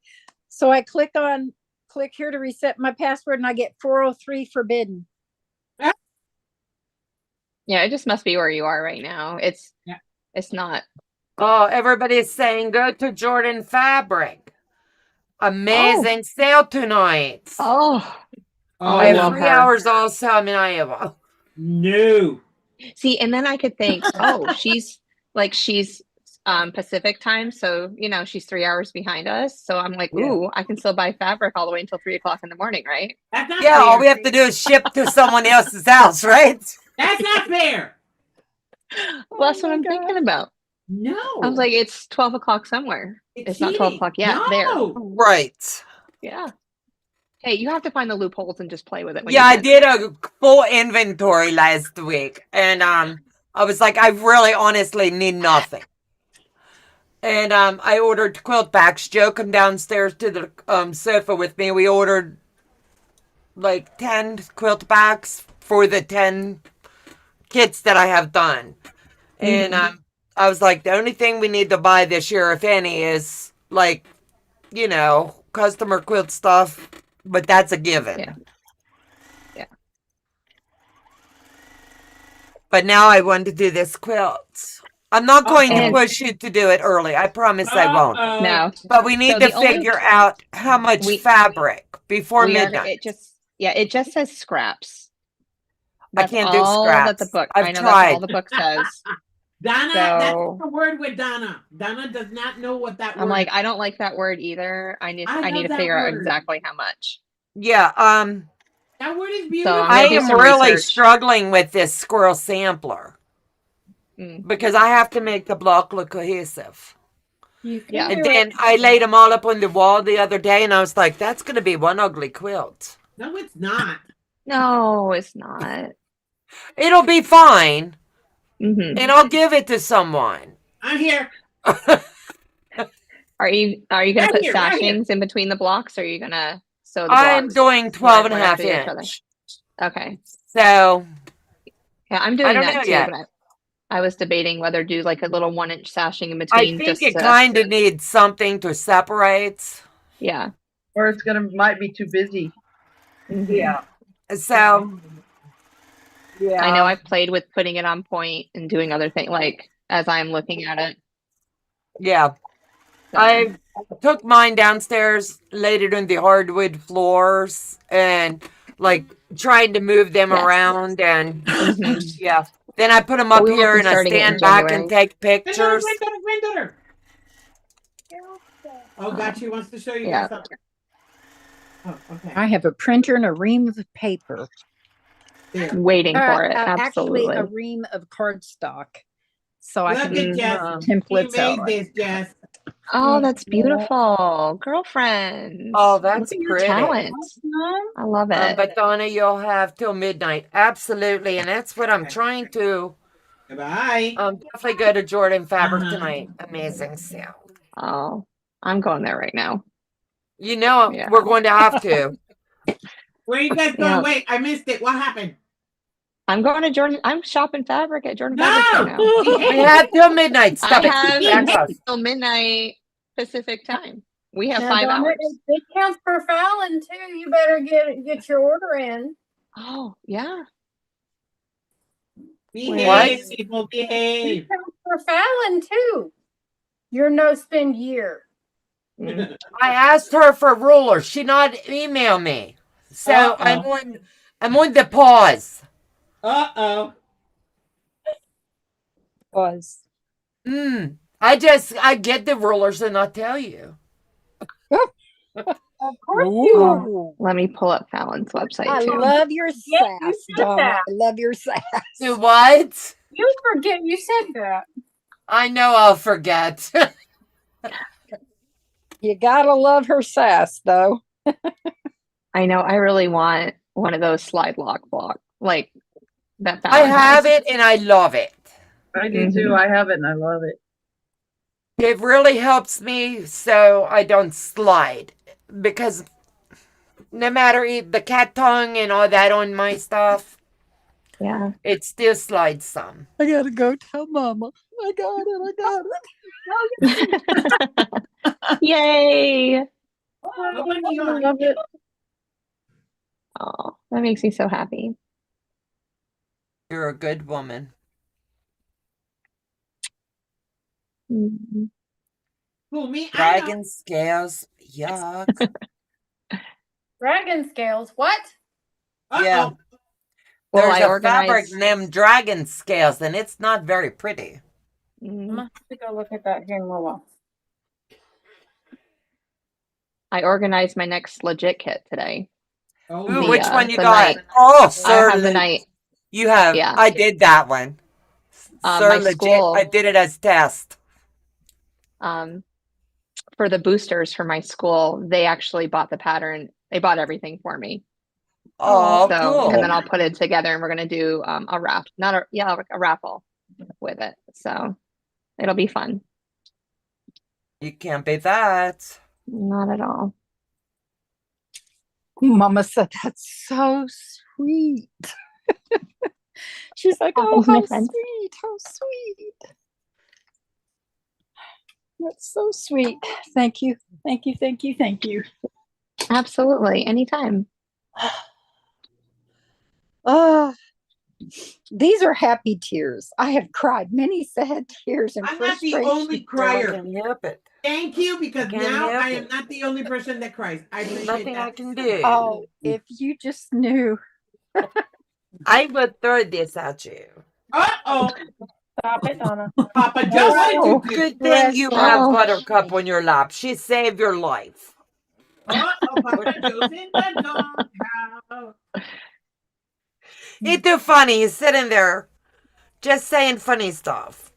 So I click here to reset my password and I get 403 forbidden. Yeah, it just must be where you are right now. It's not. Oh, everybody's saying go to Jordan Fabric. Amazing sale tonight. Oh, I have 3 hours also. I'm in Iowa. No. See, and then I could think, oh, she's Pacific time, so she's 3 hours behind us. So I'm like, ooh, I can still buy fabric all the way until 3 o'clock in the morning, right? That's not Yeah, fair. all we have to do is ship to someone else's house, right? That's not fair. Well, that's what I'm thinking about. No. I was like, it's 12 o'clock somewhere. It's not 12 o'clock yet. No. There. Right. Yeah. Hey, you have to find the loopholes and just play with it. When Yeah, you I can. did a full inventory last week, and I was like, I really honestly need nothing. And I ordered quilt backs. Joe come downstairs to the sofa with me. We ordered like 10 quilt backs for the 10 kits that I have done. And I was like, the only thing we need to buy this year, if any, is like, customer quilt stuff. But that's a given. Yeah. But now I want to do this quilt. I'm not going to push you to do it early. I promise I won't. No. But we need to figure out how much fabric before midnight. It just says scraps. I That's can't do all scraps. that the book. I've I know tried. that's all the book says. Donna, So- that's the word with Donna. Donna does not know what that word I'm like, I don't like that word either. I need love to that figure out word. exactly how much. Yeah, That word is So beautiful. I'm I gonna do am some really research. struggling with this squirrel sampler because I have to make the block look cohesive. Yeah. And then I laid them all up on the wall the other day, and I was like, that's going to be one ugly quilt. No, it's not. No, it's not. It'll be fine, Mm-hmm. and I'll give it to someone. I'm here. Are you gonna Right put here, right here. sashings in between the blocks, or are you gonna sew the I'm blocks doing 12 and a right half after each other? inch. Okay. So, Yeah, I'm I doing don't that know too, yet. but I was debating whether to do like a little 1-inch sashing in I between. think just it to, kind of needs something to separate. yeah. Or it's might be too busy. Mhm. Yeah. So, yeah. I know I've played with putting it on point and doing other things, like as I'm looking at it. Yeah. So, I took mine downstairs, laid it on the hardwood floors, and like trying to move them Yes. around. And Mhm. yeah, then I put them But up we won't here be and I starting it in stand back January. and take Granddaughter, pictures. granddaughter. Oh, God, she wants to show you Yeah. guys something. Oh, okay. I have a printer and a ream of paper. There. Waiting for it. Actually, Absolutely. a ream of cardstock. So I Look can at do Jess. templates She out. made this, Jess. Oh, that's beautiful. Girlfriends. Oh, that's Look at your pretty. talent. I love it. But Donna, you'll have till midnight. Absolutely. And that's what I'm trying to. Goodbye. Definitely go to Jordan Fabric tonight. Amazing sale. Oh, I'm going there right now. You know, Yeah. we're going to have to. Where you guys going? Yeah. Wait, I missed it. What happened? I'm going to Jordan. I'm shopping fabric at Jordan Fabrics right now. We have till midnight. Stop I it. have Back up. until midnight Pacific time. We have Now, 5 Donna, hours. it counts per Fallon too. You better get your order in. Oh, yeah. Behave, people, behave. It counts per Fallon too. Your no spend year. Mm. I asked her for rulers. She not email me. So I'm on the pause. Uh-oh. Was. I get the rulers and I'll tell you. Of course you are. Ooh. Let me pull up Fallon's website I too. love your Yeah, you sass, said Donna. that. I love your sass. Do what? You forget you said that. I know I'll forget. You gotta love her sass, though. I know. I really want one of those slide lock block, like that. I Fallon have has. it and I love it. I do too. I have it and I love it. It really helps me so I don't slide, because no matter the cat tongue and all that on my stuff, Yeah. it still slides some. I gotta go tell Mama. I got it. Yay. I love it. Oh, that makes me so happy. You're a good woman. Mm-hmm. Who, me? Dragon scales. Yuck. Dragon scales. What? Yeah. Well, There's I a fabric organized. named dragon scales, and it's not very pretty. I'm gonna have to go look at that here in a little while. I organized my next legit kit today. Ooh, which one you the got? night. Oh, I Sir have the Le- night. You have. Yeah. I did that one. Sir My Legit. school. I did it as test. For the boosters for my school, they actually bought the pattern. They bought everything for me. Oh, So, cool. and then I'll put it together, and we're gonna do a raffle with it. So it'll be fun. You can't beat that. Not at all. Mama said that's so sweet. She's like, oh, Thanks, my how friend. sweet, how sweet. That's so sweet. Thank you. Thank you. Thank you. Thank you. Absolutely. Anytime. These are happy tears. I have cried many sad tears and I'm not the frustration. only crier. can't help it. Thank you, because can't now help I am it. not the only person that cries. I appreciate Nothing that. I can do. Oh, if you just knew. I would throw this at you. Uh-oh. Stop it, Donna. Papa Joe, what did you do? Good thing you Oh. have Buttercup on your lap. She saved your life. Uh-oh, Papa Joe's in the doghouse. He's too funny. He's sitting there just saying funny stuff.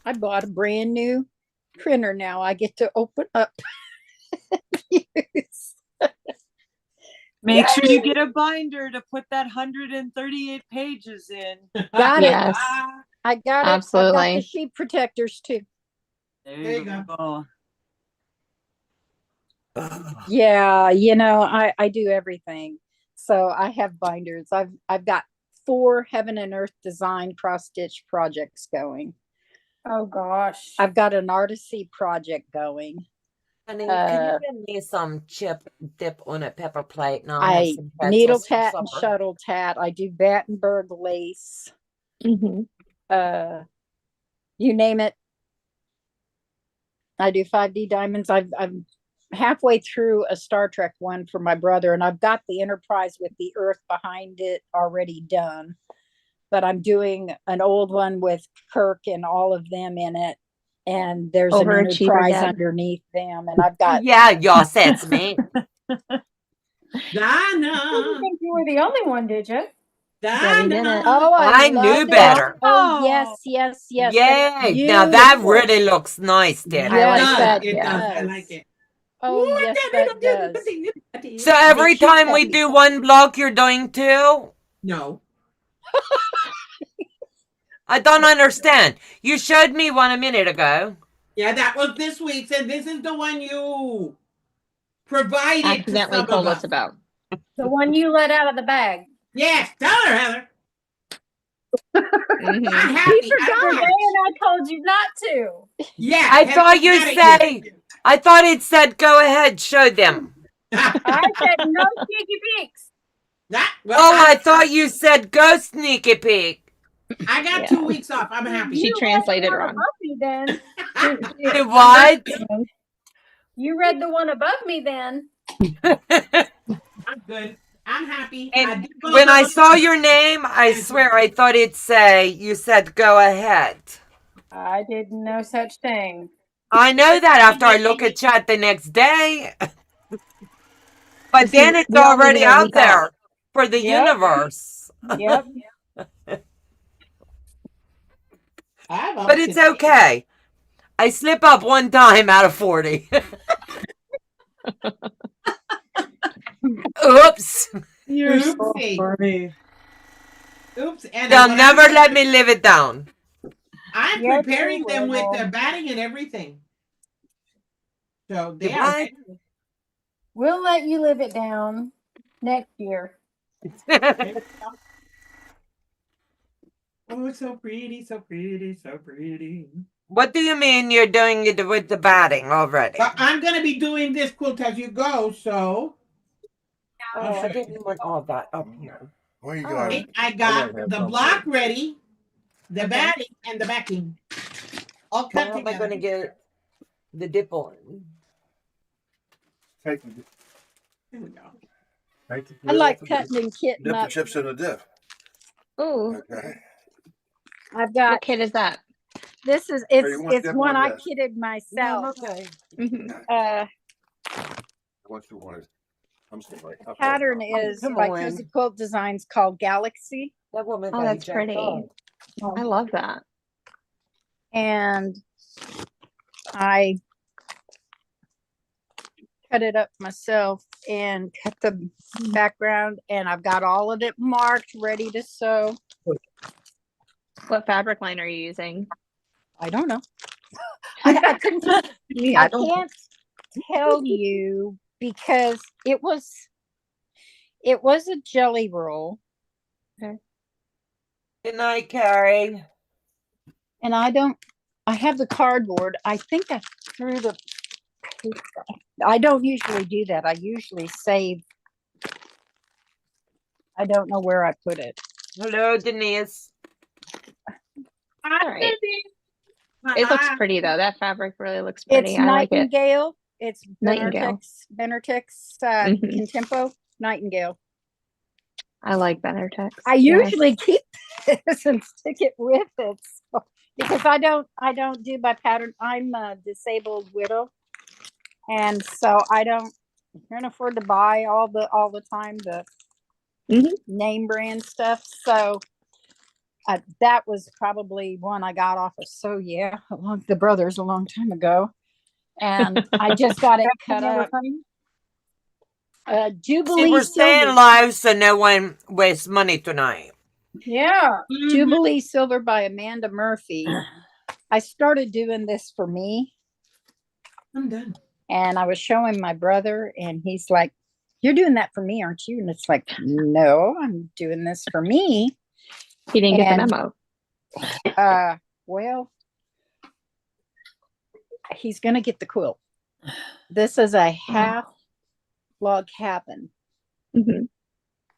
I bought a brand new printer now. I get to open up. Make sure you get a binder to put that 138 pages in. Got Yes. it. I got it. I got Absolutely. the sheet protectors too. There you go. Yeah, you know, I do everything. So I have binders. I've got 4 heaven and earth design cross stitch projects going. Oh gosh. I've got an artisy project going. Honey, can you give me some chip dip on a pepper plate? Now I some needle pretzels for tat and supper. shuttle tat. I do Battenberg lace. Mm-hmm. You name it. I do 5D diamonds. I'm halfway through a Star Trek one for my brother, and I've got the Enterprise with the Earth behind it already done. But I'm doing an old one with Kirk and all of them in it. And there's an Overachiever, Enterprise Deb. underneath them. And I've got Yeah, y'all said it's me. Donna. I didn't think you were the only one, did you? Debbie did it. oh, I knew loved it. better. Oh, yes, yes, yes. Yay! Now that really looks nice, Deb. Yes, like that It does. does. I like it. Oh, yes, that does. So every time we do one block, you're doing 2? No. I don't understand. You showed me one a minute ago. Yeah, that was this week's, and this is the one you provided Accidentally to some told of us us. about. The one you let out of the bag. Yes, tell her, Heather. Mhm. I'm happy. He forgot, and I told you not to. Yeah. I Heather, thought you got it. say. I thought it said go ahead, show them. I said no sneaky peeks. I thought you said go sneaky peek. I got Yeah. 2 weeks off. I'm happy. She translated One wrong. above me then. The what? You read the one above me then. I'm good. I'm happy. And when I saw your name, I swear I thought it'd say, you said go ahead. I did no such thing. I know that after I look at chat the next day. But then it's we all already needed a out week there off. for the Yep. universe. Yep. But it's okay. I slip up one time out of 40. Oops. You're so Oopsie. funny. Oops. And They'll never let me live it down. I'm Yeah, preparing they them with will. the batting and everything. So they You are what? ready. We'll let you live it down next year. Oh, it's so pretty, so pretty, so pretty. What do you mean you're doing it with the batting already? Well, I'm gonna be doing this quilt as you go, so Oh, I didn't want all that up here. Well, you got it. I got the block ready, the batting, and the backing. All cut How am I together. going to get the dip on? Take Here we go. I like cutting and kitting dip the up. chips in the dip. Oh, Okay. I've got what kit is that? this is Hey, you want it's dip one on I this? kitted myself. Okay. What you want? I'm sorry. The pattern is come by on. Cozy Quilt Designs called Galaxy. That woman Oh, got that's jacked pretty. off. I love that. And I cut it up myself and cut the background, and I've got all of it marked, ready to sew. What fabric line are you using? I don't know. I couldn't. I can't tell you because it was a jelly roll. Okay. Good night, Carrie. And I have the cardboard. I think I threw the paper. I don't usually do that. I usually save. I don't know where I put it. Hello, Denise. All right. It looks pretty though. That fabric really looks pretty. It's I like it. Nightingale. It's Nightingale. Benertex Mhm. Contempo Nightingale. I like Benertex. I usually keep this and stick it with it because I don't do by pattern. I'm a disabled widow, and so I can't afford to buy all the time the name brand stuff. So that was probably one I got off of So Yeah, the Brothers a long time ago, and I just got it cut up. Jubilee See, we're staying Silver. live so no one wastes money tonight. Yeah. Jubilee Silver by Amanda Murphy. I started doing this for me. I'm done. And I was showing my brother, and he's like, "You're doing that for me, aren't you?" And it's like, "No, I'm doing this for me." He didn't get the memo. Well, he's gonna get the quilt. This is a half log cabin,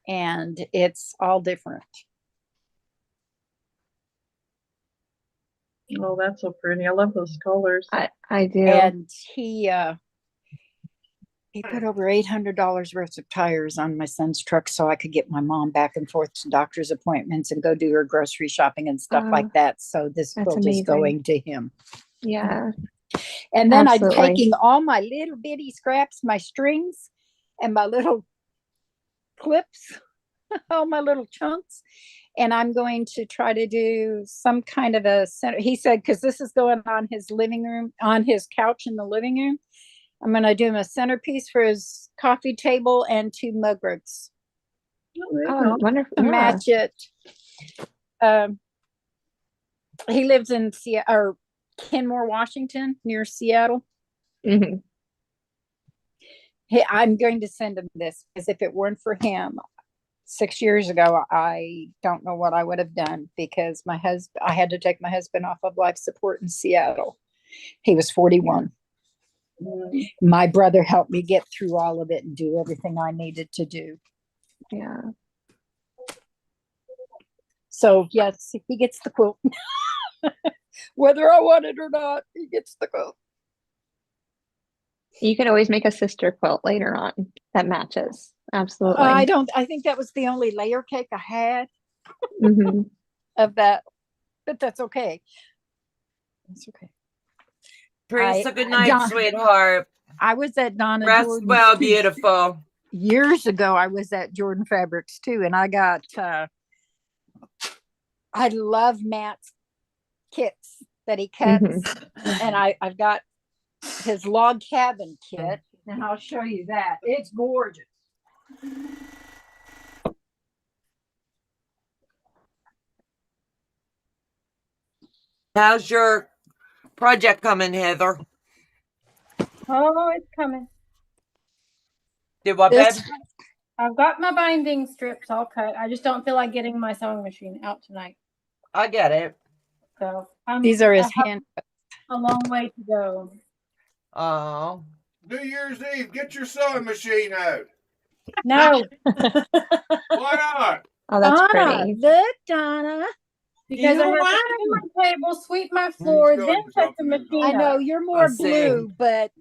and it's all different. Oh, that's so pretty. I love those colors. I do. And he put over $800 worth of tires on my son's truck so I could get my mom back and forth to doctor's appointments and go do her grocery shopping and stuff like that. So this quilt is going to him. Yeah. And then Absolutely. I'm taking all my little bitty scraps, my strings and my little clips, all my little chunks, and I'm going to try to do some kind of a center. He said, because this is going on his living room, on his couch in the living room. I'm going to do him a centerpiece for his coffee table and 2 mug rugs. Oh, wonderful. To match it. He lives in Kenmore, Washington, near Seattle. I'm going to send him this because if it weren't for him 6 years ago, I don't know what I would have done because I had to take my husband off of life support in Seattle. He was 41. My brother helped me get through all of it and do everything I needed to do. Yeah. So yes, he gets the quilt. Whether I want it or not, he gets the quilt. You could always make a sister quilt later on that matches. Absolutely. I think that was the only layer cake I had of that, but that's okay. That's okay. Teresa, good night, sweetheart. I was at Donna Rest Jordan's well, too. beautiful. Years ago, I was at Jordan Fabrics too, and I got I love Matt's kits that he cuts, and I've got his log cabin kit, and I'll show you that. It's gorgeous. How's your project coming, Heather? Oh, it's coming. Did what, babe? I've got my binding strips all cut. I just don't feel like getting my sewing machine out tonight. I get it. So These are his I have hand. a long way to go. Oh. New Year's Eve, get your sewing machine out. No. Why not? Oh, that's Donna, pretty. look, Donna. Because I have to clean my table, sweep my floor, then set the machine I know up. you're more I see. blue, but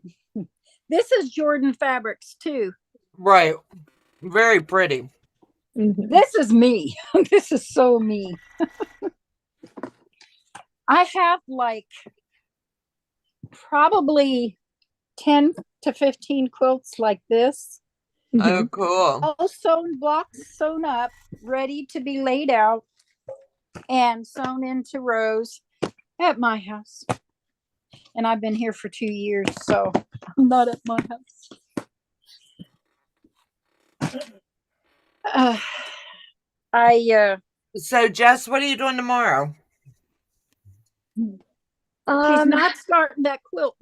this is Jordan Fabrics too. Right. Very pretty. This is me. This is so me. I have like probably 10 to 15 quilts like this. Oh, cool. All sewn blocks sewn up, ready to be laid out and sewn into rows at my house. And I've been here for 2 years, so I'm not at my house. So, Jess, what are you doing tomorrow? She's not starting that quilt.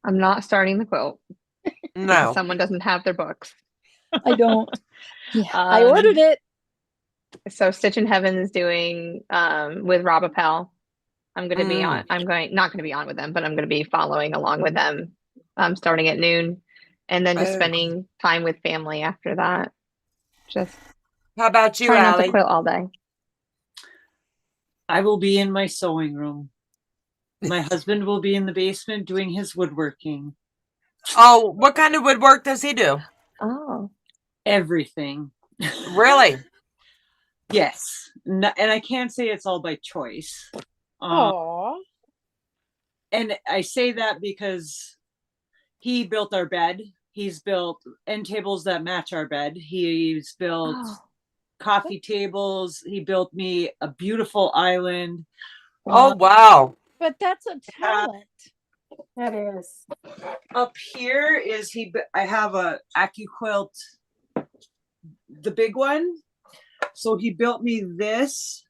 I'm not starting the quilt. No. Someone doesn't have their books. I don't. Yeah, I ordered it. So Stitch in Heaven is doing with Rob Appel. I'm going to be on. I'm not going to be on with them, but I'm going to be following along with them, starting at noon, and then just spending time with family after that. Just how about you, try not Allie? to quilt all day. I will be in my sewing room. My husband will be in the basement doing his woodworking. Oh, what kind of woodwork does he do? Oh, everything. Really? Yes. No, and I can't say it's all by choice. And I say that because he built our bed. He's built end tables that match our bed. He's built coffee tables. He built me a beautiful island. Oh, wow. But that's a talent. That is. Up here is I have a AccuQuilt, the big one. So he built me this.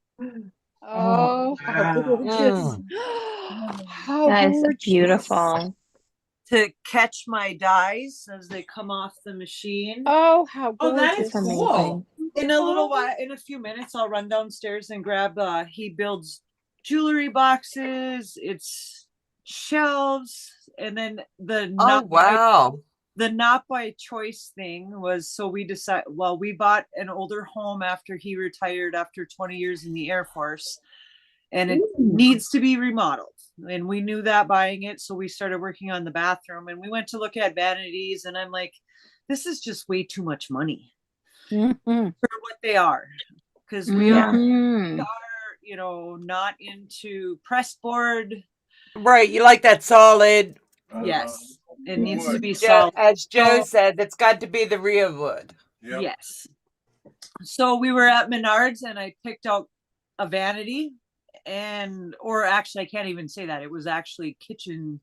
Oh, how gorgeous. How that is gorgeous. beautiful. To catch my dies as they come off the machine. Oh, how gorgeous. Oh, that is cool. In a little while, in a few minutes, I'll run downstairs and grab, he builds jewelry boxes, it's shelves, and then the not by choice thing was, so we decided, well, we bought an older home after he retired after 20 years in the Air Force, and it needs to be remodeled. And we knew that buying it, so we started working on the bathroom, and we went to look at vanities, and I'm like, this is just way too much money for what they are, because we are, you know, not into pressed board. Right, you like that solid. Yes, it needs to be solid. As Joe said, it's got to be the real wood. Yep. Yes. So we were at Menards, and I picked out a vanity, or actually, I can't even say that. It was actually kitchen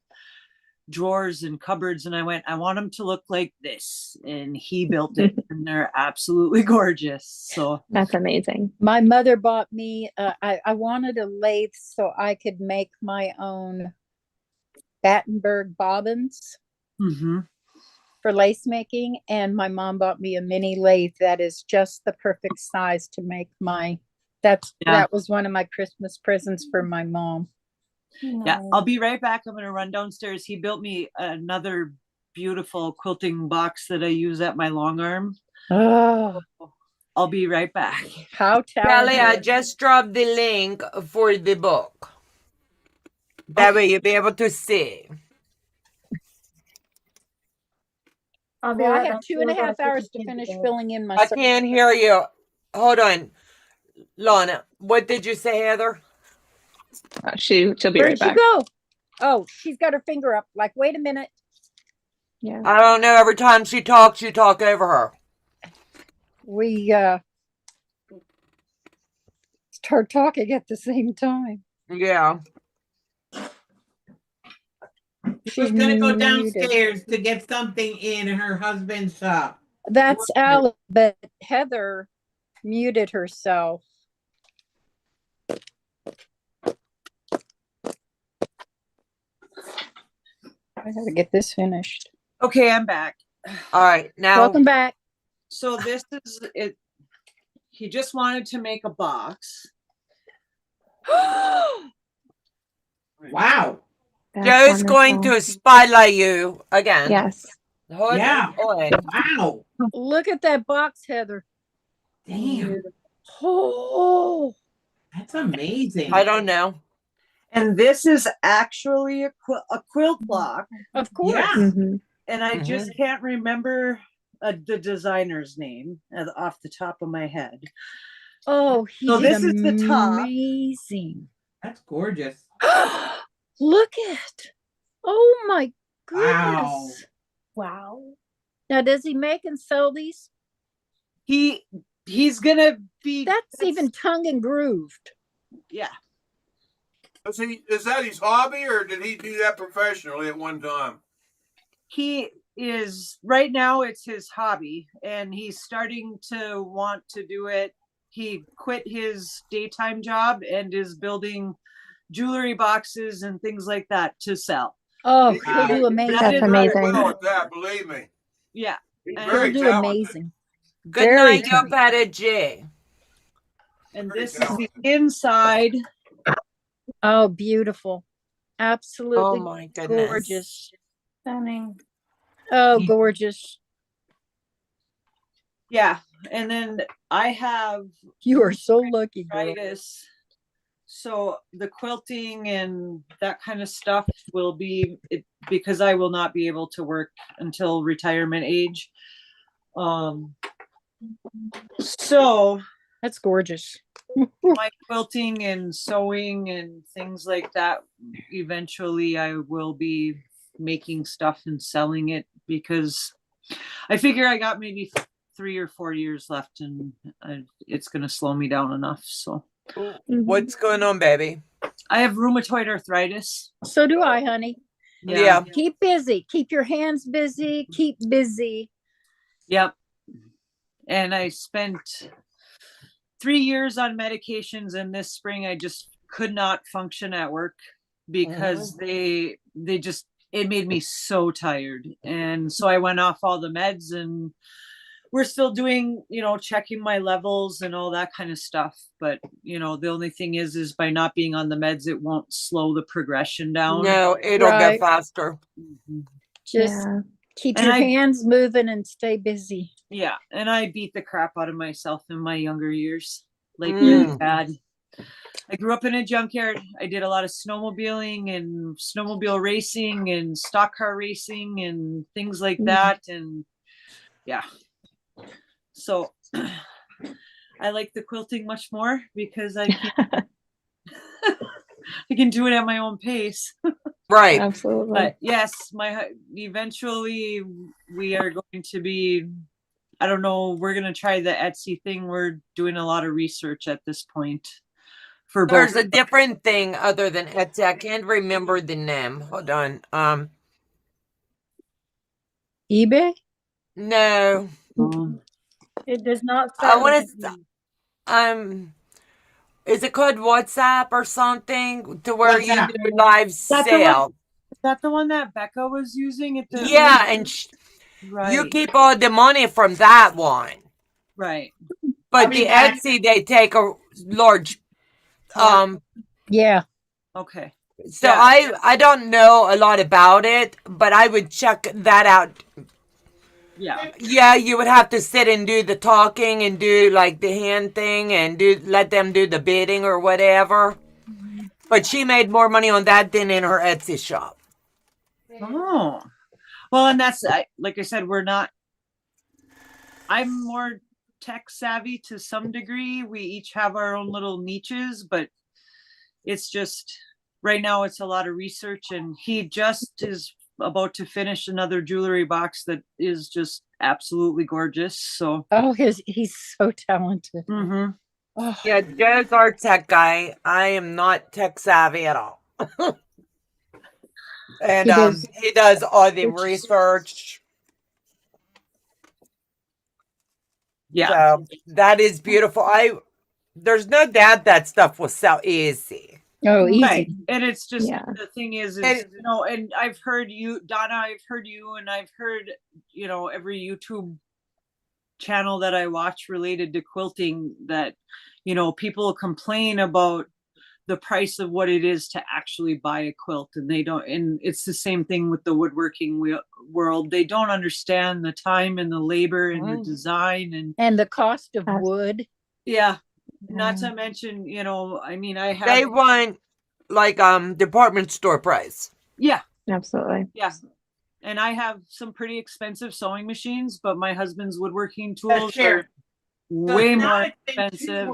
drawers and cupboards, and I went, I want them to look like this, and he built it, and they're absolutely gorgeous. So that's amazing. My mother bought me I wanted a lathe so I could make my own Battenberg bobbins for lace making, and my mom bought me a mini lathe that is just the perfect size to make that was one of my Christmas presents for my mom. Yeah, I'll be right back. I'm going to run downstairs. He built me another beautiful quilting box that I use at my long arm. Oh, I'll be right back. How Kelly, I just dropped the link for the book. That way you'll be able to see. Well, I have 2.5 hours to finish filling in my. I can't hear you. Hold on, Lana. What did you say, Heather? She'll be Where'd right back. she go? Oh, she's got her finger up. Like, wait a minute. Yeah. I don't know. Every time she talks, you talk over her. We start talking at the same time. Yeah. She's gonna go downstairs to get something in her husband's shop. That's Alice, but Heather muted herself. I gotta get this finished. Okay, I'm back. All right, now Welcome back. So this is it. He just wanted to make a box. Wow. Joe's going to spotlight you again. Yes. Hold Yeah. on. Wow. Look at that box, Heather. Damn. Oh, That's amazing. I don't know. And this is actually a quilt block. of course. Yeah. Mhm. And I just can't remember the designer's name off the top of my head. Oh, he So did this is the top. amazing. That's gorgeous. Look at. Oh my Wow. goodness. Wow. Now, does he make and sell these? He's gonna be. That's even tongue and grooved. Yeah. Is that his hobby, or did he do that professionally at one time? He is right now. It's his hobby, and he's starting to want to do it. He quit his daytime job and is building jewelry boxes and things like that to sell. Oh, he'll do amazing. That's amazing. Well with that, believe me. Yeah. He's And very He'll do talented. amazing. Good Very night, your Patty G. And this is the inside. Oh, beautiful. Absolutely Oh my goodness. gorgeous. Stunning. Oh, gorgeous. Yeah. And then I have You are so lucky, girl. arthritis. So the quilting and that kind of stuff will be because I will not be able to work until retirement age. So That's gorgeous. my quilting and sewing and things like that, eventually I will be making stuff and selling it because I figure I got maybe 3 or 4 years left and it's going to slow me down enough. So What's going on, baby? I have rheumatoid arthritis. So do I, honey. Yeah. Keep busy. Keep your hands busy. Keep busy. Yep. And I spent 3 years on medications, and this spring I just could not function at work because it made me so tired. And so I went off all the meds, and we're still doing, checking my levels and all that kind of stuff. But, the only thing is by not being on the meds, it won't slow the progression down. No, it'll get faster. Just keep your hands moving and stay busy. Yeah. And I beat the crap out of myself in my younger years, like really bad. I grew up in a junkyard. I did a lot of snowmobiling and snowmobile racing and stock car racing and things like that. And yeah. So I like the quilting much more because I can do it at my own pace. Right. Absolutely. But yes, eventually we are going to be, I don't know, we're going to try the Etsy thing. We're doing a lot of research at this point for both. There's a different thing other than Etsy. I can't remember the name. Hold on. eBay? No. It does not. I want to. Is it called WhatsApp or something to where you do live sale? Is that the one that Becca was using at the? Yeah, and you keep all the money from that one. Right. But the Etsy, they take a large. Yeah. Okay. So I don't know a lot about it, but I would check that out. Yeah. Yeah, you would have to sit and do the talking and do like the hand thing and let them do the bidding or whatever. But she made more money on that than in her Etsy shop. Oh. Well, and that's like I said, I'm more tech savvy to some degree. We each have our own little niches, but it's just right now it's a lot of research, and he just is about to finish another jewelry box that is just absolutely gorgeous. So he's so talented. Oh. Yeah, Joe's our tech guy. I am not tech savvy at all. And he does all the research. Yeah. So that is beautiful. There's no doubt that stuff will sell easy. Oh, easy. Right. And it's just, Yeah. the thing is, And- you know, and I've heard you, Donna, I've heard you, and I've heard, you know, every YouTube channel that I watch related to quilting, that, you know, people complain about the price of what it is to actually buy a quilt, and they don't, and it's the same thing with the woodworking world. They don't understand the time and the labor and the design and the cost of wood. Yeah. Not to mention, you know, I mean, I have. They want like department store price. Yeah. Absolutely. Yeah. And I have some pretty expensive sewing machines, but my husband's woodworking tools are way more expensive.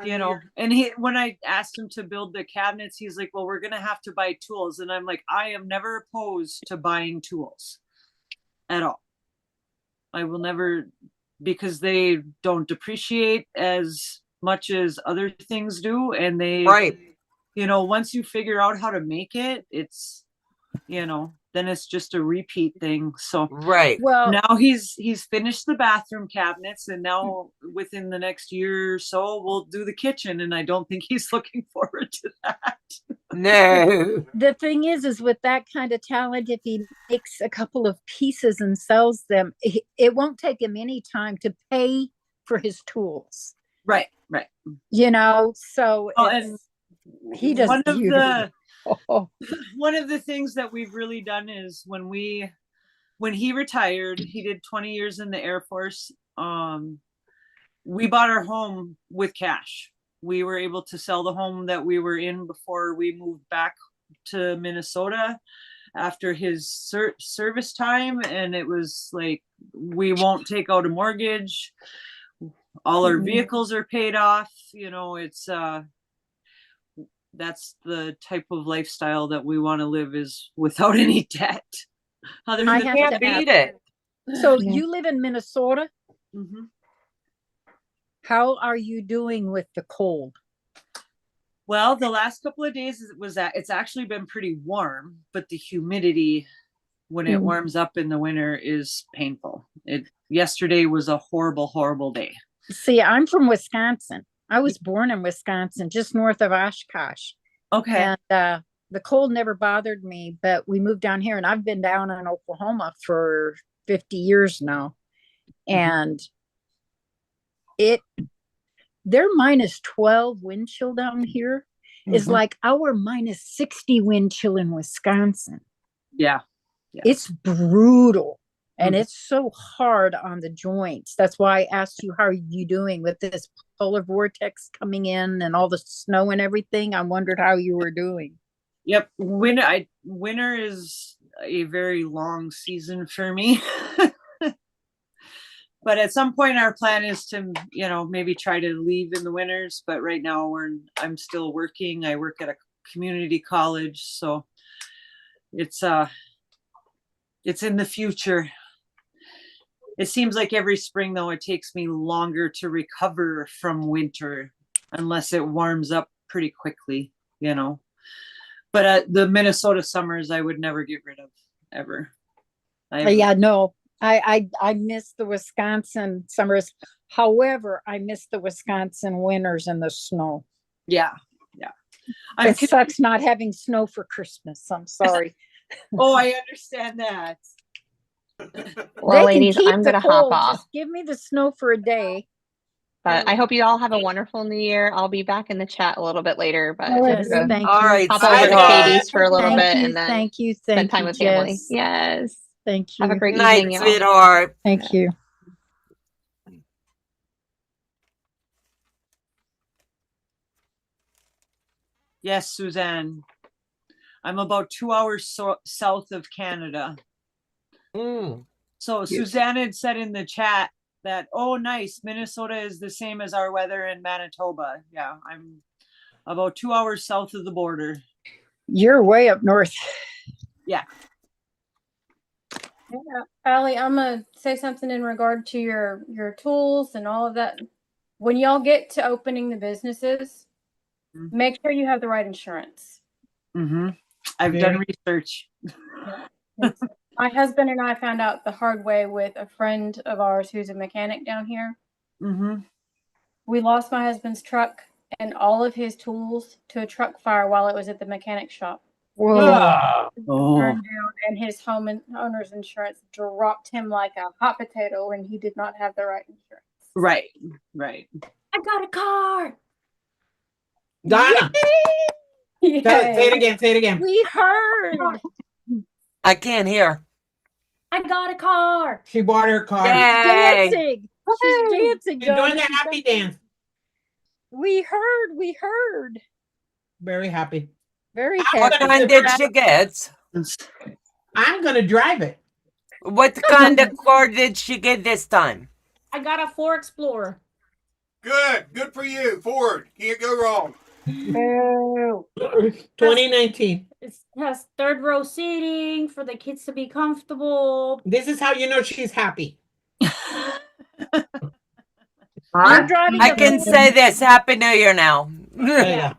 You know, and when I asked him to build the cabinets, he's like, well, we're going to have to buy tools. And I'm like, I am never opposed to buying tools at all. I will never, because they don't depreciate as much as other things do. And they, you know, once you figure out how to make it, it's, you know, then it's just a repeat thing. So well, now he's finished the bathroom cabinets, and now within the next year or so we'll do the kitchen, and I don't think he's looking forward to that. No. The thing is with that kind of talent, if he makes a couple of pieces and sells them, it won't take him any time to pay for his tools. Right. You know, so and he does one of the Oh. one of the things that we've really done is when he retired, he did 20 years in the Air Force. We bought our home with cash. We were able to sell the home that we were in before we moved back to Minnesota after his service time. And it was like, we won't take out a mortgage. All our vehicles are paid off. You know, it's, that's the type of lifestyle that we want to live, is without any debt. I have to beat it. So you live in Minnesota? Mm-hmm. How are you doing with the cold? Well, the last couple of days it's actually been pretty warm, but the humidity when it warms up in the winter is painful. Yesterday was a horrible, horrible day. See, I'm from Wisconsin. I was born in Wisconsin, just north of Oshkosh. Okay. And the cold never bothered me, but we moved down here, and I've been down in Oklahoma for 50 years now. And their minus 12 wind chill down here is like our minus 60 wind chill in Wisconsin. Yeah. It's brutal. And it's so hard on the joints. That's why I asked you, how are you doing with this polar vortex coming in and all the snow and everything? I wondered how you were doing. Yep. Winter is a very long season for me. But at some point our plan is to, you know, maybe try to leave in the winters. But right now I'm still working. I work at a community college. So it's in the future. It seems like every spring, though, it takes me longer to recover from winter unless it warms up pretty quickly, you know. But the Minnesota summers, I would never get rid of, ever. Yeah, no, I miss the Wisconsin summers. However, I miss the Wisconsin winters and the snow. Yeah. It sucks not having snow for Christmas. I'm sorry. Oh, I understand that. Well, ladies, I'm going to hop off. Just give me the snow for a day. But I hope you all have a wonderful new year. I'll be back in the chat a little bit later. But Yes, thank you. All right, hop over to Katie's for a little bit and then thank you, spend time with family. Jess. Yes. Thank you. Have a great Night, evening, y'all. sweetheart. Thank you. Yes, Suzanne. I'm about 2 hours south of Canada. So Suzanne had said in the chat that, oh, nice, Minnesota is the same as our weather in Manitoba. Yeah, I'm about 2 hours south of the border. You're way up north. Yeah. Yeah, Allie, I'm gonna say something in regard to your tools and all of that. When y'all get to opening the businesses, make sure you have the right insurance. I've done research. My husband and I found out the hard way with a friend of ours who's a mechanic down here. We lost my husband's truck and all of his tools to a truck fire while it was at the mechanic shop. Whoa. Burned down, and his owner's insurance dropped him like a hot potato, and he did not have the right insurance. Right, right. I got a car. Donna. Yay! Say it again. Say it again. We heard. I can't hear. I got a car. She bought her car. Yay. Dancing. She's dancing. She's doing Donna. the happy dance. We heard. We heard. Very happy. Very What happy. kind did she get? I'm gonna drive it. What kind of car did she get this time? I got a Ford Explorer. Good for you, Ford. Can't go wrong. Oh. 2019. It has third row seating for the kids to be comfortable. This is how you know she's happy. I'm driving I the can Ford- say this. Happy New Year now. Yeah.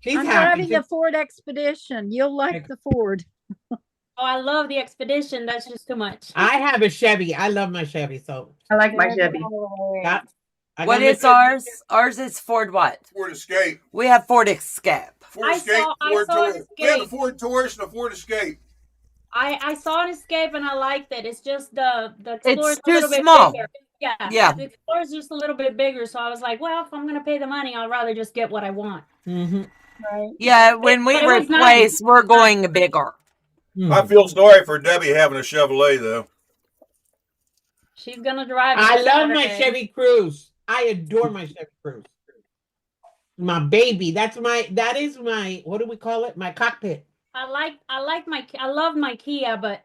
She's I'm happy. driving the Ford Expedition. You'll like the Ford. Oh, I love the Expedition. That's just too much. I have a Chevy. I love my Chevy. So I like my Chevy. yeah. I What got my is Chevy. ours? Ours is Ford what? Ford Escape. We have Ford Escape. Ford Escape. I Ford saw an Taurus. We have a Escape. Ford Taurus and a Ford Escape. I saw an Escape and I liked it. It's just the Explorer's It's a little too bit small. bigger. Yeah. Yeah. The Explorer's just a little bit bigger. So I was like, well, if I'm gonna pay the money, I'd rather just get what I want. Mm-hmm. Right. Yeah, when we But it was replace, nice. we're going bigger. I feel sorry for Debbie having a Chevrolet though. She's gonna drive. I it love my Saturday. Chevy Cruze. I adore my Chevy Cruze. My baby. That is my, what do we call it? My cockpit. I love my Kia, but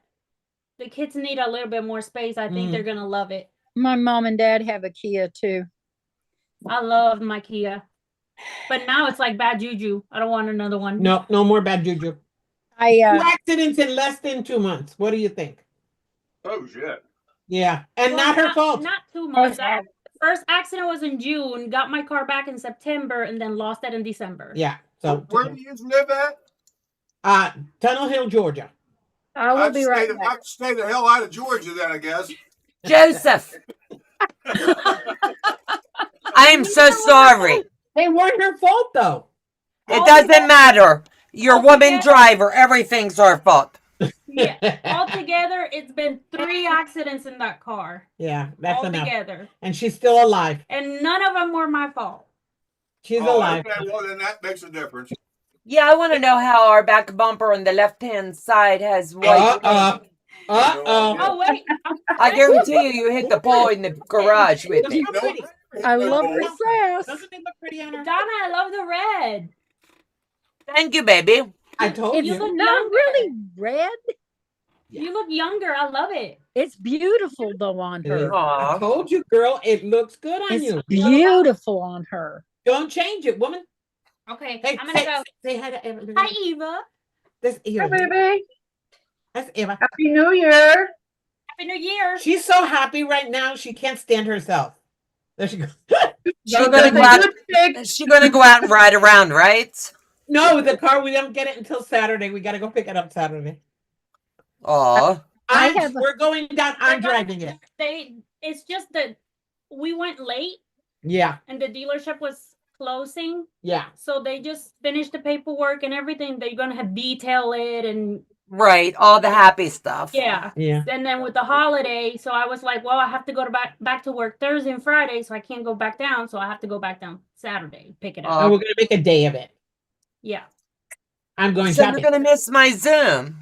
the kids need a little bit more space. I think they're gonna love it. My mom and dad have a Kia too. I love my Kia, but now it's like bad juju. I don't want another one. No more bad juju. I 2 accidents in less than 2 months. What do you think? Oh shit. Yeah. And Well, not her fault. Not 2 months. First accident was in June. Got my car back in September, and then lost it in December. Yeah. So Where do you live at? Tunnel Hill, Georgia. I will I'd be right stay, back. I'd stay the hell out of Georgia then, I guess. Joseph. I am so sorry. They weren't her fault though. It doesn't matter. You're a woman driver. Everything's our fault. Yeah. Altogether, it's been 3 accidents in that car. Yeah, that's enough. Altogether. And she's still alive. And none of them were my fault. She's alive. Okay, well then that makes a difference. Yeah, I want to know how our back bumper on the left-hand side has white. Oh, wait. I guarantee you hit the pole in the garage with it. I love her sass. Doesn't it look pretty on her? Donna, I love the red. Thank you, baby. I told It's you. not really red. You look younger. I love it. It's beautiful though on It is. her. I told you, girl, it looks good on It's you. beautiful on her. Don't change it, woman. Okay, Hey, I'm gonna go. Say hi to Eva. Hi, Eva. That's Eva. Hi, baby. That's Eva. Happy New Year. Happy New Year. She's so happy right now. She can't stand herself. There she goes. She's gonna go out. She's gonna go out and ride around, right? No, the car. We don't get it until Saturday. We got to go pick it up Saturday. Aw. We're going down. I'm driving it. It's just that we went late Yeah. and the dealership was closing. Yeah. So they just finished the paperwork and everything. They're gonna have detail it and Right, all the happy stuff. yeah. Yeah. And then with the holiday, so I was like, well, I have to go back to work Thursday and Friday, so I can't go back down. So I have to go back down Saturday, pick it up. And we're gonna make a day of it. Yeah. I'm going So shopping. you're gonna miss my Zoom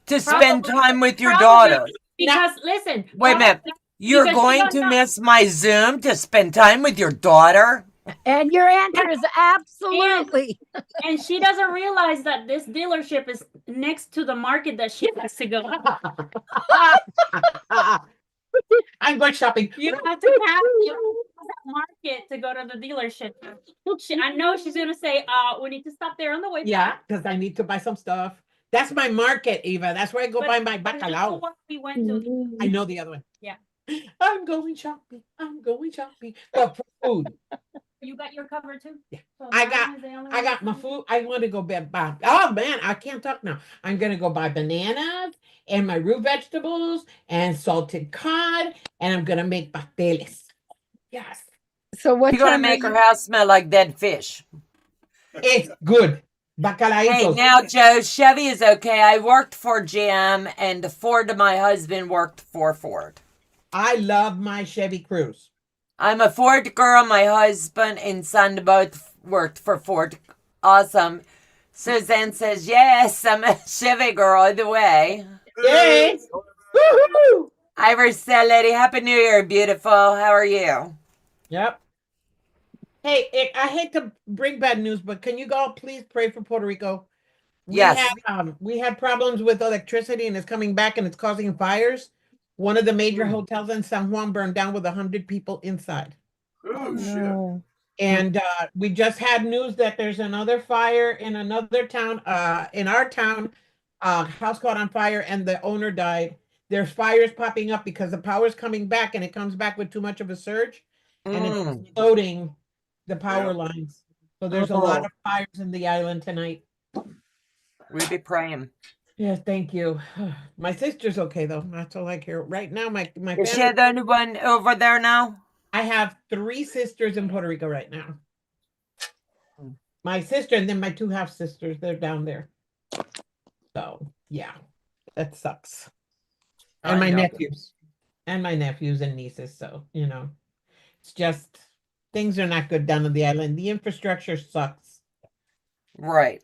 to spend Probably- time with your probably, daughter. Because listen. Wait a minute. You're because you going don't to know- miss my Zoom to spend time with your daughter? And your answer is absolutely. And she doesn't realize that this dealership is next to the market that she has to go. I'm going shopping. You have to pass that market to go to the dealership. I know she's gonna say, we need to stop there on the way Yeah, back. because I need to buy some stuff. That's my market, Eva. That's where I go buy my But that's the bacalao. one we went to. I know the other one. Yeah. I'm going shopping. I'm going shopping. But for food. You got your cover too? Yeah. So I Donna is the only I one got my that's- food. I want to go buy. Oh man, I can't talk now. I'm gonna go buy bananas and my root vegetables and salted cod, and I'm gonna make pasteles. Yes. So what You're gonna time are make you? her house smell like dead fish. It's good. Hey, Bacalaitos. now, Joe, Chevy is okay. I worked for GM, and Ford, my husband, worked for Ford. I love my Chevy Cruze. I'm a Ford girl. My husband and son both worked for Ford. Awesome. Suzanne says, yes, I'm a Chevy girl either way. Yes. Woohoo! Iris said, lady, Happy New Year, beautiful. How are you? Yep. Hey, I hate to bring bad news, but can you all please pray for Puerto Rico? Yes. We had problems with electricity and it's coming back and it's causing fires. One of the major hotels in San Juan burned down with 100 people inside. Oh, shit. No. And we just had news that there's another fire in another town, in our town, house caught on fire and the owner died. There's fires popping up because the power's coming back and it comes back with too much of a surge and it's floating the power lines. So there's a lot of fires in the island tonight. We'll be praying. Yes, thank you. My sister's okay though. That's all I care. Right now, my Is she family. the only one over there now? I have 3 sisters in Puerto Rico right now. My sister and then my 2 half sisters, they're down there. So yeah, that sucks. And my nephews. And my nephews and nieces. So, you know, it's just things are not good down on the island. The infrastructure sucks. Right.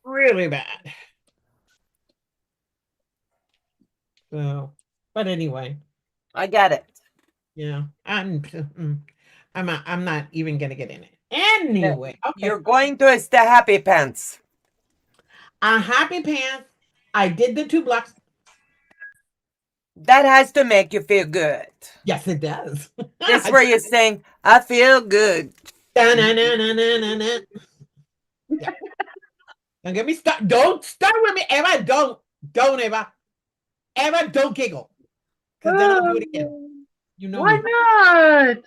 Really bad. So, but anyway. I get it. Yeah, I'm not even gonna get in it. Anyway, okay. You're going to the Happy Pants. On Happy Pants, I did the 2 blocks. That has to make you feel good. Yes, it does. This is where you sing, I feel good. Da-na-na-na-na-na-na. Yeah. Don't get me started. Don't start with me, Eva. Don't, Eva. Eva, don't giggle. Because then I'll do it again. You know Why me. not?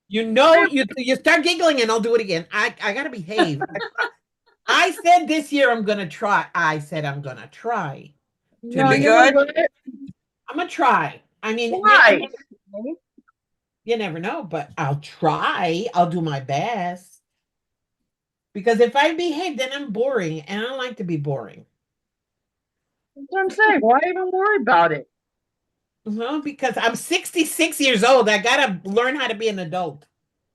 You know, you start giggling and I'll do it again. I gotta behave. I said this year I'm gonna try. I said I'm gonna try. To be good? I'm gonna try. I mean, Why? You never know, but I'll try. I'll do my best. Because if I behave, then I'm boring, and I don't like to be boring. That's what I'm saying. Why even worry about it? Well, because I'm 66 years old. I gotta learn how to be an adult.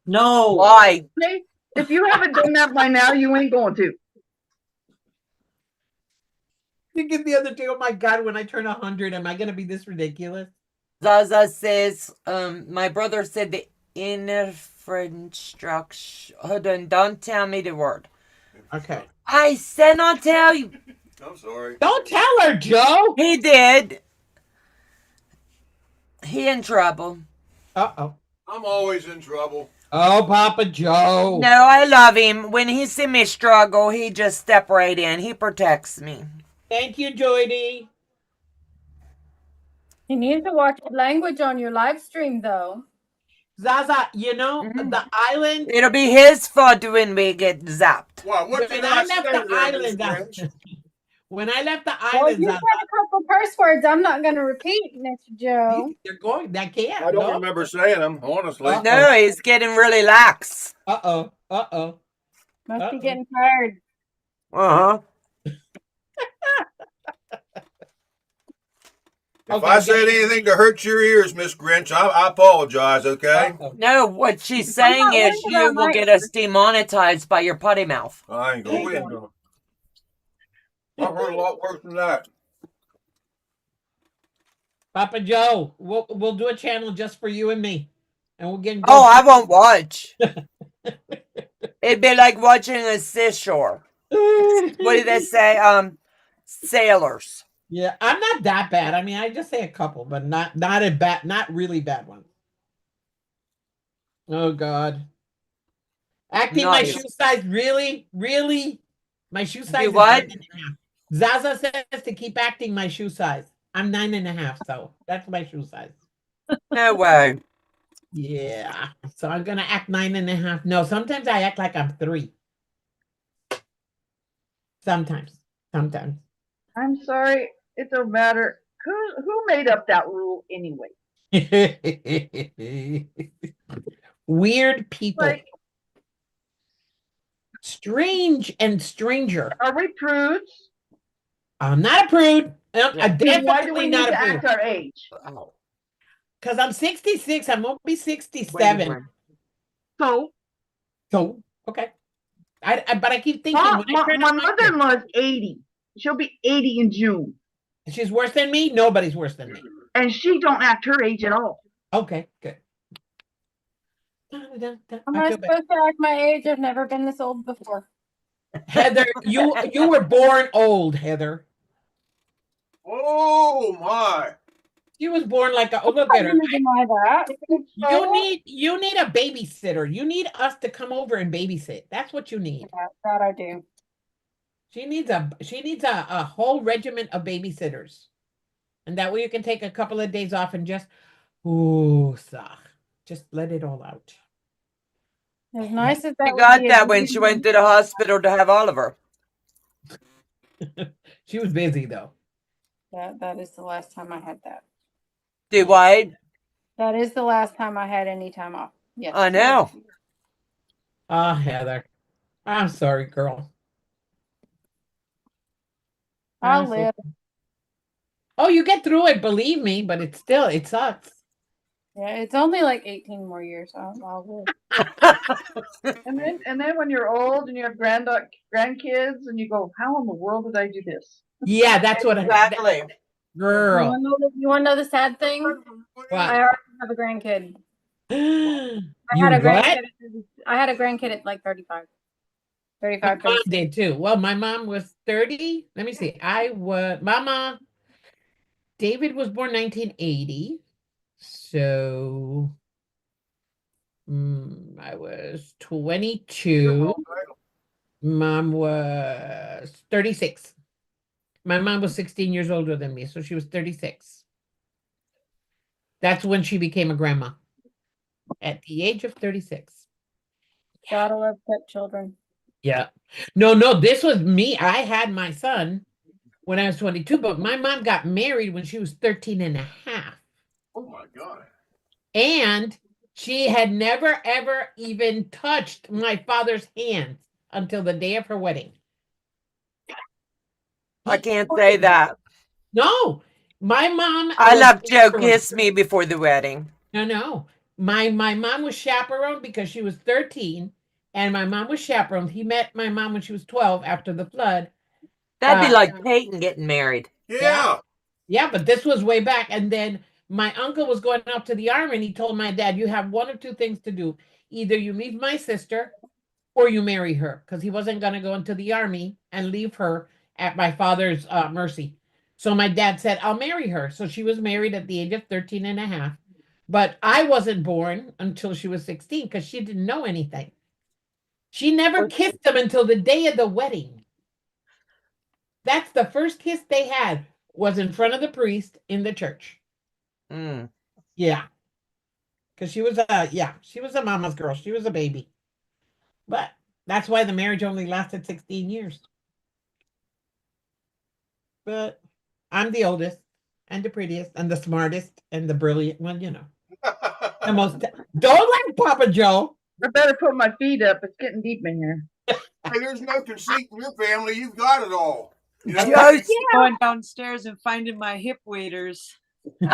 No. Why? Okay? If you haven't done that by now, you ain't going to. You get the other day, oh my God, when I turn 100, am I gonna be this ridiculous? Zaza says, my brother said the infrastructure. Hold on, don't tell me the word. Okay. I said not tell you. I'm sorry. Don't tell her, Joe. He did. He in trouble. Uh-oh. I'm always in trouble. Oh, Papa Joe. No, I love him. When he see me struggle, he just step right in. He protects me. Thank you, Joy. You need to watch language on your live stream, though. Zaza, you know, the island. It'll be his fault when we get zapped. Wow, what When did I I left say the there, island, Miss Grinch? when I left the Well, island, you said a couple curse words I'm not going to repeat, Mr. Joe. they're going. That can't. I don't remember saying them, honestly. No, he's getting really lax. Uh-oh. Uh-oh. Must be getting tired. Uh-huh. If I said anything to hurt your ears, Miss Grinch, I apologize, okay? No, what she's saying is you will get us demonetized by your potty mouth. I ain't going to. I've heard a lot worse than that. Papa Joe, we'll do a channel just for you and me. And we'll get Oh, I won't watch. It'd be like watching a seashore. What do they say? Sailors. Yeah, I'm not that bad. I mean, I just say a couple, but not really bad ones. Oh God. Acting my Nice. shoe size, really? My shoe size is what? 9.5. Zaza says to keep acting my shoe size. I'm 9.5, so that's my shoe size. No way. Yeah. So I'm gonna act 9.5. No, sometimes I act like I'm 3. Sometimes. I'm sorry. It don't matter. Who made up that rule anyway? Weird people. Like, strange and stranger. are we prudes? I'm not a prude. I'm Then why do we definitely need not to a prude. act our age? Because I'm 66. I'm going to be 67. So, okay. But I keep thinking, my when I turn 100, mother-in-law is 80. She'll be 80 in June. she's worse than me? Nobody's worse than me. And she don't act her age at all. Okay, good. Am I I feel better. supposed to act my age? I've never been this old before. Heather, you were born old, Heather. Oh my! She was born like a. Oh, look at her. Deny that. You need a babysitter. You need us to come over and babysit. That's what you need. Yeah, that I do. She needs a whole regiment of babysitters, and that way you can take a couple of days off and just just let it all out. As nice as that She would got be, that when she went to the hospital to have Oliver. She was busy though. That is the last time I had that. Do what? That is the last time I had any time off. Yes. I know. Heather, I'm sorry, girl. I'll live. Oh, you get through it, believe me, but it sucks. Yeah, it's only like 18 more years. I'll live. And then when you're old and you have grandkids and you go, how in the world did I do this? Yeah, that's what exactly. Girl. You want to know the sad thing? What? I already have a grandkid. I had a grandkid at like 35. 35, My mom did too. Well, my mom was 30. Let me see. David was born 1980. So I was 22. Mom was 36. My mom was 16 years older than me, so she was 36. That's when she became a grandma, at the age of 36. Gotta love stepchildren. Yeah. No, this was me. I had my son when I was 22, but my mom got married when she was 13 and a half. Oh my God. And she had never, ever even touched my father's hands until the day of her wedding. I can't say that. No, my mom. I love Joe kiss me before the wedding. No. My mom was chaperoned because she was 13, and my mom was chaperoned. He met my mom when she was 12 after the flood. That'd be like Peyton getting married. Yeah. Yeah, but this was way back. And then my uncle was going out to the army, and he told my dad, you have one of two things to do. Either you leave my sister or you marry her, because he wasn't going to go into the army and leave her at my father's mercy. So my dad said, I'll marry her. So she was married at the age of 13 and a half. But I wasn't born until she was 16 because she didn't know anything. She never kissed him until the day of the wedding. That's the first kiss they had, was in front of the priest in the church. Yeah. Because she was a mama's girl. She was a baby. But that's why the marriage only lasted 16 years. But I'm the oldest and the prettiest and the smartest and the brilliant one, you know. The most. Don't like Papa Joe. I better put my feet up. It's getting deep in here. Hey, there's no conceit in your family. You've got it all. You know? I'm going downstairs and finding my hip waders. This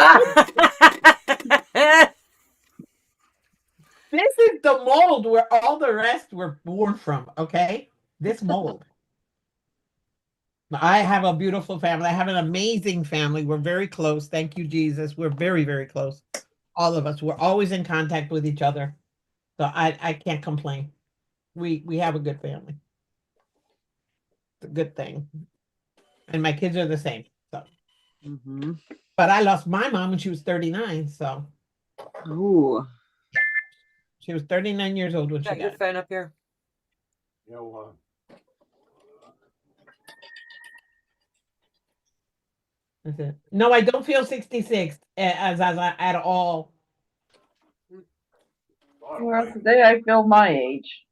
is the mold where all the rest were born from, okay? This mold. I have a beautiful family. I have an amazing family. We're very close. Thank you, Jesus. We're very, very close. All of us. We're always in contact with each other. So I can't complain. We have a good family. It's a good thing. And my kids are the same. So. But I lost my mom when she was 39. So. Ooh. She was 39 years old when she Got your died. phone up here? Yeah, well, That's it. No, I don't feel 66 as at all. Well, today I feel my age.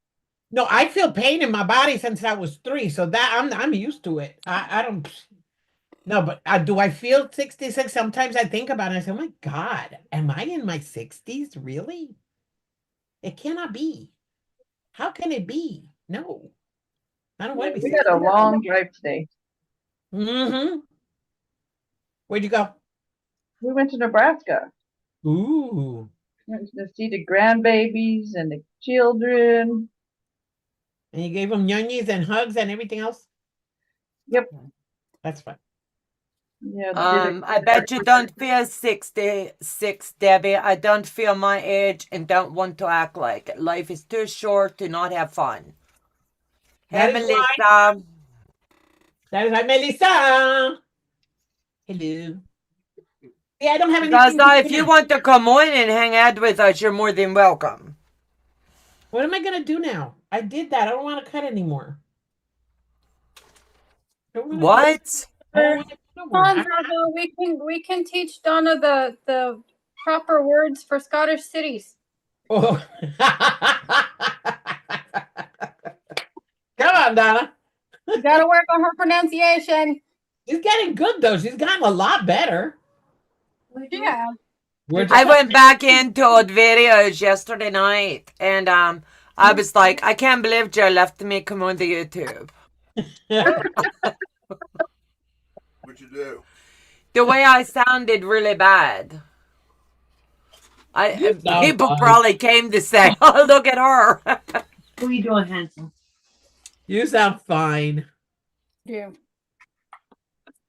No, I feel pain in my body since I was 3, so that I'm used to it. I don't. No, but do I feel 66? Sometimes I think about it and I say, oh my God, am I in my 60s? Really? It cannot be. How can it be? No. I don't want to be We 60. had a long drive today. Mm-hmm. Where'd you go? We went to Nebraska. Ooh. Went to see the grandbabies and the children. And you gave them yunnies and hugs and everything else? Yep. That's fine. Yeah. I bet you don't feel 66, Debbie. I don't feel my age and don't want to act like it. Life is too short to not have fun. Hey, That is Melissa. That is right, Melissa. Hello. Yeah, I don't have anything. Gaza, if you want to come on and hang out with us, you're more than welcome. What am I going to do now? I did that. I don't want to cut anymore. What? We can teach Donna the proper words for Scottish cities. Oh. Come on, Donna. You gotta work on her pronunciation. She's getting good though. She's gotten a lot better. Yeah. I went back into old videos yesterday night and I was like, I can't believe Joe left me come on the YouTube. What you do? The way I sounded really bad. People fine. probably came to say, oh, look at her. What are you doing, handsome? You sound fine. Yeah.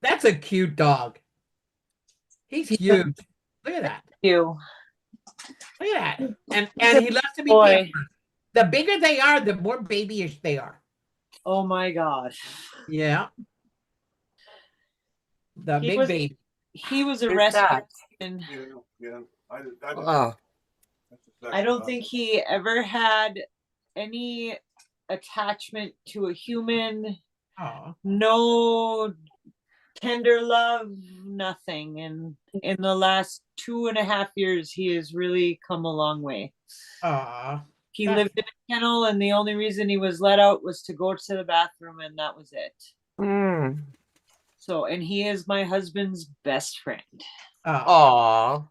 That's a cute dog. He's huge. Look at that. You. Look at that. And he loves to be pampered. The bigger they are, the more babyish they are. Oh my gosh. Yeah. The He big was- baby. He was arrested. And Yeah. I don't think he ever had any attachment to a human. Aw. No tender love, nothing. And in the last 2.5 years, he has really come a long way. Aw. He lived in a kennel, and the only reason he was let out was to go to the bathroom, and that was it. Mm. So, and he is my husband's best friend. Aw.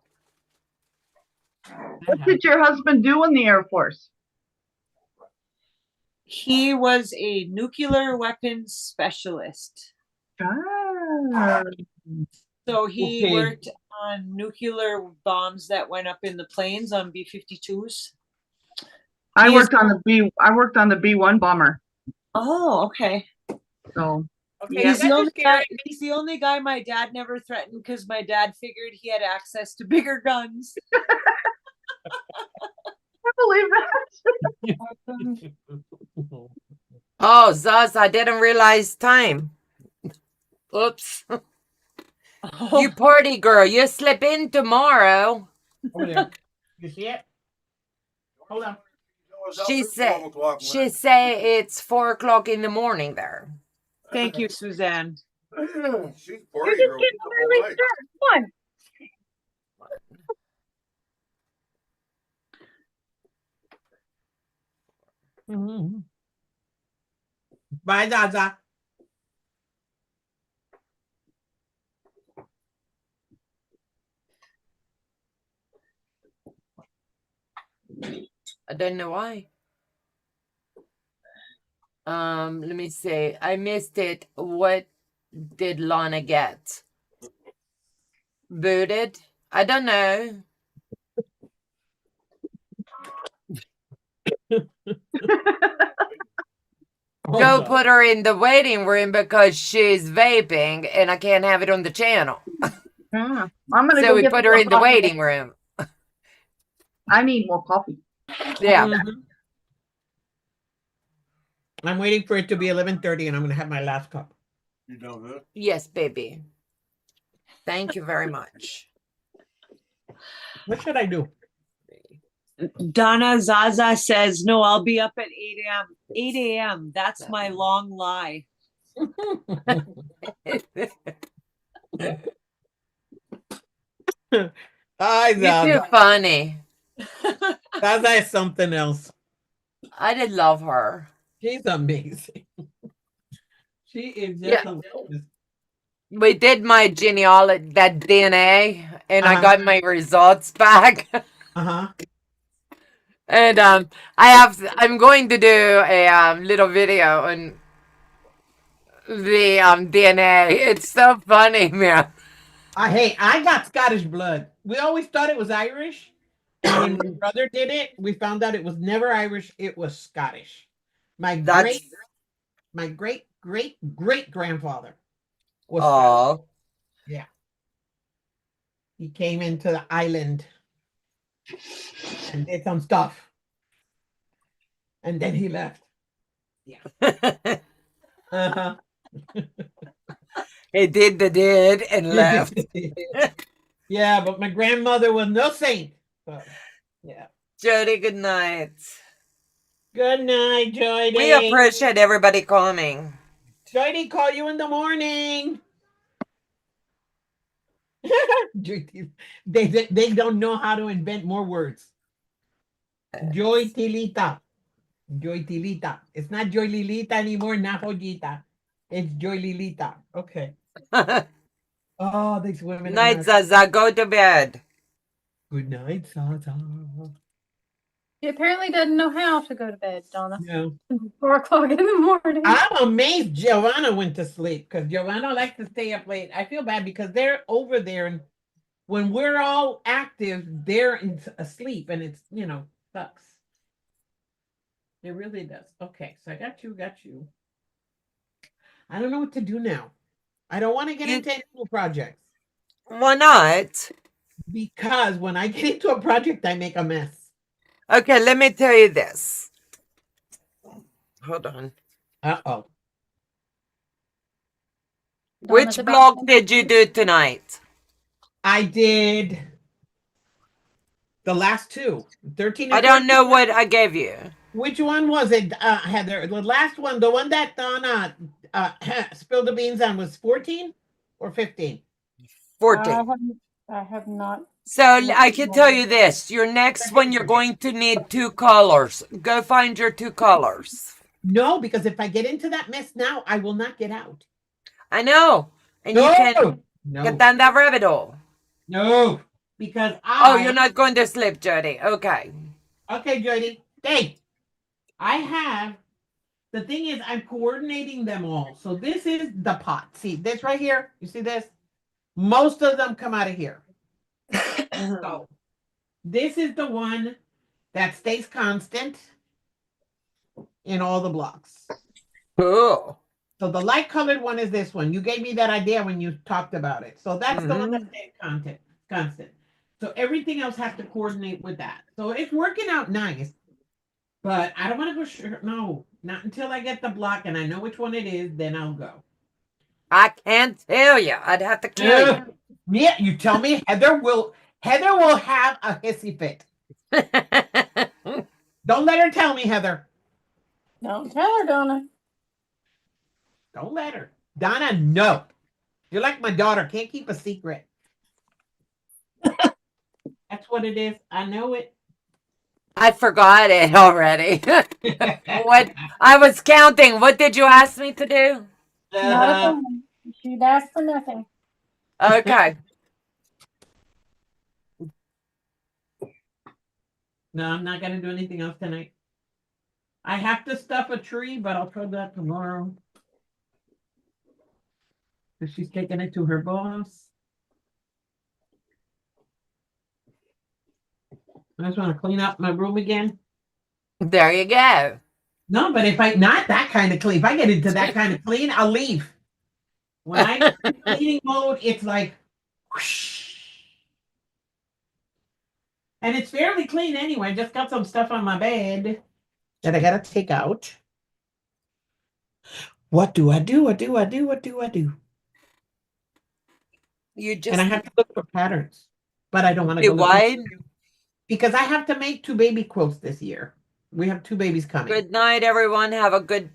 What did your husband do in the Air Force? He was a nuclear weapons specialist. Ah. So he Okay. worked on nuclear bombs that went up in the planes on B-52s. I worked on the B-1 bomber. Oh, okay. So Okay, He's the only guy my dad never threatened because my dad figured he had access to bigger guns. I believe that. Oh, Zaz, I didn't realize time. Oops. You party girl, you slip in tomorrow. Over there. You see it? Hold on. She say it's 4 o'clock in the morning there. Thank you, Suzanne. She's party girl. Come on. Mm-hmm. Bye, Zaza. I don't know why. Let me see. I missed it. What did Lana get? Booted? I don't know. Go put her in the waiting room because she's vaping and I can't have it on the channel. I'm gonna So go we get put her more in the coffee. waiting room. I need more coffee. Yeah. Mm-hmm. I'm waiting for it to be 11:30 and I'm going to have my last cup. You done that? Yes, baby. Thank you very much. What should I do? Donna Zaza says, no, I'll be up at 8 a.m. 8 a.m. That's my long lie. Hi, You're Zaza. too funny. Zaza is something else. I did love her. She's amazing. She is just Yeah. amazing. We did my genealogy, that DNA, and I Uh-huh. got my results back. Uh-huh. And I'm going to do a little video on the DNA. It's so funny, man. Hey, I got Scottish blood. We always thought it was Irish. And when my brother did it, we found out it was never Irish, it was Scottish. My That's great grandfather was Scottish. Yeah. He came into the island and did some stuff. And then he left. Yeah. Uh-huh. He did and left. Yeah, but my grandmother was no saint. So, yeah. Jody, good night. Good night, Jody. We appreciate everybody coming. Jody, call you in the morning. They don't know how to invent more words. Joy Tilita. Joy Tilita. It's not Joy Lilita anymore, not Jojita. It's Joy Lilita. Okay. Oh, these women. Night, Zaza. Go to bed. Good night, Zaza. She apparently doesn't know how to go to bed, Donna. No. 4 o'clock in the morning. I'm amazed Giovanna went to sleep because Giovanna likes to stay up late. I feel bad because they're over there, and when we're all active, they're asleep, and it's, sucks. It really does. Okay, so I got you. I don't know what to do now. I don't want to get into any more projects. Why not? Because when I get into a project, I make a mess. Okay, let me tell you this. Hold on. Uh-oh. Which block did you do tonight? I did the last two. 13 and I don't 14. know what I gave you. Which one was it, Heather? The last one, the one that Donna spilled the beans on, was 14 or 15? 14. I have not. So I can tell you this. Your next one, you're going to need 2 colors. Go find your 2 colors. No, because if I get into that mess now, I will not get out. I know. And you can get down that rabbit hole. No, because Oh, you're not going to sleep, Jody. Okay. Okay, Jody. Hey, the thing is, I'm coordinating them all. So this is the pot. See this right here? You see this? Most of them come out of here. So this is the one that stays constant in all the blocks. Cool. So the light colored one is this one. You gave me that idea when you talked about it. So that's the one that stays constant. So everything else has to coordinate with that. So it's working out nice. But I don't want to go sure. No, not until I get the block and I know which one it is, then I'll go. I can't tell you. I'd have to kill you. Yeah, you tell me. Heather will have a hissy fit. Don't let her tell me, Heather. Don't tell her, Donna. Don't let her. Donna, no. You're like my daughter. Can't keep a secret. That's what it is. I know it. I forgot it already. What I was counting. What did you ask me to do? Not a thing. She'd ask for nothing. Okay. No, I'm not going to do anything else tonight. I have to stuff a tree, but I'll try that tomorrow. Because she's taking it to her boss. I just want to clean up my room again. There you go. No, but if not that kind of clean, if I get into that kind of clean, I'll leave. When I get in cleaning mode, it's like whoosh. And it's fairly clean anyway. Just got some stuff on my bed that I gotta take out. What do I do? What do I do? You just and I have to look for patterns, but I don't want to be go look wide. because I have to make 2 baby quilts this year. We have 2 babies coming. Good night, everyone. Have a good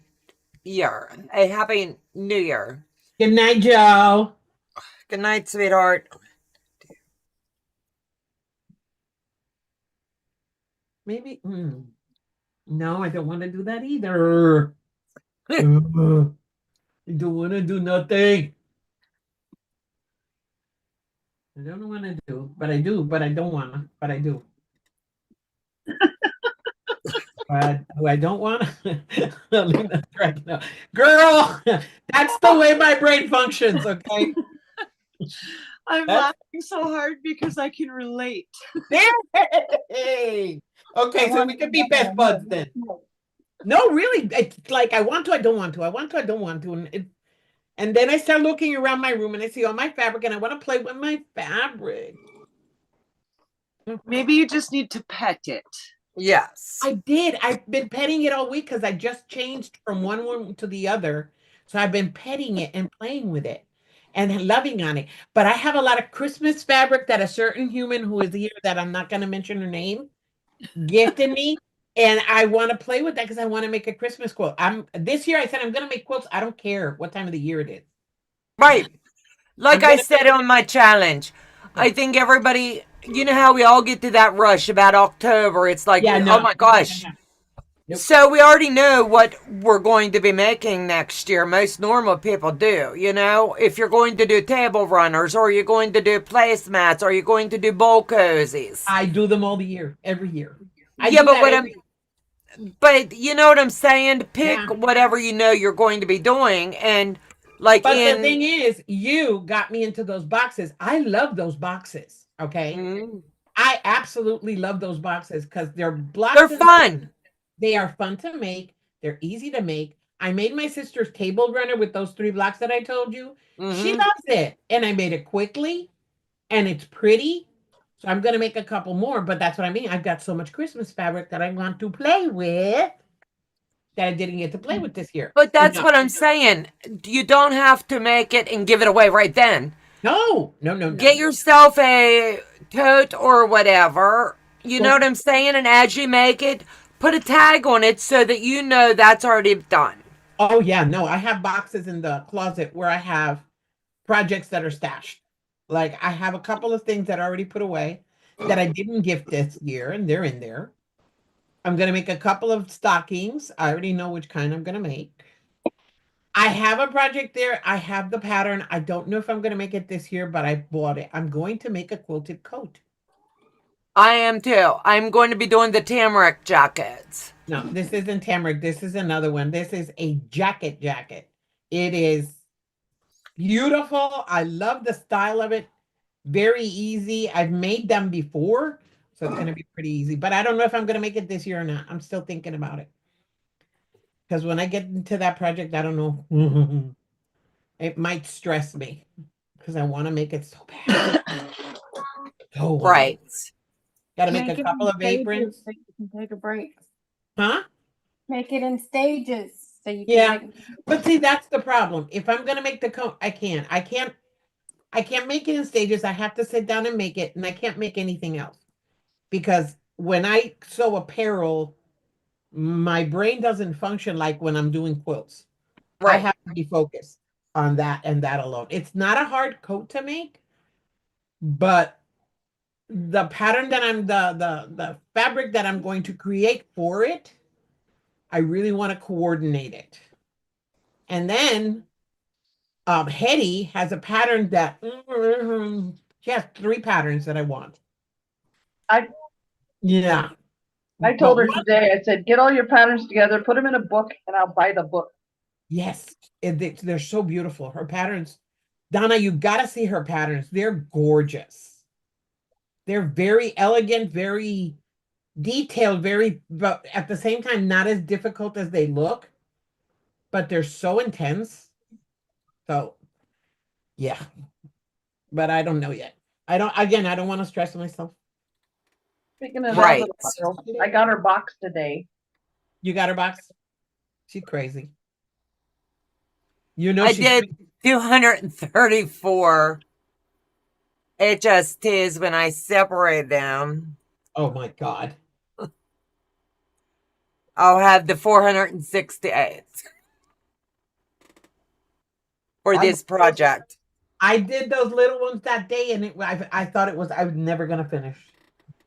year. A happy new year. Good night, Joe. Good night, sweetheart. Maybe. No, I don't want to do that either. I don't want to do nothing. I don't want to do, but I do, but I don't want to, but I do. Who I don't want to. Girl, that's the way my brain functions, okay? I'm That's- laughing so hard because I can relate. Hey! Okay, so we could be best buds then. No, really, it's like I want to, I don't want to, I want to, I don't want to, and then I start looking around my room and I see all my fabric and I want to play with my fabric. Maybe you just need to pet it. Yes. I did. I've been petting it all week because I just changed from one room to the other. So I've been petting it and playing with it and loving on it. But I have a lot of Christmas fabric that a certain human who is here that I'm not going to mention her name gifted me. And I want to play with that because I want to make a Christmas quilt. This year I said I'm going to make quilts. I don't care what time of the year it is. Right. Like I said make on my challenge, I think everybody, you know how we all get to that rush about October. It's like, Yeah, oh no. my gosh. Nope. So we already know what we're going to be making next year. Most normal people do, you know. If you're going to do table runners, or you're going to do placemats, or you're going to do bowl cozies. I do them all the year, every year. Yeah, but but you know what I'm saying? Pick whatever you know you're going to be doing, and like But the thing is, you got me into those boxes. I love those boxes. Okay. I absolutely love those boxes because they're blocks. They're fun. They are fun to make. They're easy to make. I made my sister's table runner with those 3 blocks that I told you. She loves it. And I made it quickly and it's pretty. So I'm going to make a couple more, but that's what I mean. I've got so much Christmas fabric that I want to play with that I didn't get to play with this year. But that's what I'm saying. You don't have to make it and give it away right then. No. Get yourself a tote or whatever. You know what I'm saying? And as you make it, put a tag on it so that you know that's already done. Oh, yeah. No, I have boxes in the closet where I have projects that are stashed. Like I have a couple of things that I already put away that I didn't gift this year, and they're in there. I'm going to make a couple of stockings. I already know which kind I'm going to make. I have a project there. I have the pattern. I don't know if I'm going to make it this year, but I bought it. I'm going to make a quilted coat. I am too. I'm going to be doing the tamarack jackets. No, this isn't tamarack. This is another one. This is a jacket. It is beautiful. I love the style of it. Very easy. I've made them before, so it's going to be pretty easy. But I don't know if I'm going to make it this year or not. I'm still thinking about it. Because when I get into that project, I don't know. It might stress me because I want to make it so bad. Right. Got to make a couple of aprons. So you can take a break. Huh? Make it in stages so you can. Yeah, but see, that's the problem. If I'm going to make the coat, I can't make it in stages. I have to sit down and make it, and I can't make anything else. Because when I sew apparel, my brain doesn't function like when I'm doing quilts. Right. I have to be focused on that and that alone. It's not a hard coat to make, but the pattern that the fabric that I'm going to create for it, I really want to coordinate it. And then Hetty has a pattern that she has 3 patterns that I want. I told her today, I said, get all your patterns together, put them in a book, and I'll buy the book. Yes, they're so beautiful. Her patterns, Donna, you got to see her patterns. They're gorgeous. They're very elegant, very detailed, but at the same time, not as difficult as they look, but they're so intense. So, yeah, but I don't know yet. I don't want to stress myself. Speaking of that, I got her box today. You got her box? She's crazy. You know, I did 234 HSTs when I separated them. Oh my God. I'll have the 468 for this project. I did those little ones that day, and I thought I was never going to finish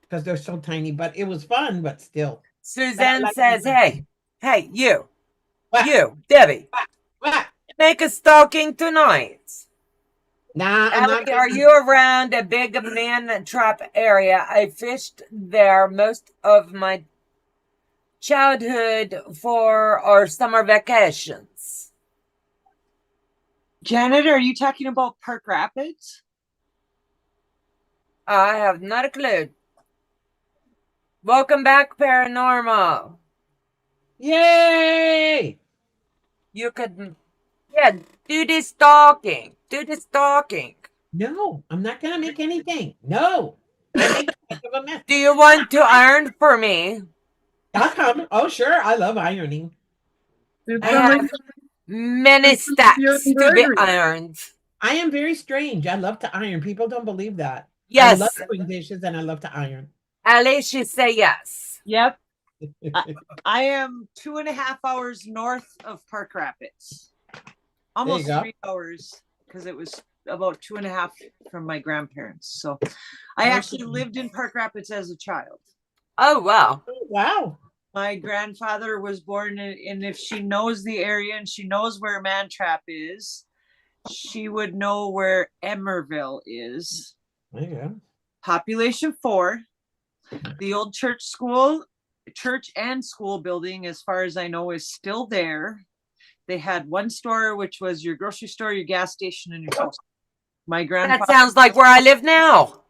because they're so tiny, but it was fun, but still. Suzanne says, hey, you, Debbie, make a stocking tonight. Nah, Allie, are you around a big man trap area? I fished there most of my childhood for our summer vacations? Janet, are you talking about Park Rapids? I have not a clue. Welcome back, Paranormal. Yay! You could, yeah, do the stalking. Do the stalking. No, I'm not gonna make anything. No, I make too much of a mess. Do you want to iron for me? I'll come. Oh, sure. I love ironing. I have many stacks to be ironed. I am very strange. I love to iron. People don't believe that. Yes. I love doing dishes and I love to iron. Alicia, say yes. Yep. I am 2.5 hours north of Park Rapids. Almost 3 hours, because it was about 2.5 from my grandparents. So I actually lived in Park Rapids as a child. Oh, wow. Oh, wow. My grandfather was born in, and if she knows the area and she knows where Mantrap is, she would know where Emerville is. There you go. Population 4. The old church and school building, as far as I know, is still there. They had one store, which was your grocery store, your gas station, and your house. My grandfather. That sounds like where I live now.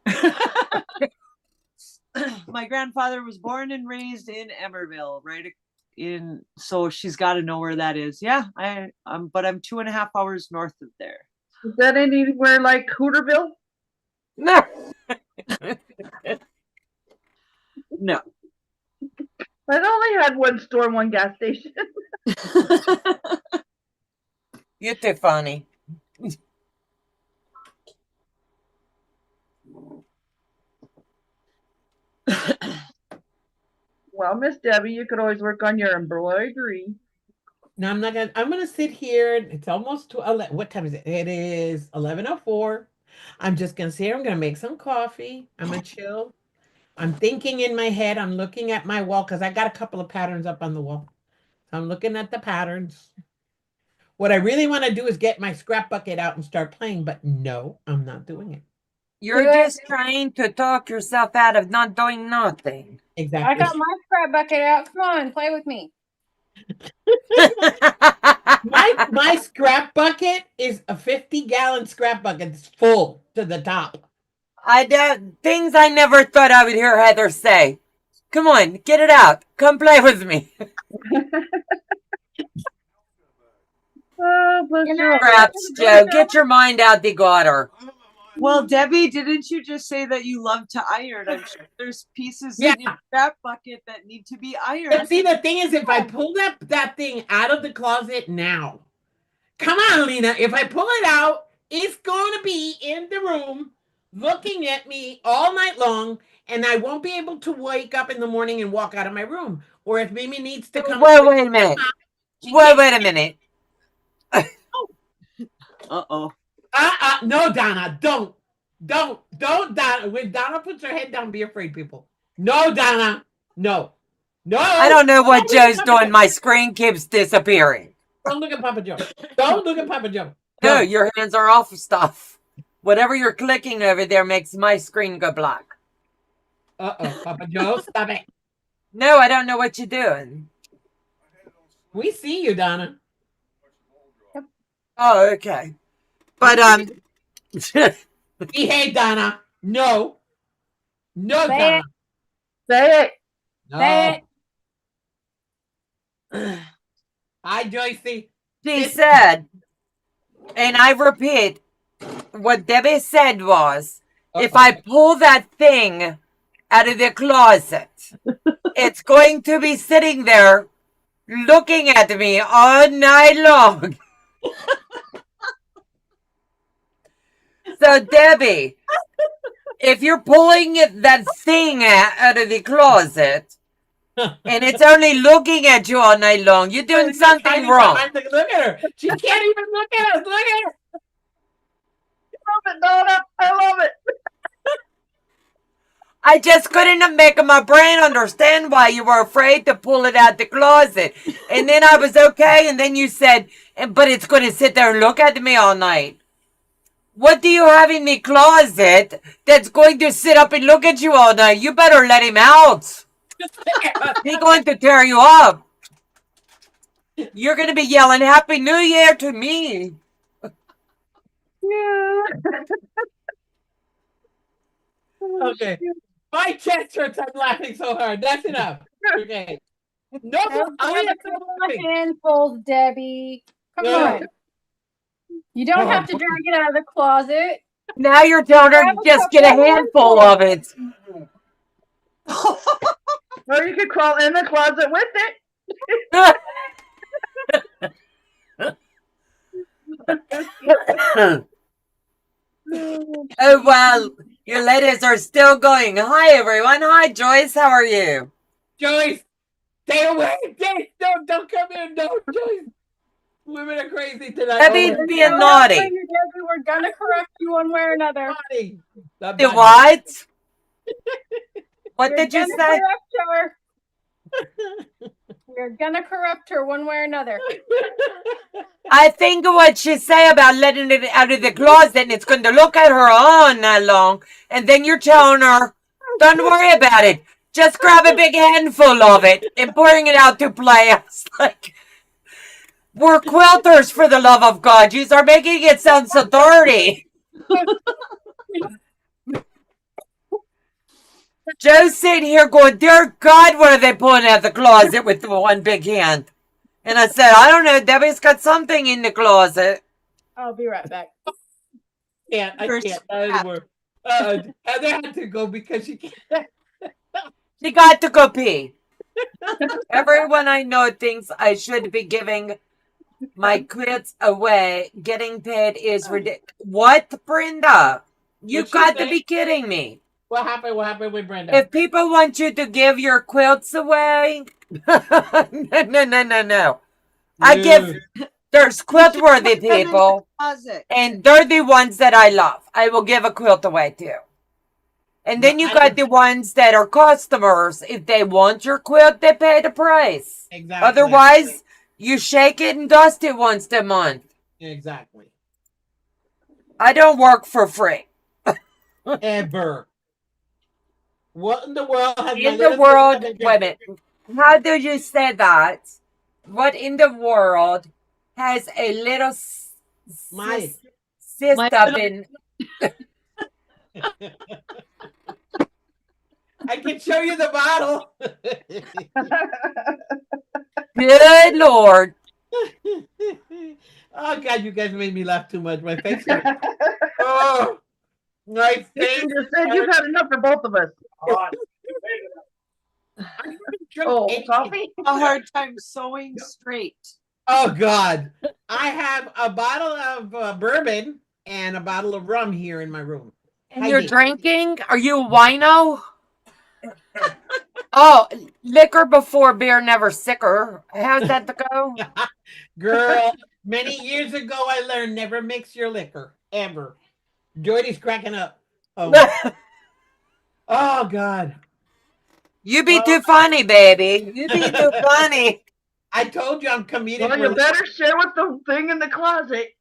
My grandfather was born and raised in Emerville, right in. So she's got to know where that is. Yeah, but I'm 2.5 hours north of there. Is that anywhere like Hooterville? No. No. I only had one store, one gas station. You're too funny. Well, Miss Debbie, you could always work on your embroidery. No, I'm not gonna. I'm gonna sit here. It's almost 11. What time is it? It is 11:04. I'm just gonna sit here. I'm gonna make some coffee. I'm gonna chill. I'm thinking in my head. I'm looking at my wall because I got a couple of patterns up on the wall. So I'm looking at the patterns. What I really want to do is get my scrap bucket out and start playing, but no, I'm not doing it. You're just trying to talk yourself out of not doing nothing. Exactly. I got my scrap bucket out. Come on, play with me. my scrap bucket is a 50-gallon scrap bucket. It's full to the top. Things I never thought I would hear Heather say. Come on, get it out. Come play with me. Oh, bless your Scraps, Joe. Get your mind out the gutter. Well, Debbie, didn't you just say that you love to iron? I'm sure there's pieces in your scrap bucket that need to be ironed. But see, the thing is, if I pull that thing out of the closet now, come on, Lena, if I pull it out, it's going to be in the room looking at me all night long, and I won't be able to wake up in the morning and walk out of my room. Or if Mimi needs to come. Wait a minute. Wait a minute. Uh-oh. No, Donna, don't, Donna. When Donna puts her head down, be afraid, people. No, Donna, no. I don't know what Joe's doing. My screen keeps disappearing. Don't look at Papa Joe. Don't look at Papa Joe. No, your hands are off of stuff. Whatever you're clicking over there makes my screen go black. Uh-oh, Papa Joe, stop it. No, I don't know what you're doing. We see you, Donna. Oh, okay. But behave, Donna. No, Say Donna. it. Say it. No. Say it. Hi, Joycey. She said, and I repeat, what Debbie said was, if I pull that thing out of the closet, it's going to be sitting there looking at me all night long. So, Debbie, if you're pulling that thing out of the closet and it's only looking at you all night long, you're doing something wrong. Look at her. She can't even look at us. Look at her. I love it, Donna. I love it. I just couldn't make my brain understand why you were afraid to pull it out the closet. And then I was okay, and then you said, but it's going to sit there and look at me all night. What do you have in the closet that's going to sit up and look at you all night? You better let him out. He's going to tear you up. You're going to be yelling Happy New Year to me. Yeah. Okay. My chest hurts. I'm laughing so hard. That's enough. Okay. No more. I am not laughing. Handfuls, Debbie. Come No. on. You don't have to drag it out of the closet. Now you're telling her Grab to a just get a couple handful handfuls. of it. Or you could crawl in the closet with it. Oh, well, your ladies are still going. Hi, everyone. Hi, Joyce. How are you? Joyce, stay away. Joyce, don't come in. No, Joyce. Women are crazy tonight. Debbie's Oh, being naughty. Debbie, we're gonna correct you one way or another. The what? What We're did you gonna say? correct her. We're gonna corrupt her one way or another. I think what she say about letting it out of the closet and it's going to look at her all night long. And then you're telling her, don't worry about it. Just grab a big handful of it and bring it out to play. It's like, we're quilters, for the love of God. You are making it sound so dirty. Joe's sitting here going, dear God, what are they pulling out of the closet with the one big hand? And I said, I don't know. Debbie's got something in the closet. I'll be right back. I can't. Heather had to go because she can't. She got to go pee. Everyone I know thinks I should be giving my quilts away. Getting paid is ridiculous. What, Brenda? You got to be kidding me. What happened? What happened with Brenda? If people want you to give your quilts away, no. I give. There's quilt-worthy people, and they're the ones that I love. I will give a quilt away too. And then you got the ones that are customers. If they want your quilt, they pay the price. Exactly. Otherwise, you shake it and dust it once a month. Exactly. I don't work for free. Ever. What in the world has In the world, wait a minute. How do you say that? What in the world has a little sister been? I can show you the bottle. Good Lord. Oh God, you guys made me laugh too much. My face hurts. Oh, my face. You just said you've had enough for both of us. Oh, coffee? A hard time sewing straight. Oh God, I have a bottle of bourbon and a bottle of rum here in my room. And you're drinking? Are you a wino? Oh, liquor before beer, never sicker. How's that to go? Girl, many years ago I learned never mix your liquor, ever. Jordy's cracking up. Oh, oh God. You be too funny, baby. You be too funny. I told you I'm comedic. Well, you better share with the thing in the closet.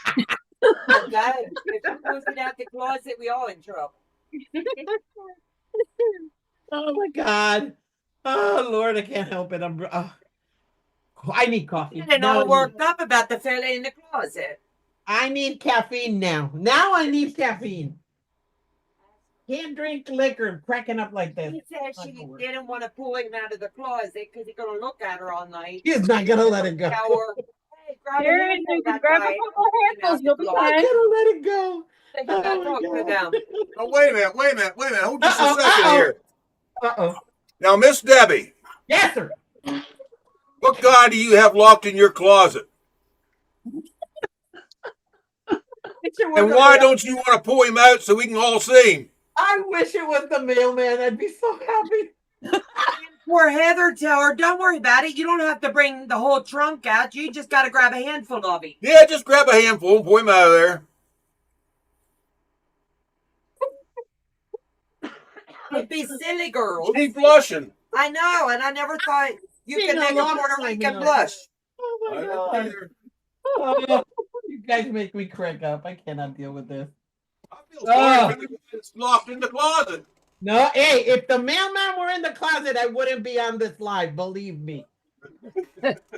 Oh, God. If you close it out the closet, we all in trouble. Oh my God. Oh Lord, I can't help it. I need coffee. And all worked up about the fella in the closet. I need caffeine now. Now I need caffeine. Can't drink liquor and cracking up like this. She said she didn't want to pull him out of the closet because he's going to look at her all night. He's not going to let it go. Hey, grab Here, a handful you can that grab a night. couple of handfuls, you'll be I'm fine. going to let it go. Think about talking to them. Oh, wait a minute. Hold just a second here. Uh-oh. Now, Miss Debbie. Yes, sir. What guy do you have locked in your closet? And why don't you want to pull him out so we can all see him? I wish it was the mailman. I'd be so happy. Poor Heather, tell her, don't worry about it. You don't have to bring the whole trunk out. You just got to grab a handful of it. Yeah, just grab a handful and pull him out of there. It'd be silly, girls. She's blushing. I know, and I never thought you She's could make a a Puerto lot Rican like blush. Oh my God. Oh, you guys make me crack up. I cannot deal with this. I feel sorry for the one that's locked in the closet. No, hey, if the mailman were in the closet, I wouldn't be on this live. Believe me.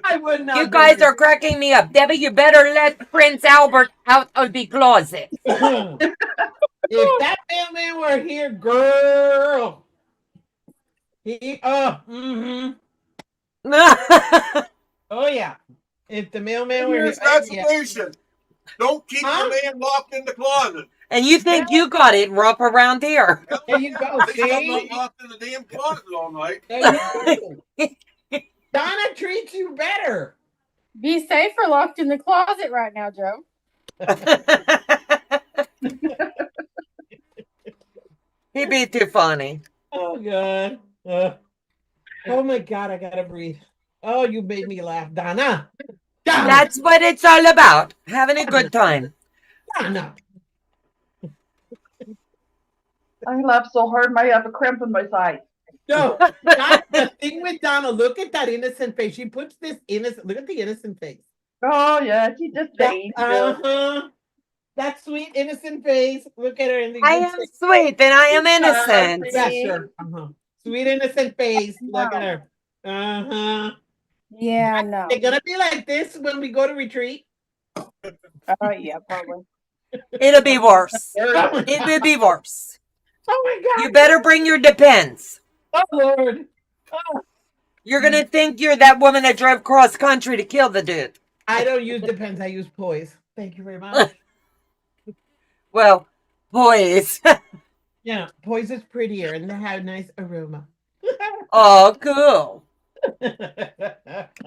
I would not. You guys are cracking me up. Debbie, you better let Prince Albert out of the closet. If that mailman were here, girl, he oh yeah. If the mailman were here, Here's that solution. Don't keep the man locked in the closet. And you think you got it rough around here. There you go. At least I'm See? not locked in the damn closet all night. There you go. Donna treats you better. Be safe or locked in the closet right now, Joe. He'd be too funny. Oh God. Oh my God, I gotta breathe. Oh, you made me laugh, Donna. Donna. That's what it's all about. Having a good time. Donna. I laughed so hard, I have a cramp in my side. No, the thing with Donna, look at that innocent face. She puts this innocent, look at the innocent face. Oh yeah, she just saying. That sweet innocent face. Look at her in the I am sweet and I am innocent. Yes, sir. Sweet innocent face. Look at her. Yeah, no. They're gonna be like this when we go to retreat. Oh yeah, probably. It'll be worse. It will be worse. Oh my God. You better bring your Depends. Oh Lord. Oh. You're gonna think you're that woman that drove cross country to kill the dude. I don't use Depends, I use Poise. Thank you very much. Well, Poise. Yeah, Poise is prettier and they have nice aroma. Oh, cool.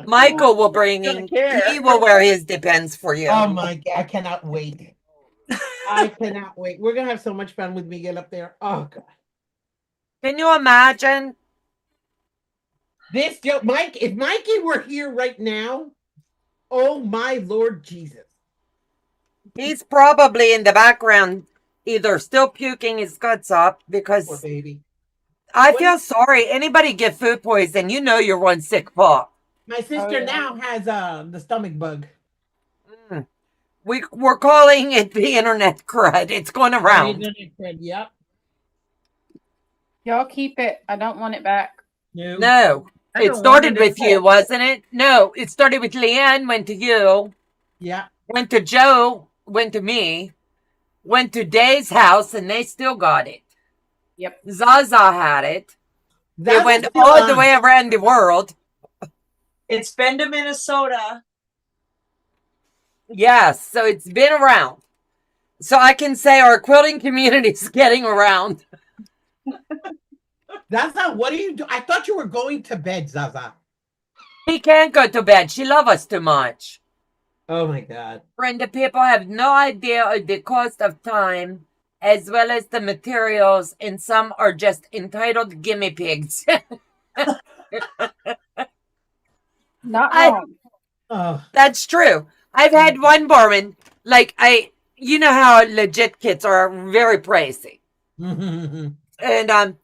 Michael will bring in, he will wear his Depends for you. Oh my God, I cannot wait. I cannot wait. We're gonna have so much fun with Miguel up there. Oh God. Can you imagine? This joke, Mike, if Mikey were here right now, oh my Lord Jesus. He's probably in the background either still puking his guts up because poor baby. I feel sorry. Anybody get food poison, you know you're one sick paw. My sister now has the stomach bug. We're calling it the internet crud. It's going around. Yep. Y'all keep it. I don't want it back. No. It started with you, wasn't it? No, it started with Leanne, went to you. Yeah. Went to Joe, went to me, went to Day's house, and they still got it. Yep. Zaza had it. Zaza's It went still all on. the way around the world. It's been to Minnesota. Yes, so it's been around. So I can say our quilting community is getting around. Zaza, what do you do? I thought you were going to bed, Zaza. He can't go to bed. She loves us too much. Oh my God. Brenda, people have no idea of the cost of time as well as the materials, and some are just entitled gimme pigs. Not wrong. That's true. I've had one barman, like you know how legit kits are very pricey. And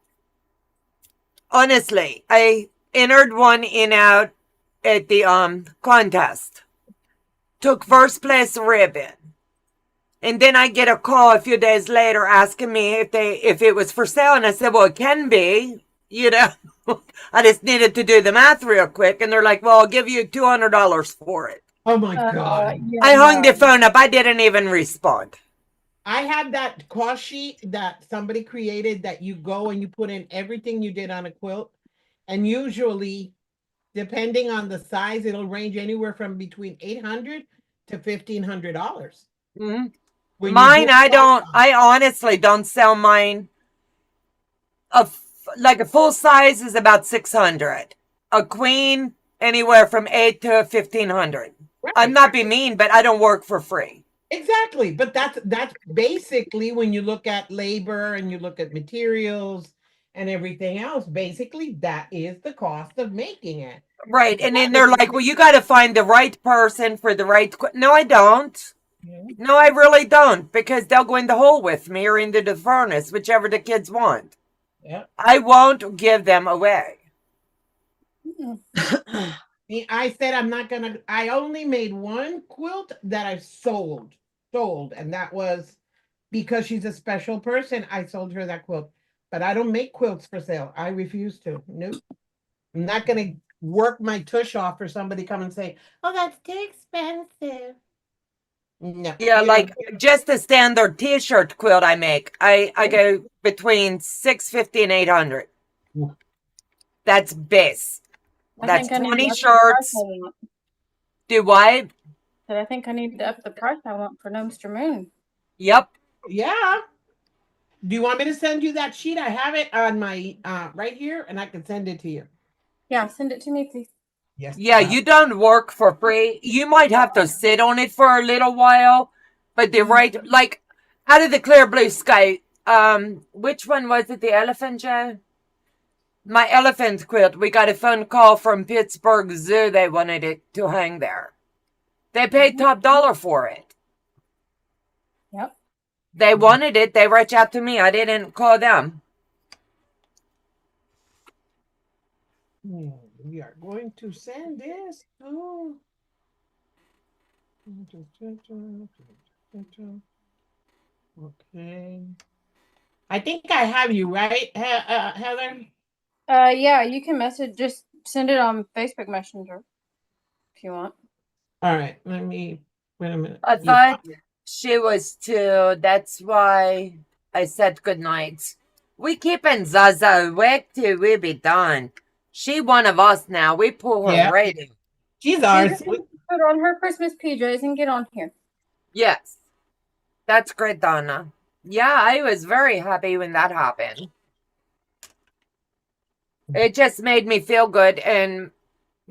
honestly, I entered one in out at the contest. Took first place ribbon. And then I get a call a few days later asking me if it was for sale, and I said, well, it can be, you know. I just needed to do the math real quick, and they're like, well, I'll give you $200 for it. Oh my God. Yeah, I hung the phone up. I didn't even respond. I had that cost sheet that somebody created that you go and you put in everything you did on a quilt. And usually, depending on the size, it'll range anywhere from between $800 to $1,500. Mm-hmm. When you Mine, do I honestly don't sell mine. Like a full size is about 600. A queen, anywhere from 8 to 1,500. I'm not being mean, but I don't work for free. Exactly. But that's basically when you look at labor and you look at materials and everything else, basically that is the cost of making it. Right. And then they're like, well, you got to find the right person for the right. No, I don't. No, I really don't, because they'll go in the hole with me or into the furnace, whichever the kids want. Yeah. I won't give them away. I said I'm not gonna. I only made one quilt that I sold, and that was because she's a special person. I sold her that quilt. but I don't make quilts for sale. I refuse to. Nope. I'm not gonna work my tush off for somebody come and say, "Oh, that's too expensive." No. Yeah, you like don't- just a standard t-shirt quilt I make. I go between 650 and 800. That's base. I That's think I need to 20 up the price I shirts. want. Do what? But I think I need to up the price I want for Mr. Moon. Yep. Yeah. Do you want me to send you that sheet? I have it on my right here, and I can send it to you. Yeah, send it to me, please. Yes. Yeah, you don't work for free. You might have to sit on it for a little while, but the right, like, out of the clear blue sky, which one was it? The elephant, Joe? My elephant quilt. We got a phone call from Pittsburgh Zoo. They wanted it to hang there. They paid top dollar for it. Yep. They wanted it. They reached out to me. I didn't call them. We are going to send this to. Okay. I think I have you, right, Heather? Yeah, you can just send it on Facebook Messenger if you want. All right, let me, wait a minute. I thought she was too. That's why I said goodnight. We keeping Zaza awake till we be done. She one of us now. We pull her Yeah. right in. She's She's ours. gonna put on her Christmas PJs and get on here. Yes. That's great, Donna. Yeah, I was very happy when that happened. It just made me feel good, and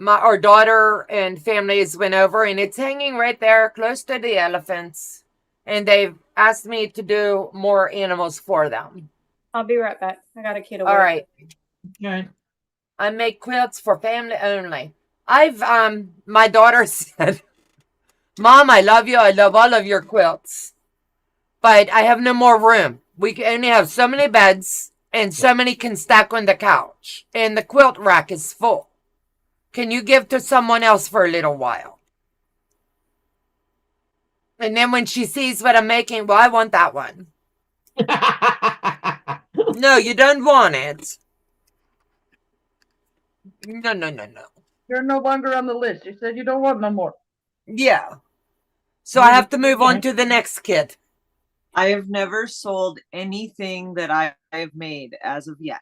our daughter and families went over, and it's hanging right there close to the elephants, and they've asked me to do more animals for them. I'll be right back. I got a kid away. All right. Okay. I make quilts for family only. I've my daughter said, "Mom, I love you. I love all of your quilts, but I have no more room. We can only have so many beds, and so many can stack on the couch, and the quilt rack is full. Can you give to someone else for a little while?" And then when she sees what I'm making, well, I want that one. No, you don't want it. No. You're no longer on the list. You said you don't want no more. Yeah. So I have to move on to the next kid. I have never sold anything that I have made as of yet.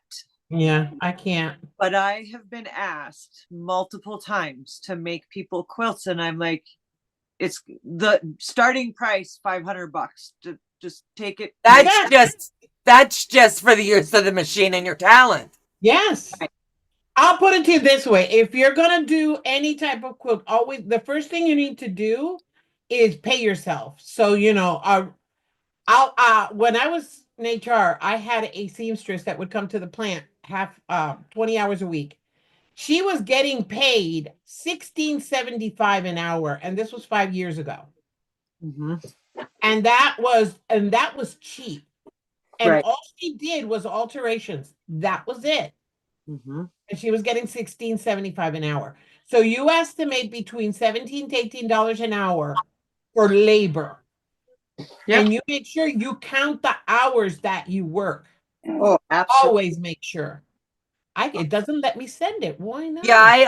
Yeah, I can't. But I have been asked multiple times to make people quilts, and I'm like, it's the starting price $500. Just take it. That's just for the use of the machine and your talent. Yes. I'll put it to you this way. If you're going to do any type of quilt, always the first thing you need to do is pay yourself. So, when I was in HR, I had a seamstress that would come to the plant 20 hours a week. She was getting paid $16.75 an hour, and this was 5 years ago. Mm-hmm. And that was cheap. And Right. all she did was alterations. That was it. Mm-hmm. And she was getting $16.75 an hour. So you estimate between $17 to $18 an hour for labor. Yep. And you make sure you count the hours that you work. Oh, absolutely. Always make sure. It doesn't let me send it. Why not? Yeah,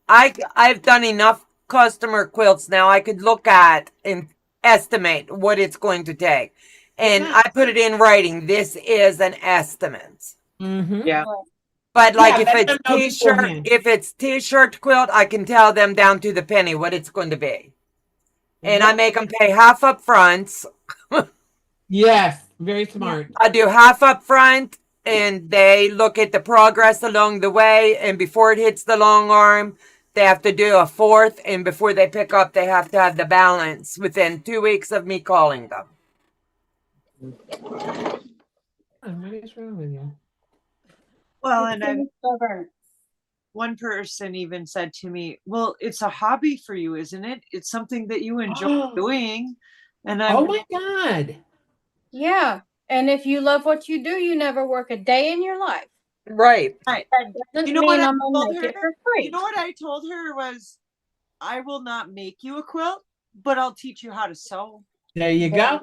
I've done enough customer quilts now. I could look at and estimate what it's going to take. And I put it in writing. This is an estimate. Mm-hmm. Yeah. But like if it's t-shirt quilt, I can tell them down to the penny what it's going to be. And I make them pay half up front. Yes, very smart. I do half up front, and they look at the progress along the way. And before it hits the long arm, they have to do a fourth. And before they pick up, they have to have the balance within 2 weeks of me calling them. What is wrong with you? Well, and one person even said to me, "Well, it's a hobby for you, isn't it? It's something that you enjoy doing." And I'm, oh my God. Yeah. And if you love what you do, you never work a day in your life. Right. Right. That doesn't You know mean what I I'm gonna told make her? it for free. You know what I told her was, I will not make you a quilt, but I'll teach you how to sew. There you go.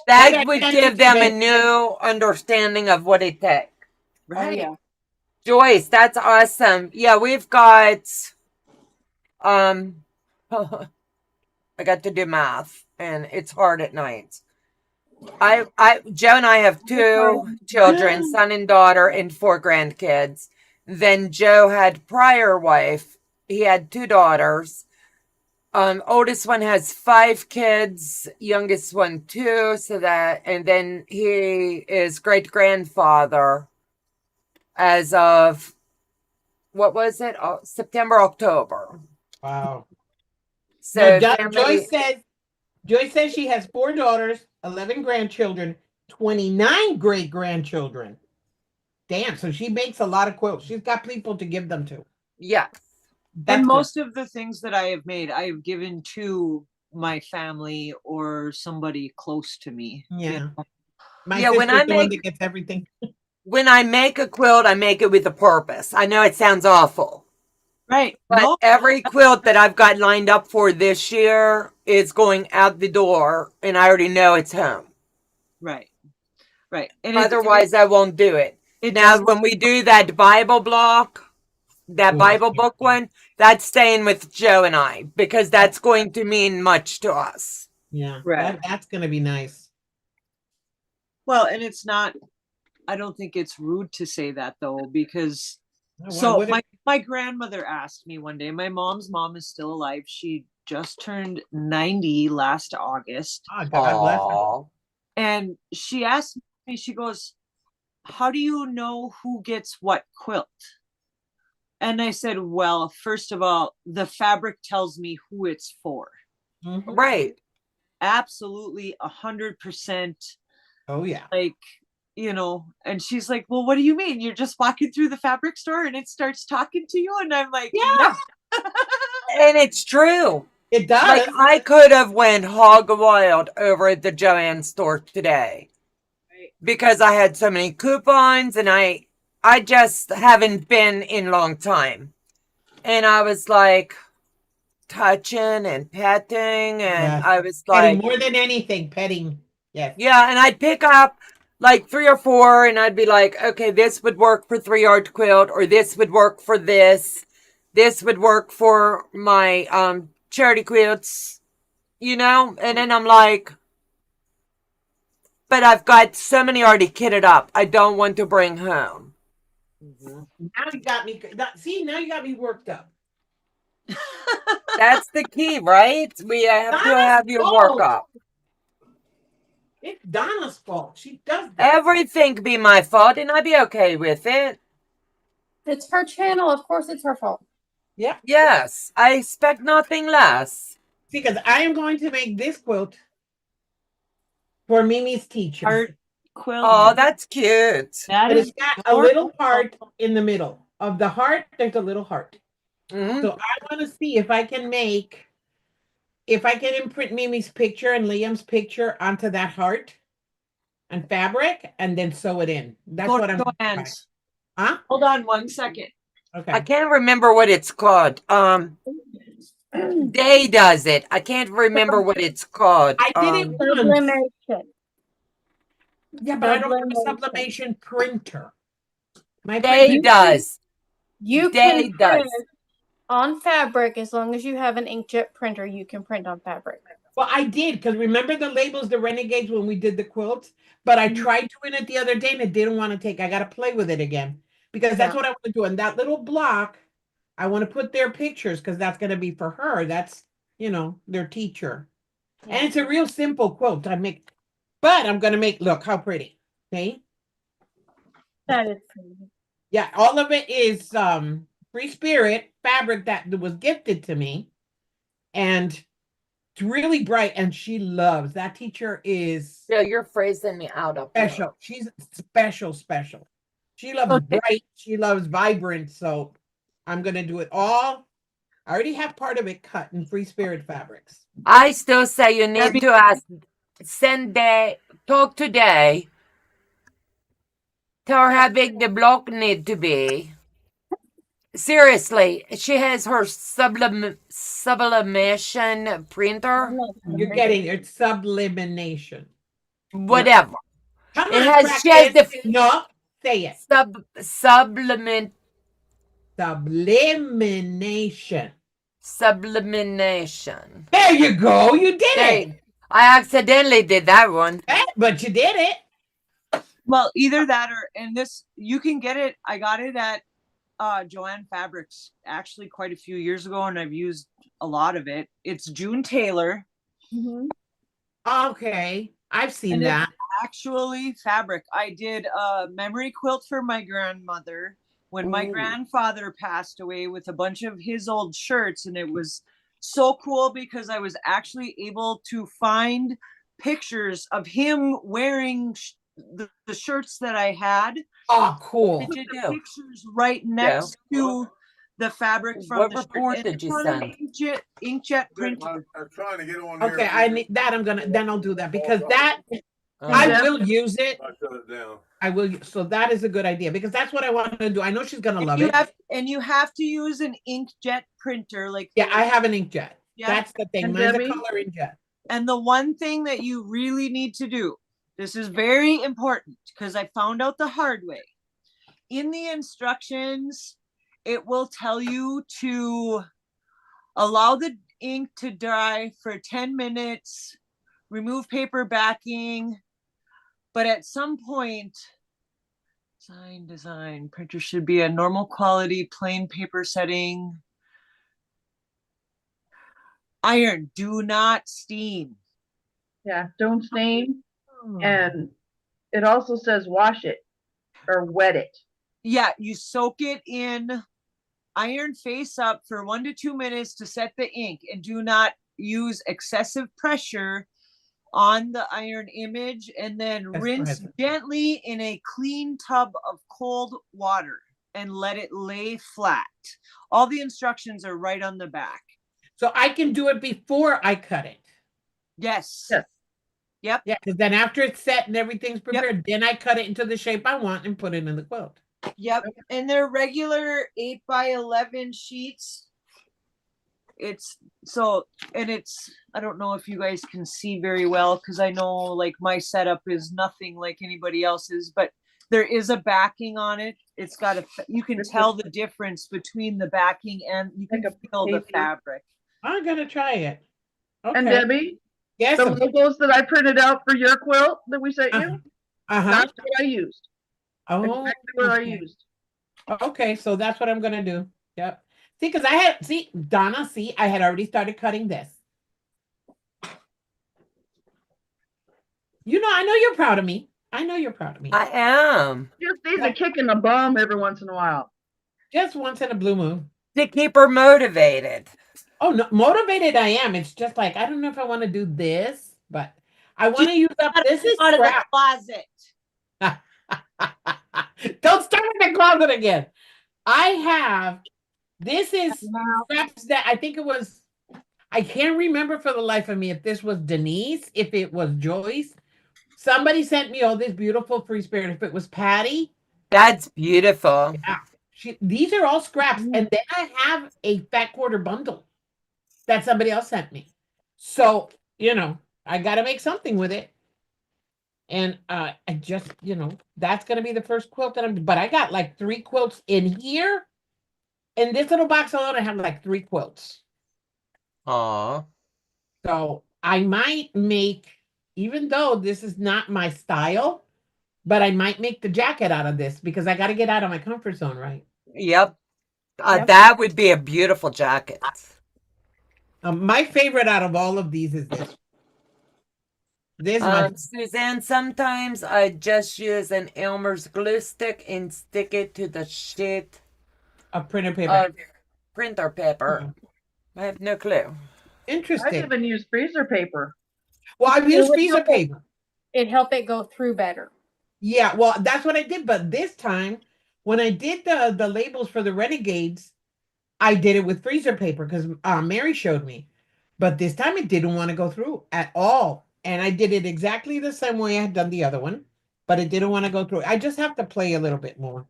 That would give them a new understanding of what it takes. Right. Oh, yeah. Joyce, that's awesome. Yeah, we've got I got to do math and it's hard at night. Joe and I have 2 children, son and daughter, and 4 grandkids. Then Joe had prior wife. He had 2 daughters. Oldest one has 5 kids, youngest one 2. And then he is great grandfather as of what was it? September, October. Wow. So No, Joyce says she has 4 daughters, 11 grandchildren, 29 great grandchildren. Damn, so she makes a lot of quilts. She's got people to give them to. Yeah. And most of the things that I have made, I have given to my family or somebody close to me. Yeah. My Yeah, when sister's I the one make that gets everything. when I make a quilt, I make it with a purpose. I know it sounds awful. Right. But every quilt that I've got lined up for this year is going out the door, and I already know it's home. Right. Right. And otherwise, I won't do it. Now, when we do that Bible block, that Bible book one, that's staying with Joe and I because that's going to mean much to us. Yeah, Right. that's going to be nice. Well, and it's not, I don't think it's rude to say that though, because my grandmother asked me one day, my mom's mom is still alive. She just turned 90 last August. Oh, God bless her. And she asked me, she goes, how do you know who gets what quilt? And I said, well, first of all, the fabric tells me who it's for. Mm-hmm. Right. Absolutely 100%. Oh, yeah. Like, you know, and she's like, well, what do you mean? You're just walking through the fabric store and it starts talking to you? And I'm like, yeah. And it's true. It does. Like, I could have went hog wild over at the Joann store today. Because I had so many coupons and I just haven't been in a long time. And I was like touching and petting and I was petting like more than anything, petting. Yes. Yeah, and I'd pick up like 3 or 4 and I'd be like, okay, this would work for 3-yard quilt or this would work for this. This would work for my charity quilts, you know? And then I'm like, but I've got so many already kitted up. I don't want to bring home. Now you got me. See, now you got me worked up. That's the key, right? We have to have your work up. It's Donna's fault. She does that. Everything be my fault, and I'd be okay with it. It's her channel. Of course, it's her fault. Yep. Yes, I expect nothing less. Because I am going to make this quilt for Mimi's teacher. Art quilt. Oh, that's cute. But it's got a little heart in the middle. Of the heart, there's a little heart. Mm-hmm. So I want to see if I can imprint Mimi's picture and Liam's picture onto that heart and fabric and then sew it in. That's what I'm doing. Huh? Hold on 1 second. Okay. I can't remember what it's called. Day does it. I can't remember what it's called. I did it once. Sublimation. Yeah, but I don't have a sublimation printer. My Day does. You Day can does. print on fabric as long as you have an inkjet printer. You can print on fabric. Well, I did, because remember the labels, the Renegades, when we did the quilts? But I tried doing it the other day and it didn't want to take. I got to play with it again because that's what I want to do. And that little block, I want to put their pictures because that's going to be for her. That's, their teacher. Yeah. And it's a real simple quilt. But I'm going to make, look how pretty. Okay. That is pretty. Yeah, all of it is Free Spirit fabric that was gifted to me. And it's really bright, and she loves. That teacher is... Yeah, you're phrasing me out up special. there. She's special. She loves bright. She loves vibrant. So I'm going to do it all. I already have part of it cut in Free Spirit fabrics. I still say you need to ask, talk today. Tell her how big the block need to be. Seriously, she has her sublimation printer. You're getting it. Sublimation. whatever. Come It on, has she has practice. the No, say it. sublimation. Sublimation. Sublimation. There you go. You did it. I accidentally did that one. But you did it. Well, either that or, and this, you can get it. I got it at Joanne Fabrics actually quite a few years ago, and I've used a lot of it. It's June Taylor. Okay, I've seen And that. it's actually fabric. I did a memory quilt for my grandmother when my grandfather passed away with a bunch of his old shirts, and it was so cool because I was actually able to find pictures of him wearing the shirts that I had. Oh, cool. I did the pictures right next to the fabric from What the report shirt. did you It's on send? an inkjet printer. I'm trying to get on Okay, I need that. Then I'll do that because that I will use it. I shut it down. I will. So that is a good idea because that's what I want to do. I know she's gonna love You it. you have to use an inkjet printer. Like Yeah, I have an inkjet. Yeah. That's the thing. And Mine's Debbie? a color inkjet. And the one thing that you really need to do, this is very important because I found out the hard way. In the instructions, it will tell you to allow the ink to dry for 10 minutes, remove paper backing, but at some point, design, printer should be a normal quality, plain paper setting. Iron, do not steam. Yeah, don't steam. And it also says wash it or wet it. Yeah, you soak it in iron face up for 1 to 2 minutes to set the ink, and do not use excessive pressure on the iron image, and then rinse gently in a clean tub of cold water and let it lay flat. All the instructions are right on the back. So I can do it before I cut it. Yes. Yes. Yep. Yeah, because then after it's set and everything's prepared, then I cut it into the shape I want and put it in the quilt. Yep. And they're regular 8x11 sheets. It's so, and it's, I don't know if you guys can see very well because I know like my setup is nothing like anybody else's, but there is a backing on it. It's got a, you can tell the difference between the backing and you can feel the fabric. I'm gonna try it. Okay. And Debbie, yes, the logos that I printed out for your quilt that we sent you, that's what I used. Oh, exactly what I used. Okay, so that's what I'm gonna do. Yep. See, because Donna, I had already started cutting this. You know, I know you're proud of me. I know you're proud of me. I am. Just needs a kick in the bum every once in a while. Just once in a blue moon. To keep her motivated. Oh, no, motivated I am. It's just like, I don't know if I want to do this, but I want to use up, this is out of the scrap. closet. Don't start in the closet again. This is scraps that I think it was, I can't remember for the life of me if this was Denise, if it was Joyce. Somebody sent me all this beautiful free spirit. If it was Patty. That's beautiful. Yeah. These are all scraps. And then I have a fat quarter bundle that somebody else sent me. So, you know, I got to make something with it. And I just, you know, that's going to be the first quilt that but I got like 3 quilts in here. In this little box alone, I have like 3 quilts. Aw. So I might make, even though this is not my style, but I might make the jacket out of this because I got to get out of my comfort zone, right? Yep. That would be a beautiful jacket. My favorite out of all of these is this. Suzanne, sometimes I just use an Elmer's glue stick and stick it to the sheet of printer paper. Printer paper. I have no clue. Interesting. I even use freezer paper. Well, I've used freezer paper. It helped it go through better. Yeah, well, that's what I did. But this time, when I did the labels for the Renegades, I did it with freezer paper because Mary showed me. But this time it didn't want to go through at all. And I did it exactly the same way I had done the other one, but it didn't want to go through. I just have to play a little bit more.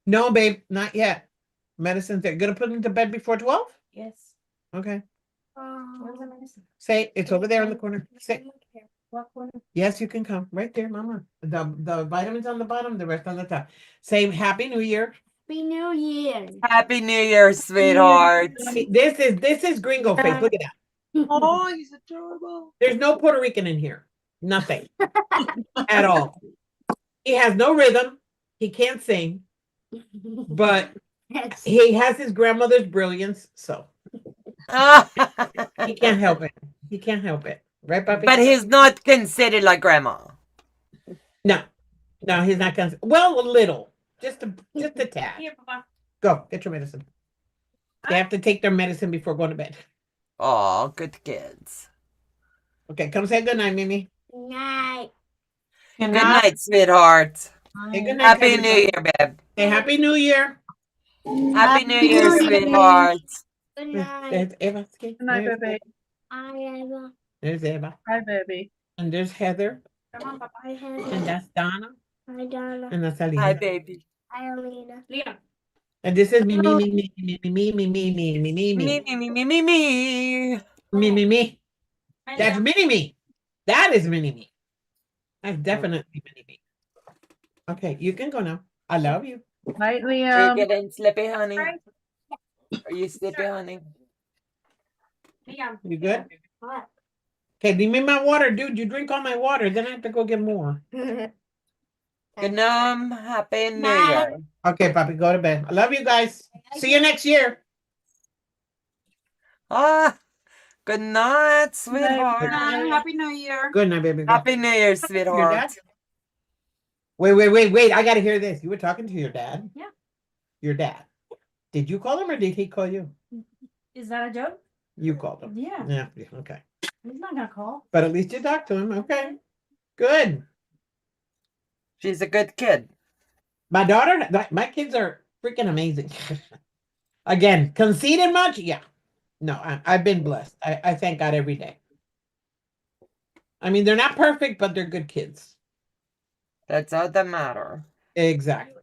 No, babe, not yet. Medicine's there. Gonna put him to bed before 12? Yes. Okay. Where's the medicine? Say, it's over there in the corner. Say, What one? Yes, you can come right there, Mama. The vitamins on the bottom, the rest on the top. Say Happy New Year. Happy New Year. Happy New Year, sweetheart. This is Gringo face. Look at that. Oh, he's adorable. There's no Puerto Rican in here. Nothing at all. He has no rhythm. He can't sing, but he has his grandmother's brilliance, so he can't help it. He can't help it. Right, Puppy? But he's not considered like grandma. No, he's not considered. Well, a little, just a tad. Here, Papa. Go get your medicine. They have to take their medicine before going to bed. Oh, good kids. Okay, come say good night, Mimi. Good night. Good night, sweetheart. Say good night, Happy cousin. New Year, babe. Say Happy New Year. Happy New Year, sweetheart. Good night. There's Eva. Good night, baby. I am. There's Eva. Hi, baby. And there's Heather. Come on, Papa. I have. And that's Donna. Hi, Donna. And that's Alina. Hi, baby. Hi, Alina. Leah. And this is me. Me. That's mini-me. That is mini-me. That's definitely mini-me. Okay, you can go now. I love you. Night, Are you Liam. getting sleepy, honey? Are you sleepy, honey? Leah. You good? What? Okay, give me my water, dude. You drink all my water, then I have to go get more. Good night. Happy New Night. Year. Okay, Poppy, go to bed. I love you guys. See you next year. Good night, sweetheart. Happy New Year. Good night, baby. Go. Happy New Year, Your sweetheart. dad? Wait. I gotta hear this. You were talking to your dad? Yeah. Your dad. Did you call him or did he call you? Is that a joke? You called him. Yeah. Yeah, okay. He's not gonna call. But at least you talked to him. Okay. Good. She's a good kid. My daughter, my kids are freaking amazing. Again, conceited much? Yeah. No, I've been blessed. I thank God every day. I mean, they're not perfect, but they're good kids. That's all that matter. Exactly.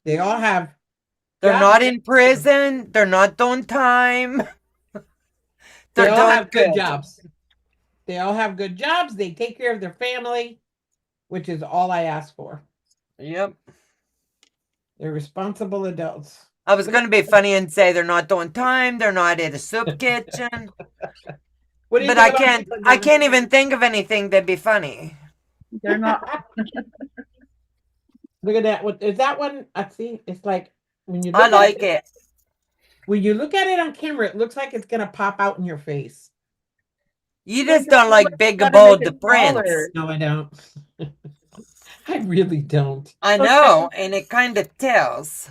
They all have. They're jobs. not in prison. They're not doing time. They They're all doing have good good. jobs. They all have good jobs. They take care of their family, which is all I ask for. Yep. They're responsible adults. I was going to be funny and say they're not doing time. They're not in a soup kitchen. What do you But think I about can't. people, I Donna? can't even think of anything that'd be funny. They're not. Look at that. What is that one? I see. It's like when you. I Look like at it. When you look at it on camera, it looks like it's gonna pop out in your face. You just don't like Big Gotta Bold make the it Prince. smaller. No, I don't. I really don't. I know, and it kind of tells.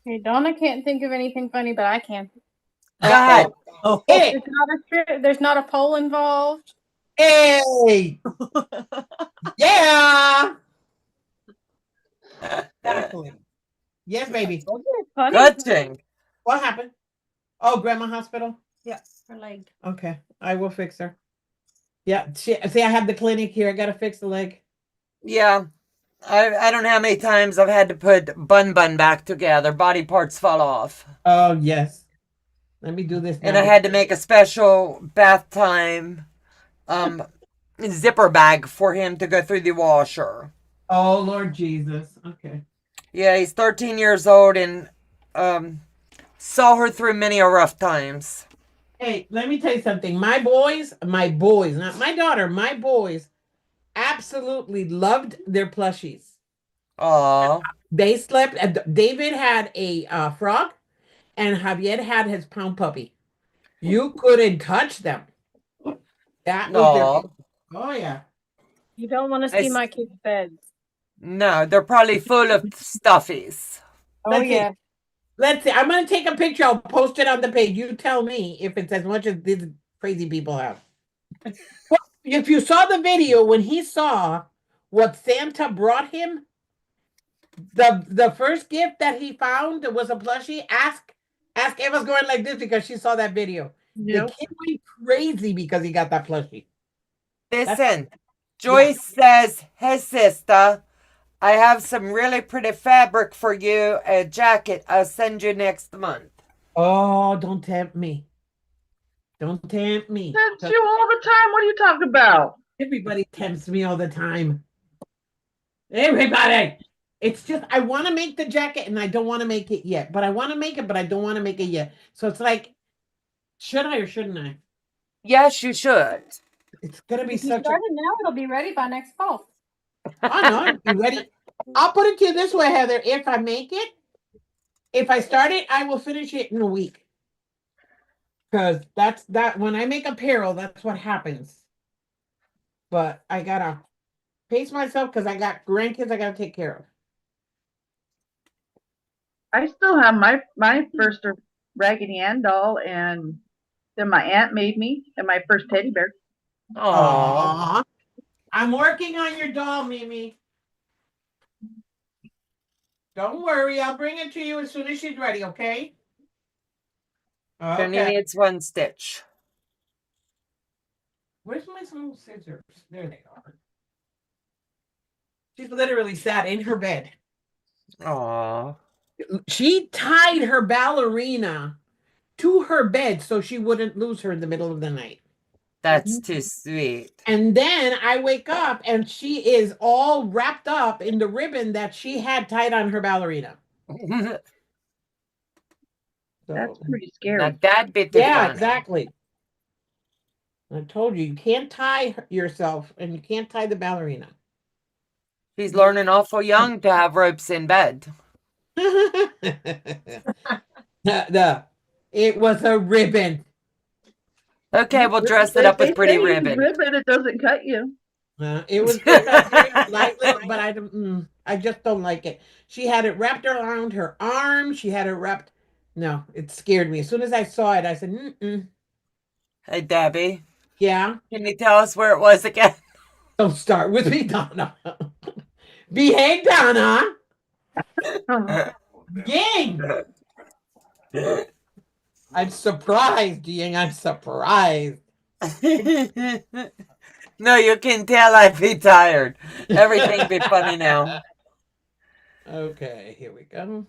Hey, Donna can't think of anything funny, but I can. Go ahead. Oh, hey, There's not a poll involved. hey, yeah. Exactly. Yes, baby. Funny. Good thing. What happened? Oh, Grandma Hospital. Yeah, her leg. Okay, I will fix her. Yeah, see, I have the clinic here. I gotta fix the leg. Yeah. I don't know how many times I've had to put Bun back together. Body parts fall off. Oh yes. Let me do this now. And I had to make a special bath time zipper bag for him to go through the washer. Oh Lord Jesus. Okay. Yeah, he's 13 years old and saw her through many a rough times. Hey, let me tell you something. My boys, not my daughter, my boys absolutely loved their plushies. Aw. They slept. David had a frog, and Javier had his pound puppy. You couldn't touch them. That was their. Oh yeah. You don't want to see my kids' beds. No, they're probably full of stuffies. Oh, yeah. Let's see. I'm gonna take a picture. I'll post it on the page. You tell me if it's as much as these crazy people have. Well, if you saw the video when he saw what Santa brought him, the first gift that he found was a plushie. Ask Eva's going like this because she saw that video. Yep. The kid went crazy because he got that plushie. Listen, Joyce says, "Hey sister, I have some really pretty fabric for you, a jacket I'll send you next month." Oh, don't tempt me. Don't tempt me. That's you all the time. What are you talking about? Everybody tempts me all the time. Everybody. It's just I want to make the jacket and I don't want to make it yet. But I want to make it, but I don't want to make it yet. So it's like, should I or shouldn't I? Yes, you should. It's gonna be If you such a start it now, it'll be ready by next fall. oh no, I'll be ready. I'll put it to you this way, Heather. If I make it, if I start it, I will finish it in a week. Because that's that when I make apparel, that's what happens. But I gotta pace myself because I got grandkids I gotta take care of. I still have my first Raggedy Ann doll, and then my aunt made me, and my first teddy bear. Aww. I'm working on your doll, Mimi. Don't worry, I'll bring it to you as soon as she's ready, okay? She only needs one stitch. Where's my small scissors? There they are. She's literally sat in her bed. Aww. She tied her ballerina to her bed so she wouldn't lose her in the middle of the night. That's too sweet. And then I wake up and she is all wrapped up in the ribbon that she had tied on her ballerina. That's pretty scary. Not that bit. Yeah, exactly. I told you, you can't tie yourself and you can't tie the ballerina. She's learning awful young to have ropes in bed. It was a ribbon. Okay, we'll dress it up with pretty ribbon. Ribbon, it doesn't cut you. It was very lightly, but I just don't like it. She had it wrapped around her arm. She had it wrapped. No, it scared me. As soon as I saw it, I said, mm-mm. Hey, Debbie. Yeah? Can you tell us where it was again? Don't start with me, Donna. Behave, Donna. Ying. I'm surprised, Ying. I'm surprised. No, you can tell I'd be tired. Everything be funny now. Okay, here we go.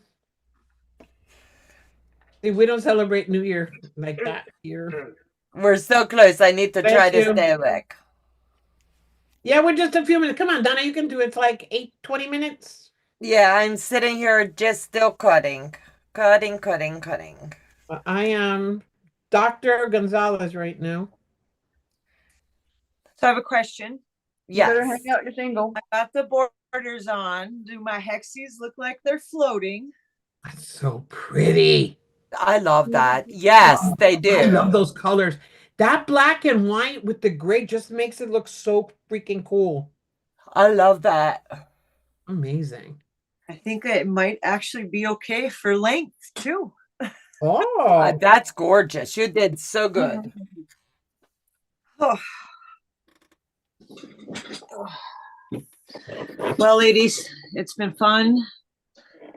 See, we don't celebrate New Year like that here. We're so close. I need to try to you. stay awake. Yeah, we're just a few minutes. Come on, Donna, you can do it. It's like 20 minutes. Yeah, I'm sitting here just still cutting. Cutting. I am Dr. Gonzalez right now. So I have a question. Yes. You better hang out your single. I got the borders on. Do my hexies look like they're floating? That's so pretty. I love that. Yes, they do. I love those colors. That black and white with the gray just makes it look so freaking cool. I love that. Amazing. I think it might actually be okay for length too. Oh, that's gorgeous. You did so good. Oh. Well, ladies, it's been fun.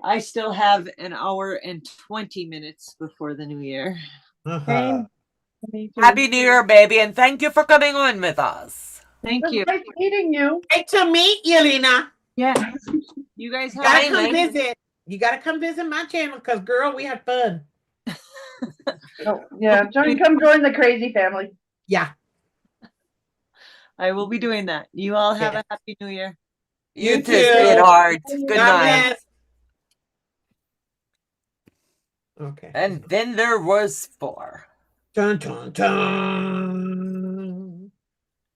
I still have an hour and 20 minutes before the new year. Happy New Year, baby, and thank you for coming on with us. Thank you. Nice meeting you. Great to meet you, Lena. Yeah. You guys You have gotta come visit. You gotta come visit my channel because, girl, we had fun. Oh, yeah, come join the crazy family. Yeah. I will be doing that. You all have a happy new year. You too, sweetheart. Good night. Okay. And then there was 4. Dun, dun, dun.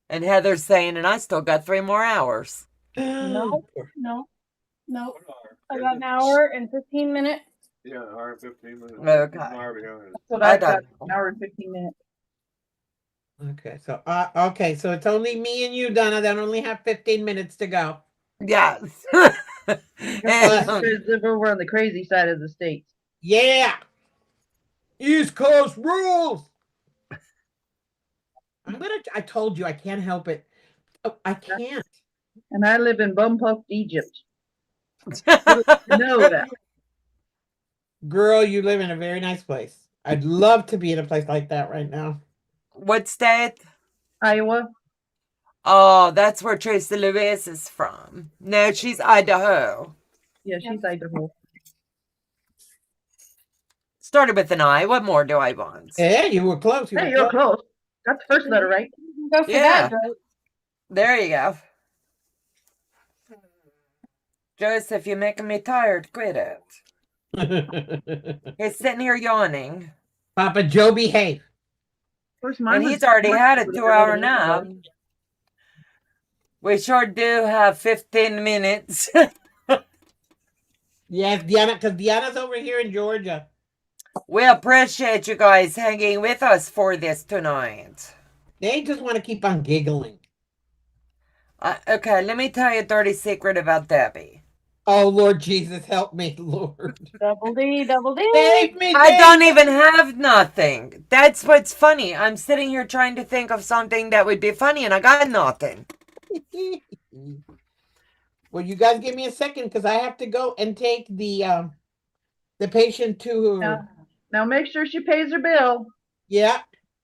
And Heather's saying, and I still got 3 more hours. No. I got an hour and 15 minutes. Yeah, an hour and 15 minutes. Okay. That's what I got. An hour and 15 minutes. Okay, so it's only me and you, Donna, that only have 15 minutes to go. Yeah. We're on the crazy side of the state. Yeah. East Coast rules. I told you I can't help it. Oh, I can't. And I live in bumpuffed Egypt. Know that. Girl, you live in a very nice place. I'd love to be in a place like that right now. What state? Iowa. Oh, that's where Tracy Lewis is from. No, she's Idaho. Yeah, she's Idaho. Started with an I. What more do I want? Yeah, you were close. You're close. That's the first letter, right? Go for Yeah. that, Joe. There you go. Joseph, you're making me tired. Quit it. He's sitting here yawning. Papa Joe, behave. And he's already had a 2-hour nap. We sure do have 15 minutes. Yes, Deanna, because Deanna's over here in Georgia. We appreciate you guys hanging with us for this tonight. They just want to keep on giggling. Okay, let me tell you a dirty secret about Debbie. Oh, Lord Jesus, help me, Lord. Double D, double D. Save me, I don't even have nothing. That's what's funny. I'm sitting here trying to think of something that would be funny, and I got nothing. Well, you guys give me a second because I have to go and take the patient to. Now make sure she pays her bill. Yeah.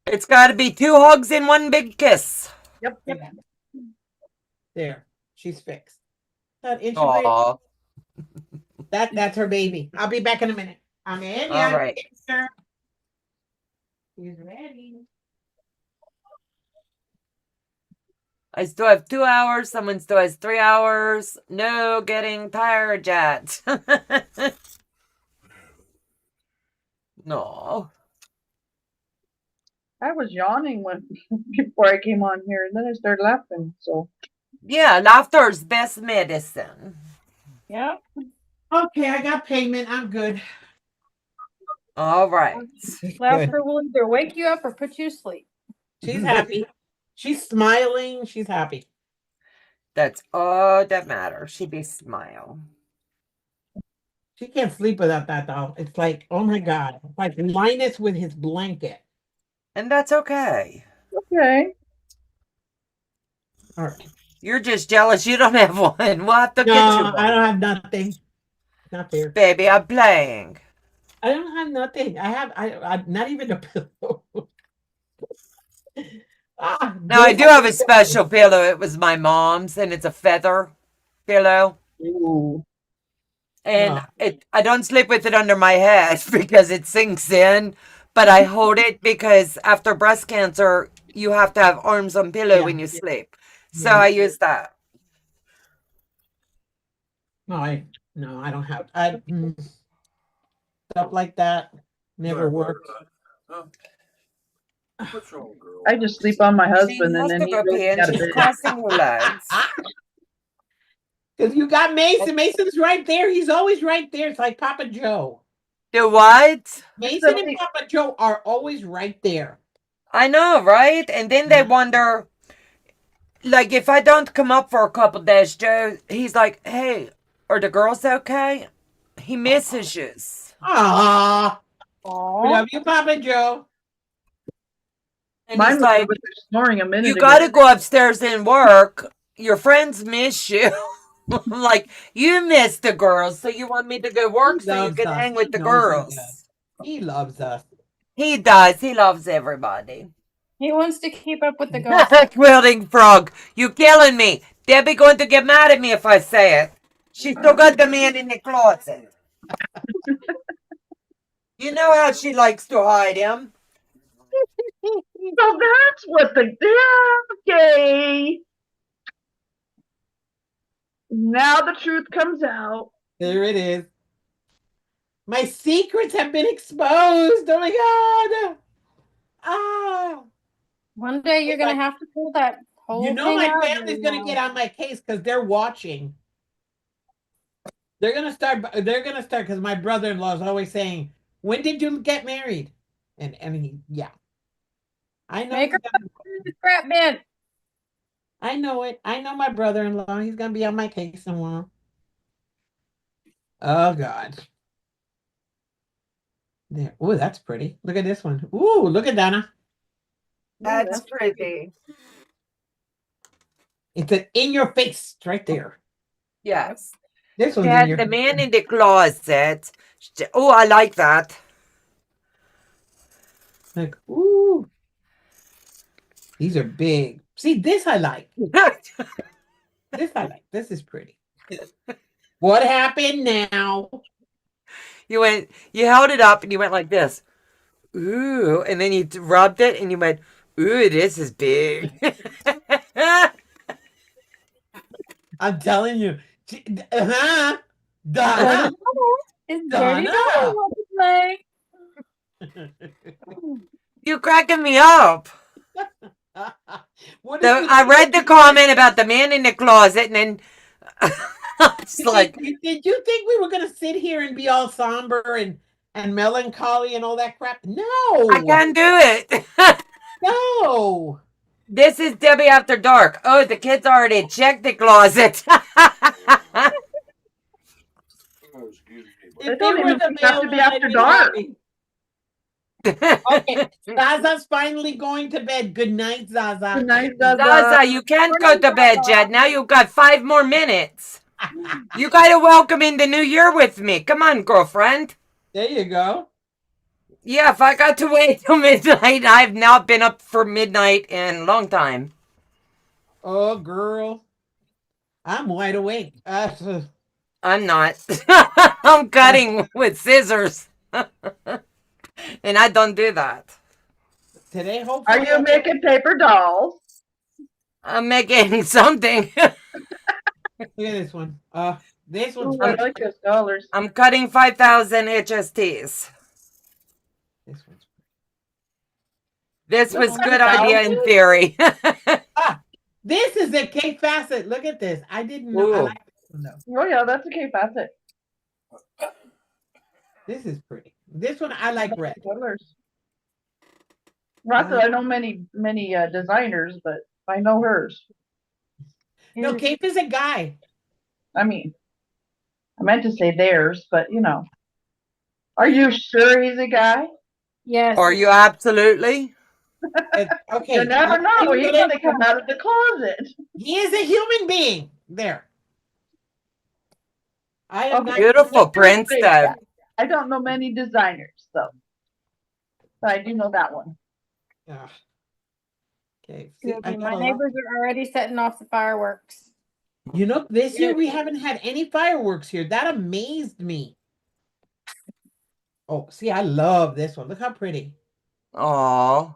It's got to be 2 hugs and 1 big kiss. Yep. There, she's fixed. That Aww. That's her baby. I'll be back in a minute. I'm in. All right. He's ready. I still have 2 hours. Someone still has 3 hours. No getting tired yet. No. I was yawning before I came on here, and then I started laughing. So yeah, laughter's best medicine. Yeah. Okay, I got payment. I'm good. All right. Laughter will either wake you up or put you to sleep. She's happy. She's smiling. She's happy. That's all that matters. She be smile. She can't sleep without that though. It's like, oh my God. Like Linus with his blanket. And that's okay. Okay. All right. You're just jealous you don't have one. We'll have to get you No, one. I don't have nothing. Not fair. Baby, I'm playing. I don't have nothing. I not even a pillow. Now, I do have a special pillow. It was my mom's, and it's a feather pillow. Ooh. And I don't sleep with it under my head because it sinks in, but I hold it because after breast cancer, you have to have arms on pillow when you sleep. So I use that. No, I don't have stuff like that. Never worked. What's wrong, girl? I just sleep on my She husband, and has then to he go rolls pee, me and out of she's bed. crossing her legs. Because you got Mason. Mason's right there. He's always right there. It's like Papa Joe. The what? Mason and Papa Joe are always right there. I know, right? And then they wonder, like, if I don't come up for a couple days, Joe, he's like, hey, are the girls okay? He misses you. Aww. We love you, Papa Joe. And Mine he's was like, over there snoring a minute you ago. got to go upstairs and work. Your friends miss you. I'm like, you miss the girls, so you want me to go work so you can hang with the girls. He loves us. He does. He loves everybody. He wants to keep up with the girls. Quilting frog, you killing me. Debbie going to get mad at me if I say it. She still got the man in the closet. You know how she likes to hide him. So that's what okay. Now the truth comes out. There it is. My secrets have been exposed. Oh my God. Ah. One day you're going to have to pull that whole You know thing my out. family's going to get on my case because they're watching. They're going to start because my brother-in-law is always saying, when did you get married? And he, yeah. I know. Make her the scrap bin. I know it. I know my brother-in-law. He's going to be on my case somewhere. Oh, God. There. Oh, that's pretty. Look at this one. Ooh, look at Donna. That's pretty. It's an in your face right there. Yes. This one's She in had your the man in the closet. Oh, I like that. like, ooh. These are big. See, this I like. This I like. This is pretty. What happened now? You held it up and you went like this. Ooh. And then you rubbed it and you went, ooh, this is big. I'm telling you. Donna. It's Donna. You cracking me up. What I read the comment about the man in the closet, and then it's like, did you think we were gonna sit here and be all somber and melancholy and all that crap? No, I can't do it. No. This is Debbie After Dark. Oh, the kids already checked the closet. If they were the male to be one, after I'd be dark. happy. Okay, Zaza's finally going to bed. Good night, Zaza. Good night, Zaza, you can't go to bed yet. Now you've got 5 more minutes. You got to welcome in the new year with me. Come on, girlfriend. There you go. Yeah, if I got to wait till midnight, I've not been up for midnight in a long time. Oh, girl. I'm wide awake. I'm not. I'm cutting with scissors. And I don't do that. Today, hopefully. Are you making paper dolls? I'm making something. Look at this one. This one's I like those colors. I'm cutting 5,000 HSTs. This one's This was good idea in theory. This is a K facet. Look at this. I didn't know. I like this one though. Oh yeah, that's a K facet. This is pretty. This one I like red. Colors. Not that I know many designers, but I know hers. No, Cape is a guy. I mean, I meant to say theirs, but you know. Are you sure he's a guy? Yes. Are you absolutely? Okay. You never know. He's gonna come out of the closet. He is a human being. There. I am not Beautiful prints, though. I don't know many designers, so. But I do know that one. Yeah. Okay. My neighbors are already setting off the fireworks. You know, this year we haven't had any fireworks here. That amazed me. Oh, see, I love this one. Look how pretty. Aww.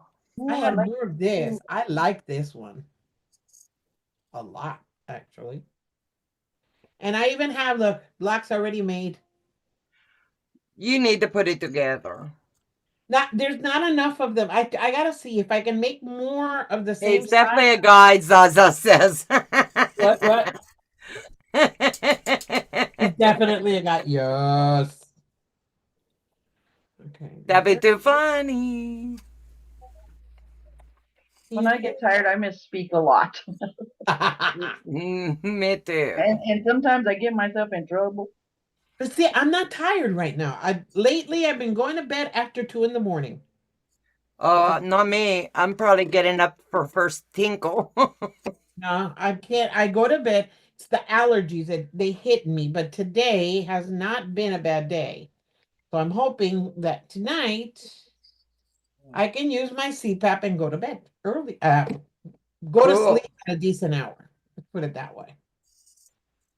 I had more of this. I like this one a lot, actually. And I even have the blocks already made. You need to put it together. There's not enough of them. I gotta see if I can make more of the same. It's definitely a guide, Zaza says. What? It's definitely a guide. Yes. Okay. That'd be too funny. When I get tired, I misspeak a lot. Me too. And sometimes I get myself in trouble. But see, I'm not tired right now. Lately I've been going to bed after 2 in the morning. Oh, not me. I'm probably getting up for first tinkle. No, I can't. I go to bed. It's the allergies that they hit me, but today has not been a bad day. So I'm hoping that tonight I can use my CPAP and go to bed early. Go to sleep at a decent hour. Let's put it that way.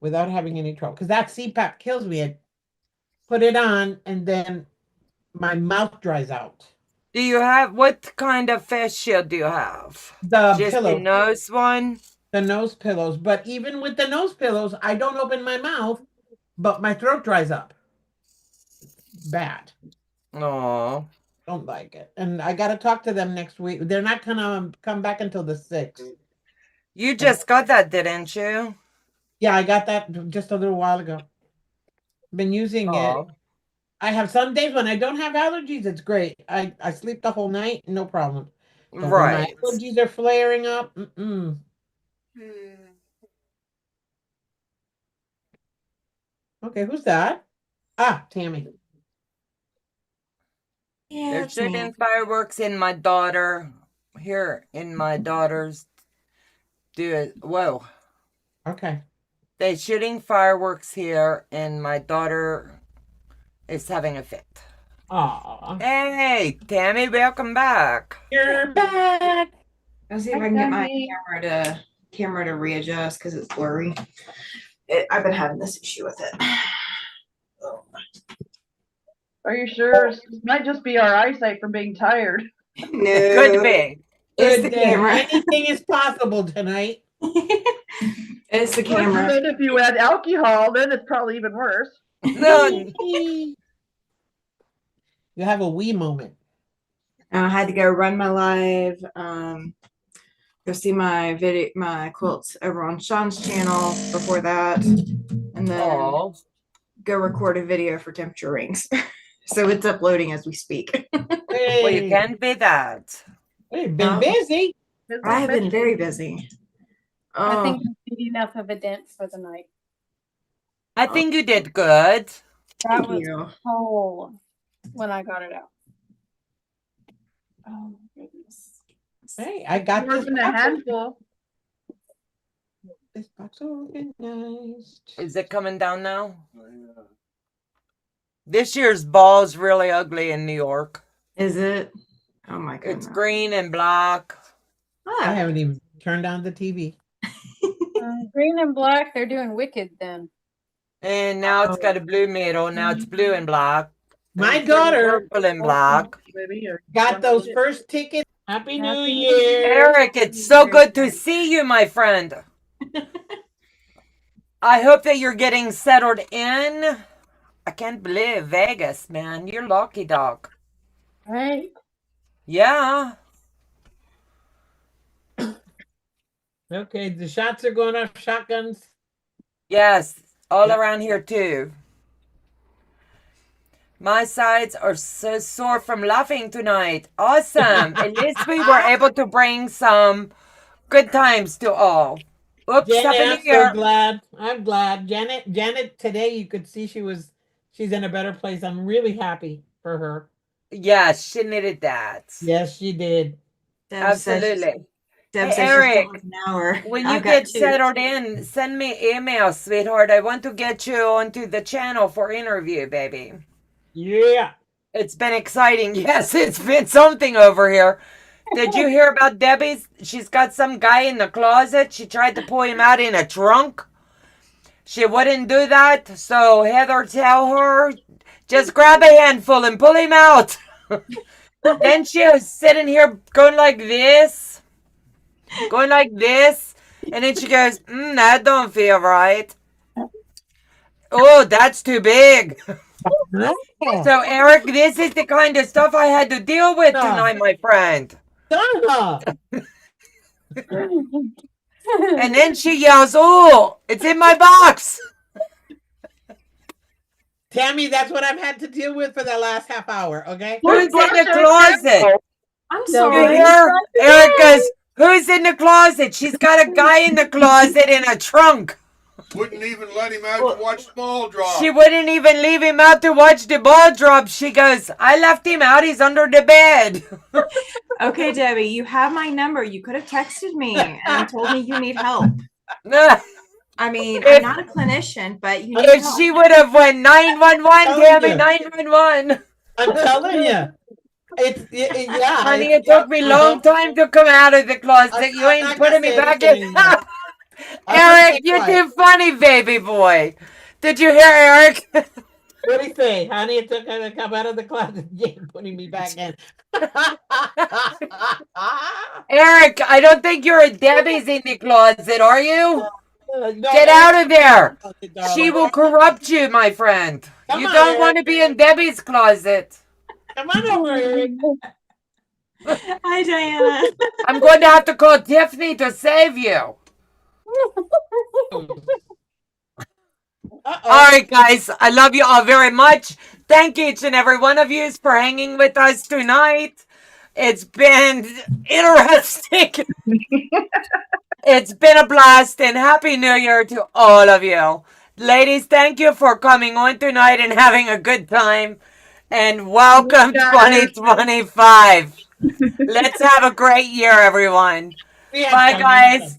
Without having any trouble. Because that CPAP kills me. I put it on and then my mouth dries out. Do you have, what kind of face shield do you have? The Just pillow. the nose one? The nose pillows. But even with the nose pillows, I don't open my mouth, but my throat dries up. Bad. Oh. Don't like it. And I got to talk to them next week. They're not going to come back until the 6th. You just got that, didn't you? Yeah, I got that just a little while ago. Been using it. I have some days when I don't have allergies. It's great. I sleep the whole night, no problem. But Right. when my allergies are flaring up. Okay, who's that? Ah, Tammy. Yeah, they're shooting fireworks in my daughter's whoa. Okay. They're shooting fireworks here and my daughter is having a fit. Aw. Hey, Tammy, welcome back. You're back. I'll see if I can get my camera to readjust because it's blurry. I've been having this issue with it. Are you sure? It might just be our eyesight from being tired. No. Could be. Anything is possible tonight. It's the camera. Then if you add alcohol, then it's probably even worse. No. You have a wee moment. I had to go run my live. Go see my quilts over on Sean's channel before that, and then Aww. go record a video for temperature rings. So it's uploading as we speak. Well, you can't be that. You've been busy. I have been very busy. I think I did enough of a dent for the night. I think you did good. That was cold when I got it out. Oh my goodness. Hey, I got More this than a box. handful. This box organized. Is it coming down now? This year's ball's really ugly in New York. Is it? Oh my goodness. It's green and black. I haven't even turned on the TV. Green and black, they're doing Wicked then. And now it's got a blue middle. Now it's blue and black. My And daughter purple and black. got those first tickets. Happy New Year. Eric, it's so good to see you, my friend. I hope that you're getting settled in. I can't believe Vegas, man. You're lucky, dog. Right? Yeah. Okay, the shots are going off, shotguns. Yes, all around here too. My sides are so sore from laughing tonight. Awesome. At least we were able to bring some good times to all. Oops, Janet, Happy I'm New Year. so glad. I'm glad. Janet, today you could see she's in a better place. I'm really happy for her. Yes, she needed that. Yes, she did. Absolutely. Deb Hey, says she Eric, still has an hour. when you I've got get 2. settled in, send me email, sweetheart. I want to get you onto the channel for interview, baby. Yeah. It's been exciting. Yes, it's been something over here. Did you hear about Debbie's? She's got some guy in the closet. She tried to pull him out in a trunk. She wouldn't do that. So Heather tell her, just grab a handful and pull him out. Then she was sitting here going like this. Going like this. And then she goes, that don't feel right. Oh, that's too big. So, Eric, this is the kind of stuff I had to deal with tonight, my friend. Donna. And then she yells, oh, it's in my box. Tammy, that's what I've had to deal with for the last half hour, okay? Who's in the closet? I'm You sorry. hear? Eric goes, who's in the closet? She's got a guy in the closet in a trunk. Wouldn't even let him out to watch the ball drop. She wouldn't even leave him out to watch the ball drop. She goes, I left him out. He's under the bed. Okay, Debbie, you have my number. You could have texted me and told me you need help. I mean, I'm not a clinician, but you need If help. she would have went 911, Tammy, you. 911. I'm telling you. Yeah. Honey, it took me a long time to come out of the closet. You ain't putting me back in. Eric, you're too funny, baby boy. Did you hear Eric? What did he say? Honey, it took her to come out of the closet. Yeah, putting me back in. Eric, I don't think you're a Debbie's in the closet, are you? No, Get out of there. She will corrupt you, my friend. You on, don't Eric. want to be in Debbie's closet. Come on over, Eric. Hi, Diana. I'm going to have to call Tiffany to save you. All right, guys. I love you all very much. Thank each and every one of you for hanging with us tonight. It's been interesting. It's been a blast, and Happy New Year to all of you. Ladies, thank you for coming on tonight and having a good time. And welcome 2025. Let's have a great year, everyone. Bye, guys.